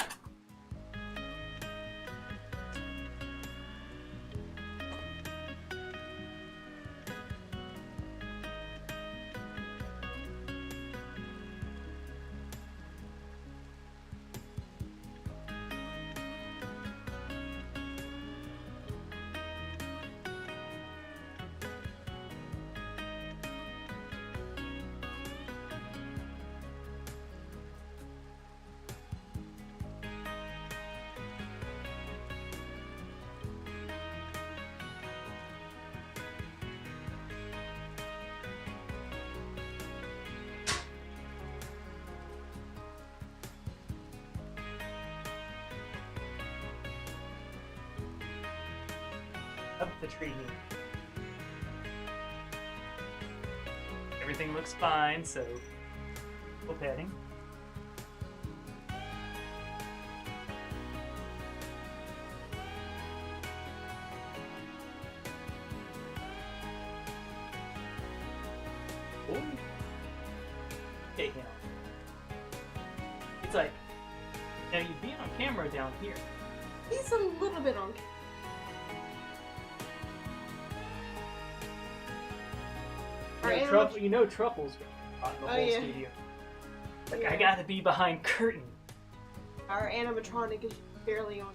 Up the tree. Everything looks fine, so we're petting. Okay, now. It's like, now you'd be on camera down here. He's a little bit on. You know Truffles on the whole studio. Like, I gotta be behind curtain. Our animatronic is barely on.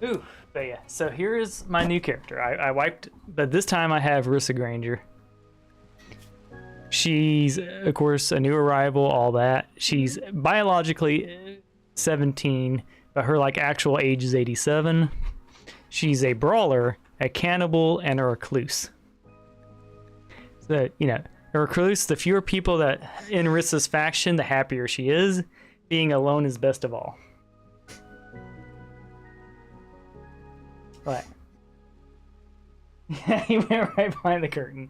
Ooh, but yeah, so here's my new character. I wiped, but this time I have Rissa Granger. She's, of course, a new arrival, all that. She's biologically 17, but her, like, actual age is 87. She's a brawler, a cannibal, and a recluse. So, you know, a recluse, the fewer people that in Rissa's faction, the happier she is. Being alone is best of all. What? Yeah, he went right behind the curtain.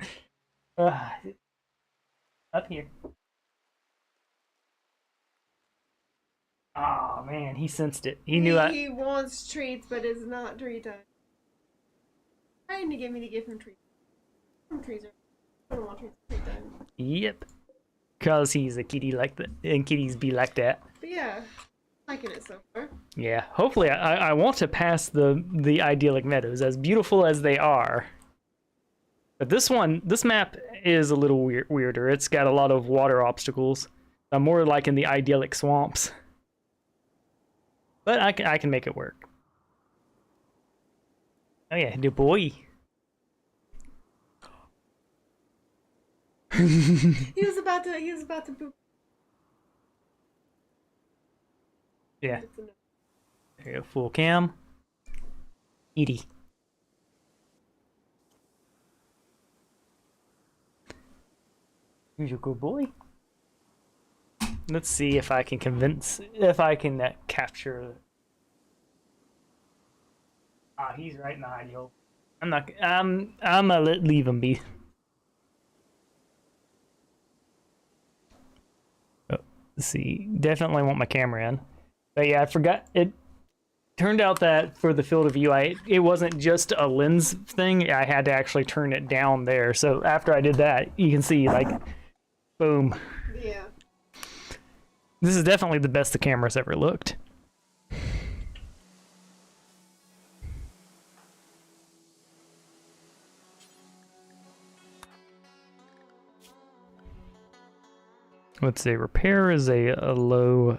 Up here. Oh man, he sensed it. He knew He wants treats, but it's not treat time. Trying to get me to give him treats. Treats I don't want treats treat time. Yep. Cause he's a kitty like that, and kitties be like that. But yeah, liking it so far. Yeah. Hopefully, I want to pass the idyllic meadows, as beautiful as they are. But this map is a little weirder. It's got a lot of water obstacles. I'm more like in the idyllic swamps. But I can make it work. Oh yeah, the boy. He was about to poop. Yeah. There you go, full cam. Edie. Who's your good boy? Let's see if I can capture. Ah, he's right behind you. I'm gonna leave him be. Oh, let's see. Definitely want my camera in. But yeah, I forgot. It turned out that for the field of view, it wasn't just a lens thing. I had to actually turn it down there. So after I did that, you can see like, boom. Yeah. This is definitely the best the camera's ever looked. Let's say repair is a low.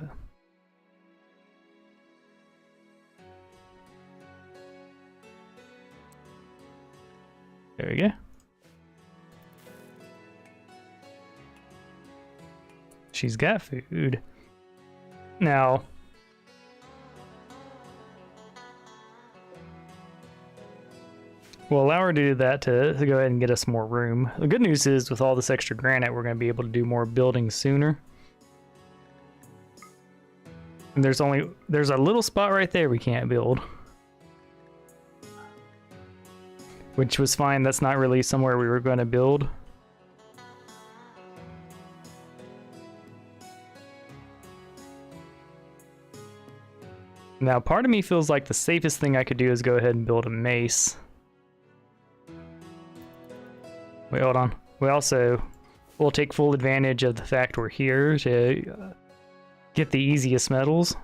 There we go. She's got food. Now, we'll allow her to do that to go ahead and get us more room. The good news is with all this extra granite, we're going to be able to do more building sooner. And there's a little spot right there we can't build. Which was fine, that's not really somewhere we were going to build. Now, part of me feels like the safest thing I could do is go ahead and build a mace. Wait, hold on. We'll take full advantage of the fact we're here to get the easiest metals.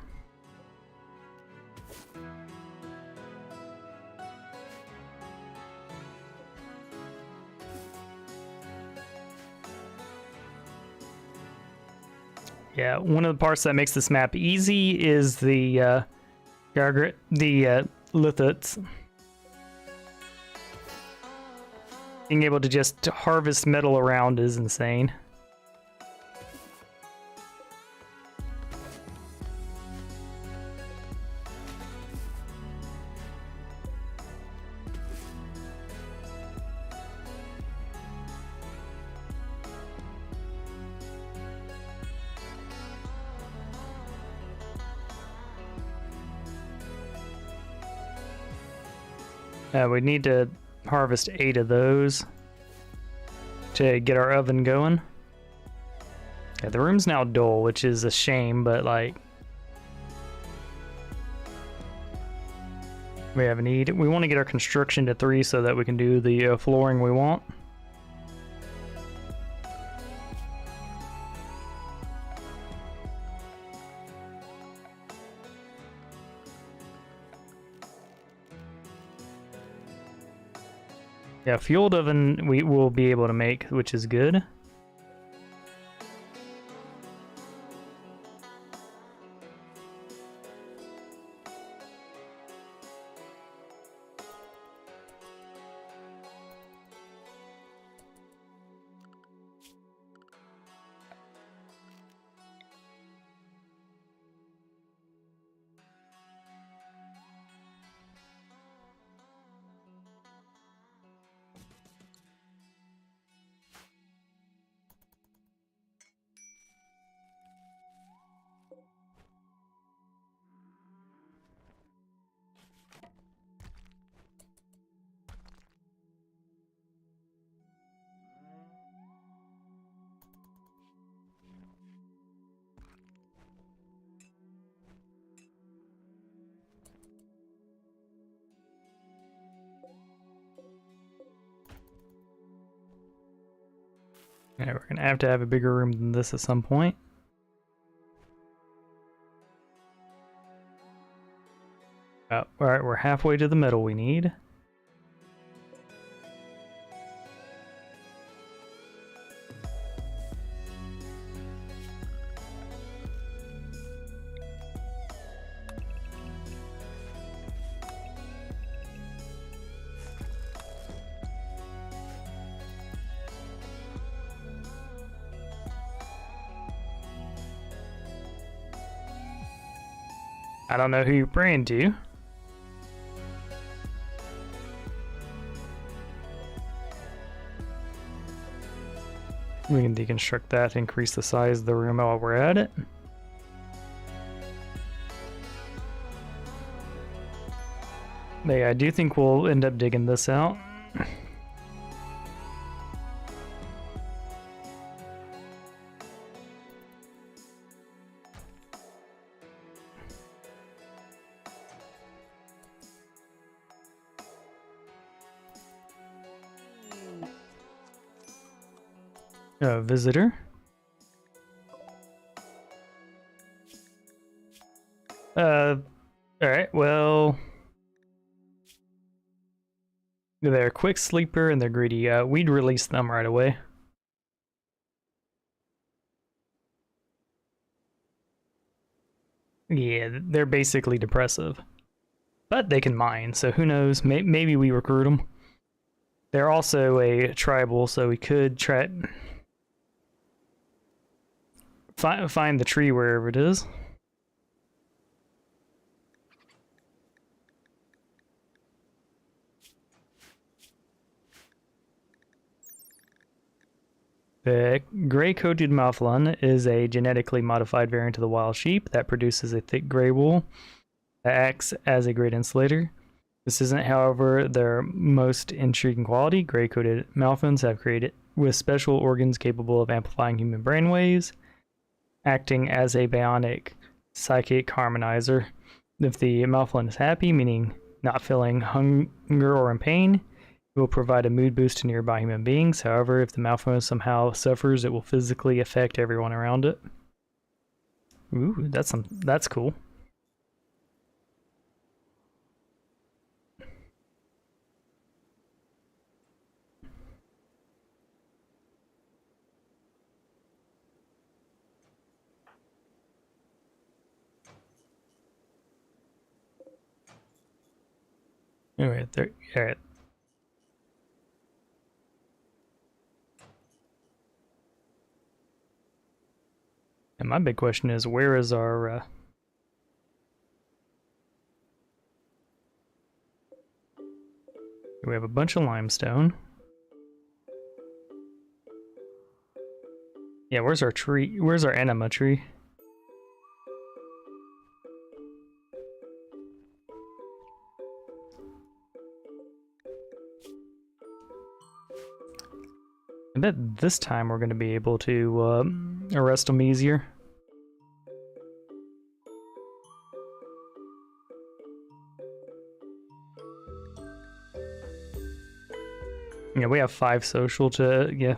Yeah, one of the parts that makes this map easy is the lithots. Being able to just harvest metal around is insane. We need to harvest 8 of those to get our oven going. Yeah, the room's now dull, which is a shame, but like we have a need. We want to get our construction to 3 so that we can do the flooring we want. Yeah, fueled oven we will be able to make, which is good. Yeah, we're gonna have to have a bigger room than this at some point. Oh, alright, we're halfway to the metal we need. I don't know who you're praying to. We can deconstruct that to increase the size of the room while we're at it. But yeah, I do think we'll end up digging this out. Visitor. Alright, well... They're a quick sleeper and they're greedy. We'd release them right away. Yeah, they're basically depressive. But they can mine, so who knows? Maybe we recruit them. They're also a tribal, so we could try... Find the tree wherever it is. The gray-coated mouflon is a genetically modified variant of the wild sheep that produces a thick gray wool that acts as a great insulator. This isn't, however, their most intriguing quality. Gray-coated mouflons have created with special organs capable of amplifying human brainwaves, acting as a bionic psychic harmonizer. If the mouflon is happy, meaning not feeling hunger or in pain, it will provide a mood boost to nearby human beings. However, if the mouflon somehow suffers, it will physically affect everyone around it. Ooh, that's cool. Alright, there. Alright. And my big question is, where is our... We have a bunch of limestone. Yeah, where's our tree? Where's our enema tree? I bet this time we're going to be able to arrest them easier. Yeah, we have 5 social to... yeah.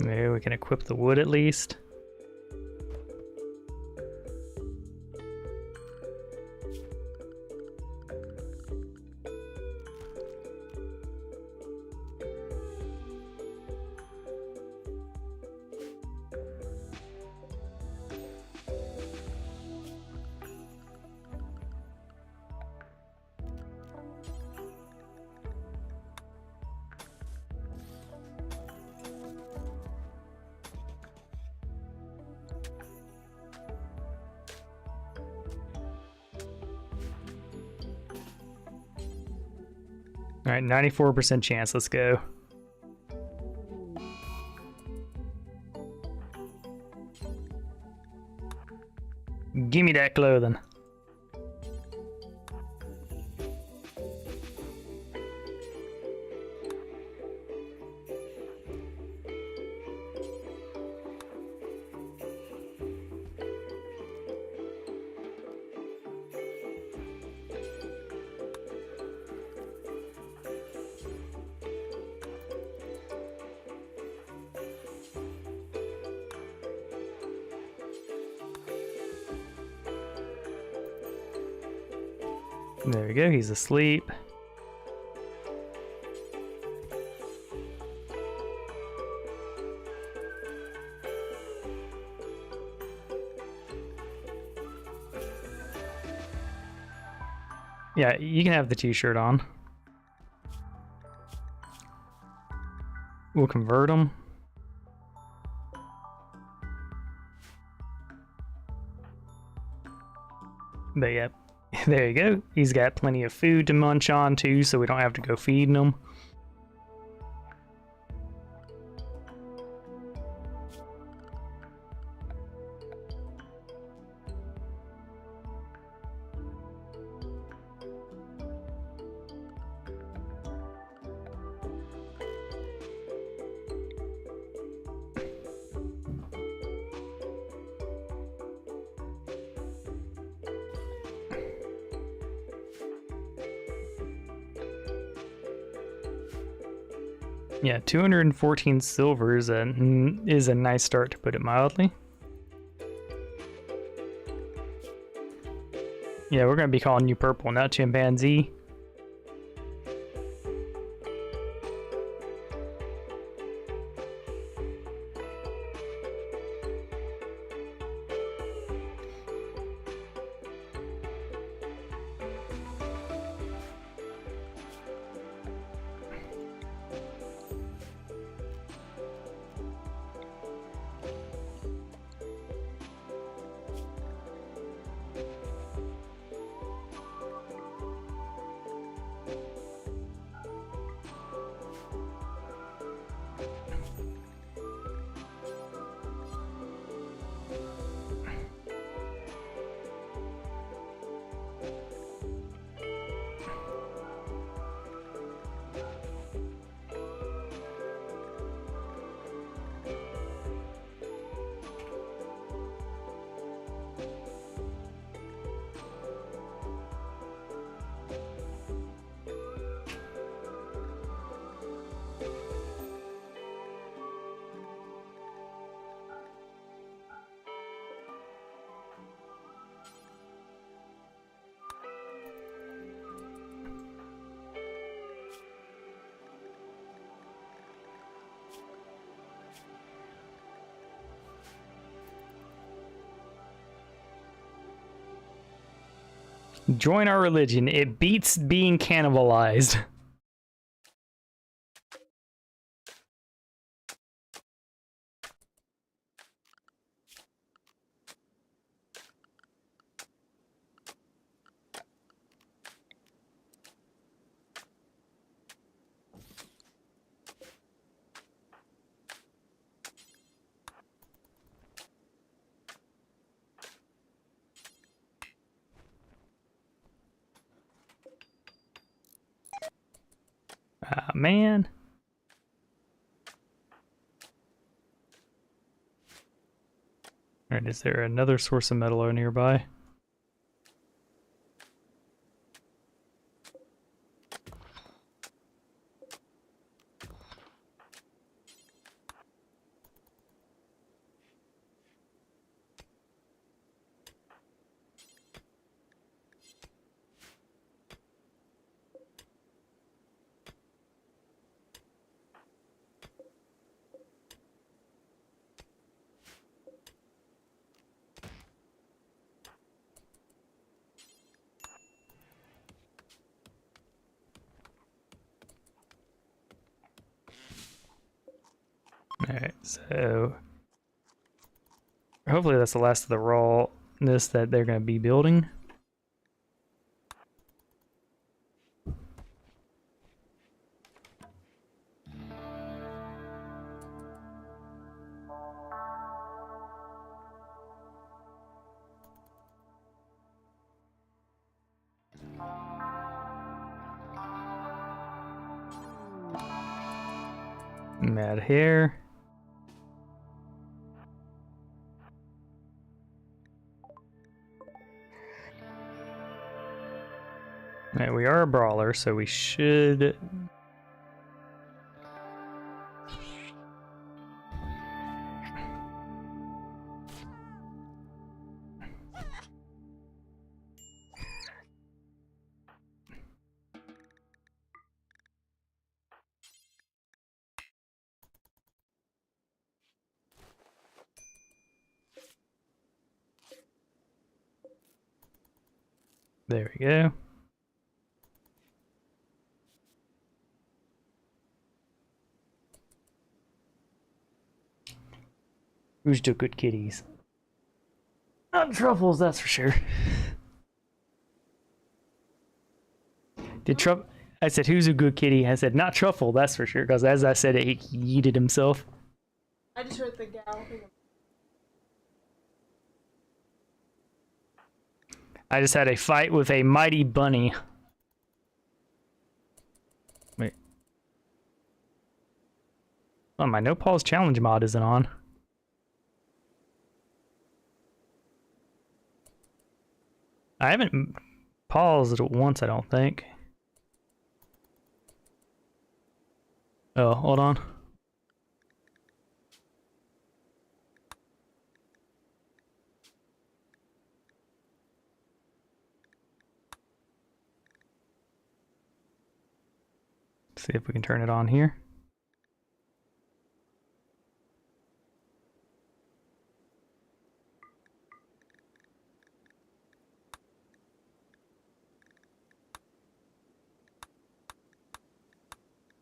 Maybe we can equip the wood at least. Alright, 94% chance, let's go. Gimme that clothing. There we go, he's asleep. Yeah, you can have the t-shirt on. We'll convert him. But yeah, there you go. He's got plenty of food to munch on too, so we don't have to go feeding him. Yeah, 214 silver is a nice start, to put it mildly. Yeah, we're gonna be calling you Purple, not Chimpanzee. Join our religion. It beats being cannibalized. Ah, man. Alright, is there another source of metal nearby? Alright, so hopefully that's the last of the rawness that they're going to be building. Mad hair. Alright, we are a brawler, so we should... There we go. Who's the good kitties? Not truffles, that's for sure. Did Truffle? I said, who's a good kitty? I said, not Truffle, that's for sure. Because as I said it, he yeeted himself. I just heard the galloping. I just had a fight with a mighty bunny. Wait. Oh, my no pause challenge mod isn't on. I haven't paused it once, I don't think. Oh, hold on. See if we can turn it on here.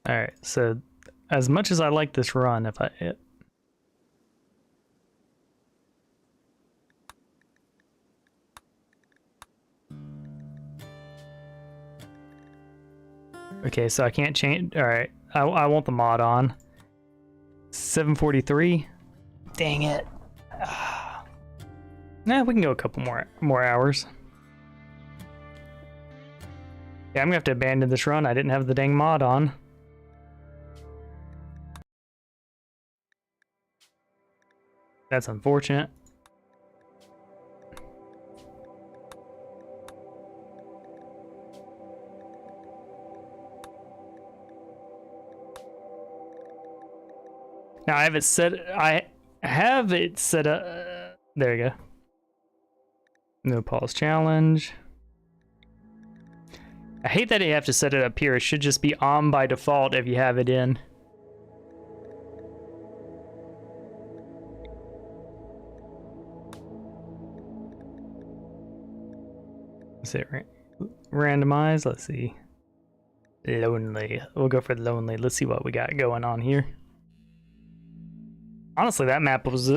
Alright, so as much as I like this run, if I hit. Okay, so I can't change. Alright, I want the mod on. 7:43. Dang it. Nah, we can go a couple more hours. Yeah, I'm gonna have to abandon this run. I didn't have the dang mod on. That's unfortunate. Now I have it set. I have it set up. There you go. No pause challenge. I hate that you have to set it up here. It should just be on by default if you have it in. Is it randomize? Let's see. Lonely. We'll go for lonely. Let's see what we got going on here. Honestly, that map was,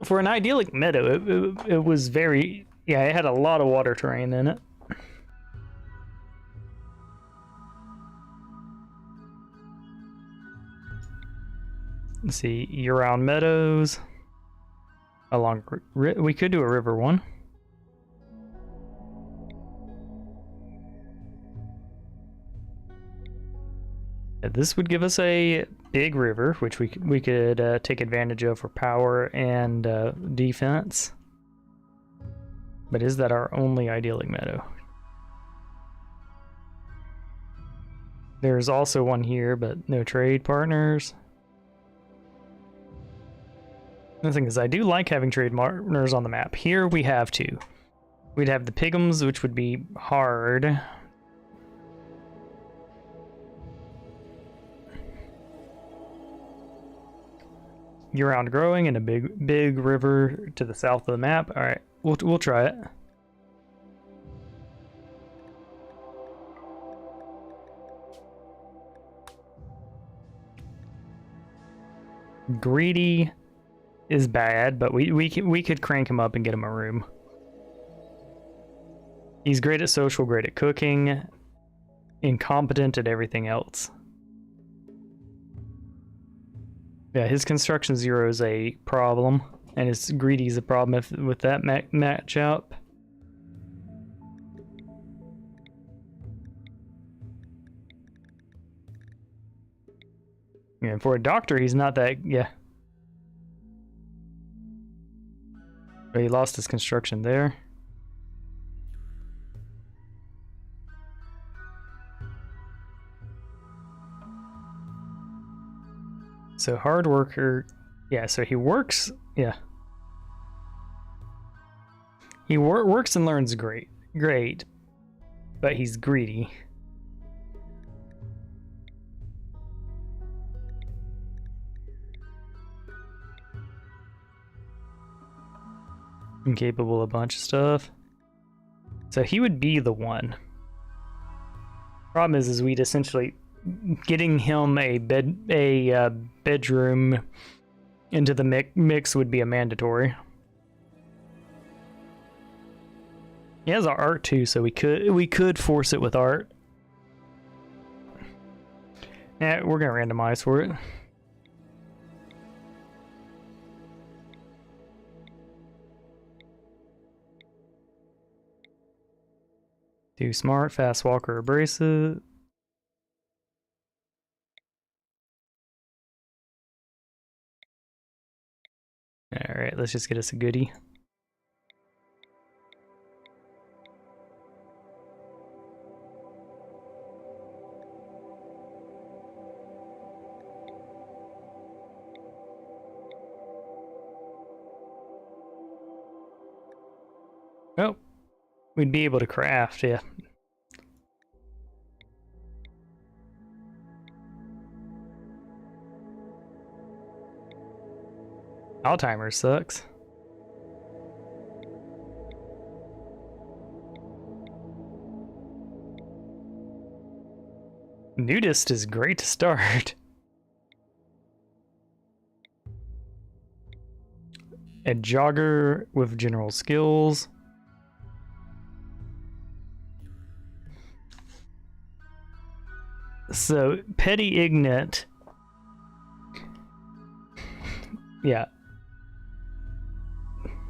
for an idyllic meadow, it was very, yeah, it had a lot of water terrain in it. Let's see, year-round meadows. Along, we could do a river one. This would give us a big river, which we could take advantage of for power and defense. But is that our only idyllic meadow? There's also one here, but no trade partners. The thing is, I do like having trade partners on the map. Here we have two. We'd have the Biomes, which would be hard. Year-round growing and a big river to the south of the map. All right, we'll try it. Greedy is bad, but we could crank him up and get him a room. He's great at social, great at cooking, incompetent at everything else. Yeah, his construction 0 is a problem, and his greedy is a problem with that matchup. Yeah, for a doctor, he's not that, yeah. But he lost his construction there. So hard worker, yeah, so he works, yeah. He works and learns great, but he's greedy. Incapable of a bunch of stuff. So he would be the one. Problem is we'd essentially getting him a bedroom into the mix would be a mandatory. He has our art too, so we could force it with art. Yeah, we're gonna randomize for it. Do smart, fast walker, abrasive. Alright, let's just get us a goodie. Oh, we'd be able to craft, yeah. Alzheimer's sucks. Nudist is great to start. A jogger with general skills. So, petty ignat. Yeah.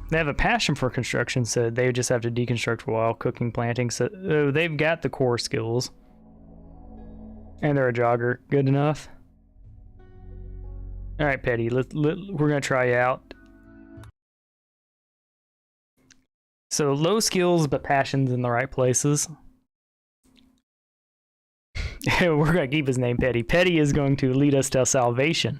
They have a passion for construction, so they just have to deconstruct while cooking, planting. So they've got the core skills. And they're a jogger. Good enough. Alright, Petty, we're going to try you out. So low skills, but passions in the right places. We're going to keep his name Petty. Petty is going to lead us to salvation.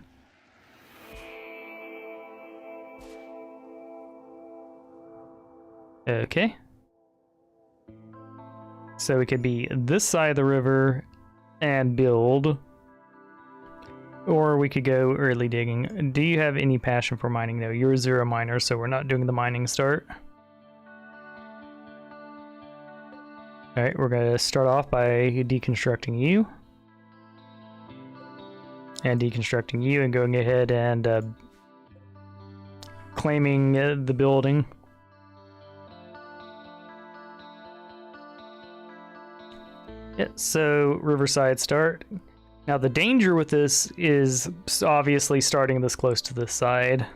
Okay. So we could be this side of the river and build. Or we could go early digging. Do you have any passion for mining though? You're a 0 miner, so we're not doing the mining start. Alright, we're going to start off by deconstructing you. And deconstructing you and going ahead and claiming the building. Yeah, so Riverside start. Now the danger with this is obviously starting this close to the side.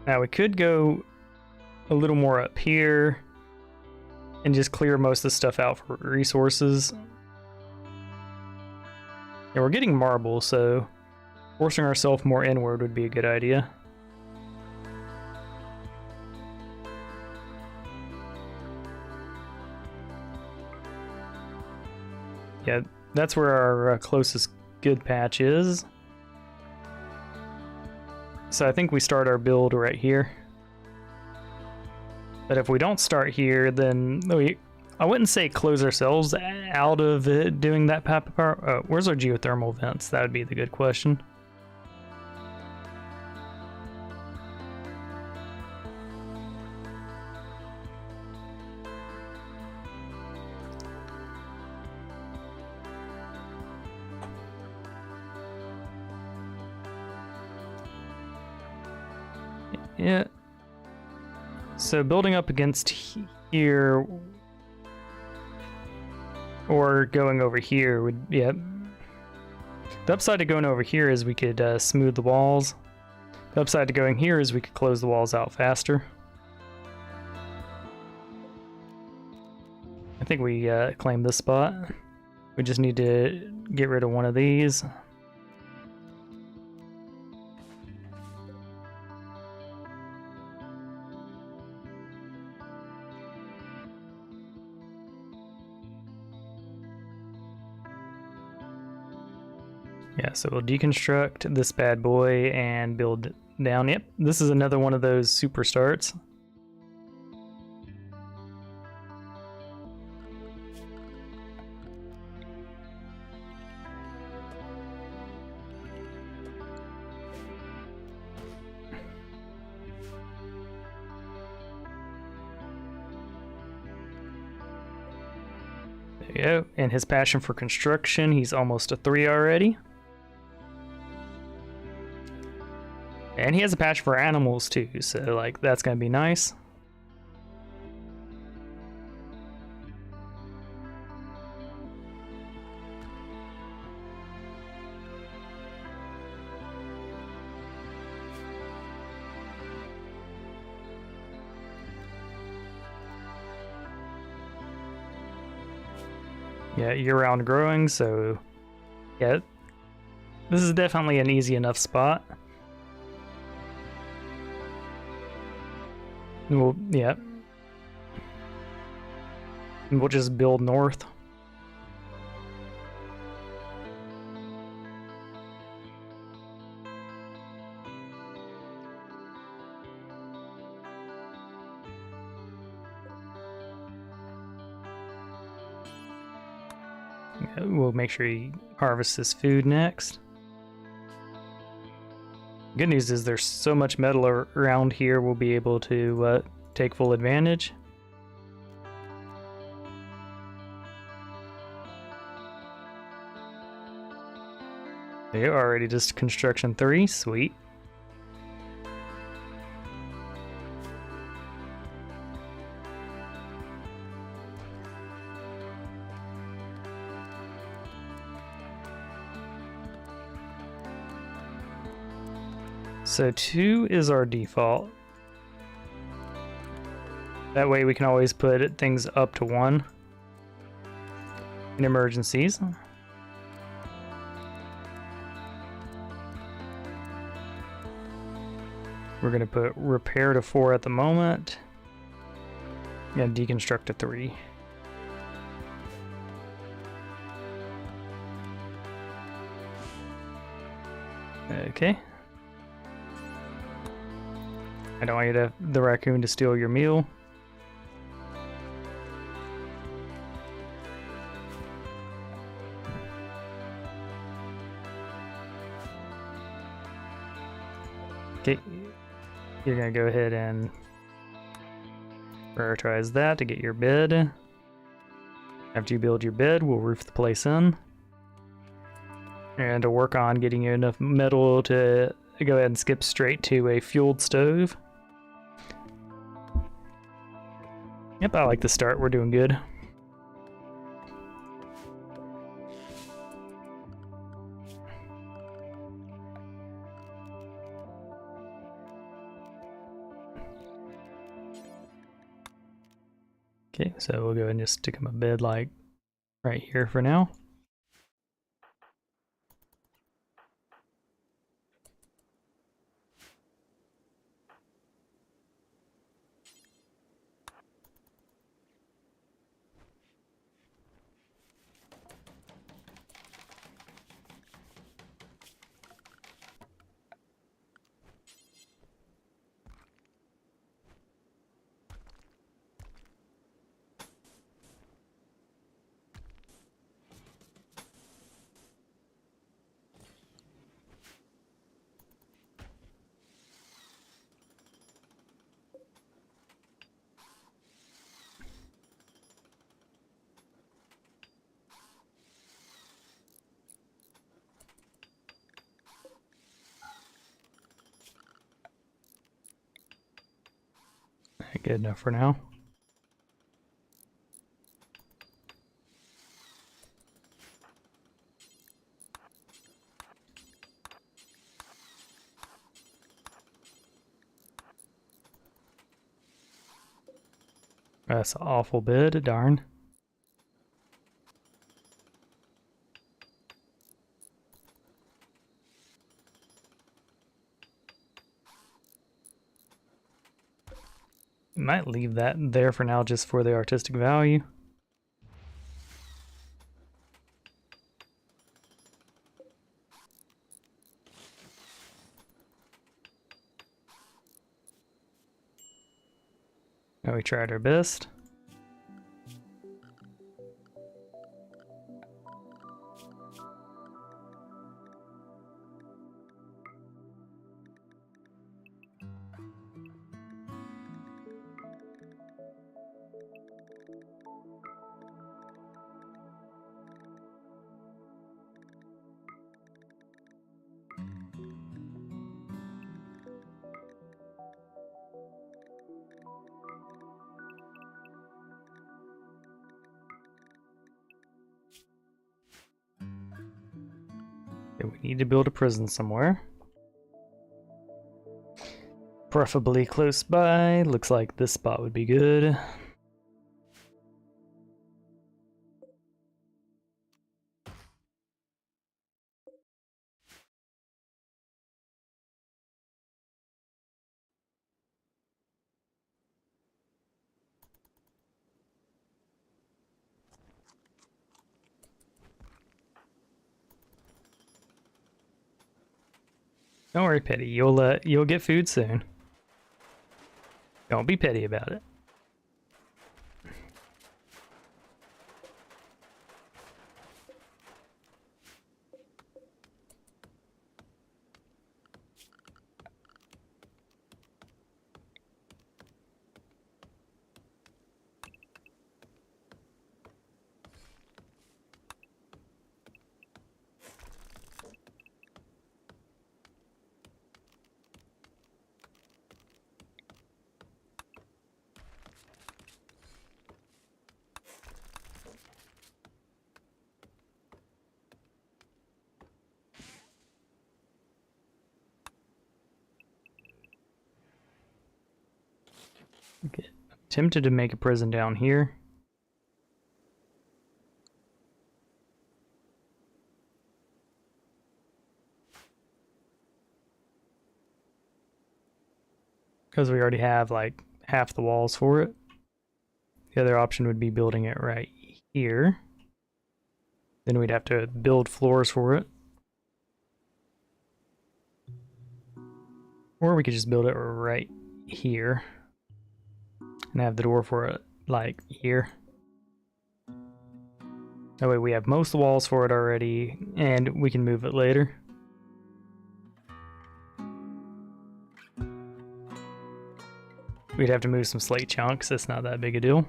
Now we could go a little more up here and just clear most of the stuff out for resources. Yeah, we're getting marble, so forcing ourselves more inward would be a good idea. Yeah, that's where our closest good patch is. So I think we start our build right here. But if we don't start here, then I wouldn't say close ourselves out of doing that power. Oh, where's our geothermal vents? That would be the good question. Yeah. So building up against here or going over here would, yeah. The upside to going over here is we could smooth the walls. The upside to going here is we could close the walls out faster. I think we claim this spot. We just need to get rid of one of these. Yeah, so we'll deconstruct this bad boy and build down. Yep, this is another one of those super starts. There you go. And his passion for construction, he's almost a 3 already. And he has a passion for animals too, so like that's gonna be nice. Yeah, year-round growing, so yeah, this is definitely an easy enough spot. We'll, yeah. And we'll just build north. Yeah, we'll make sure he harvests his food next. Good news is there's so much metal around here, we'll be able to take full advantage. They are already just construction 3, sweet. So 2 is our default. That way we can always put things up to 1 in emergencies. We're going to put repair to 4 at the moment. And deconstruct to 3. Okay. I don't want you the raccoon to steal your meal. Okay, you're gonna go ahead and prioritize that to get your bed. After you build your bed, we'll roof the place in. And to work on getting you enough metal to go ahead and skip straight to a fueled stove. Yep, I like the start. We're doing good. Okay, so we'll go ahead and just stick him a bed like right here for now. Good enough for now. That's an awful bid, darn. Might leave that there for now just for the artistic value. Now we tried our best. we need to build a prison somewhere. Preferably close by. Looks like this spot would be good. Don't worry, Petty. You'll get food soon. Don't be petty about it. Okay. I'm tempted to make a prison down here. Because we already have like half the walls for it. The other option would be building it right here. Then we'd have to build floors for it. Or we could just build it right here. And have the door for it like here. That way we have most of the walls for it already, and we can move it later. We'd have to move some slate chunks, that's not that big a deal.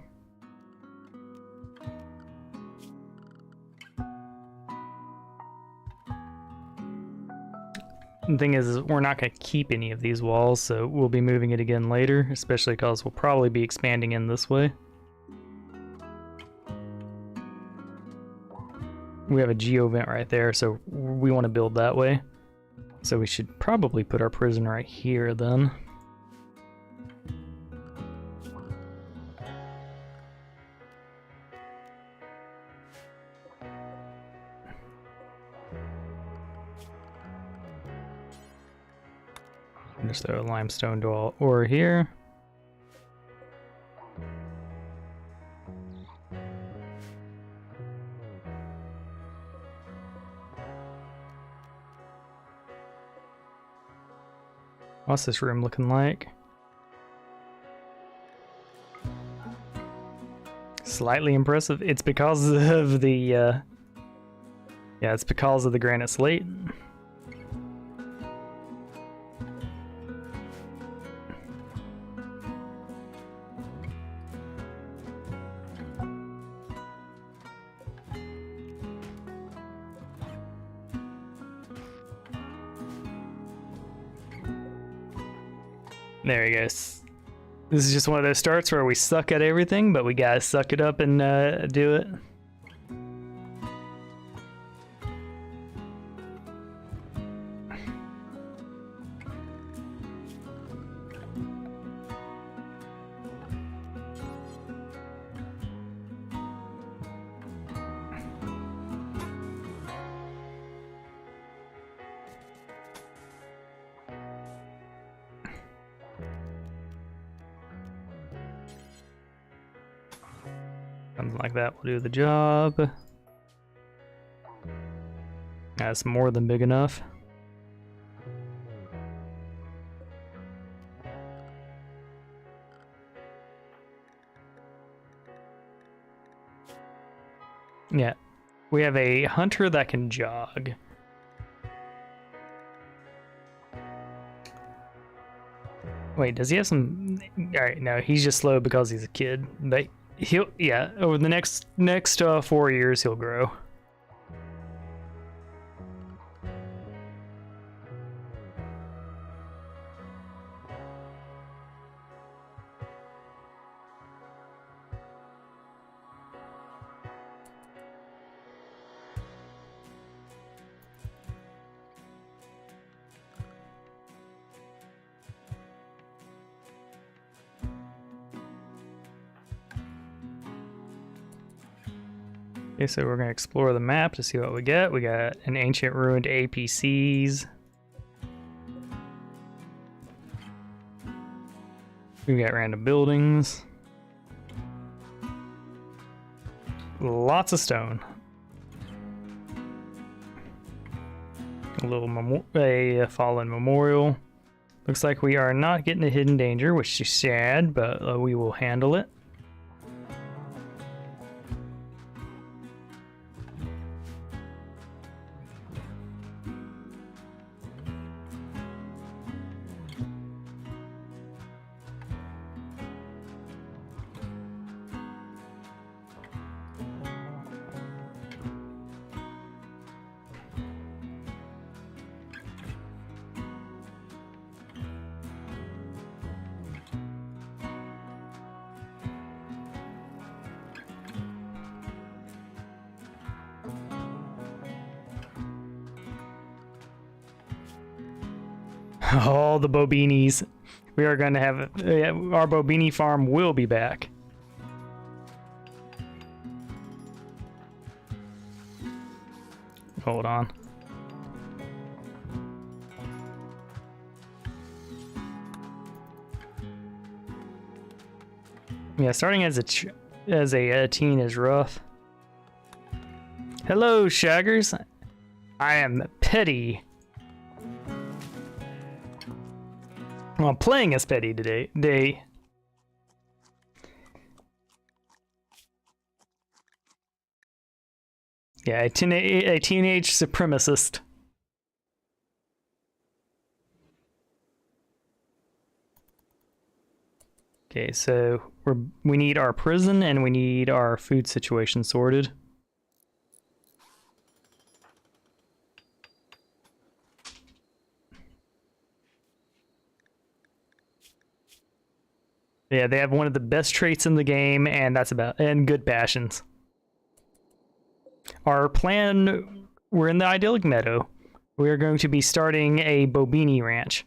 The thing is we're not going to keep any of these walls, so we'll be moving it again later, especially because we'll probably be expanding in this way. We have a geo vent right there, so we want to build that way. So we should probably put our prison right here then. Just throw a limestone door over here. What's this room looking like? Slightly impressive. It's because of the yeah, it's because of the granite slate. There he goes. This is just one of those starts where we suck at everything, but we gotta suck it up and do it. Something like that will do the job. That's more than big enough. Yeah, we have a hunter that can jog. Wait, does he have some? All right, no, he's just slow because he's a kid. But he'll, yeah, over the next 4 years he'll grow. Okay, so we're gonna explore the map to see what we get. We got an ancient ruined APCs. We got random buildings. Lots of stone. A little a fallen memorial. Looks like we are not getting a hidden danger, which is sad, but we will handle it. All the bobinis. We are going to have our bobini farm will be back. Hold on. Yeah, starting as a teen is rough. Hello, shaggers. I am Petty. Well, I'm playing as Petty today. Yeah, a teenage supremacist. Okay, so we need our prison and we need our food situation sorted. Yeah, they have one of the best traits in the game, and and good passions. Our plan, we're in the idyllic meadow. We are going to be starting a bobini ranch.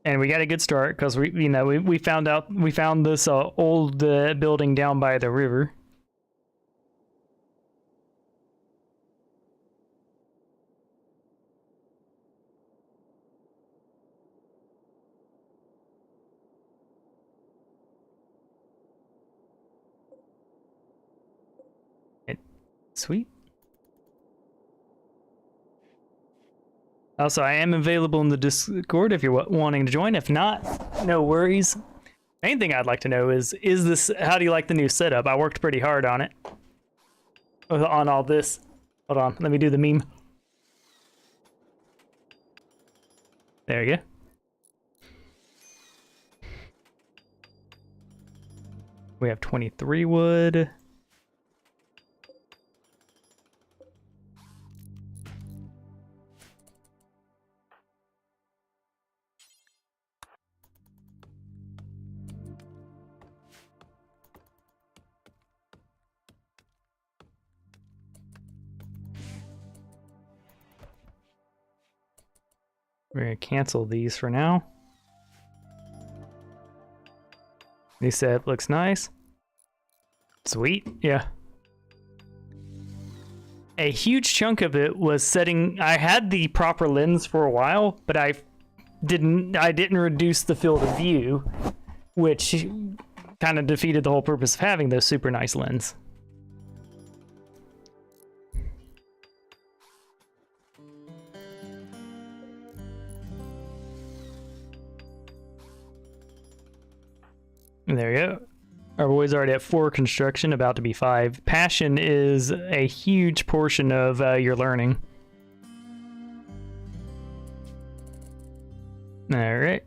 And we got a good start because we found this old building down by the river. Sweet. Also, I am available in the Discord if you're wanting to join. If not, no worries. Main thing I'd like to know is this, how do you like the new setup? I worked pretty hard on it. On all this. Hold on, let me do the meme. There you go. We have 23 wood. We're gonna cancel these for now. New setup looks nice. Sweet, yeah. A huge chunk of it was setting. I had the proper lens for a while, but I didn't reduce the field of view, which kind of defeated the whole purpose of having those super nice lens. There you go. Our boy's already at 4 construction, about to be 5. Passion is a huge portion of your learning. All right.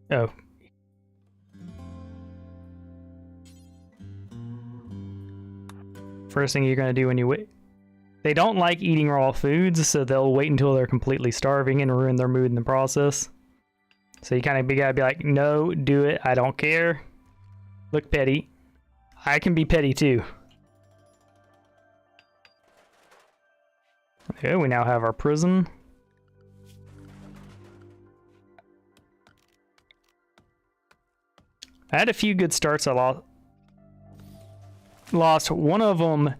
Oh. First thing you're going to do when you wait. They don't like eating raw foods, so they'll wait until they're completely starving and ruin their mood in the process. So you kind of gotta be like, no, do it. I don't care. Look petty. I can be petty too. Okay, we now have our prison. I had a few good starts. I lost. lost. One of them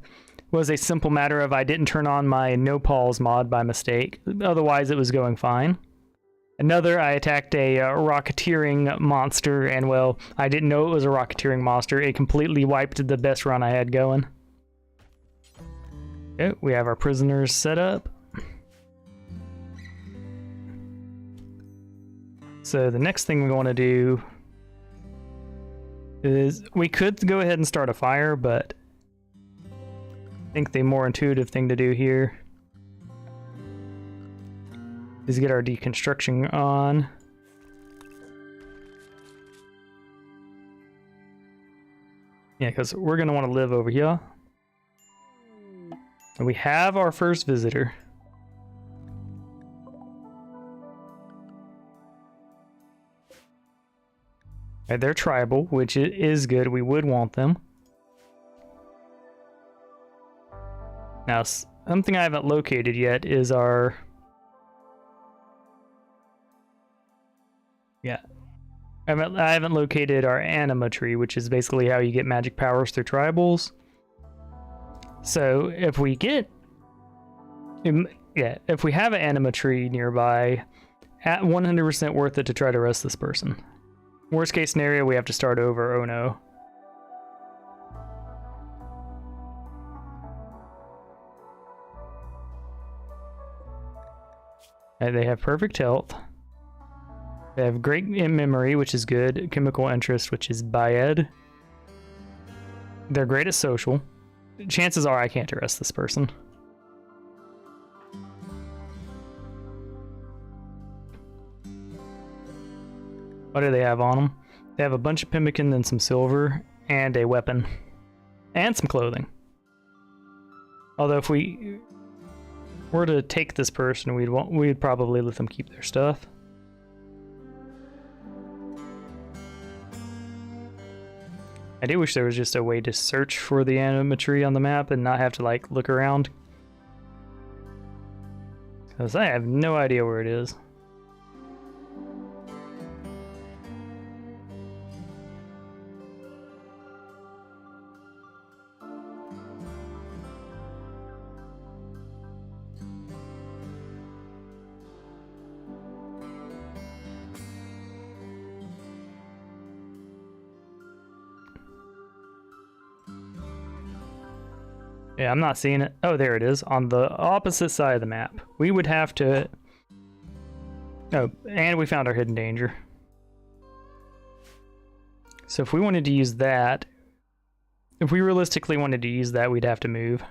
was a simple matter of I didn't turn on my no pause mod by mistake. Otherwise, it was going fine. Another, I attacked a rocketeering monster, and well, I didn't know it was a rocketeering monster. It completely wiped the best run I had going. Okay, we have our prisoners set up. So the next thing we want to do is we could go ahead and start a fire, but I think the more intuitive thing to do here is get our deconstruction on. Yeah, because we're going to want to live over here. And we have our first visitor. Okay, they're tribal, which is good. We would want them. Now, something I haven't located yet is our... Yeah. I haven't located our anima tree, which is basically how you get magic powers through tribals. So, if we get... Yeah, if we have an anima tree nearby, at 100% worth it to try to rest this person. Worst case scenario, we have to start over. Oh no. They have perfect health. They have great in memory, which is good. Chemical interest, which is Bied. They're great at social. Chances are I can't arrest this person. What do they have on them? They have a bunch of pemmican and some silver, and a weapon. And some clothing. Although if we were to take this person, we'd probably let them keep their stuff. I do wish there was just a way to search for the anima tree on the map and not have to like look around. Because I have no idea where it is. Yeah, I'm not seeing it. Oh, there it is, on the opposite side of the map. We would have to... Oh, and we found our hidden danger. So if we wanted to use that... If we realistically wanted to use that, we'd have to move.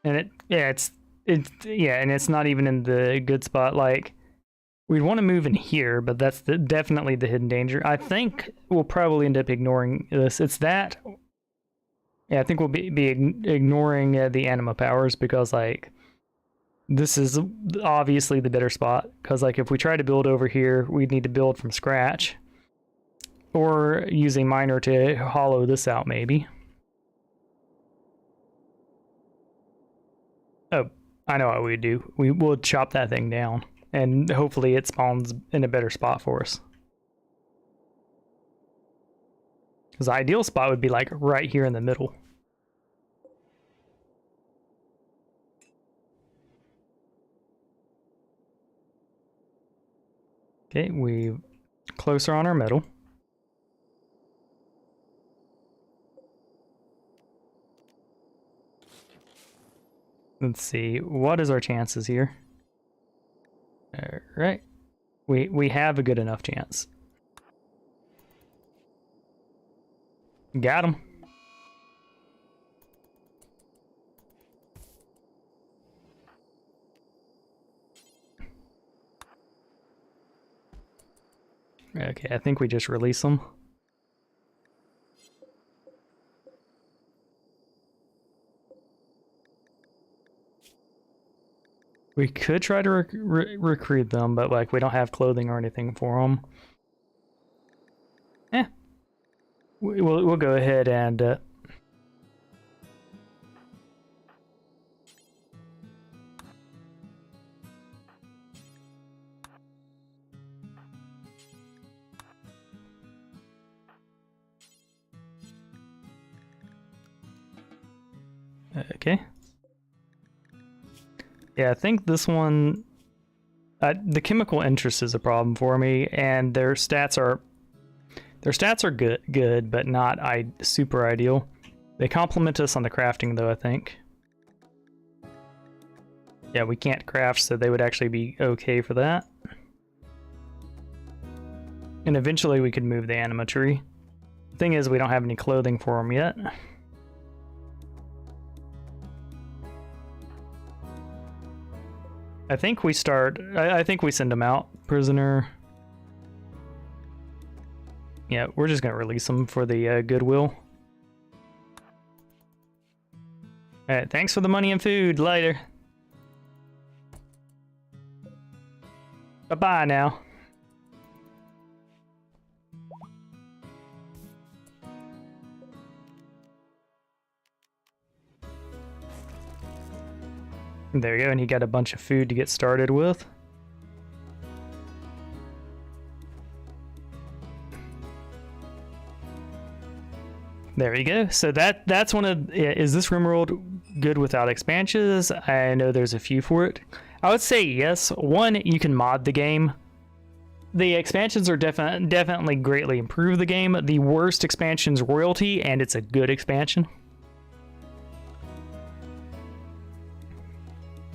And it's not even in the good spot, like... We'd want to move in here, but that's definitely the hidden danger. I think we'll probably end up ignoring this. It's that... Yeah, I think we'll be ignoring the anima powers because, like, this is obviously the better spot. Because, like, if we try to build over here, we'd need to build from scratch. Or use a miner to hollow this out, maybe. Oh, I know what we'd do. We will chop that thing down. And hopefully it spawns in a better spot for us. Because the ideal spot would be like right here in the middle. Okay, we closer on our metal. Let's see, what is our chances here? All right, we have a good enough chance. Got him. Okay, I think we just release them. We could try to recruit them, but like we don't have clothing or anything for them. We'll go ahead and Okay. Yeah, I think this one, the chemical interest is a problem for me, and their stats are good, but not super ideal. They complement us on the crafting, though, I think. Yeah, we can't craft, so they would actually be okay for that. And eventually we could move the anima tree. The thing is, we don't have any clothing for them yet. I think we start... I think we send them out. Prisoner. Yeah, we're just going to release them for the Goodwill. Alright, thanks for the money and food. Later. Bye-bye now. There you go, and he got a bunch of food to get started with. There you go. So that's one of... Is this Rimworld good without expansions? I know there's a few for it. I would say yes. One, you can mod the game. The expansions are definitely greatly improve the game. The worst expansion's royalty, and it's a good expansion.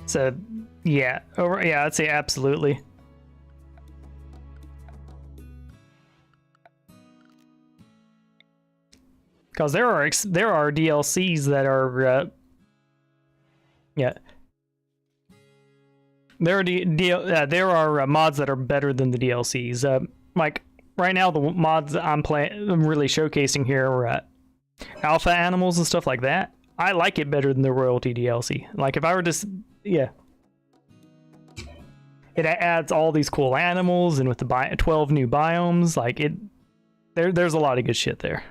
So, yeah. Yeah, I'd say absolutely. Because there are DLCs that are... yeah. There are mods that are better than the DLCs. Like right now, the mods I'm really showcasing here are alpha animals and stuff like that. I like it better than the royalty DLC. Like if I were just, yeah, it adds all these cool animals, and with the 12 new biomes, like it, there's a lot of good shit there.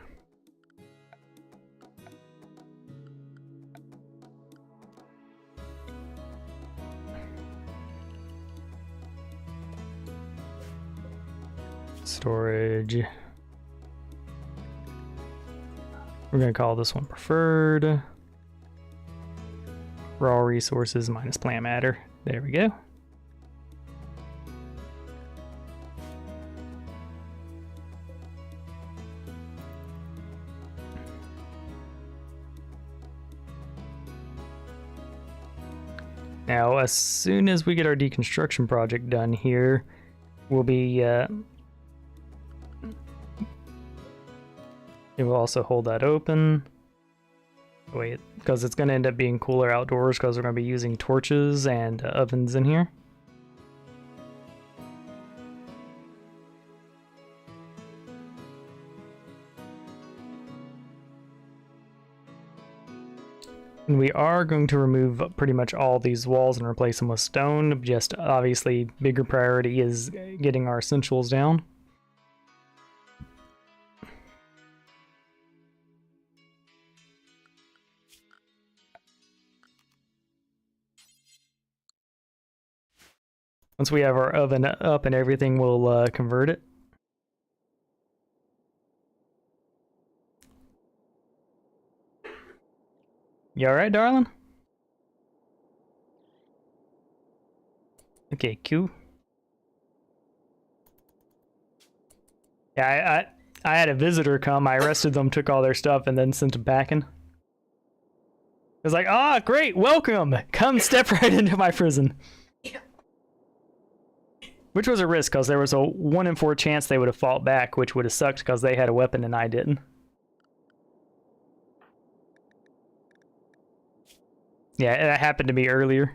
Storage. We're going to call this one preferred. Raw resources minus plant matter. There we go. Now, as soon as we get our deconstruction project done here, we'll be... it will also hold that open. Wait, because it's going to end up being cooler outdoors because we're going to be using torches and ovens in here. And we are going to remove pretty much all these walls and replace them with stone. Just obviously, bigger priority is getting our essentials down. Once we have our oven up and everything, we'll convert it. You alright, darling? Okay, cool. Yeah, I had a visitor come, I arrested them, took all their stuff, and then sent them packing. It was like, ah, great, welcome! Come step right into my prison. Yeah. Which was a risk, because there was a 1 in 4 chance they would have fought back, which would have sucked because they had a weapon and I didn't. Yeah, that happened to me earlier.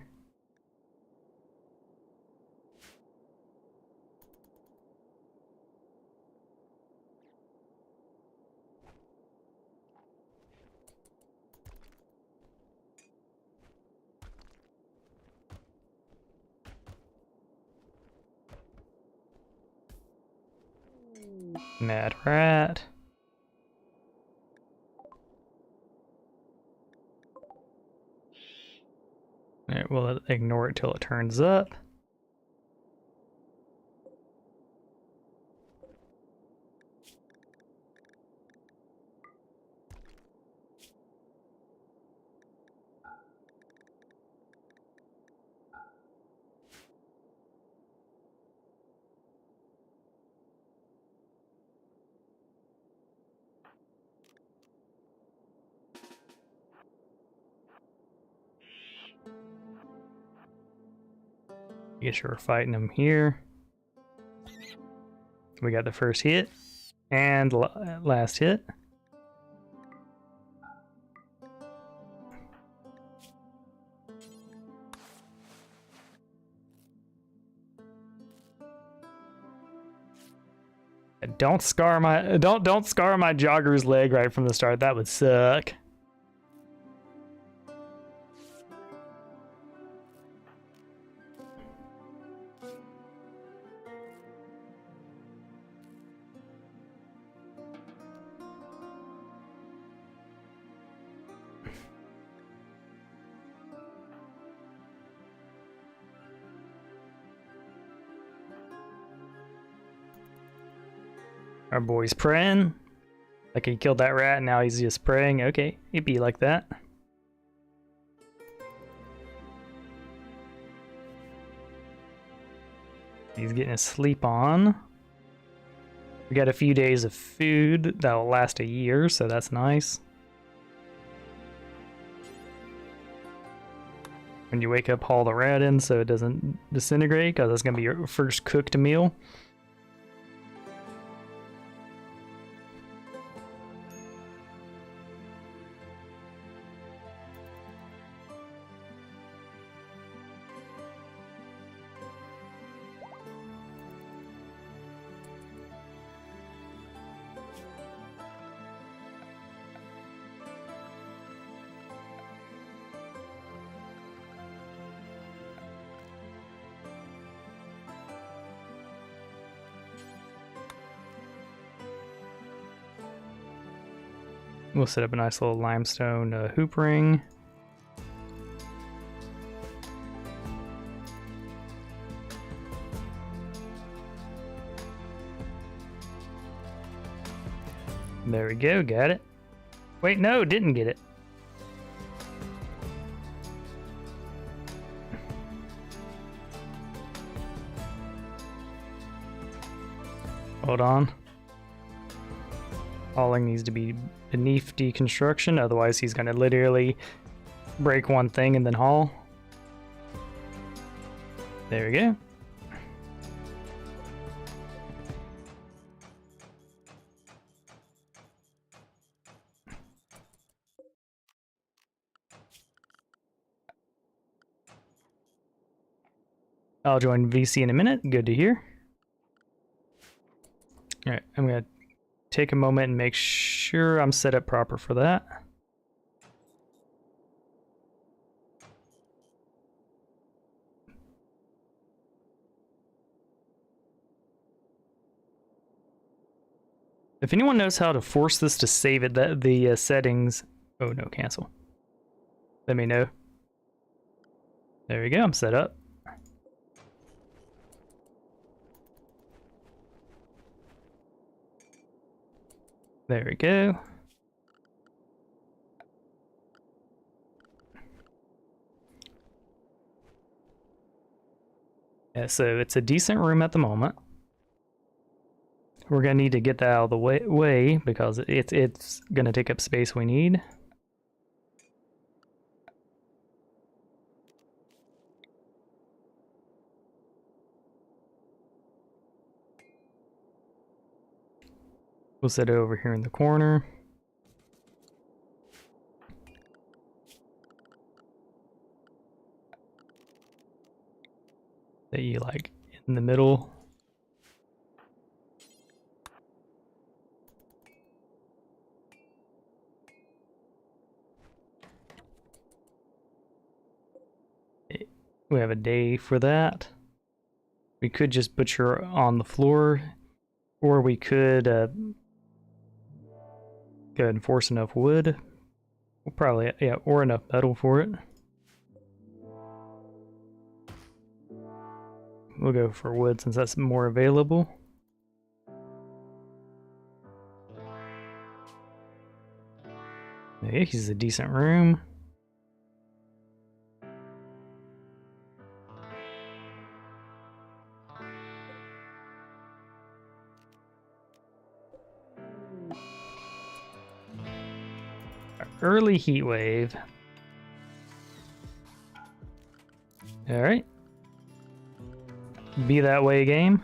Mad rat. Alright, we'll ignore it till it turns up. Make sure we're fighting them here. We got the first hit and last hit. Don't scar my jogger's leg right from the start. That would suck. Our boy's praying. Like he killed that rat and now he's just praying. Okay, it'd be like that. He's getting his sleep on. We got a few days of food that'll last a year, so that's nice. When you wake up, haul the rat in so it doesn't disintegrate, because that's going to be your first cooked meal. We'll set up a nice little limestone hoop ring. There we go, got it. Wait, no, didn't get it. Hold on. Hauling needs to be beneath deconstruction, otherwise he's gonna literally break one thing and then haul. There we go. I'll join VC in a minute. Good to hear. Alright, I'm gonna take a moment and make sure I'm set up proper for that. If anyone knows how to force this to save it, the settings... Oh no, cancel. Let me know. There we go, I'm set up. There we go. Yeah, so it's a decent room at the moment. We're gonna need to get that out of the way because it's gonna take up space we need. We'll set it over here in the corner. That you like in the middle. We have a day for that. We could just butcher on the floor, or we could go ahead and force enough wood. We'll probably, yeah, or enough metal for it. We'll go for wood since that's more available. Yeah, he's a decent room. Early heat wave. All right. Be that way, game.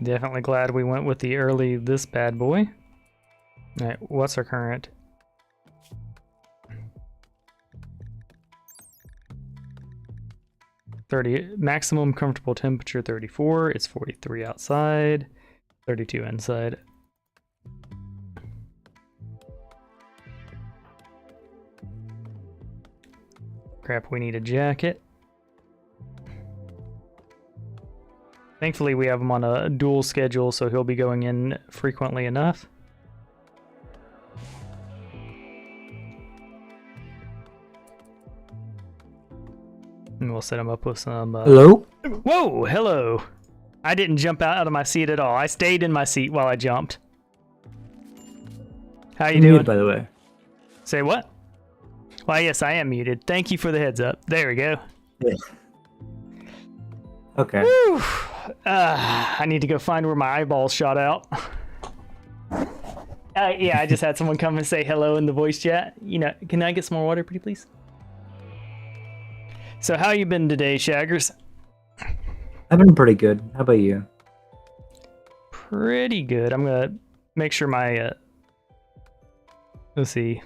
Definitely glad we went with the early this bad boy. Alright, what's our current? Maximum comfortable temperature 34. It's 43 outside, 32 inside. Crap, we need a jacket. Thankfully, we have him on a dual schedule, so he'll be going in frequently enough. And we'll set him up with some... Hello? Whoa, hello. I didn't jump out of my seat at all. I stayed in my seat while I jumped. How you doing? Muted, by the way. Say what? Well, yes, I am muted. Thank you for the heads up. There we go. Yeah. Okay. Whew. I need to go find where my eyeballs shot out. Yeah, I just had someone come and say hello in the voice chat. You know, can I get some more water, pretty please? So how you been today, Shaggers? I've been pretty good. How about you? Pretty good. I'm gonna make sure my let's see.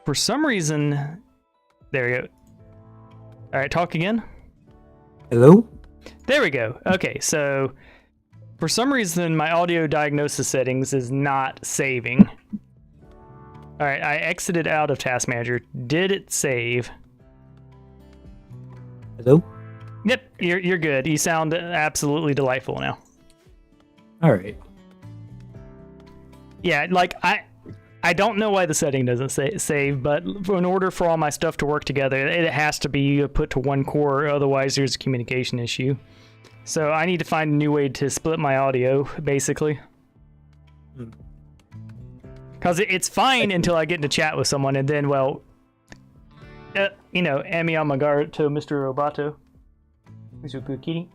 For some reason, there we go. All right, talk again. Hello? There we go. Okay, so for some reason my audio diagnosis settings is not saving. All right, I exited out of Task Manager. Did it save? Hello? Yep, you're good. You sound absolutely delightful now. All right. Yeah, like I don't know why the setting doesn't save, but in order for all my stuff to work together, it has to be put to one core, otherwise there's a communication issue. So I need to find a new way to split my audio, basically. Because it's fine until I get into chat with someone, and then, well, you know, Ami Amagato, Mr. Roboto. Mr. Pukini.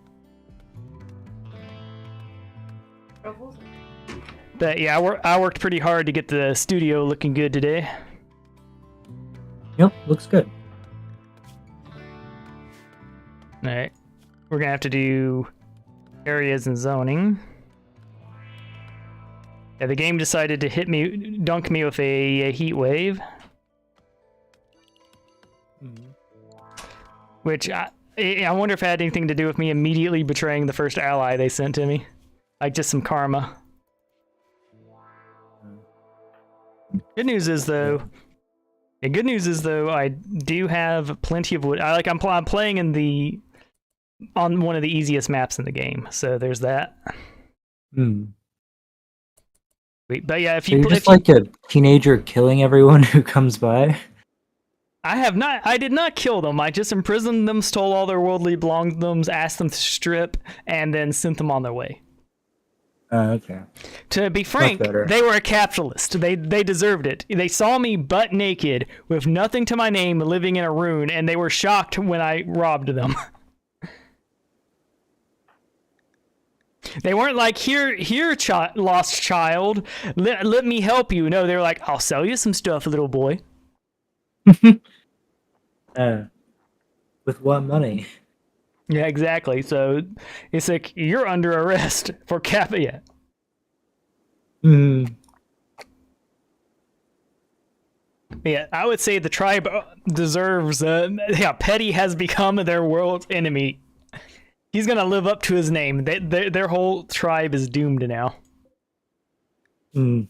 But yeah, I worked pretty hard to get the studio looking good today. Yep, looks good. Alright. We're gonna have to do areas and zoning. Yeah, the game decided to dunk me with a heat wave. Which, I wonder if it had anything to do with me immediately betraying the first ally they sent to me. Like, just some karma. Good news is though, I do have plenty of wood. I'm playing on one of the easiest maps in the game, so there's that. But yeah, You're just like a teenager killing everyone who comes by. I did not kill them. I just imprisoned them, stole all their worldly belongings, asked them to strip, and then sent them on their way. Okay. To be frank, they were a capitalist. They deserved it. They saw me butt naked with nothing to my name living in a ruin, and they were shocked when I robbed them. They weren't like, here, lost child, let me help you. No, they were like, I'll sell you some stuff, little boy. With what money? Yeah, exactly. So it's like, you're under arrest for yeah. Yeah, I would say the tribe deserves. Petty has become their world enemy. He's gonna live up to his name. Their whole tribe is doomed now. All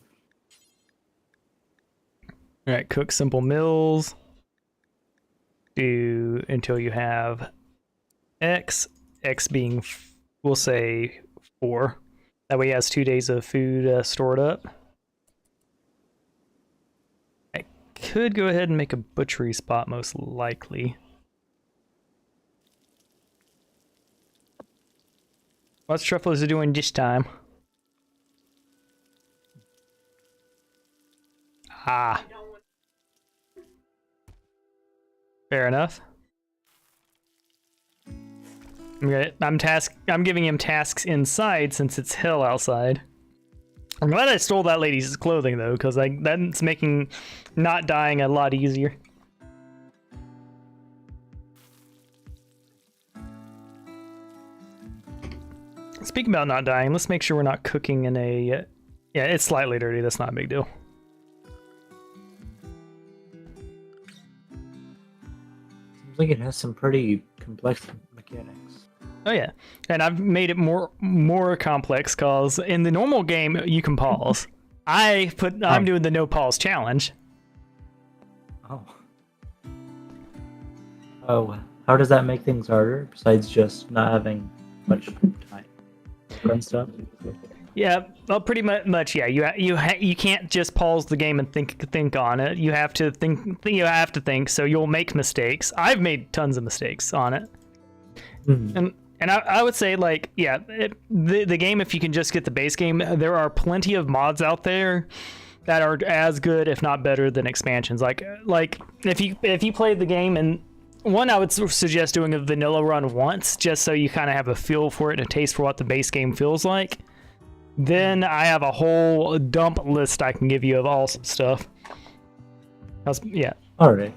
right, cook simple meals. Do until you have X being, we'll say 4. That way he has 2 days of food stored up. I could go ahead and make a butchery spot most likely. What's Truffles doing this time? Ah. Fair enough. I'm giving him tasks inside since it's hell outside. I'm glad I stole that lady's clothing though, because that's making not dying a lot easier. Speaking about not dying, let's make sure we're not cooking in a... yeah, it's slightly dirty. That's not a big deal. Seems like it has some pretty complex mechanics. Oh yeah, and I've made it more complex because in the normal game you can pause. I'm doing the no pause challenge. Oh. Oh, how does that make things harder besides just not having much time and stuff? Yeah, well, pretty much. Yeah, you can't just pause the game and think on it. You have to think. You have to think. So you'll make mistakes. I've made tons of mistakes on it, and I would say like the game, if you can just get the base game, there are plenty of mods out there that are as good, if not better, than expansions. Like if you played the game, and one, I would suggest doing a vanilla run once, just so you kind of have a feel for it and a taste for what the base game feels like. Then I have a whole dump list I can give you of awesome stuff. Yeah. All right.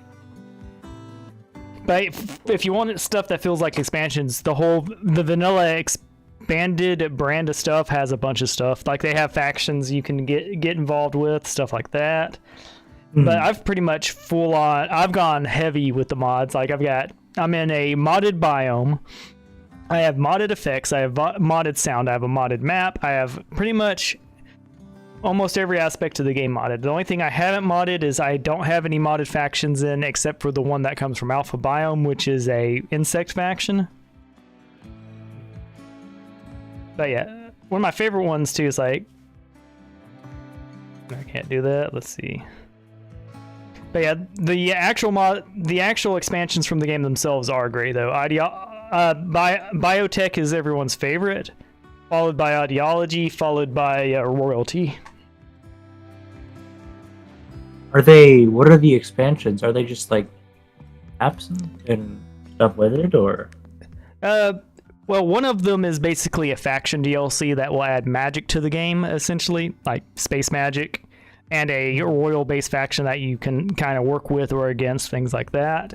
But if you want stuff that feels like expansions, the vanilla expanded brand of stuff has a bunch of stuff. Like they have factions you can get involved with, stuff like that. But I've pretty much I've gone heavy with the mods. Like I'm in a modded biome. I have modded effects. I have modded sound. I have a modded map. I have pretty much almost every aspect of the game modded. The only thing I haven't modded is I don't have any modded factions in, except for the one that comes from Alpha Biome, which is a insect faction. But yeah, one of my favorite ones too is like... I can't do that. Let's see. But yeah, the actual expansions from the game themselves are great though. Biotech is everyone's favorite, followed by Ideology, followed by Royalty. What are the expansions? Are they just like apps and stuff with it, or? Well, one of them is basically a faction DLC that will add magic to the game, essentially, like space magic, and a royal-based faction that you can kind of work with or against, things like that.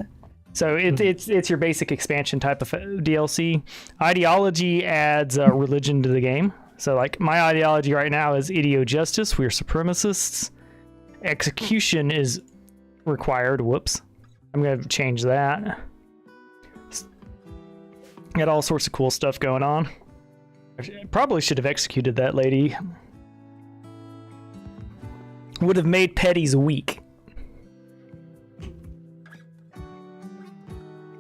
So it's your basic expansion type of DLC. Ideology adds religion to the game. So like my ideology right now is idiojustice. We're supremacists. Execution is required. Whoops. I'm going to change that. Got all sorts of cool stuff going on. I probably should have executed that lady. Would have made petties weak.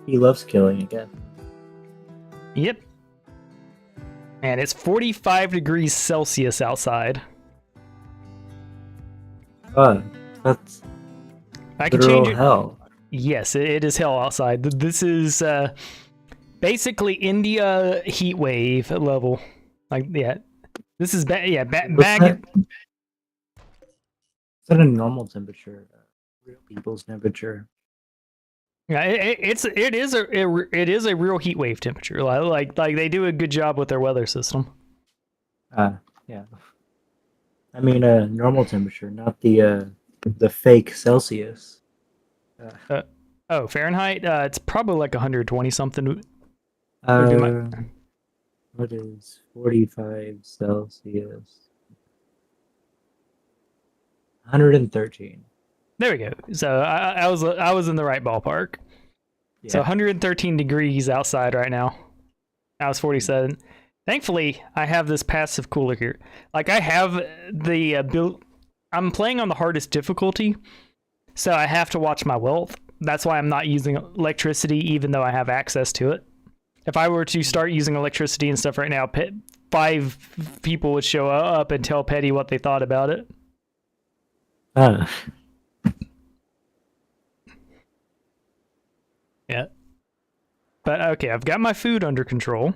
He loves killing again. Yep. And it's 45 degrees Celsius outside. That's I can change it. Hell. Yes, it is hell outside. This is basically India heat wave level. Like, yeah. This is back. Is that a normal temperature? Real people's temperature? Yeah, it is a real heat wave temperature. Like they do a good job with their weather system. Yeah. I mean, normal temperature, not the fake Celsius. Oh, Fahrenheit. It's probably like 120 something. What is 45 Celsius? 113. There we go. So I was in the right ballpark. Yeah. So 113 degrees outside right now. Now it's 47. Thankfully, I have this passive cooler here. Like I have the build. I'm playing on the hardest difficulty, so I have to watch my wealth. That's why I'm not using electricity, even though I have access to it. If I were to start using electricity and stuff right now, 5 people would show up and tell Petty what they thought about it. Yeah. But okay, I've got my food under control.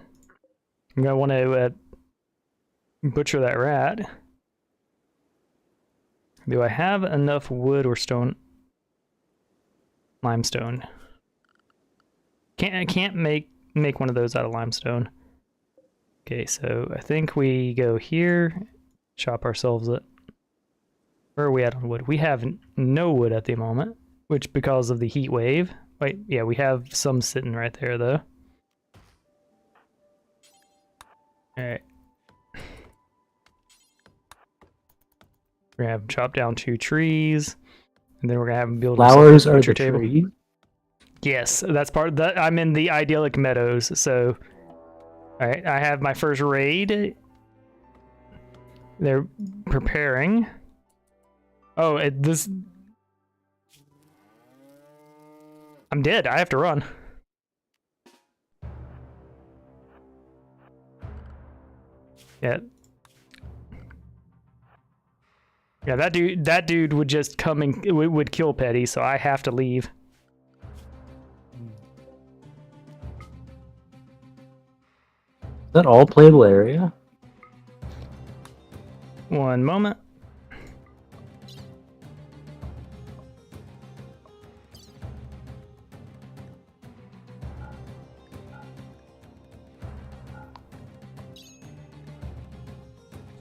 I'm going to want to butcher that rat. Do I have enough wood or stone? Limestone. I can't make one of those out of limestone. Okay, so I think we go here, chop ourselves it. Where are we at on wood? We have no wood at the moment, which because of the heat wave. Wait, yeah, we have some sitting right there though. All right. We're gonna have chop down 2 trees, and then we're gonna have them build Flowers a are the butcher table. trees. Yes, that's part of that. I'm in the idyllic meadows, so all right, I have my first raid. They're preparing. Oh, I'm dead. I have to run. Yeah. Yeah, that dude would just come and would kill Petty, so I have to leave. Is that all playable area? One moment.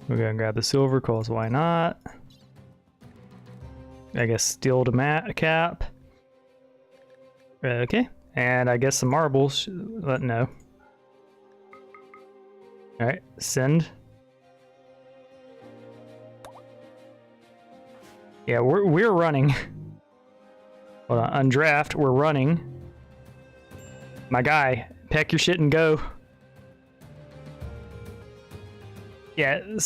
We're gonna grab the silver, cause why not? I guess steel to mat cap. Okay, and I guess some marbles. No. All right, send. Yeah, we're running. Hold on, undraft. We're running. My guy, pack your shit and go. Yeah. Yeah.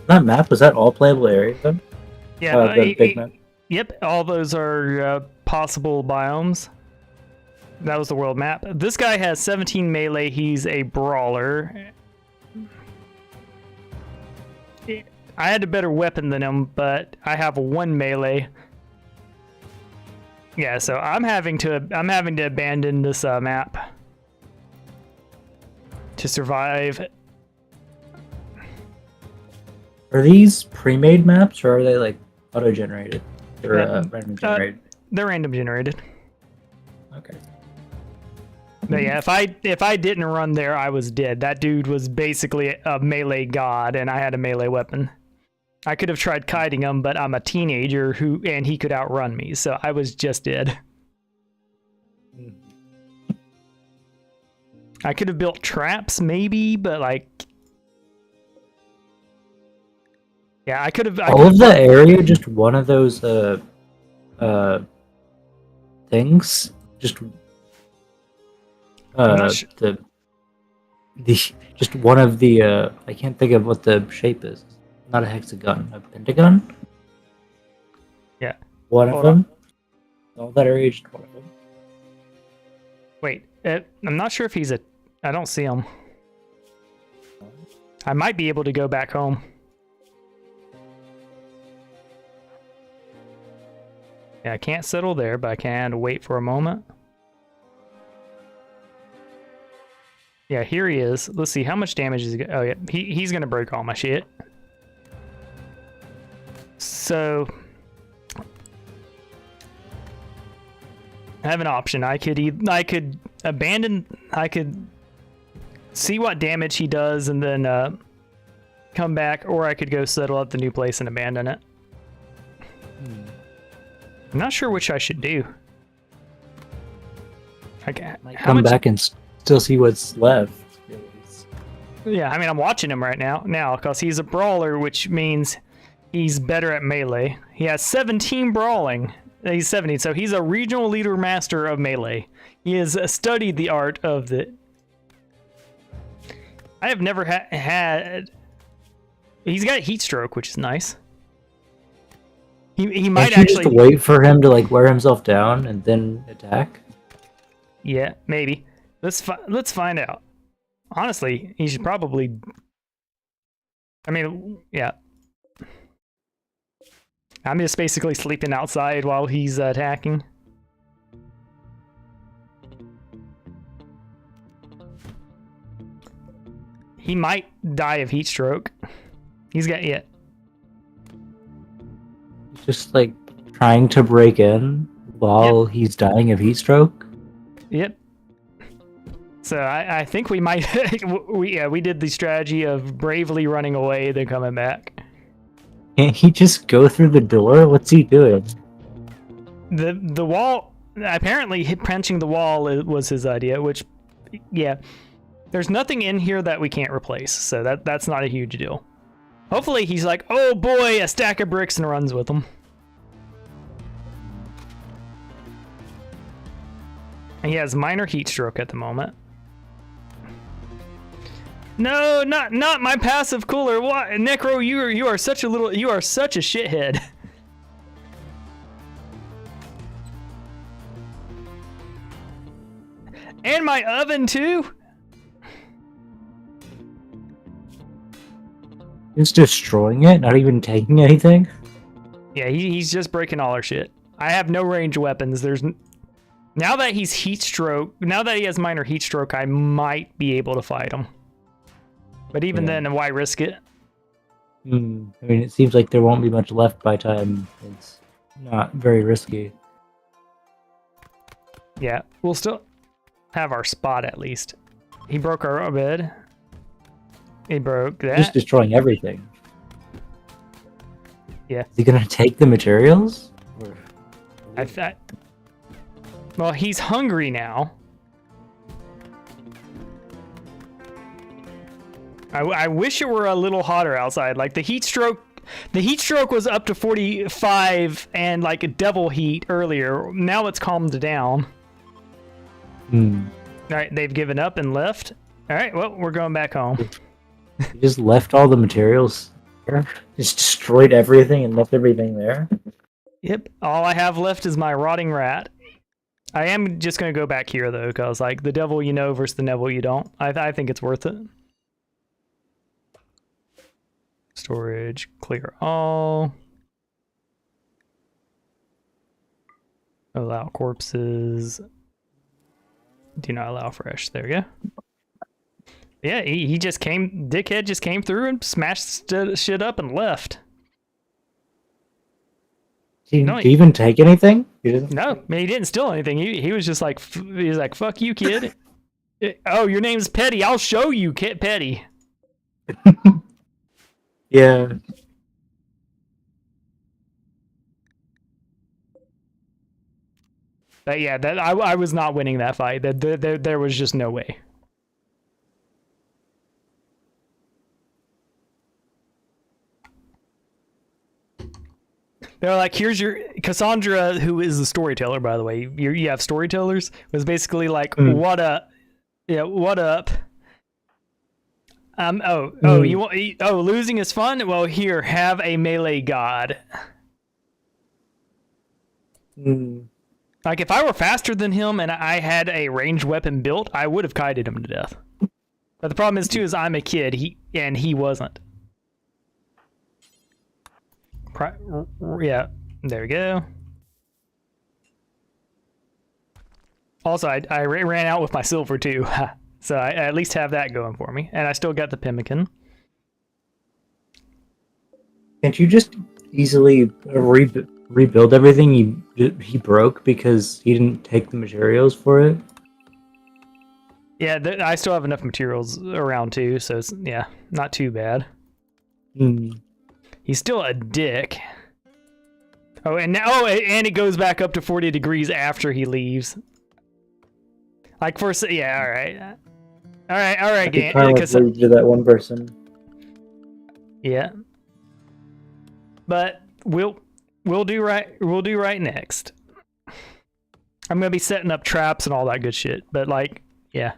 That map, was that all playable area then? Yeah. The big map. Yep. All those are possible biomes. That was the world map. This guy has 17 melee. He's a brawler. I had a better weapon than him, but I have 1 melee. Yeah, so I'm having to abandon this map to survive. Are these pre-made maps or are they like auto-generated or random generated? They're random generated. Okay. But yeah, if I didn't run there, I was dead. That dude was basically a melee god, and I had a melee weapon. I could have tried kiting him, but I'm a teenager and he could outrun me, so I was just dead. I could have built traps, maybe, but like, yeah, I could have. All of the area, just one of those things, just just one of the I can't think of what the shape is. Not a hexagon, a pentagon. Yeah. One of them. All that area, just one of them. Wait, I'm not sure if he's I don't see him. I might be able to go back home. Yeah, I can't settle there, but I can wait for a moment. Yeah, here he is. Let's see, how much damage is he? Oh yeah, he's gonna break all my shit. So I have an option. I could abandon. I could see what damage he does and then come back, or I could go settle at the new place and abandon it. I'm not sure which I should do. Come back and still see what's left. Yeah, I mean, I'm watching him right now because he's a brawler, which means he's better at melee. He has 17 brawling. He's 17, so he's a regional leader master of melee. He has studied the art of the... I have never had... He's got heat stroke, which is nice. He might actually just wait for him to like wear himself down and then attack. Yeah, maybe. Let's find out. Honestly, he should probably. I mean, yeah. I'm just basically sleeping outside while he's attacking. He might die of heat stroke. He's got just like trying to break in while he's dying of heat stroke? Yep. So I think we might we did the strategy of bravely running away then coming back. Can't he just go through the door? What's he doing? The wall apparently punching the wall was his idea, which yeah. There's nothing in here that we can't replace, so that's not a huge deal. Hopefully he's like, oh boy, a stack of bricks and runs with them. And he has minor heat stroke at the moment. No, not my passive cooler. What, Necro? You are such a shithead. And my oven too. He's destroying it, not even taking anything? Yeah, he's just breaking all our shit. I have no range weapons. Now that he's heat stroke, now that he has minor heat stroke, I might be able to fight him. But even then, why risk it? I mean, it seems like there won't be much left by time it's not very risky. Yeah, we'll still have our spot at least. He broke our bed. He broke that. Just destroying everything. Yeah. Is he gonna take the materials? Or... I thought. Well, he's hungry now. I wish it were a little hotter outside. Like the heat stroke was up to 45 and like a devil heat earlier. Now it's calmed down. All right, they've given up and left. All right, well, we're going back home. You just left all the materials there? Just destroyed everything and left everything there? Yep, all I have left is my rotting rat. I am just going to go back here, though, because like the devil you know versus the devil you don't. I think it's worth it. Storage, clear all. Allow corpses. Do not allow fresh. There we go. Yeah, he just came, dickhead just came through and smashed shit up and left. Did he even take anything? No, I mean, he didn't steal anything. He was just like, he was like, fuck you, kid. Oh, your name's Petty. I'll show you, Kit Petty. Yeah. But yeah, that I was not winning that fight. There was just no way. They're like, here's your Cassandra, who is the storyteller, by the way. You have storytellers. Was basically like, what up? Yeah, what up? You want? Oh, losing is fun. Well, here, have a melee god. Like if I were faster than him and I had a ranged weapon built, I would have kited him to death. But the problem is too is I'm a kid. He wasn't. Yeah, there we go. Also, I ran out with my silver too, so I at least have that going for me, and I still got the pemmican. Can't you just easily rebuild everything he broke because he didn't take the materials for it? Yeah, I still have enough materials around too, so it's, yeah, not too bad. He's still a dick. Oh, and now, and it goes back up to 40 degrees after he leaves. Like yeah, all right, game. To that one person. Yeah. But we'll do right next. I'm gonna be setting up traps and all that good shit. But like, yeah.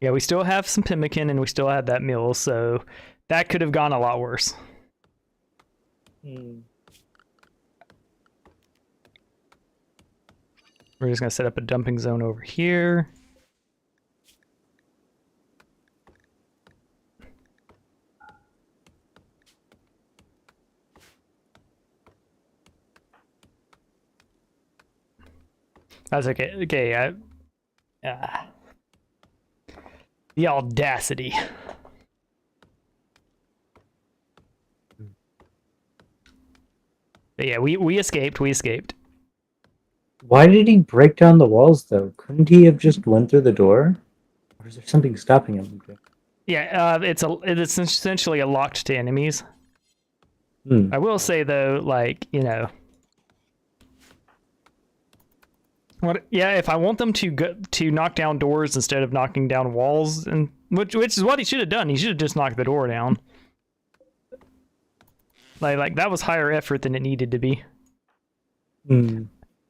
Yeah, we still have some pemmican and we still had that meal, so that could have gone a lot worse. We're just gonna set up a dumping zone over here. That's okay. Okay, the audacity. But yeah, we escaped. We escaped. Why did he break down the walls though? Couldn't he have just went through the door? Or is there something stopping him? Yeah, it's essentially a locked to enemies. Hmm. I will say though, like, you know, what? Yeah, if I want them to knock down doors instead of knocking down walls, and which is what he should have done. He should have just knocked the door down. Like that was higher effort than it needed to be. Hmm.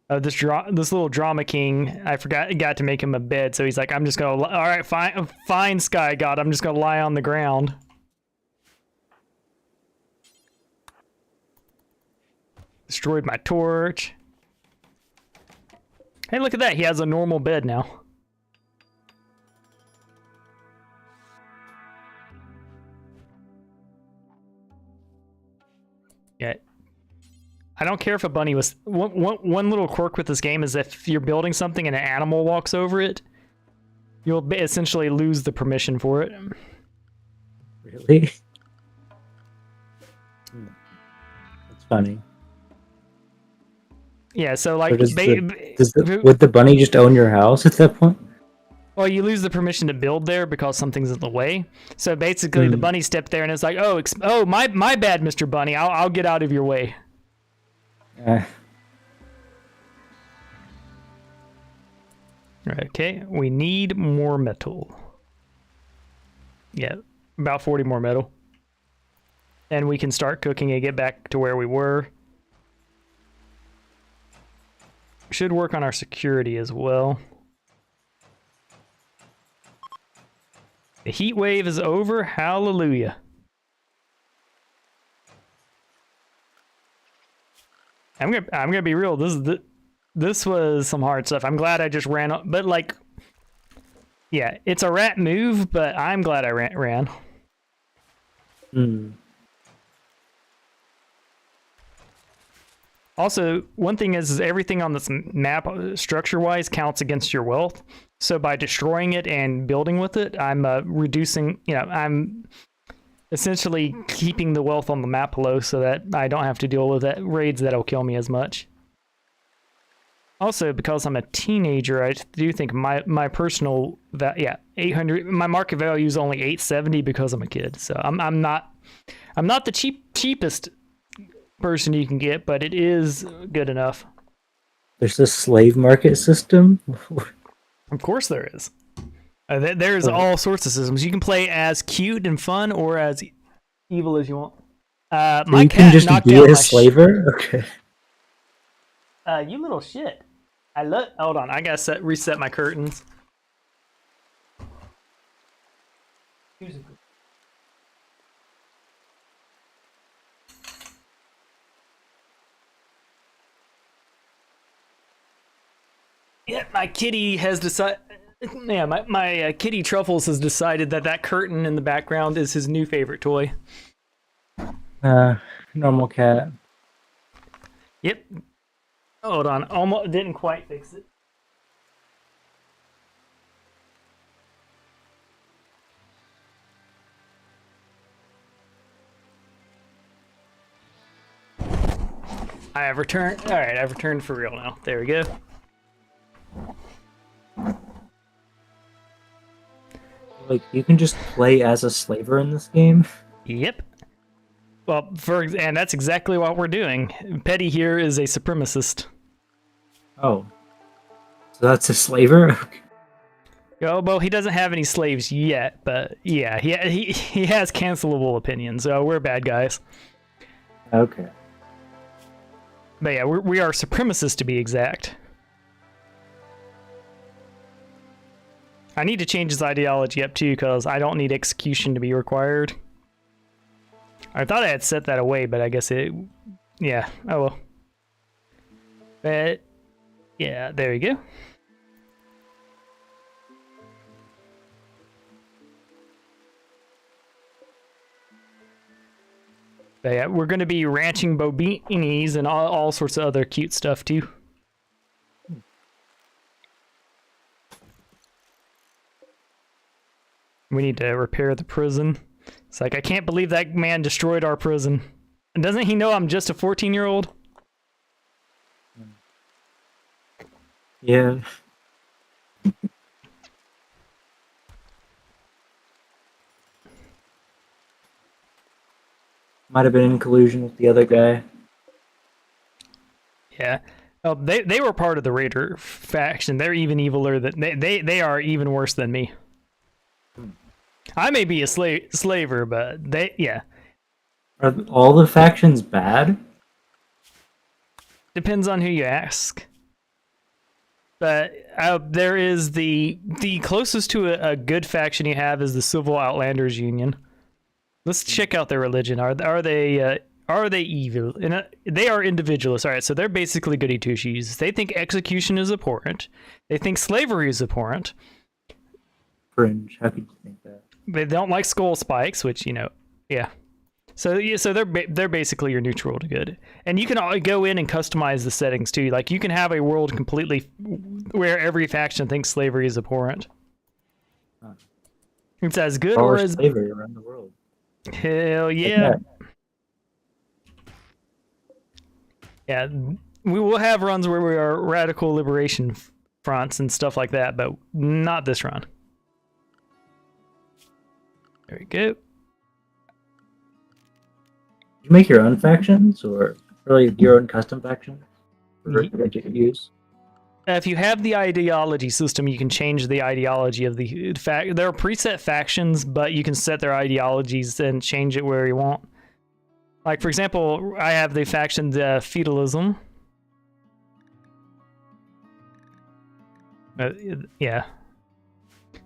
This little drama king, I got to make him a bed, so he's like, I'm just gonna. All right, fine, Sky God, I'm just gonna lie on the ground. Destroyed my torch. Hey, look at that. He has a normal bed now. Yeah. I don't care if a bunny was... One little quirk with this game is if you're building something and an animal walks over it, you'll essentially lose the permission for it. Really? That's funny. Yeah, so like... So would the bunny just own your house at that point? Well, you lose the permission to build there because something's in the way. So basically, the bunny stepped there and it's like, oh, my bad, Mr. Bunny. I'll get out of your way. Okay, we need more metal. Yeah, about 40 more metal. And we can start cooking and get back to where we were. Should work on our security as well. The heat wave is over. Hallelujah. I'm gonna be real. This was some hard stuff. I'm glad I just ran, but like, yeah, it's a rat move, but I'm glad I ran. Hmm. Also, one thing is everything on this map, structure-wise, counts against your wealth. So by destroying it and building with it, I'm reducing, you know, I'm essentially keeping the wealth on the map low so that I don't have to deal with raids that'll kill me as much. Also, because I'm a teenager, I do think my personal, 800, my market value is only 870 because I'm a kid. So I'm not the cheapest person you can get, but it is good enough. There's a slave market system? Of course there is. There's all sorts of systems. You can play as cute and fun or as evil as you want. So my you cat can just knocked be down a my slaver? Okay. You little shit. Hold on, I gotta reset my curtains. Yeah, my kitty has decided. Yeah, my kitty Truffles has decided that curtain in the background is his new favorite toy. Normal cat. Yep. Hold on, almost didn't quite fix it. I have returned. All right, I've returned for real now. There we go. Like, you can just play as a slaver in this game? Yep. Well, and that's exactly what we're doing. Petty here is a supremacist. Oh. So that's a slaver? Oh, well, he doesn't have any slaves yet, but yeah, he has cancelable opinions, so we're bad guys. Okay. But yeah, we are supremacists to be exact. I need to change his ideology up too, because I don't need execution to be required. I thought I had set that away, but I guess it... Yeah, oh well. But, yeah, there you go. But yeah, we're going to be ranching bobinis and all sorts of other cute stuff too. We need to repair the prison. It's like, I can't believe that man destroyed our prison. And doesn't he know I'm just a 14-year-old? Yeah. Might have been in collusion with the other guy. Yeah. Oh, they were part of the Raider faction. They're even eviler than they are even worse than me. I may be a slaver, but yeah. Are all the factions bad? Depends on who you ask. But there is the closest to a good faction you have is the Civil Outlanders Union. Let's check out their religion. Are they evil? And they are individualists. All right, so they're basically goody two shoes. They think execution is abhorrent. They think slavery is abhorrent. Fringe. How could you think that? They don't like skull spikes, which yeah. So they're basically your neutral to good, and you can all go in and customize the settings too. Like you can have a world completely where every faction thinks slavery is abhorrent. Huh. It's as good Or or as slavery around the world. hell yeah. Yeah, we will have runs where we are radical liberation fronts and stuff like that, but not this run. There we go. You make your own factions, or really your own custom factions that you can use? If you have the ideology system, you can change the ideology of the fact. There are preset factions, but you can set their ideologies and change it where you want. Like, for example, I have the faction, the Feudalism. Yeah.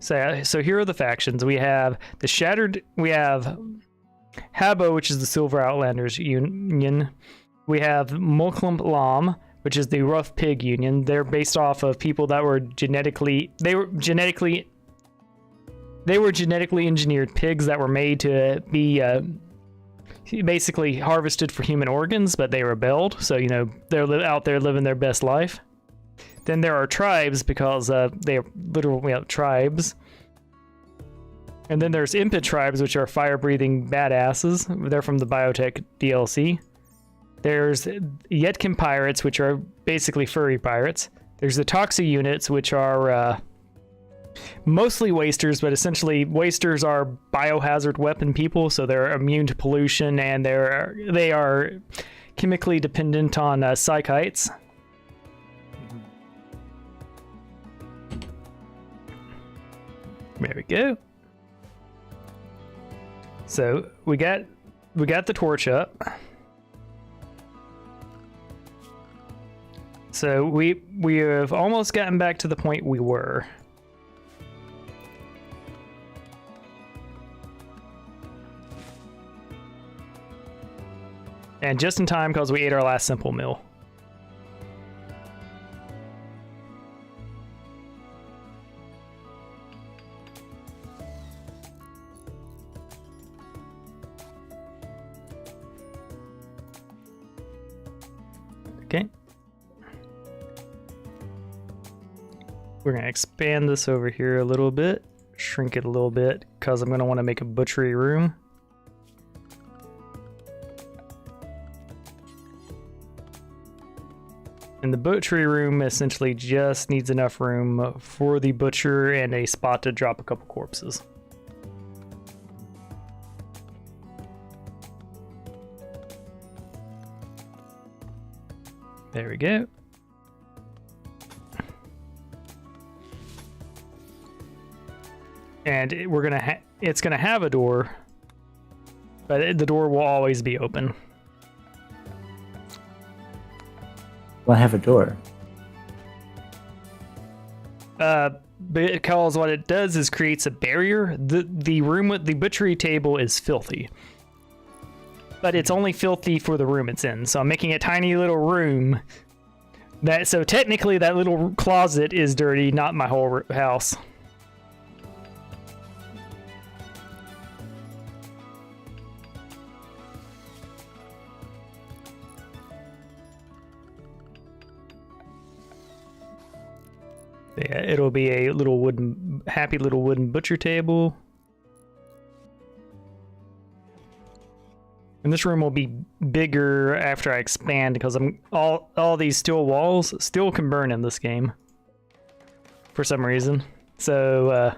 So here are the factions. We have the Shattered. We have Habo, which is the Silver Outlanders Union. We have Mulklump Lam, which is the Rough Pig Union. They're based off of people that were genetically engineered pigs that were made to be basically harvested for human organs, but they rebelled. So they're out there living their best life. Then there are tribes because they are literal tribes. And then there's Impid tribes, which are fire-breathing badasses. They're from the Biotech DLC. There's Yetkin pirates, which are basically furry pirates. There's the Toxi units, which are mostly wasters, but essentially wasters are biohazard weapon people, so they're immune to pollution, and they are chemically dependent on psychites. There we go. So we got the torch up. So we have almost gotten back to the point we were. And just in time because we ate our last simple meal. Okay. We're going to expand this over here a little bit, shrink it a little bit, because I'm going to want to make a butchery room. And the butchery room essentially just needs enough room for the butcher and a spot to drop a couple corpses. There we go. And it's gonna have a door, but the door will always be open. Well, I have a door. Because what it does is creates a barrier. The room with the butchery table is filthy. But it's only filthy for the room it's in. So I'm making a tiny little room. So technically that little closet is dirty, not my whole house. Yeah, it'll be a little happy little wooden butcher table. And this room will be bigger after I expand because I'm all these steel walls still can burn in this game for some reason. So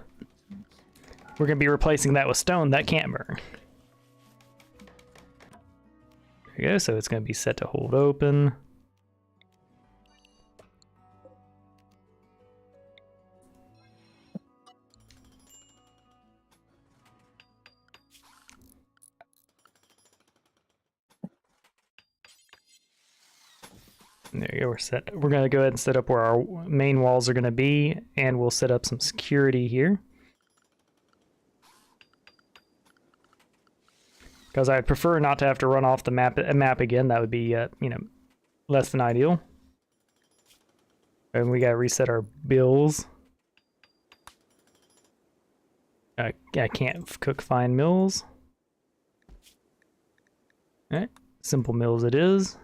we're gonna be replacing that with stone that can't burn. There we go. So it's gonna be set to hold open. There you go, we're set. We're gonna go ahead and set up where our main walls are gonna be, and we'll set up some security here. Because I'd prefer not to have to run off the map again. That would be, you know, less than ideal. And we gotta reset our bills. I can't cook fine meals. All right, simple meals it is.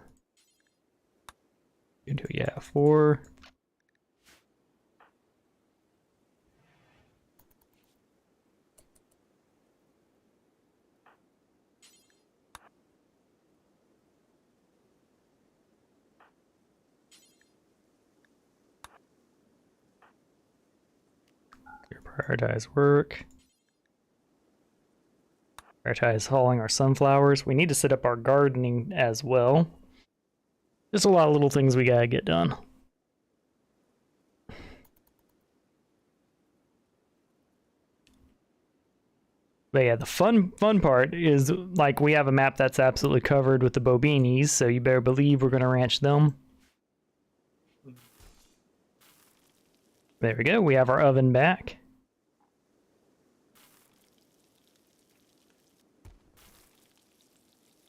Yeah, 4. Prioritize work. Prioritize hauling our sunflowers. We need to set up our gardening as well. There's a lot of little things we gotta get done. But yeah, the fun part is, like, we have a map that's absolutely covered with the Biomes, so you better believe we're gonna ranch them. There we go, we have our oven back.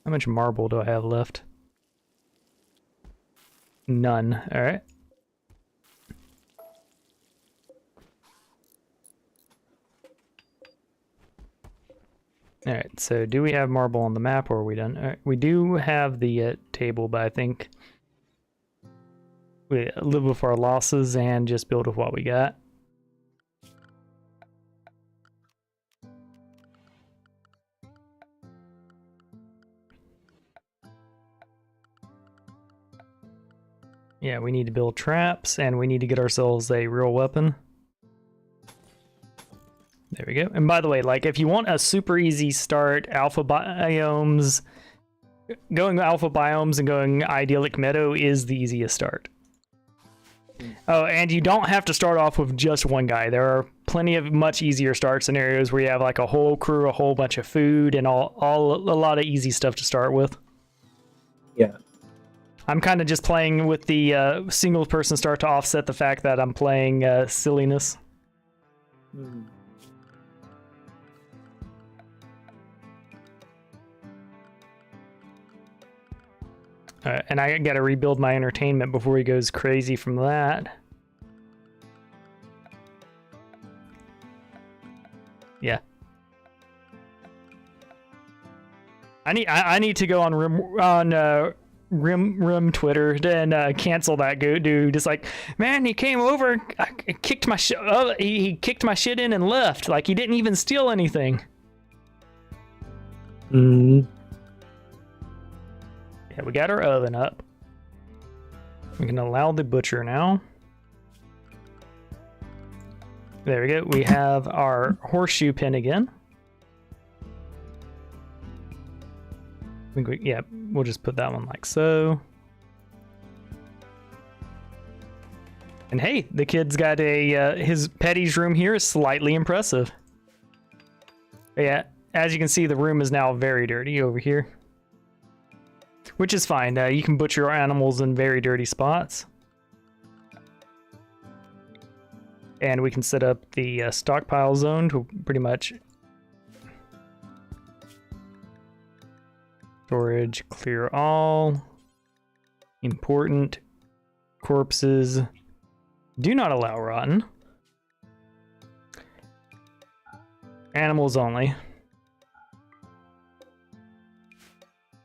How much marble do I have left? None. All right. All right. So, do we have marble on the map, or are we done? All right. We do have the table, but I think we live with our losses and just build with what we got. Yeah, we need to build traps, and we need to get ourselves a real weapon. There we go. And by the way, like, if you want a super easy start, alpha biomes, going alpha biomes and going idyllic meadow is the easiest start. Oh, and you don't have to start off with just one guy. There are plenty of much easier start scenarios where you have like a whole crew, a whole bunch of food, and a lot of easy stuff to start with. Yeah. I'm kind of just playing with the single person start to offset the fact that I'm playing silliness. And I gotta rebuild my entertainment before he goes crazy from that. Yeah. I need to go on Rim Twitter and cancel that dude. Just like, man, he came over, kicked my shit. He kicked my shit in and left. Like, he didn't even steal anything. Yeah, we got our oven up. We can allow the butcher now. There we go. We have our horseshoe pin again. I think yeah, we'll just put that one like so. And hey, the kid's got a his Petty's room here is slightly impressive. But yeah, as you can see, the room is now very dirty over here, which is fine. You can butcher your animals in very dirty spots. And we can set up the stockpile zone to pretty much storage, clear all, important, corpses, do not allow rotten, animals only.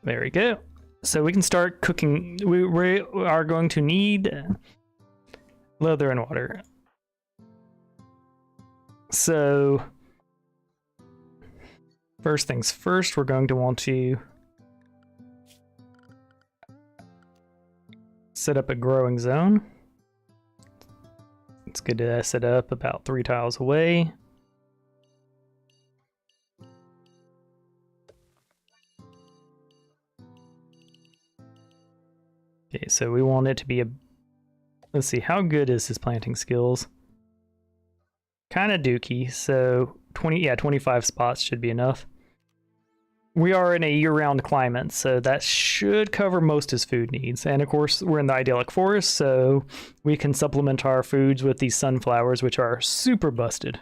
There we go. So we can start cooking. We are going to need leather and water. So first things first, we're going to want to set up a growing zone. It's good to set up about 3 tiles away. Okay, so we want it to be a... Let's see, how good is his planting skills? Kind of dookie, so 25 spots should be enough. We are in a year-round climate, so that should cover most his food needs. And of course, we're in the idyllic forest, so we can supplement our foods with these sunflowers, which are super busted.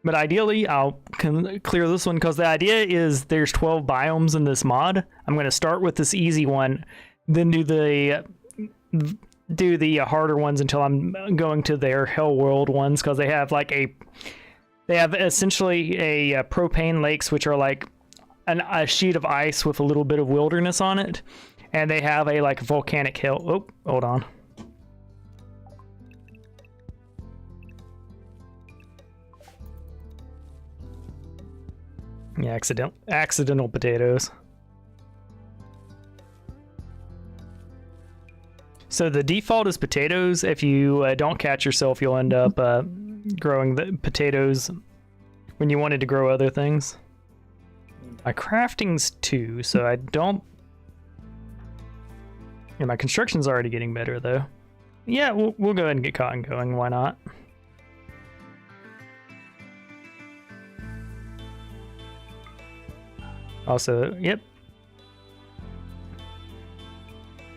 But ideally, I'll clear this one because the idea is there's 12 biomes in this mod. I'm going to start with this easy one, then do the harder ones until I'm going to their hell world ones, because they have like they have essentially a propane lakes, which are like a sheet of ice with a little bit of wilderness on it, and they have a like volcanic hill. Oh, hold on. Yeah, accidental potatoes. So the default is potatoes. If you don't catch yourself, you'll end up growing the potatoes when you wanted to grow other things. My crafting's 2, so I don't... Yeah, my construction's already getting better, though. Yeah, we'll go ahead and get cotton going. Why not? Also, yep.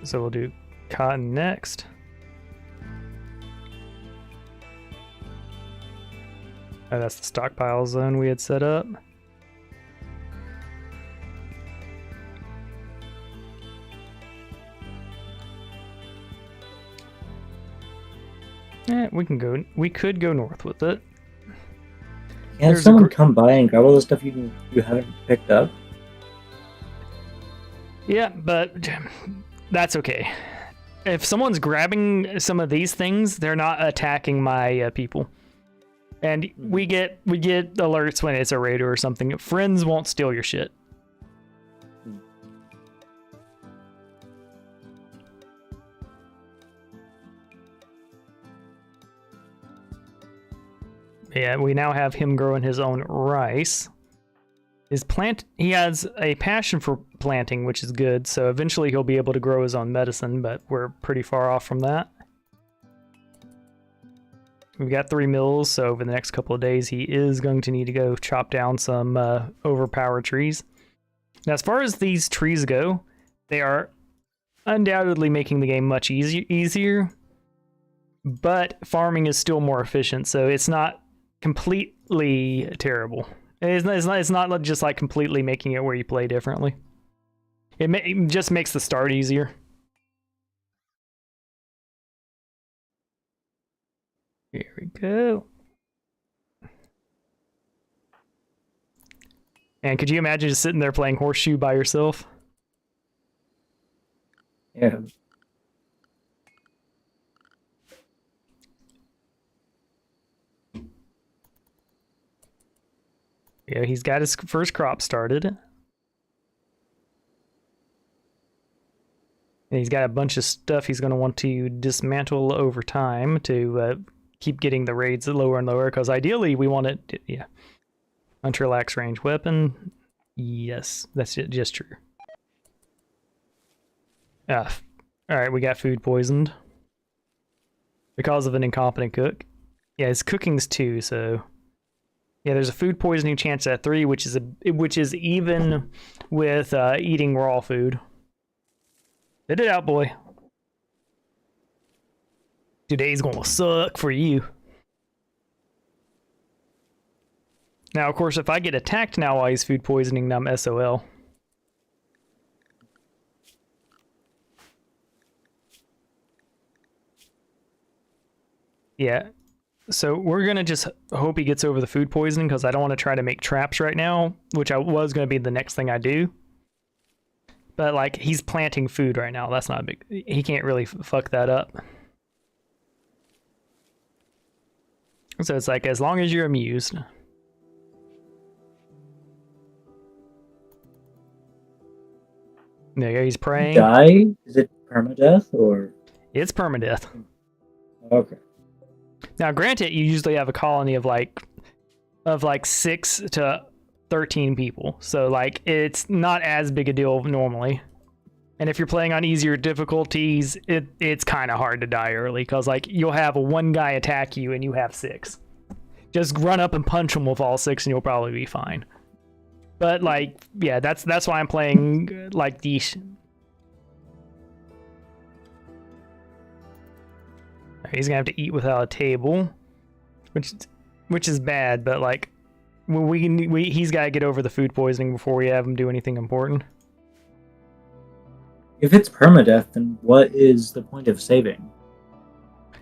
So we'll do cotton next. Oh, that's the stockpile zone we had set up. We could go north with it. Can someone come by and grab all the stuff you haven't picked up? Yeah, but that's okay. If someone's grabbing some of these things, they're not attacking my people. And we get alerts when it's a raider or something. Friends won't steal your shit. Yeah, we now have him growing his own rice. He has a passion for planting, which is good, so eventually he'll be able to grow his own medicine, but we're pretty far off from that. We've got 3 mills, so over the next couple of days he is going to need to go chop down some overpowered trees. Now, as far as these trees go, they are undoubtedly making the game much easier, but farming is still more efficient, so it's not completely terrible. It's not just like completely making it where you play differently. It just makes the start easier. Here we go. And could you imagine just sitting there playing Horseshoe by yourself? Yeah. Yeah, he's got his first crop started. And he's got a bunch of stuff he's going to want to dismantle over time to keep getting the raids lower and lower, because ideally we want it... Yeah. Unrelaxed range weapon. Yes, that's just true. Alright, we got food poisoned. Because of an incompetent cook. Yeah, his cooking's 2, so... Yeah, there's a food poisoning chance at 3, which is even with eating raw food. Spit it out, boy. Today's gonna suck for you. Now, of course, if I get attacked now while he's food poisoning, I'm SOL. Yeah. So we're going to just hope he gets over the food poisoning, because I don't want to try to make traps right now, which was going to be the next thing I do. But, like, he's planting food right now. That's not a big... He can't really fuck that up. So it's like, as long as you're amused. There you go, he's praying. Die? Is it permadeath or? It's permadeath. Okay. Now, granted, you usually have a colony of like 6 to 13 people, so like it's not as big a deal normally. And if you're playing on easier difficulties, it's kind of hard to die early because like you'll have one guy attack you and you have 6. Just run up and punch him with all 6 and you'll probably be fine. But like, yeah, that's why I'm playing like these. He's gonna have to eat without a table, which is bad. But like, he's got to get over the food poisoning before we have him do anything important. If it's permadeath, then what is the point of saving?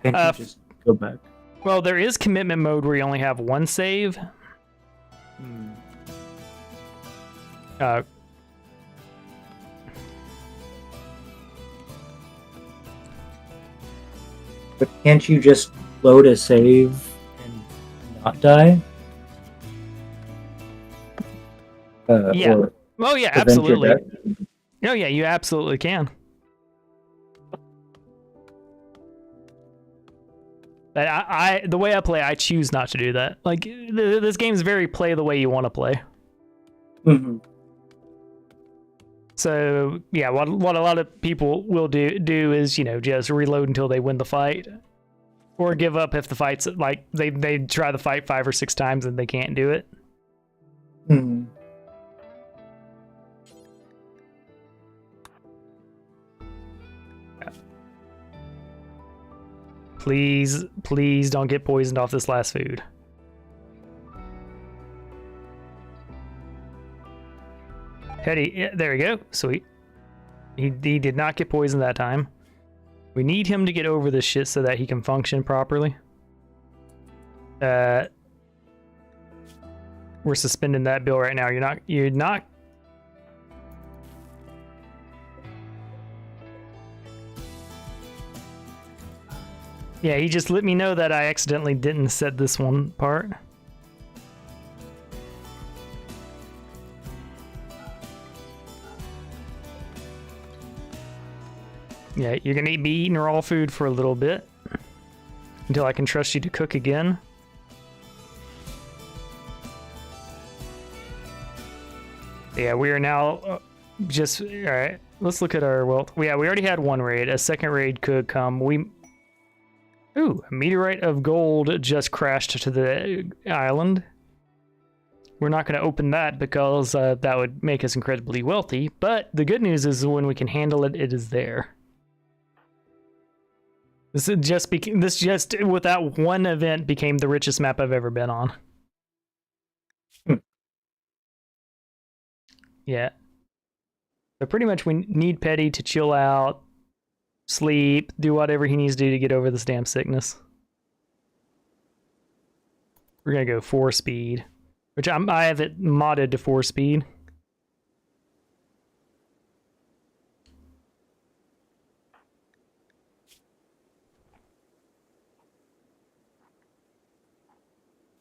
Can't you just go back? Well, there is commitment mode where you only have 1 save. But can't you just load a save and not die? Yeah. Oh yeah, absolutely. Oh yeah, you absolutely can. But the way I play, I choose not to do that. Like this game is very play the way you want to play. Mm-hmm. So yeah, what a lot of people will do is just reload until they win the fight, or give up if the fight's like they try the fight 5 or 6 times and they can't do it. Mm-hmm. Please don't get poisoned off this last food. Teddy, yeah, there we go. Sweet. He did not get poisoned that time. We need him to get over this shit so that he can function properly. We're suspending that bill right now. You're not. Yeah, he just let me know that I accidentally didn't set this one part. Yeah, you're gonna be eating raw food for a little bit until I can trust you to cook again. Yeah, we are now all right. Let's look at our wealth. Yeah, we already had 1 raid. A second raid could come. Ooh, a meteorite of gold just crashed to the island. We're not going to open that because that would make us incredibly wealthy. But the good news is when we can handle it, it is there. This just with that one event became the richest map I've ever been on. Yeah. So pretty much we need Petty to chill out, sleep, do whatever he needs to do to get over this damn sickness. We're gonna go 4 speed, which I have it modded to 4 speed.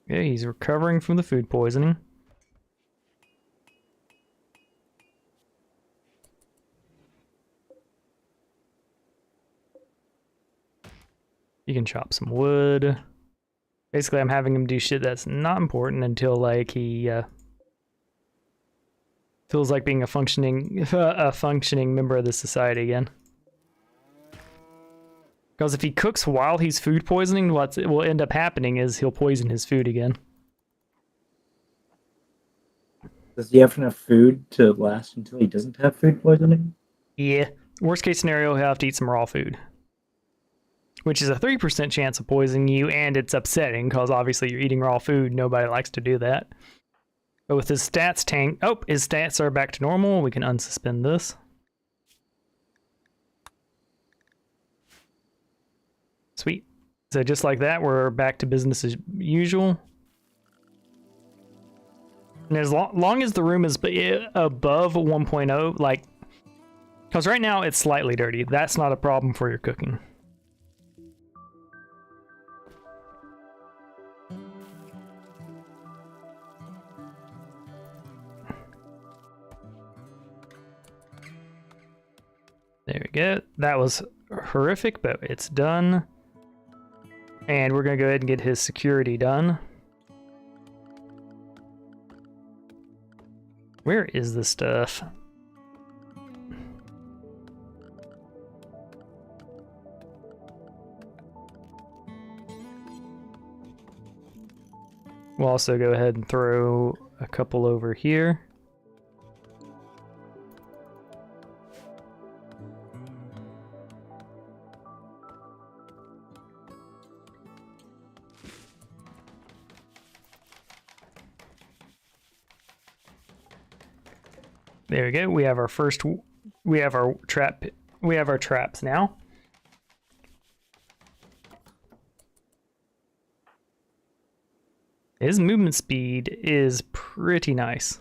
Yeah, he's recovering from the food poisoning. You can chop some wood. Basically, I'm having him do shit that's not important until like he feels like being a functioning member of the society again. Because if he cooks while he's food poisoning, what will end up happening is he'll poison his food again. Does he have enough food to last until he doesn't have food poisoning? Yeah. Worst case scenario, he'll have to eat some raw food. Which is a 3% chance of poisoning you, and it's upsetting, because obviously you're eating raw food. Nobody likes to do that. But with his stats tank... Oh, his stats are back to normal. We can unsuspend this. Sweet. So just like that, we're back to business as usual. And as long as the room is above 1.0, like... Because right now it's slightly dirty. That's not a problem for your cooking. There we go. That was horrific, but it's done. And we're going to go ahead and get his security done. Where is the stuff? We'll also go ahead and throw a couple over here. There we go. We have our first. We have our trap. We have our traps now. His movement speed is pretty nice.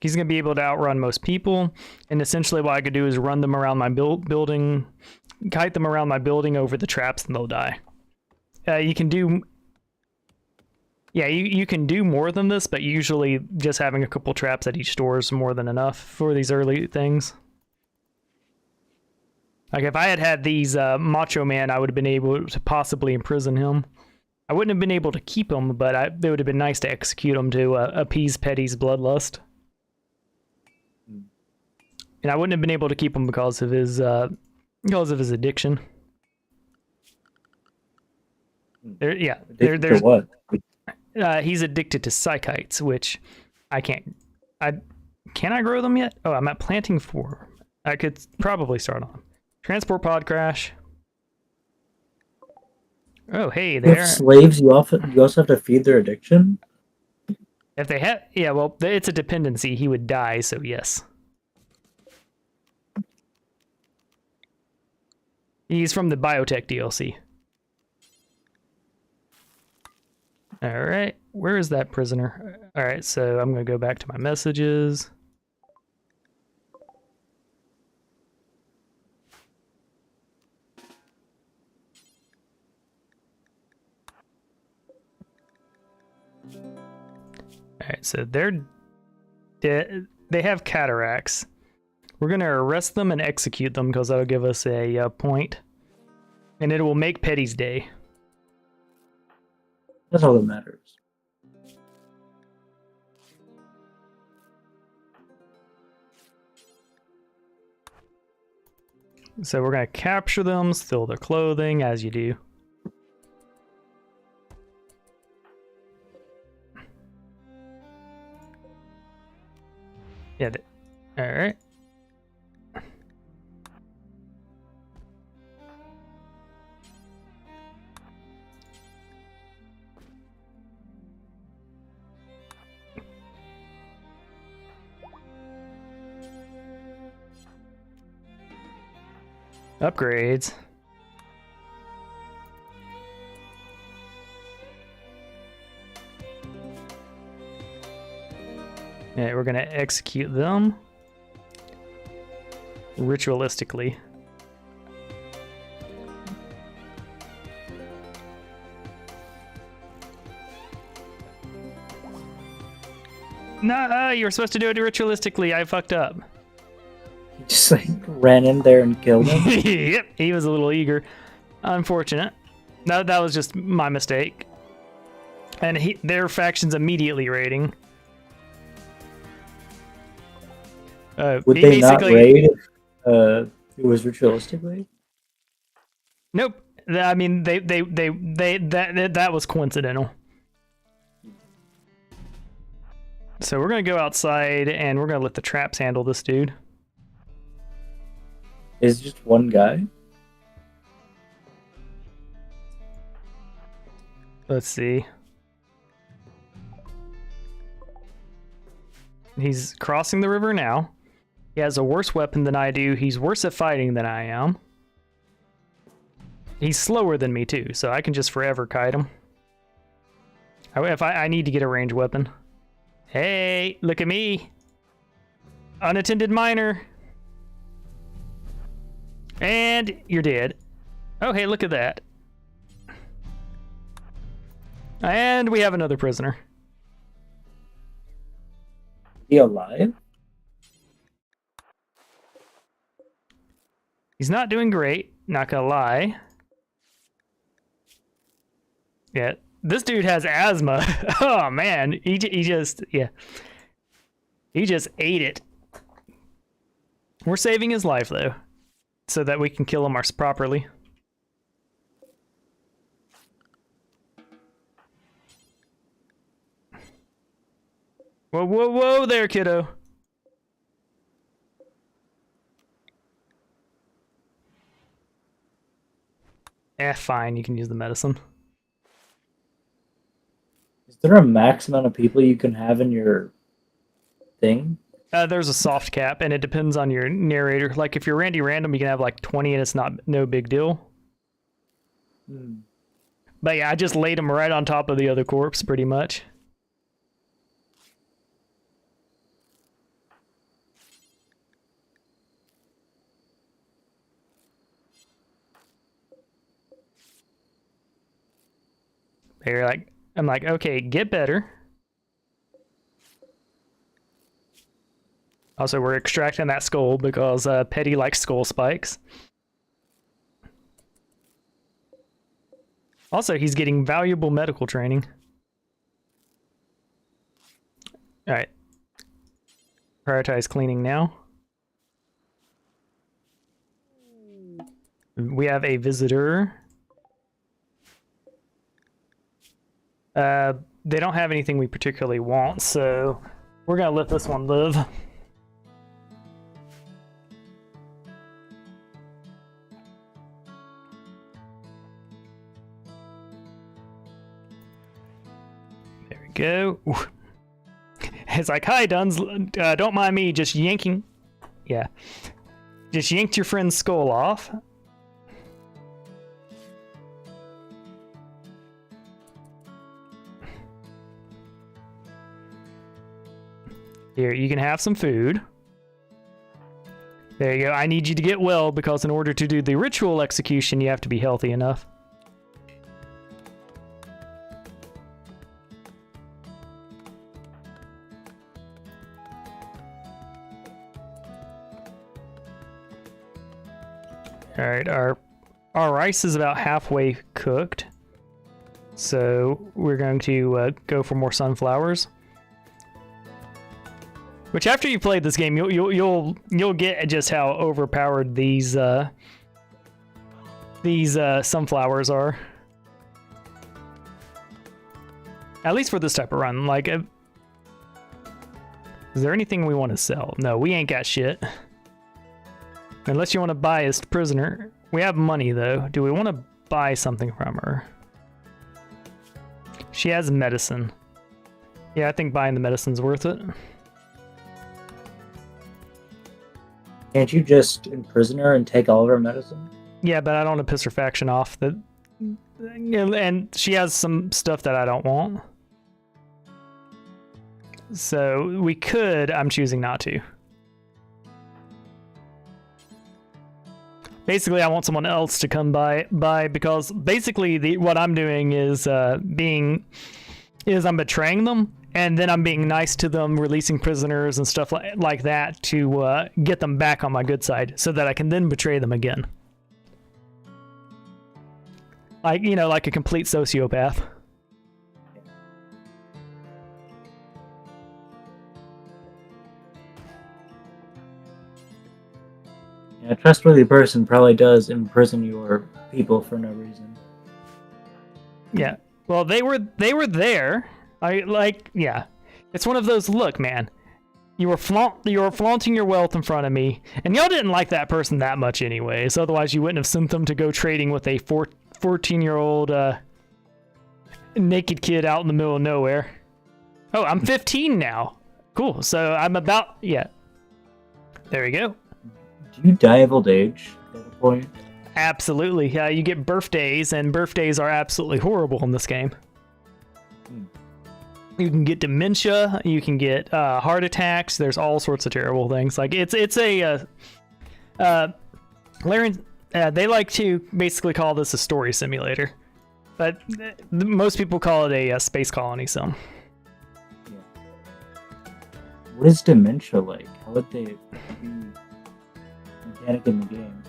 He's going to be able to outrun most people, and essentially what I could do is run them around my building, kite them around my building over the traps, and they'll die. You can do... Yeah, you can do more than this, but usually just having a couple traps at each store is more than enough for these early things. Like if I had had these Macho Man, I would have been able to possibly imprison him. I wouldn't have been able to keep him, but it would have been nice to execute him to appease Petty's bloodlust. And I wouldn't have been able to keep him because of his addiction. There's what? He's addicted to psychites, which I can't. Can I grow them yet? Oh, I'm at planting 4. I could probably start on. Transport pod crash. Oh, hey there. With slaves, you also have to feed their addiction. If they have, yeah, well, it's a dependency. He would die, so yes. He's from the biotech DLC. All right, where is that prisoner? All right, so I'm gonna go back to my messages. All right, so they're dead. They have cataracts. We're gonna arrest them and execute them because that'll give us a point, and it will make Petty's day. That's all that matters. So we're gonna capture them, steal their clothing, as you do. Yeah, all right. Upgrades. Yeah, we're gonna execute them ritualistically. No, you were supposed to do it ritualistically. I fucked up. Just like ran in there and killed him. Yep, he was a little eager. Unfortunate. No, that was just my mistake. And their faction's immediately raiding. Would they not raid if it was ritualistically? Nope. I mean, that was coincidental. So we're gonna go outside and we're gonna let the traps handle this dude. Is just one guy? Let's see. He's crossing the river now. He has a worse weapon than I do. He's worse at fighting than I am. He's slower than me too, so I can just forever kite him. If I need to get a ranged weapon. Hey, look at me. Unattended miner. And you're dead. Oh, hey, look at that. And we have another prisoner. Is he alive? He's not doing great, not gonna lie. Yeah, this dude has asthma. Oh man, he just ate it. We're saving his life though, so that we can kill him properly. Whoa, whoa, whoa there, kiddo. Fine, you can use the medicine. Is there a max amount of people you can have in your thing? There's a soft cap, and it depends on your narrator. Like, if you're Randy Random, you can have like 20, and it's no big deal. But yeah, I just laid him right on top of the other corpse, pretty much. I'm like, okay, get better. Also, we're extracting that skull because Petty likes skull spikes. Also, he's getting valuable medical training. All right. Prioritize cleaning now. We have a visitor. They don't have anything we particularly want, so we're gonna let this one live. There we go. Ooh. It's like, hi, Duns. Don't mind me just yanking. Yeah. Just yanked your friend's skull off. Here, you can have some food. There you go. I need you to get well because in order to do the ritual execution, you have to be healthy enough. All right, our rice is about halfway cooked, so we're going to go for more sunflowers. Which, after you played this game, you'll get just how overpowered these sunflowers are. At least for this type of run. Like, is there anything we want to sell? No, we ain't got shit. Unless you want to buy a prisoner. We have money, though. Do we want to buy something from her? She has medicine. Yeah, I think buying the medicine's worth it. Can't you just imprison her and take all of her medicine? Yeah, but I don't want to piss her faction off. And she has some stuff that I don't want. So we could. I'm choosing not to. Basically, I want someone else to come by because basically what I'm doing is I'm betraying them, and then I'm being nice to them, releasing prisoners and stuff like that to get them back on my good side, so that I can then betray them again. Like, you know, like a complete sociopath. A trustworthy person probably does imprison your people for no reason. Yeah. Well, they were there. Yeah. It's one of those, look, man. You were flaunting your wealth in front of me, and y'all didn't like that person that much anyways. Otherwise, you wouldn't have sent them to go trading with a 14-year-old naked kid out in the middle of nowhere. Oh, I'm 15 now. Cool. So I'm about, yeah. There we go. Do you die of old age at a point? Absolutely. Yeah, you get birthdays, and birthdays are absolutely horrible in this game. You can get dementia. You can get heart attacks. There's all sorts of terrible things. Like it's a Larian. They like to basically call this a story simulator, but most people call it a space colony. So, yeah. What is dementia like? How would they be mechanic in the game?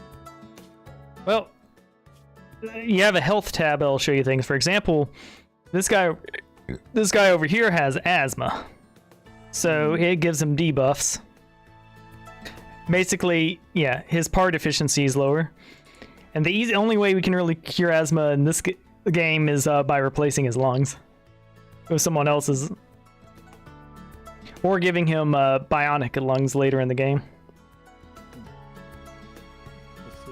Well, you have a health tab that'll show you things. For example, this guy over here has asthma, so it gives him debuffs. Basically, yeah, his PAR efficiency is lower, and the only way we can really cure asthma in this game is by replacing his lungs with someone else's, or giving him bionic lungs later in the game. Let's see.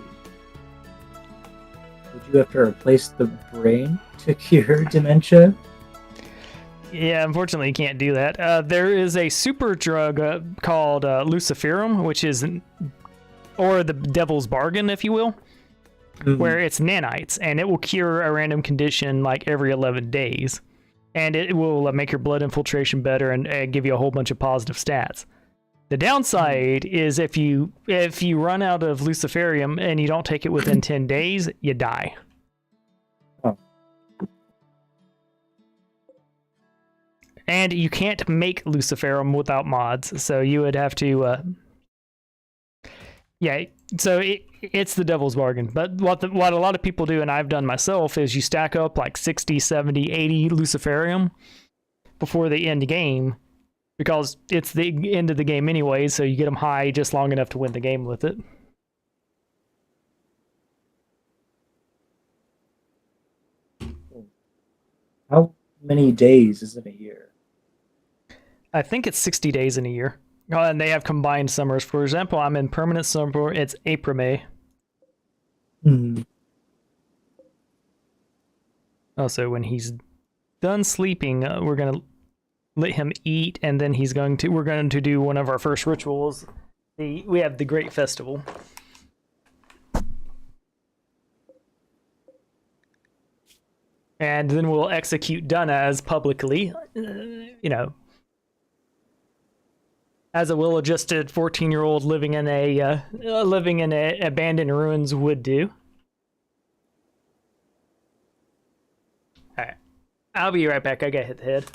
Would you have to replace the brain to cure dementia? Yeah, unfortunately, you can't do that. There is a super drug called Luciferum, which is, or the Devil's Bargain, if you will, where it's nanites, and it will cure a random condition like every 11 days. And it will make your blood infiltration better and give you a whole bunch of positive stats. The downside is if you run out of Luciferium and you don't take it within 10 days, you die. And you can't make Luciferum without mods, so you would have to... yeah, so it's the devil's bargain. But what a lot of people do, and I've done myself, is you stack up like 60, 70, 80 Luciferium before the end game, because it's the end of the game anyway, so you get them high just long enough to win the game with it. How many days is in a year? I think it's 60 days in a year. Oh, and they have combined summers. For example, I'm in permanent summer. It's April-May. Also, when he's done sleeping, we're going to let him eat, and then we're going to do one of our first rituals. We have the Great Festival. And then we'll execute Dunaz publicly, as a well-adjusted 14-year-old living in a abandoned ruins would do. All right, I'll be right back. I gotta hit the head.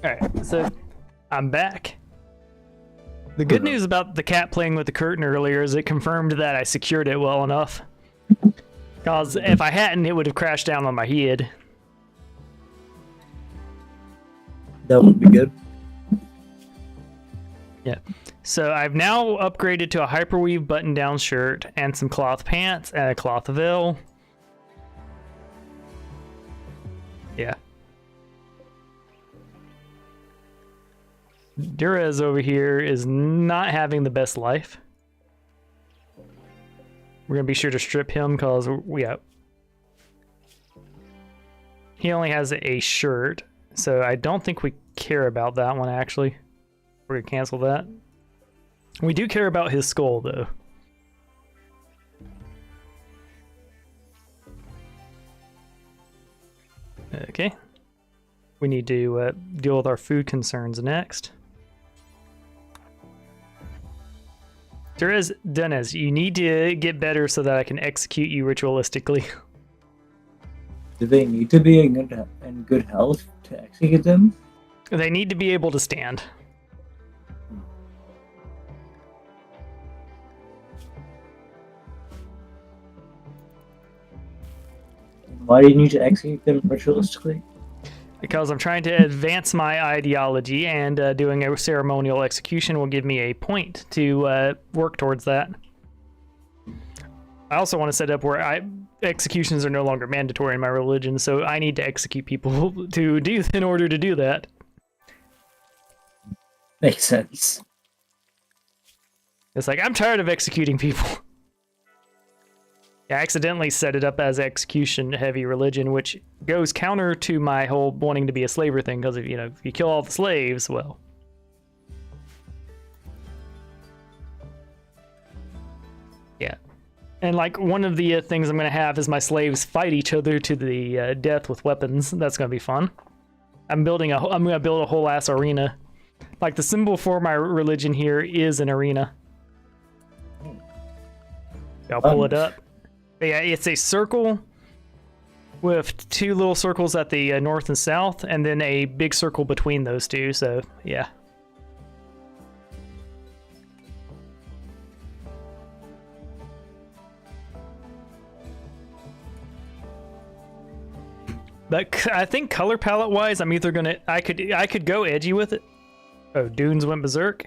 Alright, so I'm back. The good news about the cat playing with the curtain earlier is it confirmed that I secured it well enough. Because if I hadn't, it would have crashed down on my head. That would be good. Yeah. So I've now upgraded to a hyperweave button-down shirt and some cloth pants and a cloth veil. Yeah. Durez over here is not having the best life. We're gonna be sure to strip him because he only has a shirt, so I don't think we care about that one actually. We're gonna cancel that. We do care about his skull though. Okay. We need to deal with our food concerns next. Dennis, you need to get better so that I can execute you ritualistically. Do they need to be in good health to execute them? They need to be able to stand. Why do you need to execute them ritualistically? Because I'm trying to advance my ideology, and doing a ceremonial execution will give me a point to work towards that. I also want to set up where executions are no longer mandatory in my religion, so I need to execute people in order to do that. Makes sense. It's like, I'm tired of executing people. I accidentally set it up as execution-heavy religion, which goes counter to my whole wanting to be a slaver thing, because if you kill all the slaves, well... Yeah. And, like, one of the things I'm going to have is my slaves fight each other to the death with weapons. That's going to be fun. I'm going to build a whole-ass arena. Like, the symbol for my religion here is an arena. I'll pull it up. But yeah, it's a circle with 2 little circles at the north and south, and then a big circle between those 2, so yeah. But I think color palette wise, I'm either gonna I could go edgy with it. Oh, Dunes went berserk.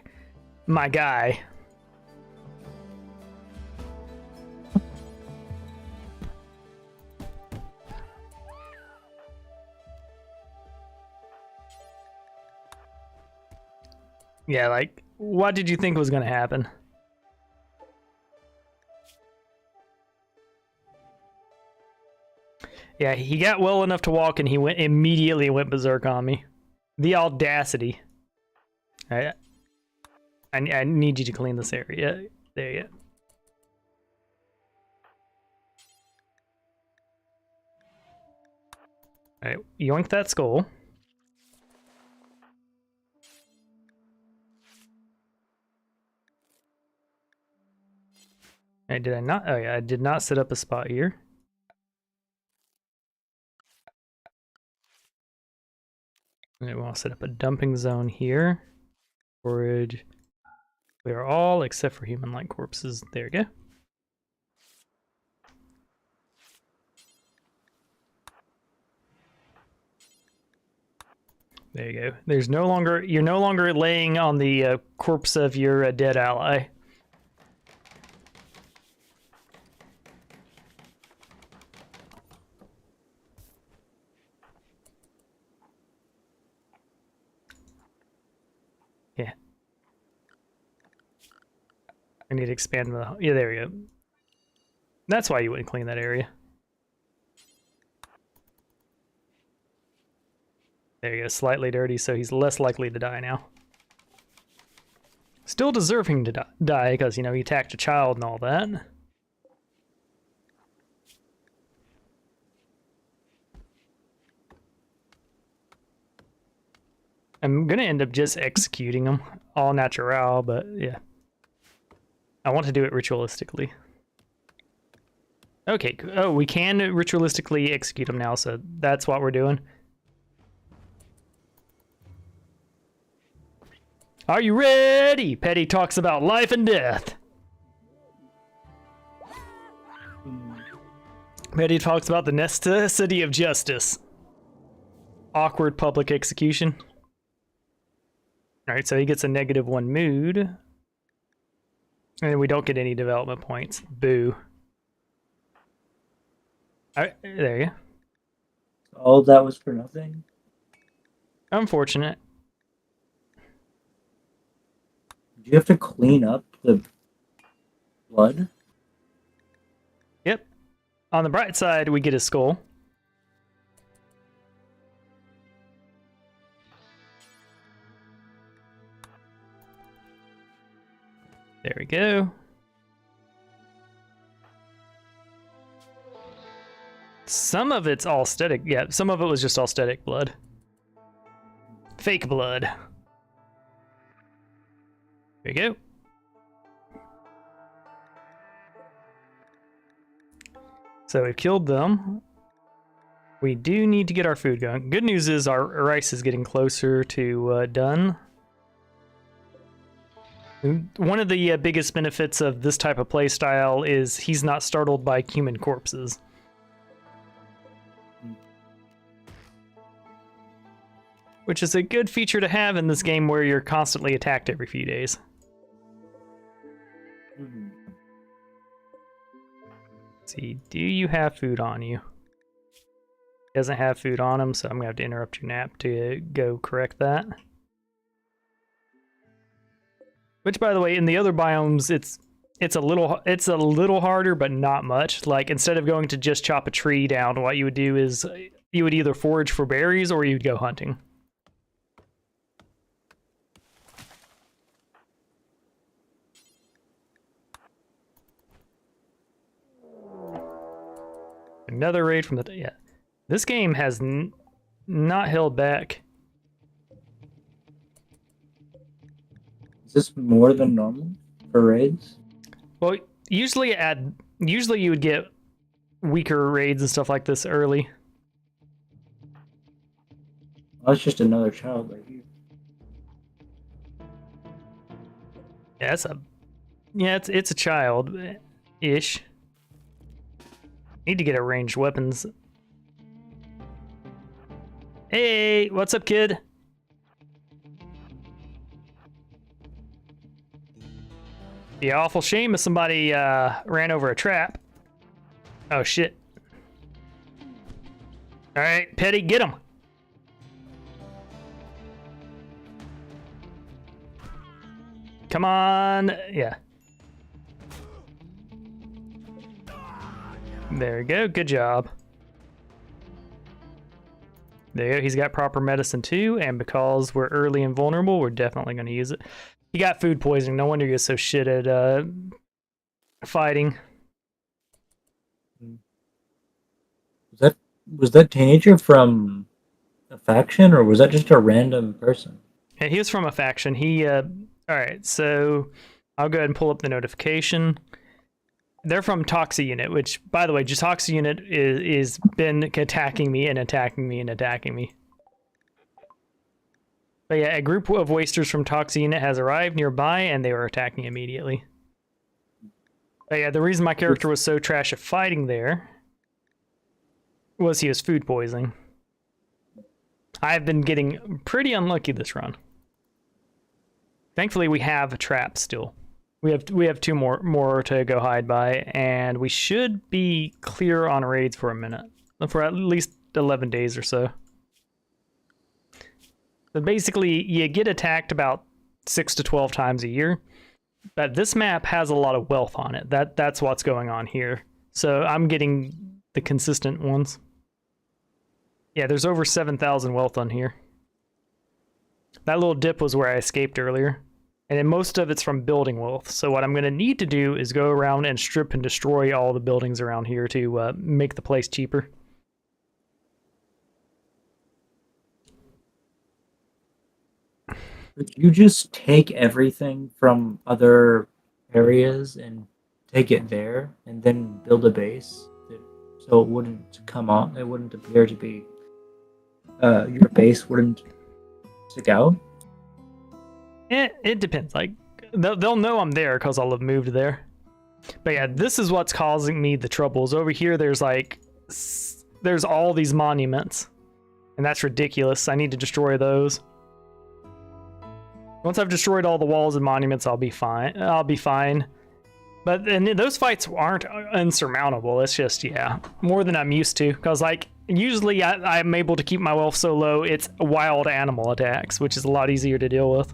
My guy. Yeah, like, what did you think was gonna happen? Yeah, he got well enough to walk and he immediately went berserk on me. The audacity. Alright. I need you to clean this area. There you go. Alright, yoink that skull. Did I not? Oh yeah, I did not set up a spot here. And we'll set up a dumping zone here. Storage. We are all except for human-like corpses. There we go. There you go. You're no longer laying on the corpse of your dead ally. Yeah. I need to expand the... Yeah, there we go. That's why you wouldn't clean that area. There you go, slightly dirty, so he's less likely to die now. Still deserving to die, because, he attacked a child and all that. I'm gonna end up just executing him, all natural, but yeah. I want to do it ritualistically. Okay, oh, we can ritualistically execute him now, so that's what we're doing. Are you ready? Petty talks about life and death. Petty talks about the necessity of justice. Awkward public execution. Alright, so he gets a -1 mood. And we don't get any development points. Boo. Alright, there you go. All that was for nothing? Unfortunate. Do you have to clean up the blood? Yep. On the bright side, we get a skull. There we go. Some of it's all static. Yeah, some of it was just all static blood. Fake blood. There you go. So we've killed them. We do need to get our food going. Good news is our rice is getting closer to done. One of the biggest benefits of this type of playstyle is he's not startled by human corpses. Which is a good feature to have in this game where you're constantly attacked every few days. Let's see, do you have food on you? Doesn't have food on him, so I'm gonna have to interrupt your nap to go correct that. Which, by the way, in the other biomes, it's a little harder, but not much. Like, instead of going to just chop a tree down, what you would do is you would either forage for berries or you'd go hunting. Another raid from the... Yeah. This game has not held back. Is this more than normal for raids? Well, usually you would get weaker raids and stuff like this early. Oh, it's just another child like you. Yeah, it's a child-ish. Need to get a ranged weapons. Hey, what's up, kid? Be awful shame if somebody ran over a trap. Oh shit. Alright, Petty, get him. Come on. Yeah. There we go. Good job. There you go. He's got proper medicine too, and because we're early and vulnerable, we're definitely going to use it. He got food poisoning. No wonder he gets so shit at fighting. Was that teenager from a faction, or was that just a random person? And he was from a faction. All right, so I'll go ahead and pull up the notification. They're from Toxie Unit, which, by the way, just Toxie Unit is been attacking me and attacking me and attacking me. But yeah, a group of wasters from Toxie Unit has arrived nearby, and they were attacking immediately. But yeah, the reason my character was so trash at fighting there was he was food poisoning. I've been getting pretty unlucky this run. Thankfully, we have a trap still. We have two more to go hide by, and we should be clear on raids for a minute, for at least 11 days or so. So basically, you get attacked about 6 to 12 times a year, but this map has a lot of wealth on it. That's what's going on here. So I'm getting the consistent ones. Yeah, there's over 7,000 wealth on here. That little dip was where I escaped earlier. And then most of it's from building wealth. So what I'm going to need to do is go around and strip and destroy all the buildings around here to make the place cheaper. Could you just take everything from other areas and take it there, and then build a base so it wouldn't come on? It wouldn't appear to be your base wouldn't stick out. It depends. Like they'll know I'm there because I'll have moved there. But yeah, this is what's causing me the troubles. Over here, there's all these monuments, and that's ridiculous. I need to destroy those. Once I've destroyed all the walls and monuments, I'll be fine. But and those fights aren't insurmountable. It's just, yeah, more than I'm used to. Because like usually I'm able to keep my wealth so low, it's wild animal attacks, which is a lot easier to deal with.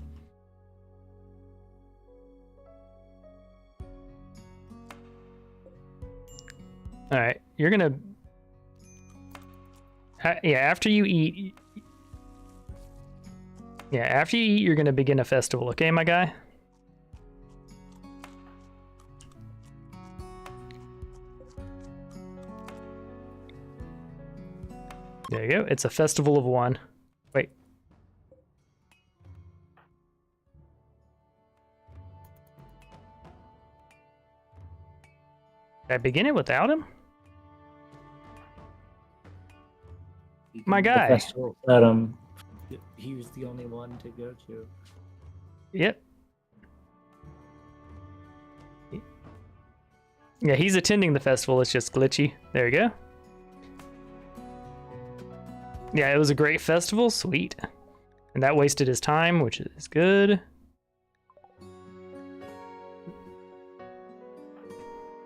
All right, you're gonna. Yeah, after you eat. Yeah, after you eat, you're gonna begin a festival, okay, my guy? There you go. It's a festival of one. Wait. Did I begin it without him? My guy. The festival that he was the only one to go to. Yep. Yeah, he's attending the festival. It's just glitchy. There you go. Yeah, it was a great festival. Sweet. And that wasted his time, which is good.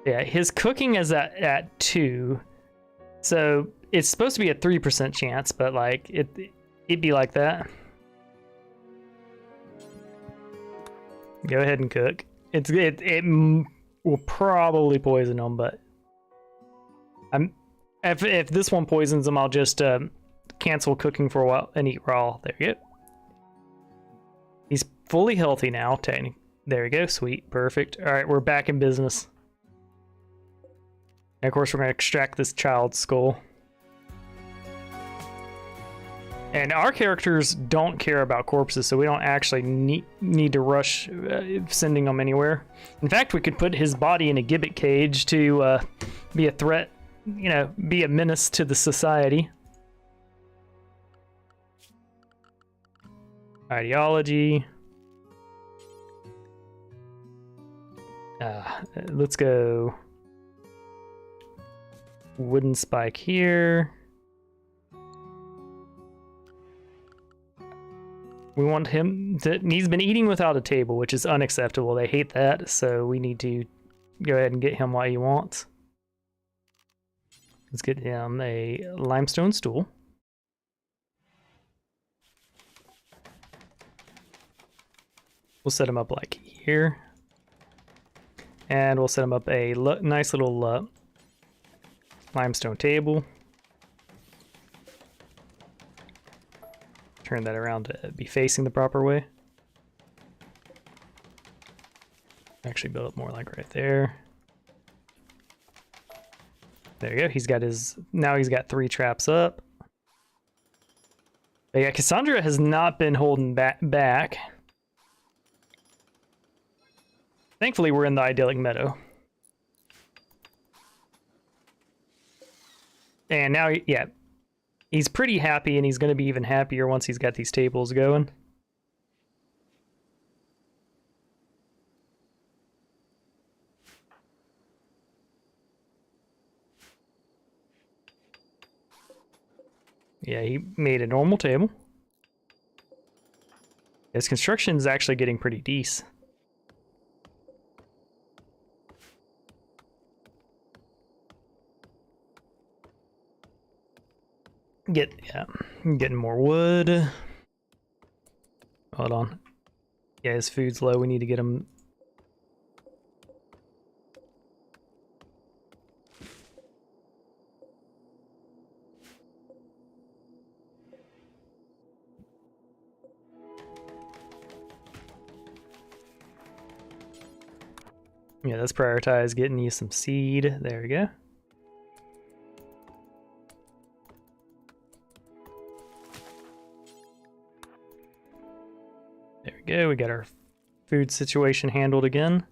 Yeah, his cooking is at 2. So it's supposed to be a 3% chance, but like it'd be like that. Go ahead and cook. It will probably poison him, but if this one poisons him, I'll just cancel cooking for a while and eat raw. There you go. He's fully healthy now. There we go. Sweet. Perfect. All right, we're back in business. And of course, we're going to extract this child's skull. And our characters don't care about corpses, so we don't actually need to rush sending them anywhere. In fact, we could put his body in a gibbet cage to be a threat, you know, be a menace to the society. Ideology. Let's go wooden spike here. We want him to, he's been eating without a table, which is unacceptable. They hate that, so we need to go ahead and get him what he wants. Let's get him a limestone stool. We'll set him up like here. And we'll set him up a nice little limestone table. Turn that around to be facing the proper way. Actually build it more like right there. There you go. He's got his, now he's got 3 traps up. But yeah, Cassandra has not been holding back. Thankfully, we're in the idyllic meadow. And now, yeah, he's pretty happy, and he's going to be even happier once he's got these tables going. Yeah, he made a normal table. His construction is actually getting pretty decent. Getting more wood. Hold on. Yeah, his food's low. We need to get him. Yeah, let's prioritize getting you some seed. There we go. There we go. We got our food situation handled again.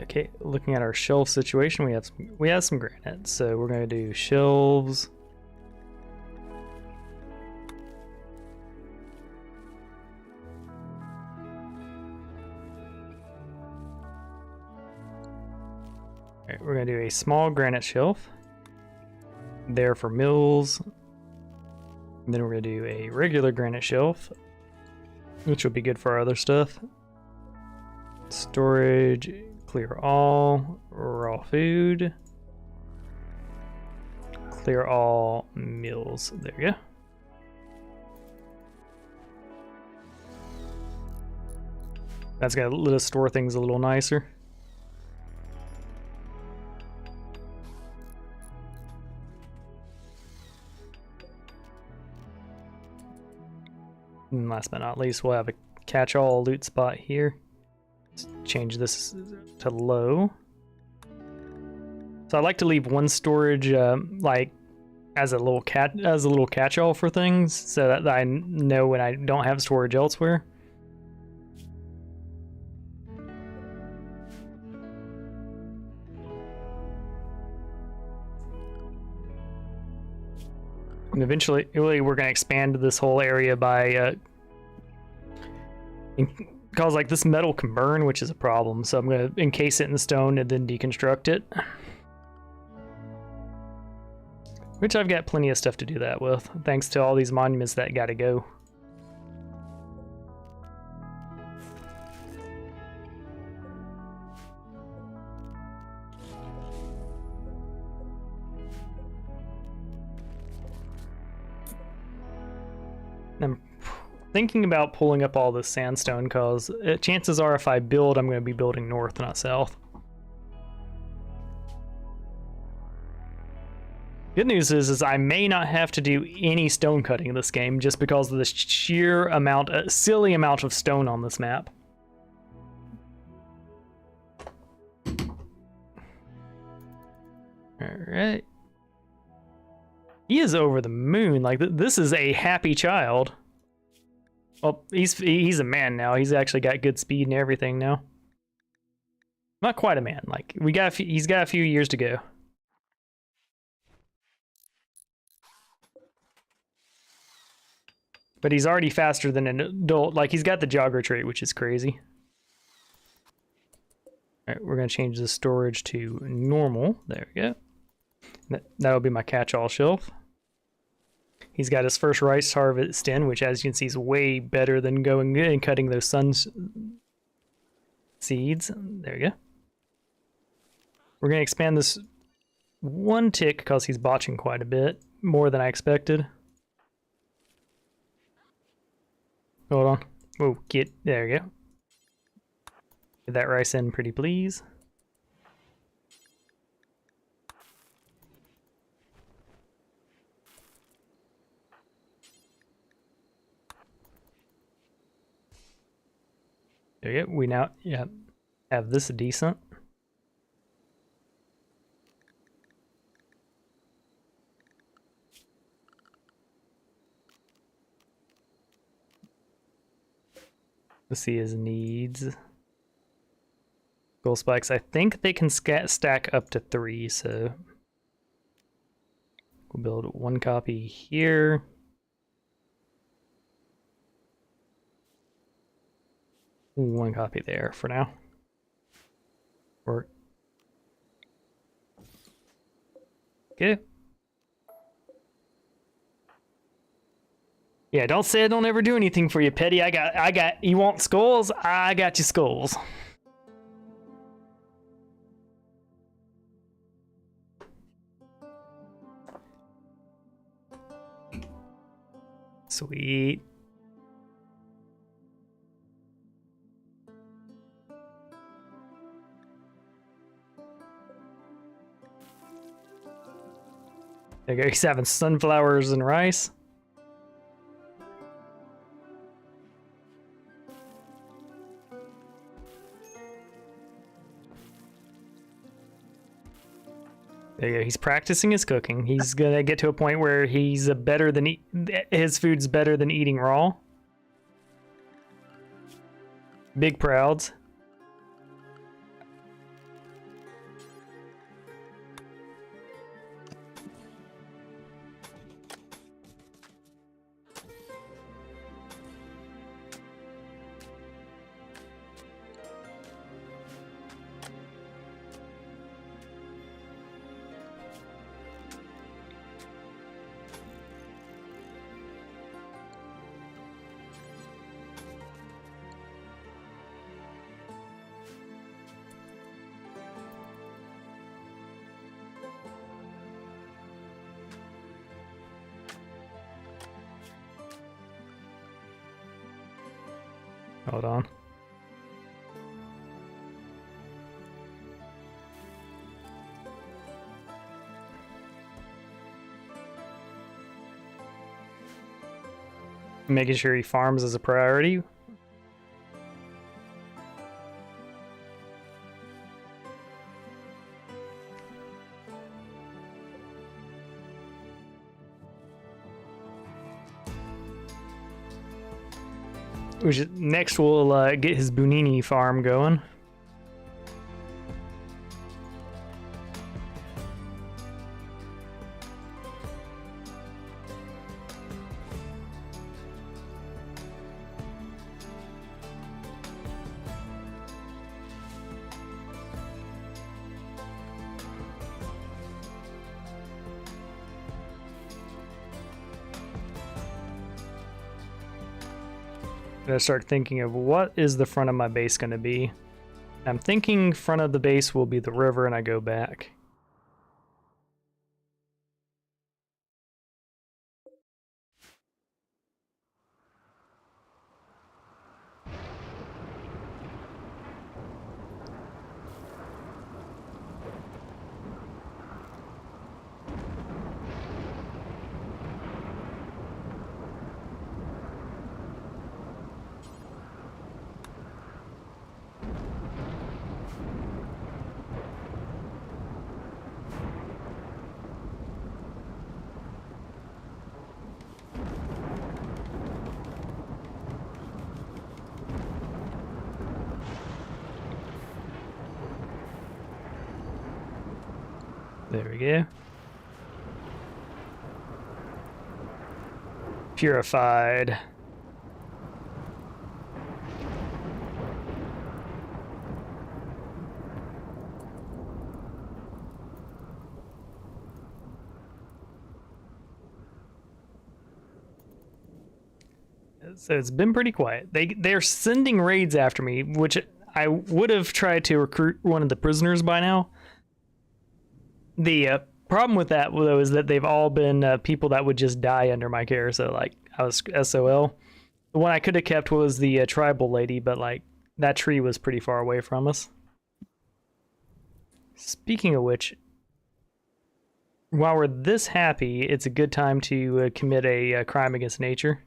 Okay, looking at our shelf situation, we have some granite, so we're going to do shelves. All right, we're going to do a small granite shelf there for mills. And then we're going to do a regular granite shelf, which will be good for our other stuff. Storage. Clear all raw food. Clear all meals. There you go. That's gonna let us store things a little nicer. And last but not least, we'll have a catch-all loot spot here. Change this to low. So I like to leave one storage like as a little catch-all for things, so that I know when I don't have storage elsewhere. And eventually, really, we're gonna expand this whole area by cause like this metal can burn, which is a problem. So I'm gonna encase it in stone and then deconstruct it. Which I've got plenty of stuff to do that with, thanks to all these monuments that gotta go. I'm thinking about pulling up all this sandstone because chances are if I build, I'm going to be building north, not south. Good news is I may not have to do any stone cutting in this game just because of the sheer amount, silly amount of stone on this map. Alright. He is over the moon. Like, this is a happy child. Well, he's a man now. He's actually got good speed and everything now. Not quite a man. Like, he's got a few years to go. But he's already faster than an adult. Like, he's got the jogger trait, which is crazy. Alright, we're going to change the storage to normal. There we go. That'll be my catch-all shelf. He's got his first rice harvest in, which as you can see is way better than going and cutting those sun seeds. There you go. We're going to expand this one tick because he's botching quite a bit, more than I expected. Hold on. Whoa, there we go. Get that rice in pretty please. There you go. We now have this decent. Let's see his needs. Gold spikes. I think they can stack up to 3, so we'll build one copy here. One copy there for now. Okay. Yeah, don't say I don't ever do anything for you, Petty. I got, you want skulls? I got you skulls. Sweet. There you go, he's having sunflowers and rice. There you go. He's practicing his cooking. He's gonna get to a point where he's better than his food's better than eating raw. Big prouds. Hold on. Making sure he farms is a priority. Next we'll get his Bunini farm going. gonna start thinking of what is the front of my base gonna be. I'm thinking front of the base will be the river, and I go back. There we go. Purified. So it's been pretty quiet. They're sending raids after me, which I would have tried to recruit one of the prisoners by now. The problem with that, though, is that they've all been people that would just die under my care. So, like, I was SOL. The one I could have kept was the tribal lady, but, like, that tree was pretty far away from us. Speaking of which, while we're this happy, it's a good time to commit a crime against nature.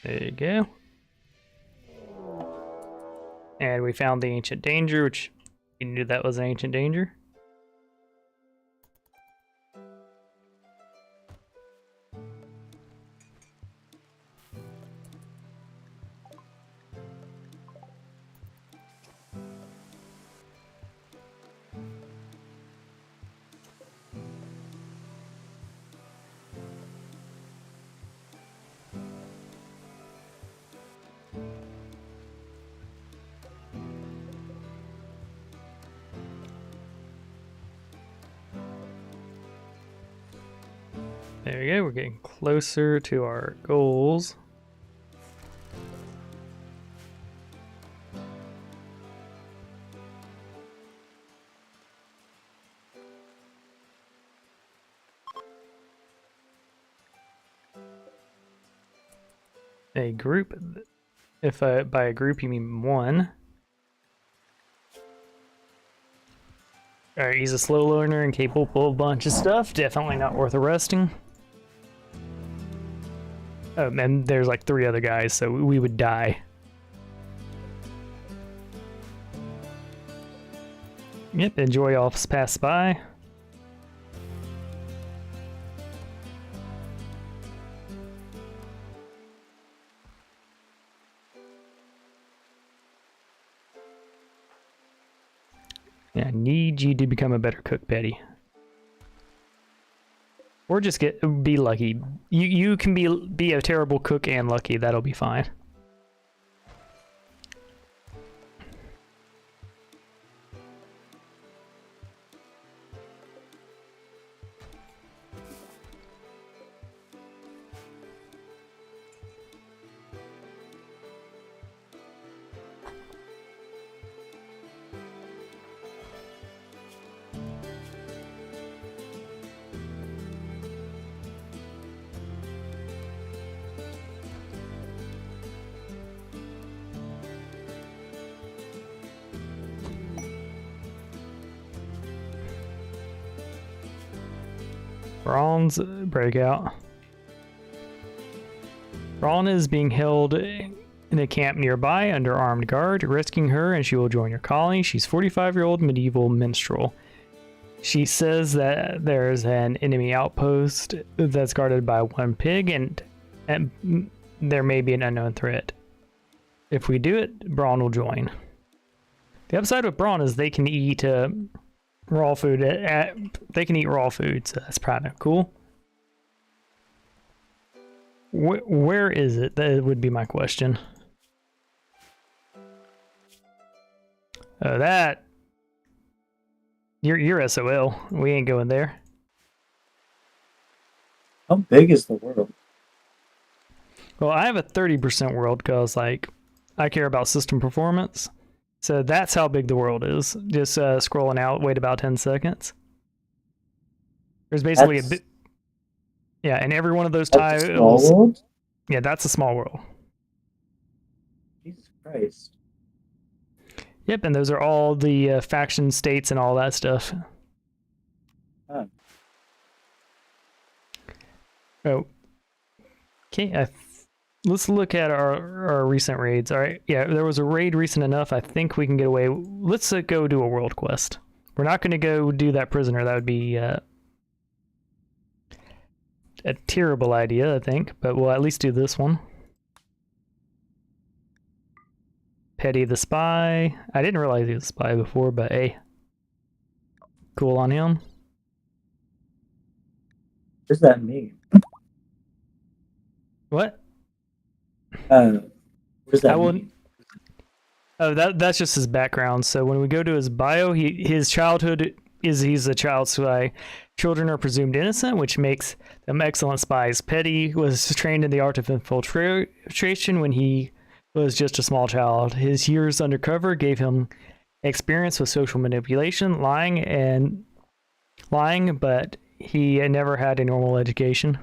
There you go. And we found the ancient danger, which we knew that was an ancient danger. There we go, we're getting closer to our goals. A group, if by a group you mean one. Alright, he's a slow learner and capable of a bunch of stuff. Definitely not worth arresting. And there's like 3 other guys, so we would die. Yep, enjoy offs pass by. Yeah, I need you to become a better cook, Betty. Or just be lucky. You can be a terrible cook and lucky. That'll be fine. Braun's breakout. Braun is being held in a camp nearby under armed guard. Rescuing her and she will join your colony. She's 45-year-old medieval minstrel. She says that there's an enemy outpost that's guarded by one pig and there may be an unknown threat. If we do it, Braun will join. The upside with Braun is they can eat raw food. They can eat raw food, so that's kind of cool. Where is it? That would be my question. Oh, that. You're SOL. We ain't going there. How big is the world? Well, I have a 30% world because, like, I care about system performance. So that's how big the world is. Just scrolling out, wait about 10 seconds. There's basically a bit. Yeah, and every one of those That's a small tiles. world? Yeah, that's a small world. Jesus Christ. Yep, and those are all the faction states and all that stuff. Huh. Oh. Okay, let's look at our recent raids. All right, yeah, there was a raid recent enough. I think we can get away. Let's go do a world quest. We're not going to go do that prisoner. That would be a terrible idea, I think. But we'll at least do this one. Petty the Spy. I didn't realize he was a spy before, but hey. Cool on him. What does that mean? What? What does that mean? Oh, that's just his background. So when we go to his bio, his childhood is he's a child spy. Children are presumed innocent, which makes them excellent spies. Petty was trained in the art of infiltration when he was just a small child. His years undercover gave him experience with social manipulation, lying, but he never had a normal education.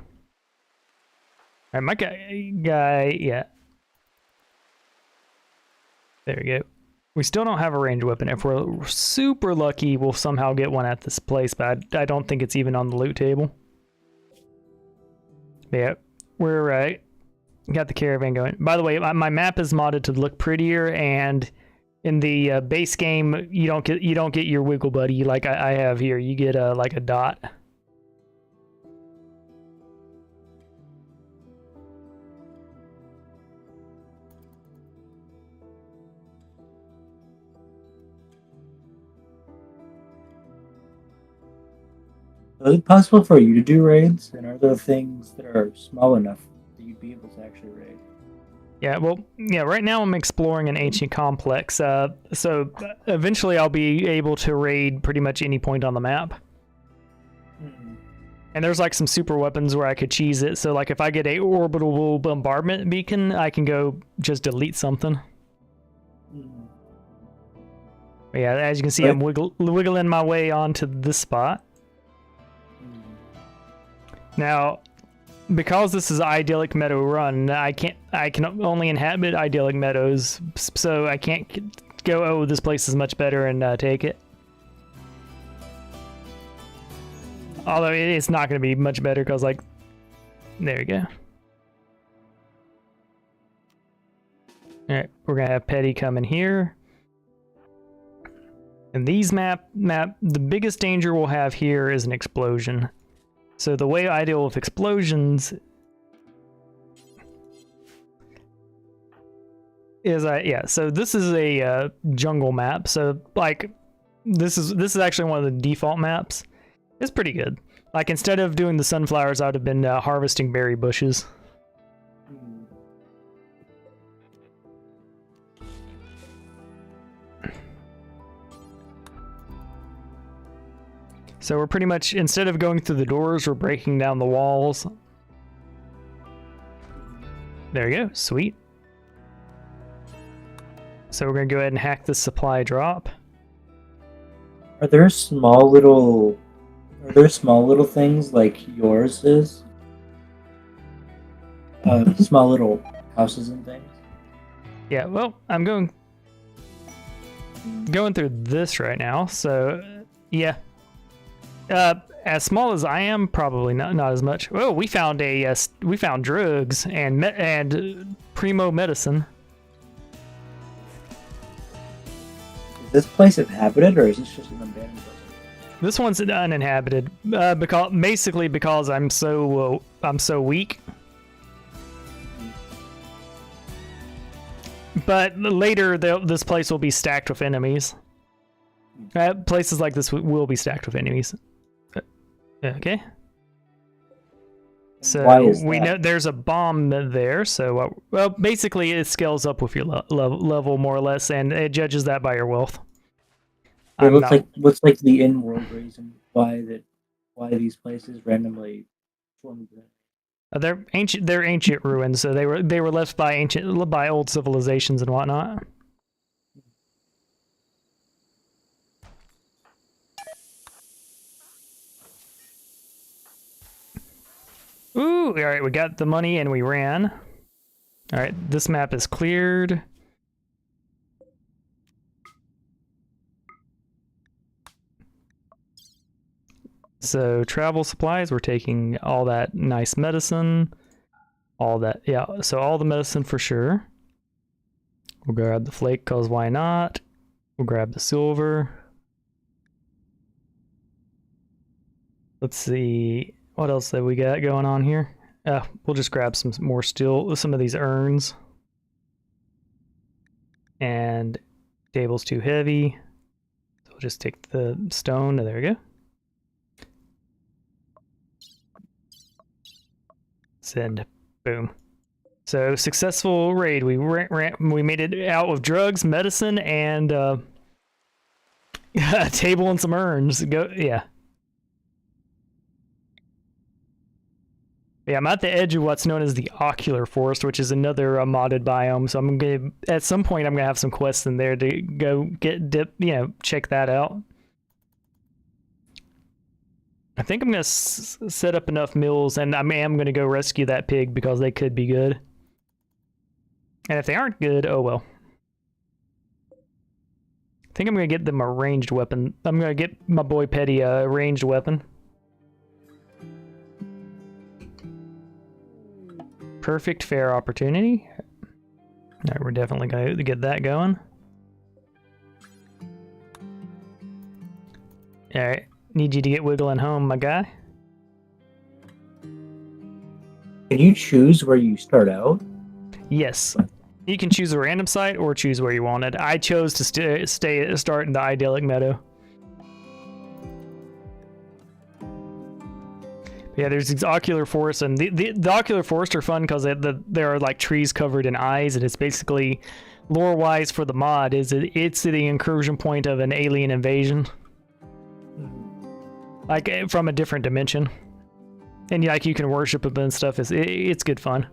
All right, my guy, yeah. There we go. We still don't have a ranged weapon. If we're super lucky, we'll somehow get one at this place, but I don't think it's even on the loot table. Yeah, we're right. Got the caravan going. By the way, my map is modded to look prettier, and in the base game, you don't get your wiggle buddy like I have here. You get like a dot. Is it possible for you to do raids? And are there things that are small enough that you'd be able to actually raid? Yeah, well, yeah, right now I'm exploring an ancient complex. So eventually I'll be able to raid pretty much any point on the map. Mm-hmm. And there's like some super weapons where I could cheese it. So like if I get a orbital bombardment beacon, I can go just delete something. Mm-hmm. But yeah, as you can see, I'm wiggling my way onto this spot. Now, because this is idyllic meadow run, I can only inhabit idyllic meadows, so I can't go, oh, this place is much better, and take it. Although it's not going to be much better, because, like, there we go. Alright, we're going to have Petty come in here. And these map, the biggest danger we'll have here is an explosion. So the way I deal with explosions is so this is a jungle map. So like this is actually one of the default maps. It's pretty good. Like instead of doing the sunflowers, I would have been harvesting berry bushes. So we're pretty much, instead of going through the doors, we're breaking down the walls. There we go, sweet. So we're gonna go ahead and hack the supply drop. Are there small little things like yours is? Small little houses and things? Yeah, well, I'm going through this right now, so yeah. As small as I am, probably not as much. Oh, we found drugs and primo medicine. Is this place inhabited, or is this just an abandoned building? This one's uninhabited, because I'm so weak. But later, this place will be stacked with enemies. Places like this will be stacked with enemies. Okay. So Why is we that? know there's a bomb there. So well, basically it scales up with your level more or less, and it judges that by your wealth. It I'm not. what's like the in-world reason why these places randomly formed. They're ancient. They're ancient ruins. So they were left by old civilizations and whatnot. Ooh! All right, we got the money and we ran. All right, this map is cleared. So travel supplies, we're taking all that nice medicine, all that, yeah, so all the medicine for sure. We'll grab the flake, cause why not? We'll grab the silver. Let's see, what else have we got going on here? We'll just grab some more steel, some of these urns. And table's too heavy. So we'll just take the stone, there we go. Send, boom. So successful raid. We made it out with drugs, medicine, and a table and some urns. Yeah. Yeah, I'm at the edge of what's known as the Ocular Forest, which is another modded biome. So I'm gonna at some point I'm gonna have some quests in there to go check that out. I think I'm gonna set up enough mills, and I am gonna go rescue that pig because they could be good. And if they aren't good, oh well. I think I'm gonna get them a ranged weapon. I'm gonna get my boy Petty a ranged weapon. Perfect fair opportunity. Alright, we're definitely going to get that going. Alright, need you to get wiggling home, my guy. Can you choose where you start out? Yes. You can choose a random site or choose where you wanted. I chose to start in the idyllic meadow. Yeah, there's these ocular forests, and the ocular forests are fun because there are like trees covered in eyes, and it's basically lore-wise for the mod it's the incursion point of an alien invasion, like from a different dimension, and like you can worship them and stuff. It's good fun.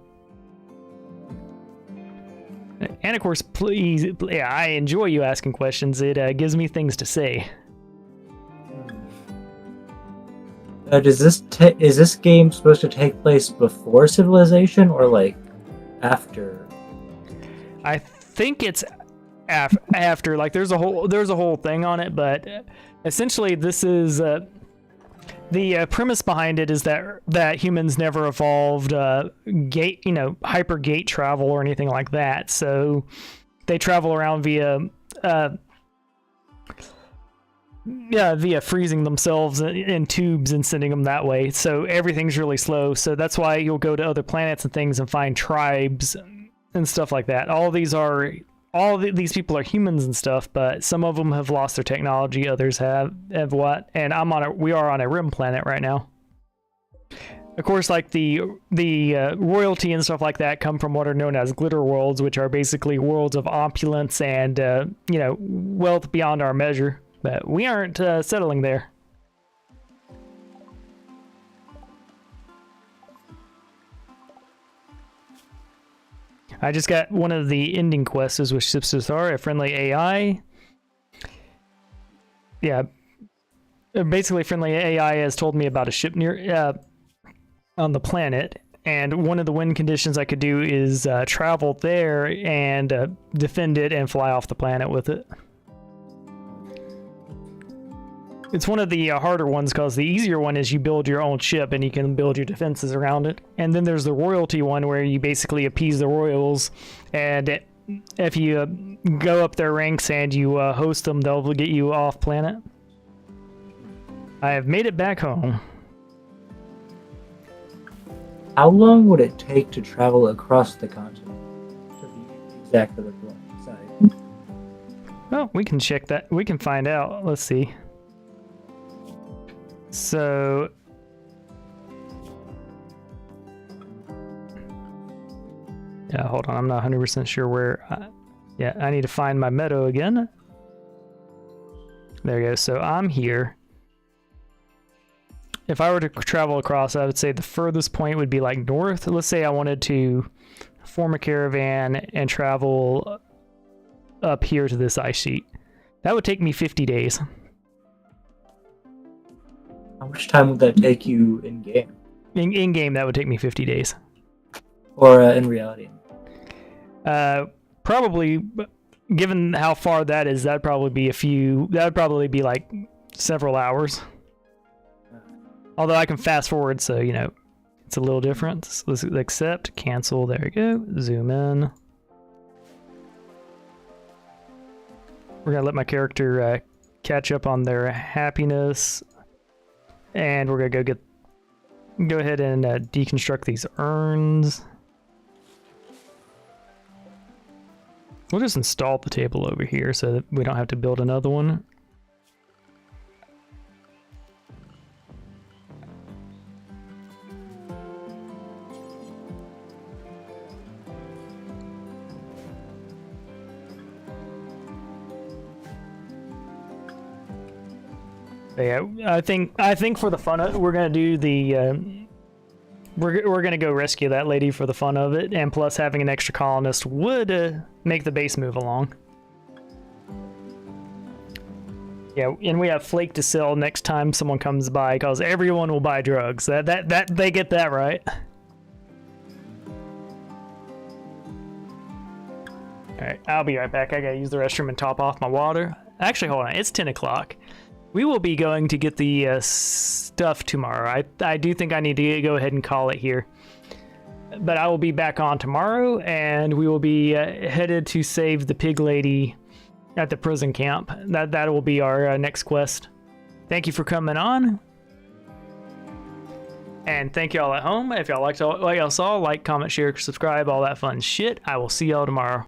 And of course, please, yeah, I enjoy you asking questions. It gives me things to say. Is this game supposed to take place before Civilization or like after? I think it's after. Like there's a whole thing on it, but essentially this is the premise behind it is that humans never evolved hyper gate travel or anything like that. So they travel around via freezing themselves in tubes and sending them that way. So everything's really slow. So that's why you'll go to other planets and things and find tribes and stuff like that. These people are humans and stuff, but some of them have lost their technology. Others have what? And we are on a rim planet right now. Of course, like the royalty and stuff like that come from what are known as glitter worlds, which are basically worlds of opulence and wealth beyond our measure. But we aren't settling there. I just got one of the ending quests, which is a friendly AI. Yeah, basically, friendly AI has told me about a ship near on the planet, and one of the win conditions I could do is travel there and defend it and fly off the planet with it. It's one of the harder ones because the easier one is you build your own ship and you can build your defenses around it. And then there's the royalty one where you basically appease the royals, and if you go up their ranks and you host them, they'll get you off planet. I have made it back home. How long would it take to travel across the continent to the exact other side? Well, we can check that. We can find out. Let's see. So Yeah, hold on. I'm not 100% sure where. Yeah, I need to find my meadow again. There you go. So I'm here. If I were to travel across, I would say the furthest point would be like north. Let's say I wanted to form a caravan and travel up here to this ice sheet. That would take me 50 days. How much time would that take you in game? In game, that would take me 50 days. Or in reality? Probably, given how far that is, that'd probably be like several hours. Although I can fast forward, so, you know, it's a little different. So let's accept, cancel, there we go, zoom in. We're gonna let my character catch up on their happiness. And we're gonna go ahead and deconstruct these urns. We'll just install the table over here so that we don't have to build another one. But yeah, I think for the fun of it, we're gonna do the we're gonna go rescue that lady for the fun of it, and plus having an extra colonist would make the base move along. Yeah, and we have flake to sell next time someone comes by, because everyone will buy drugs. That they get that right. All right, I'll be right back. I gotta use the restroom and top off my water. Actually, hold on, it's 10 o'clock. We will be going to get the stuff tomorrow. I do think I need to go ahead and call it here. But I will be back on tomorrow, and we will be headed to save the pig lady at the prison camp. That will be our next quest. Thank you for coming on. And thank y'all at home. If y'all liked what y'all saw, like, comment, share, subscribe, all that fun shit. I will see y'all tomorrow.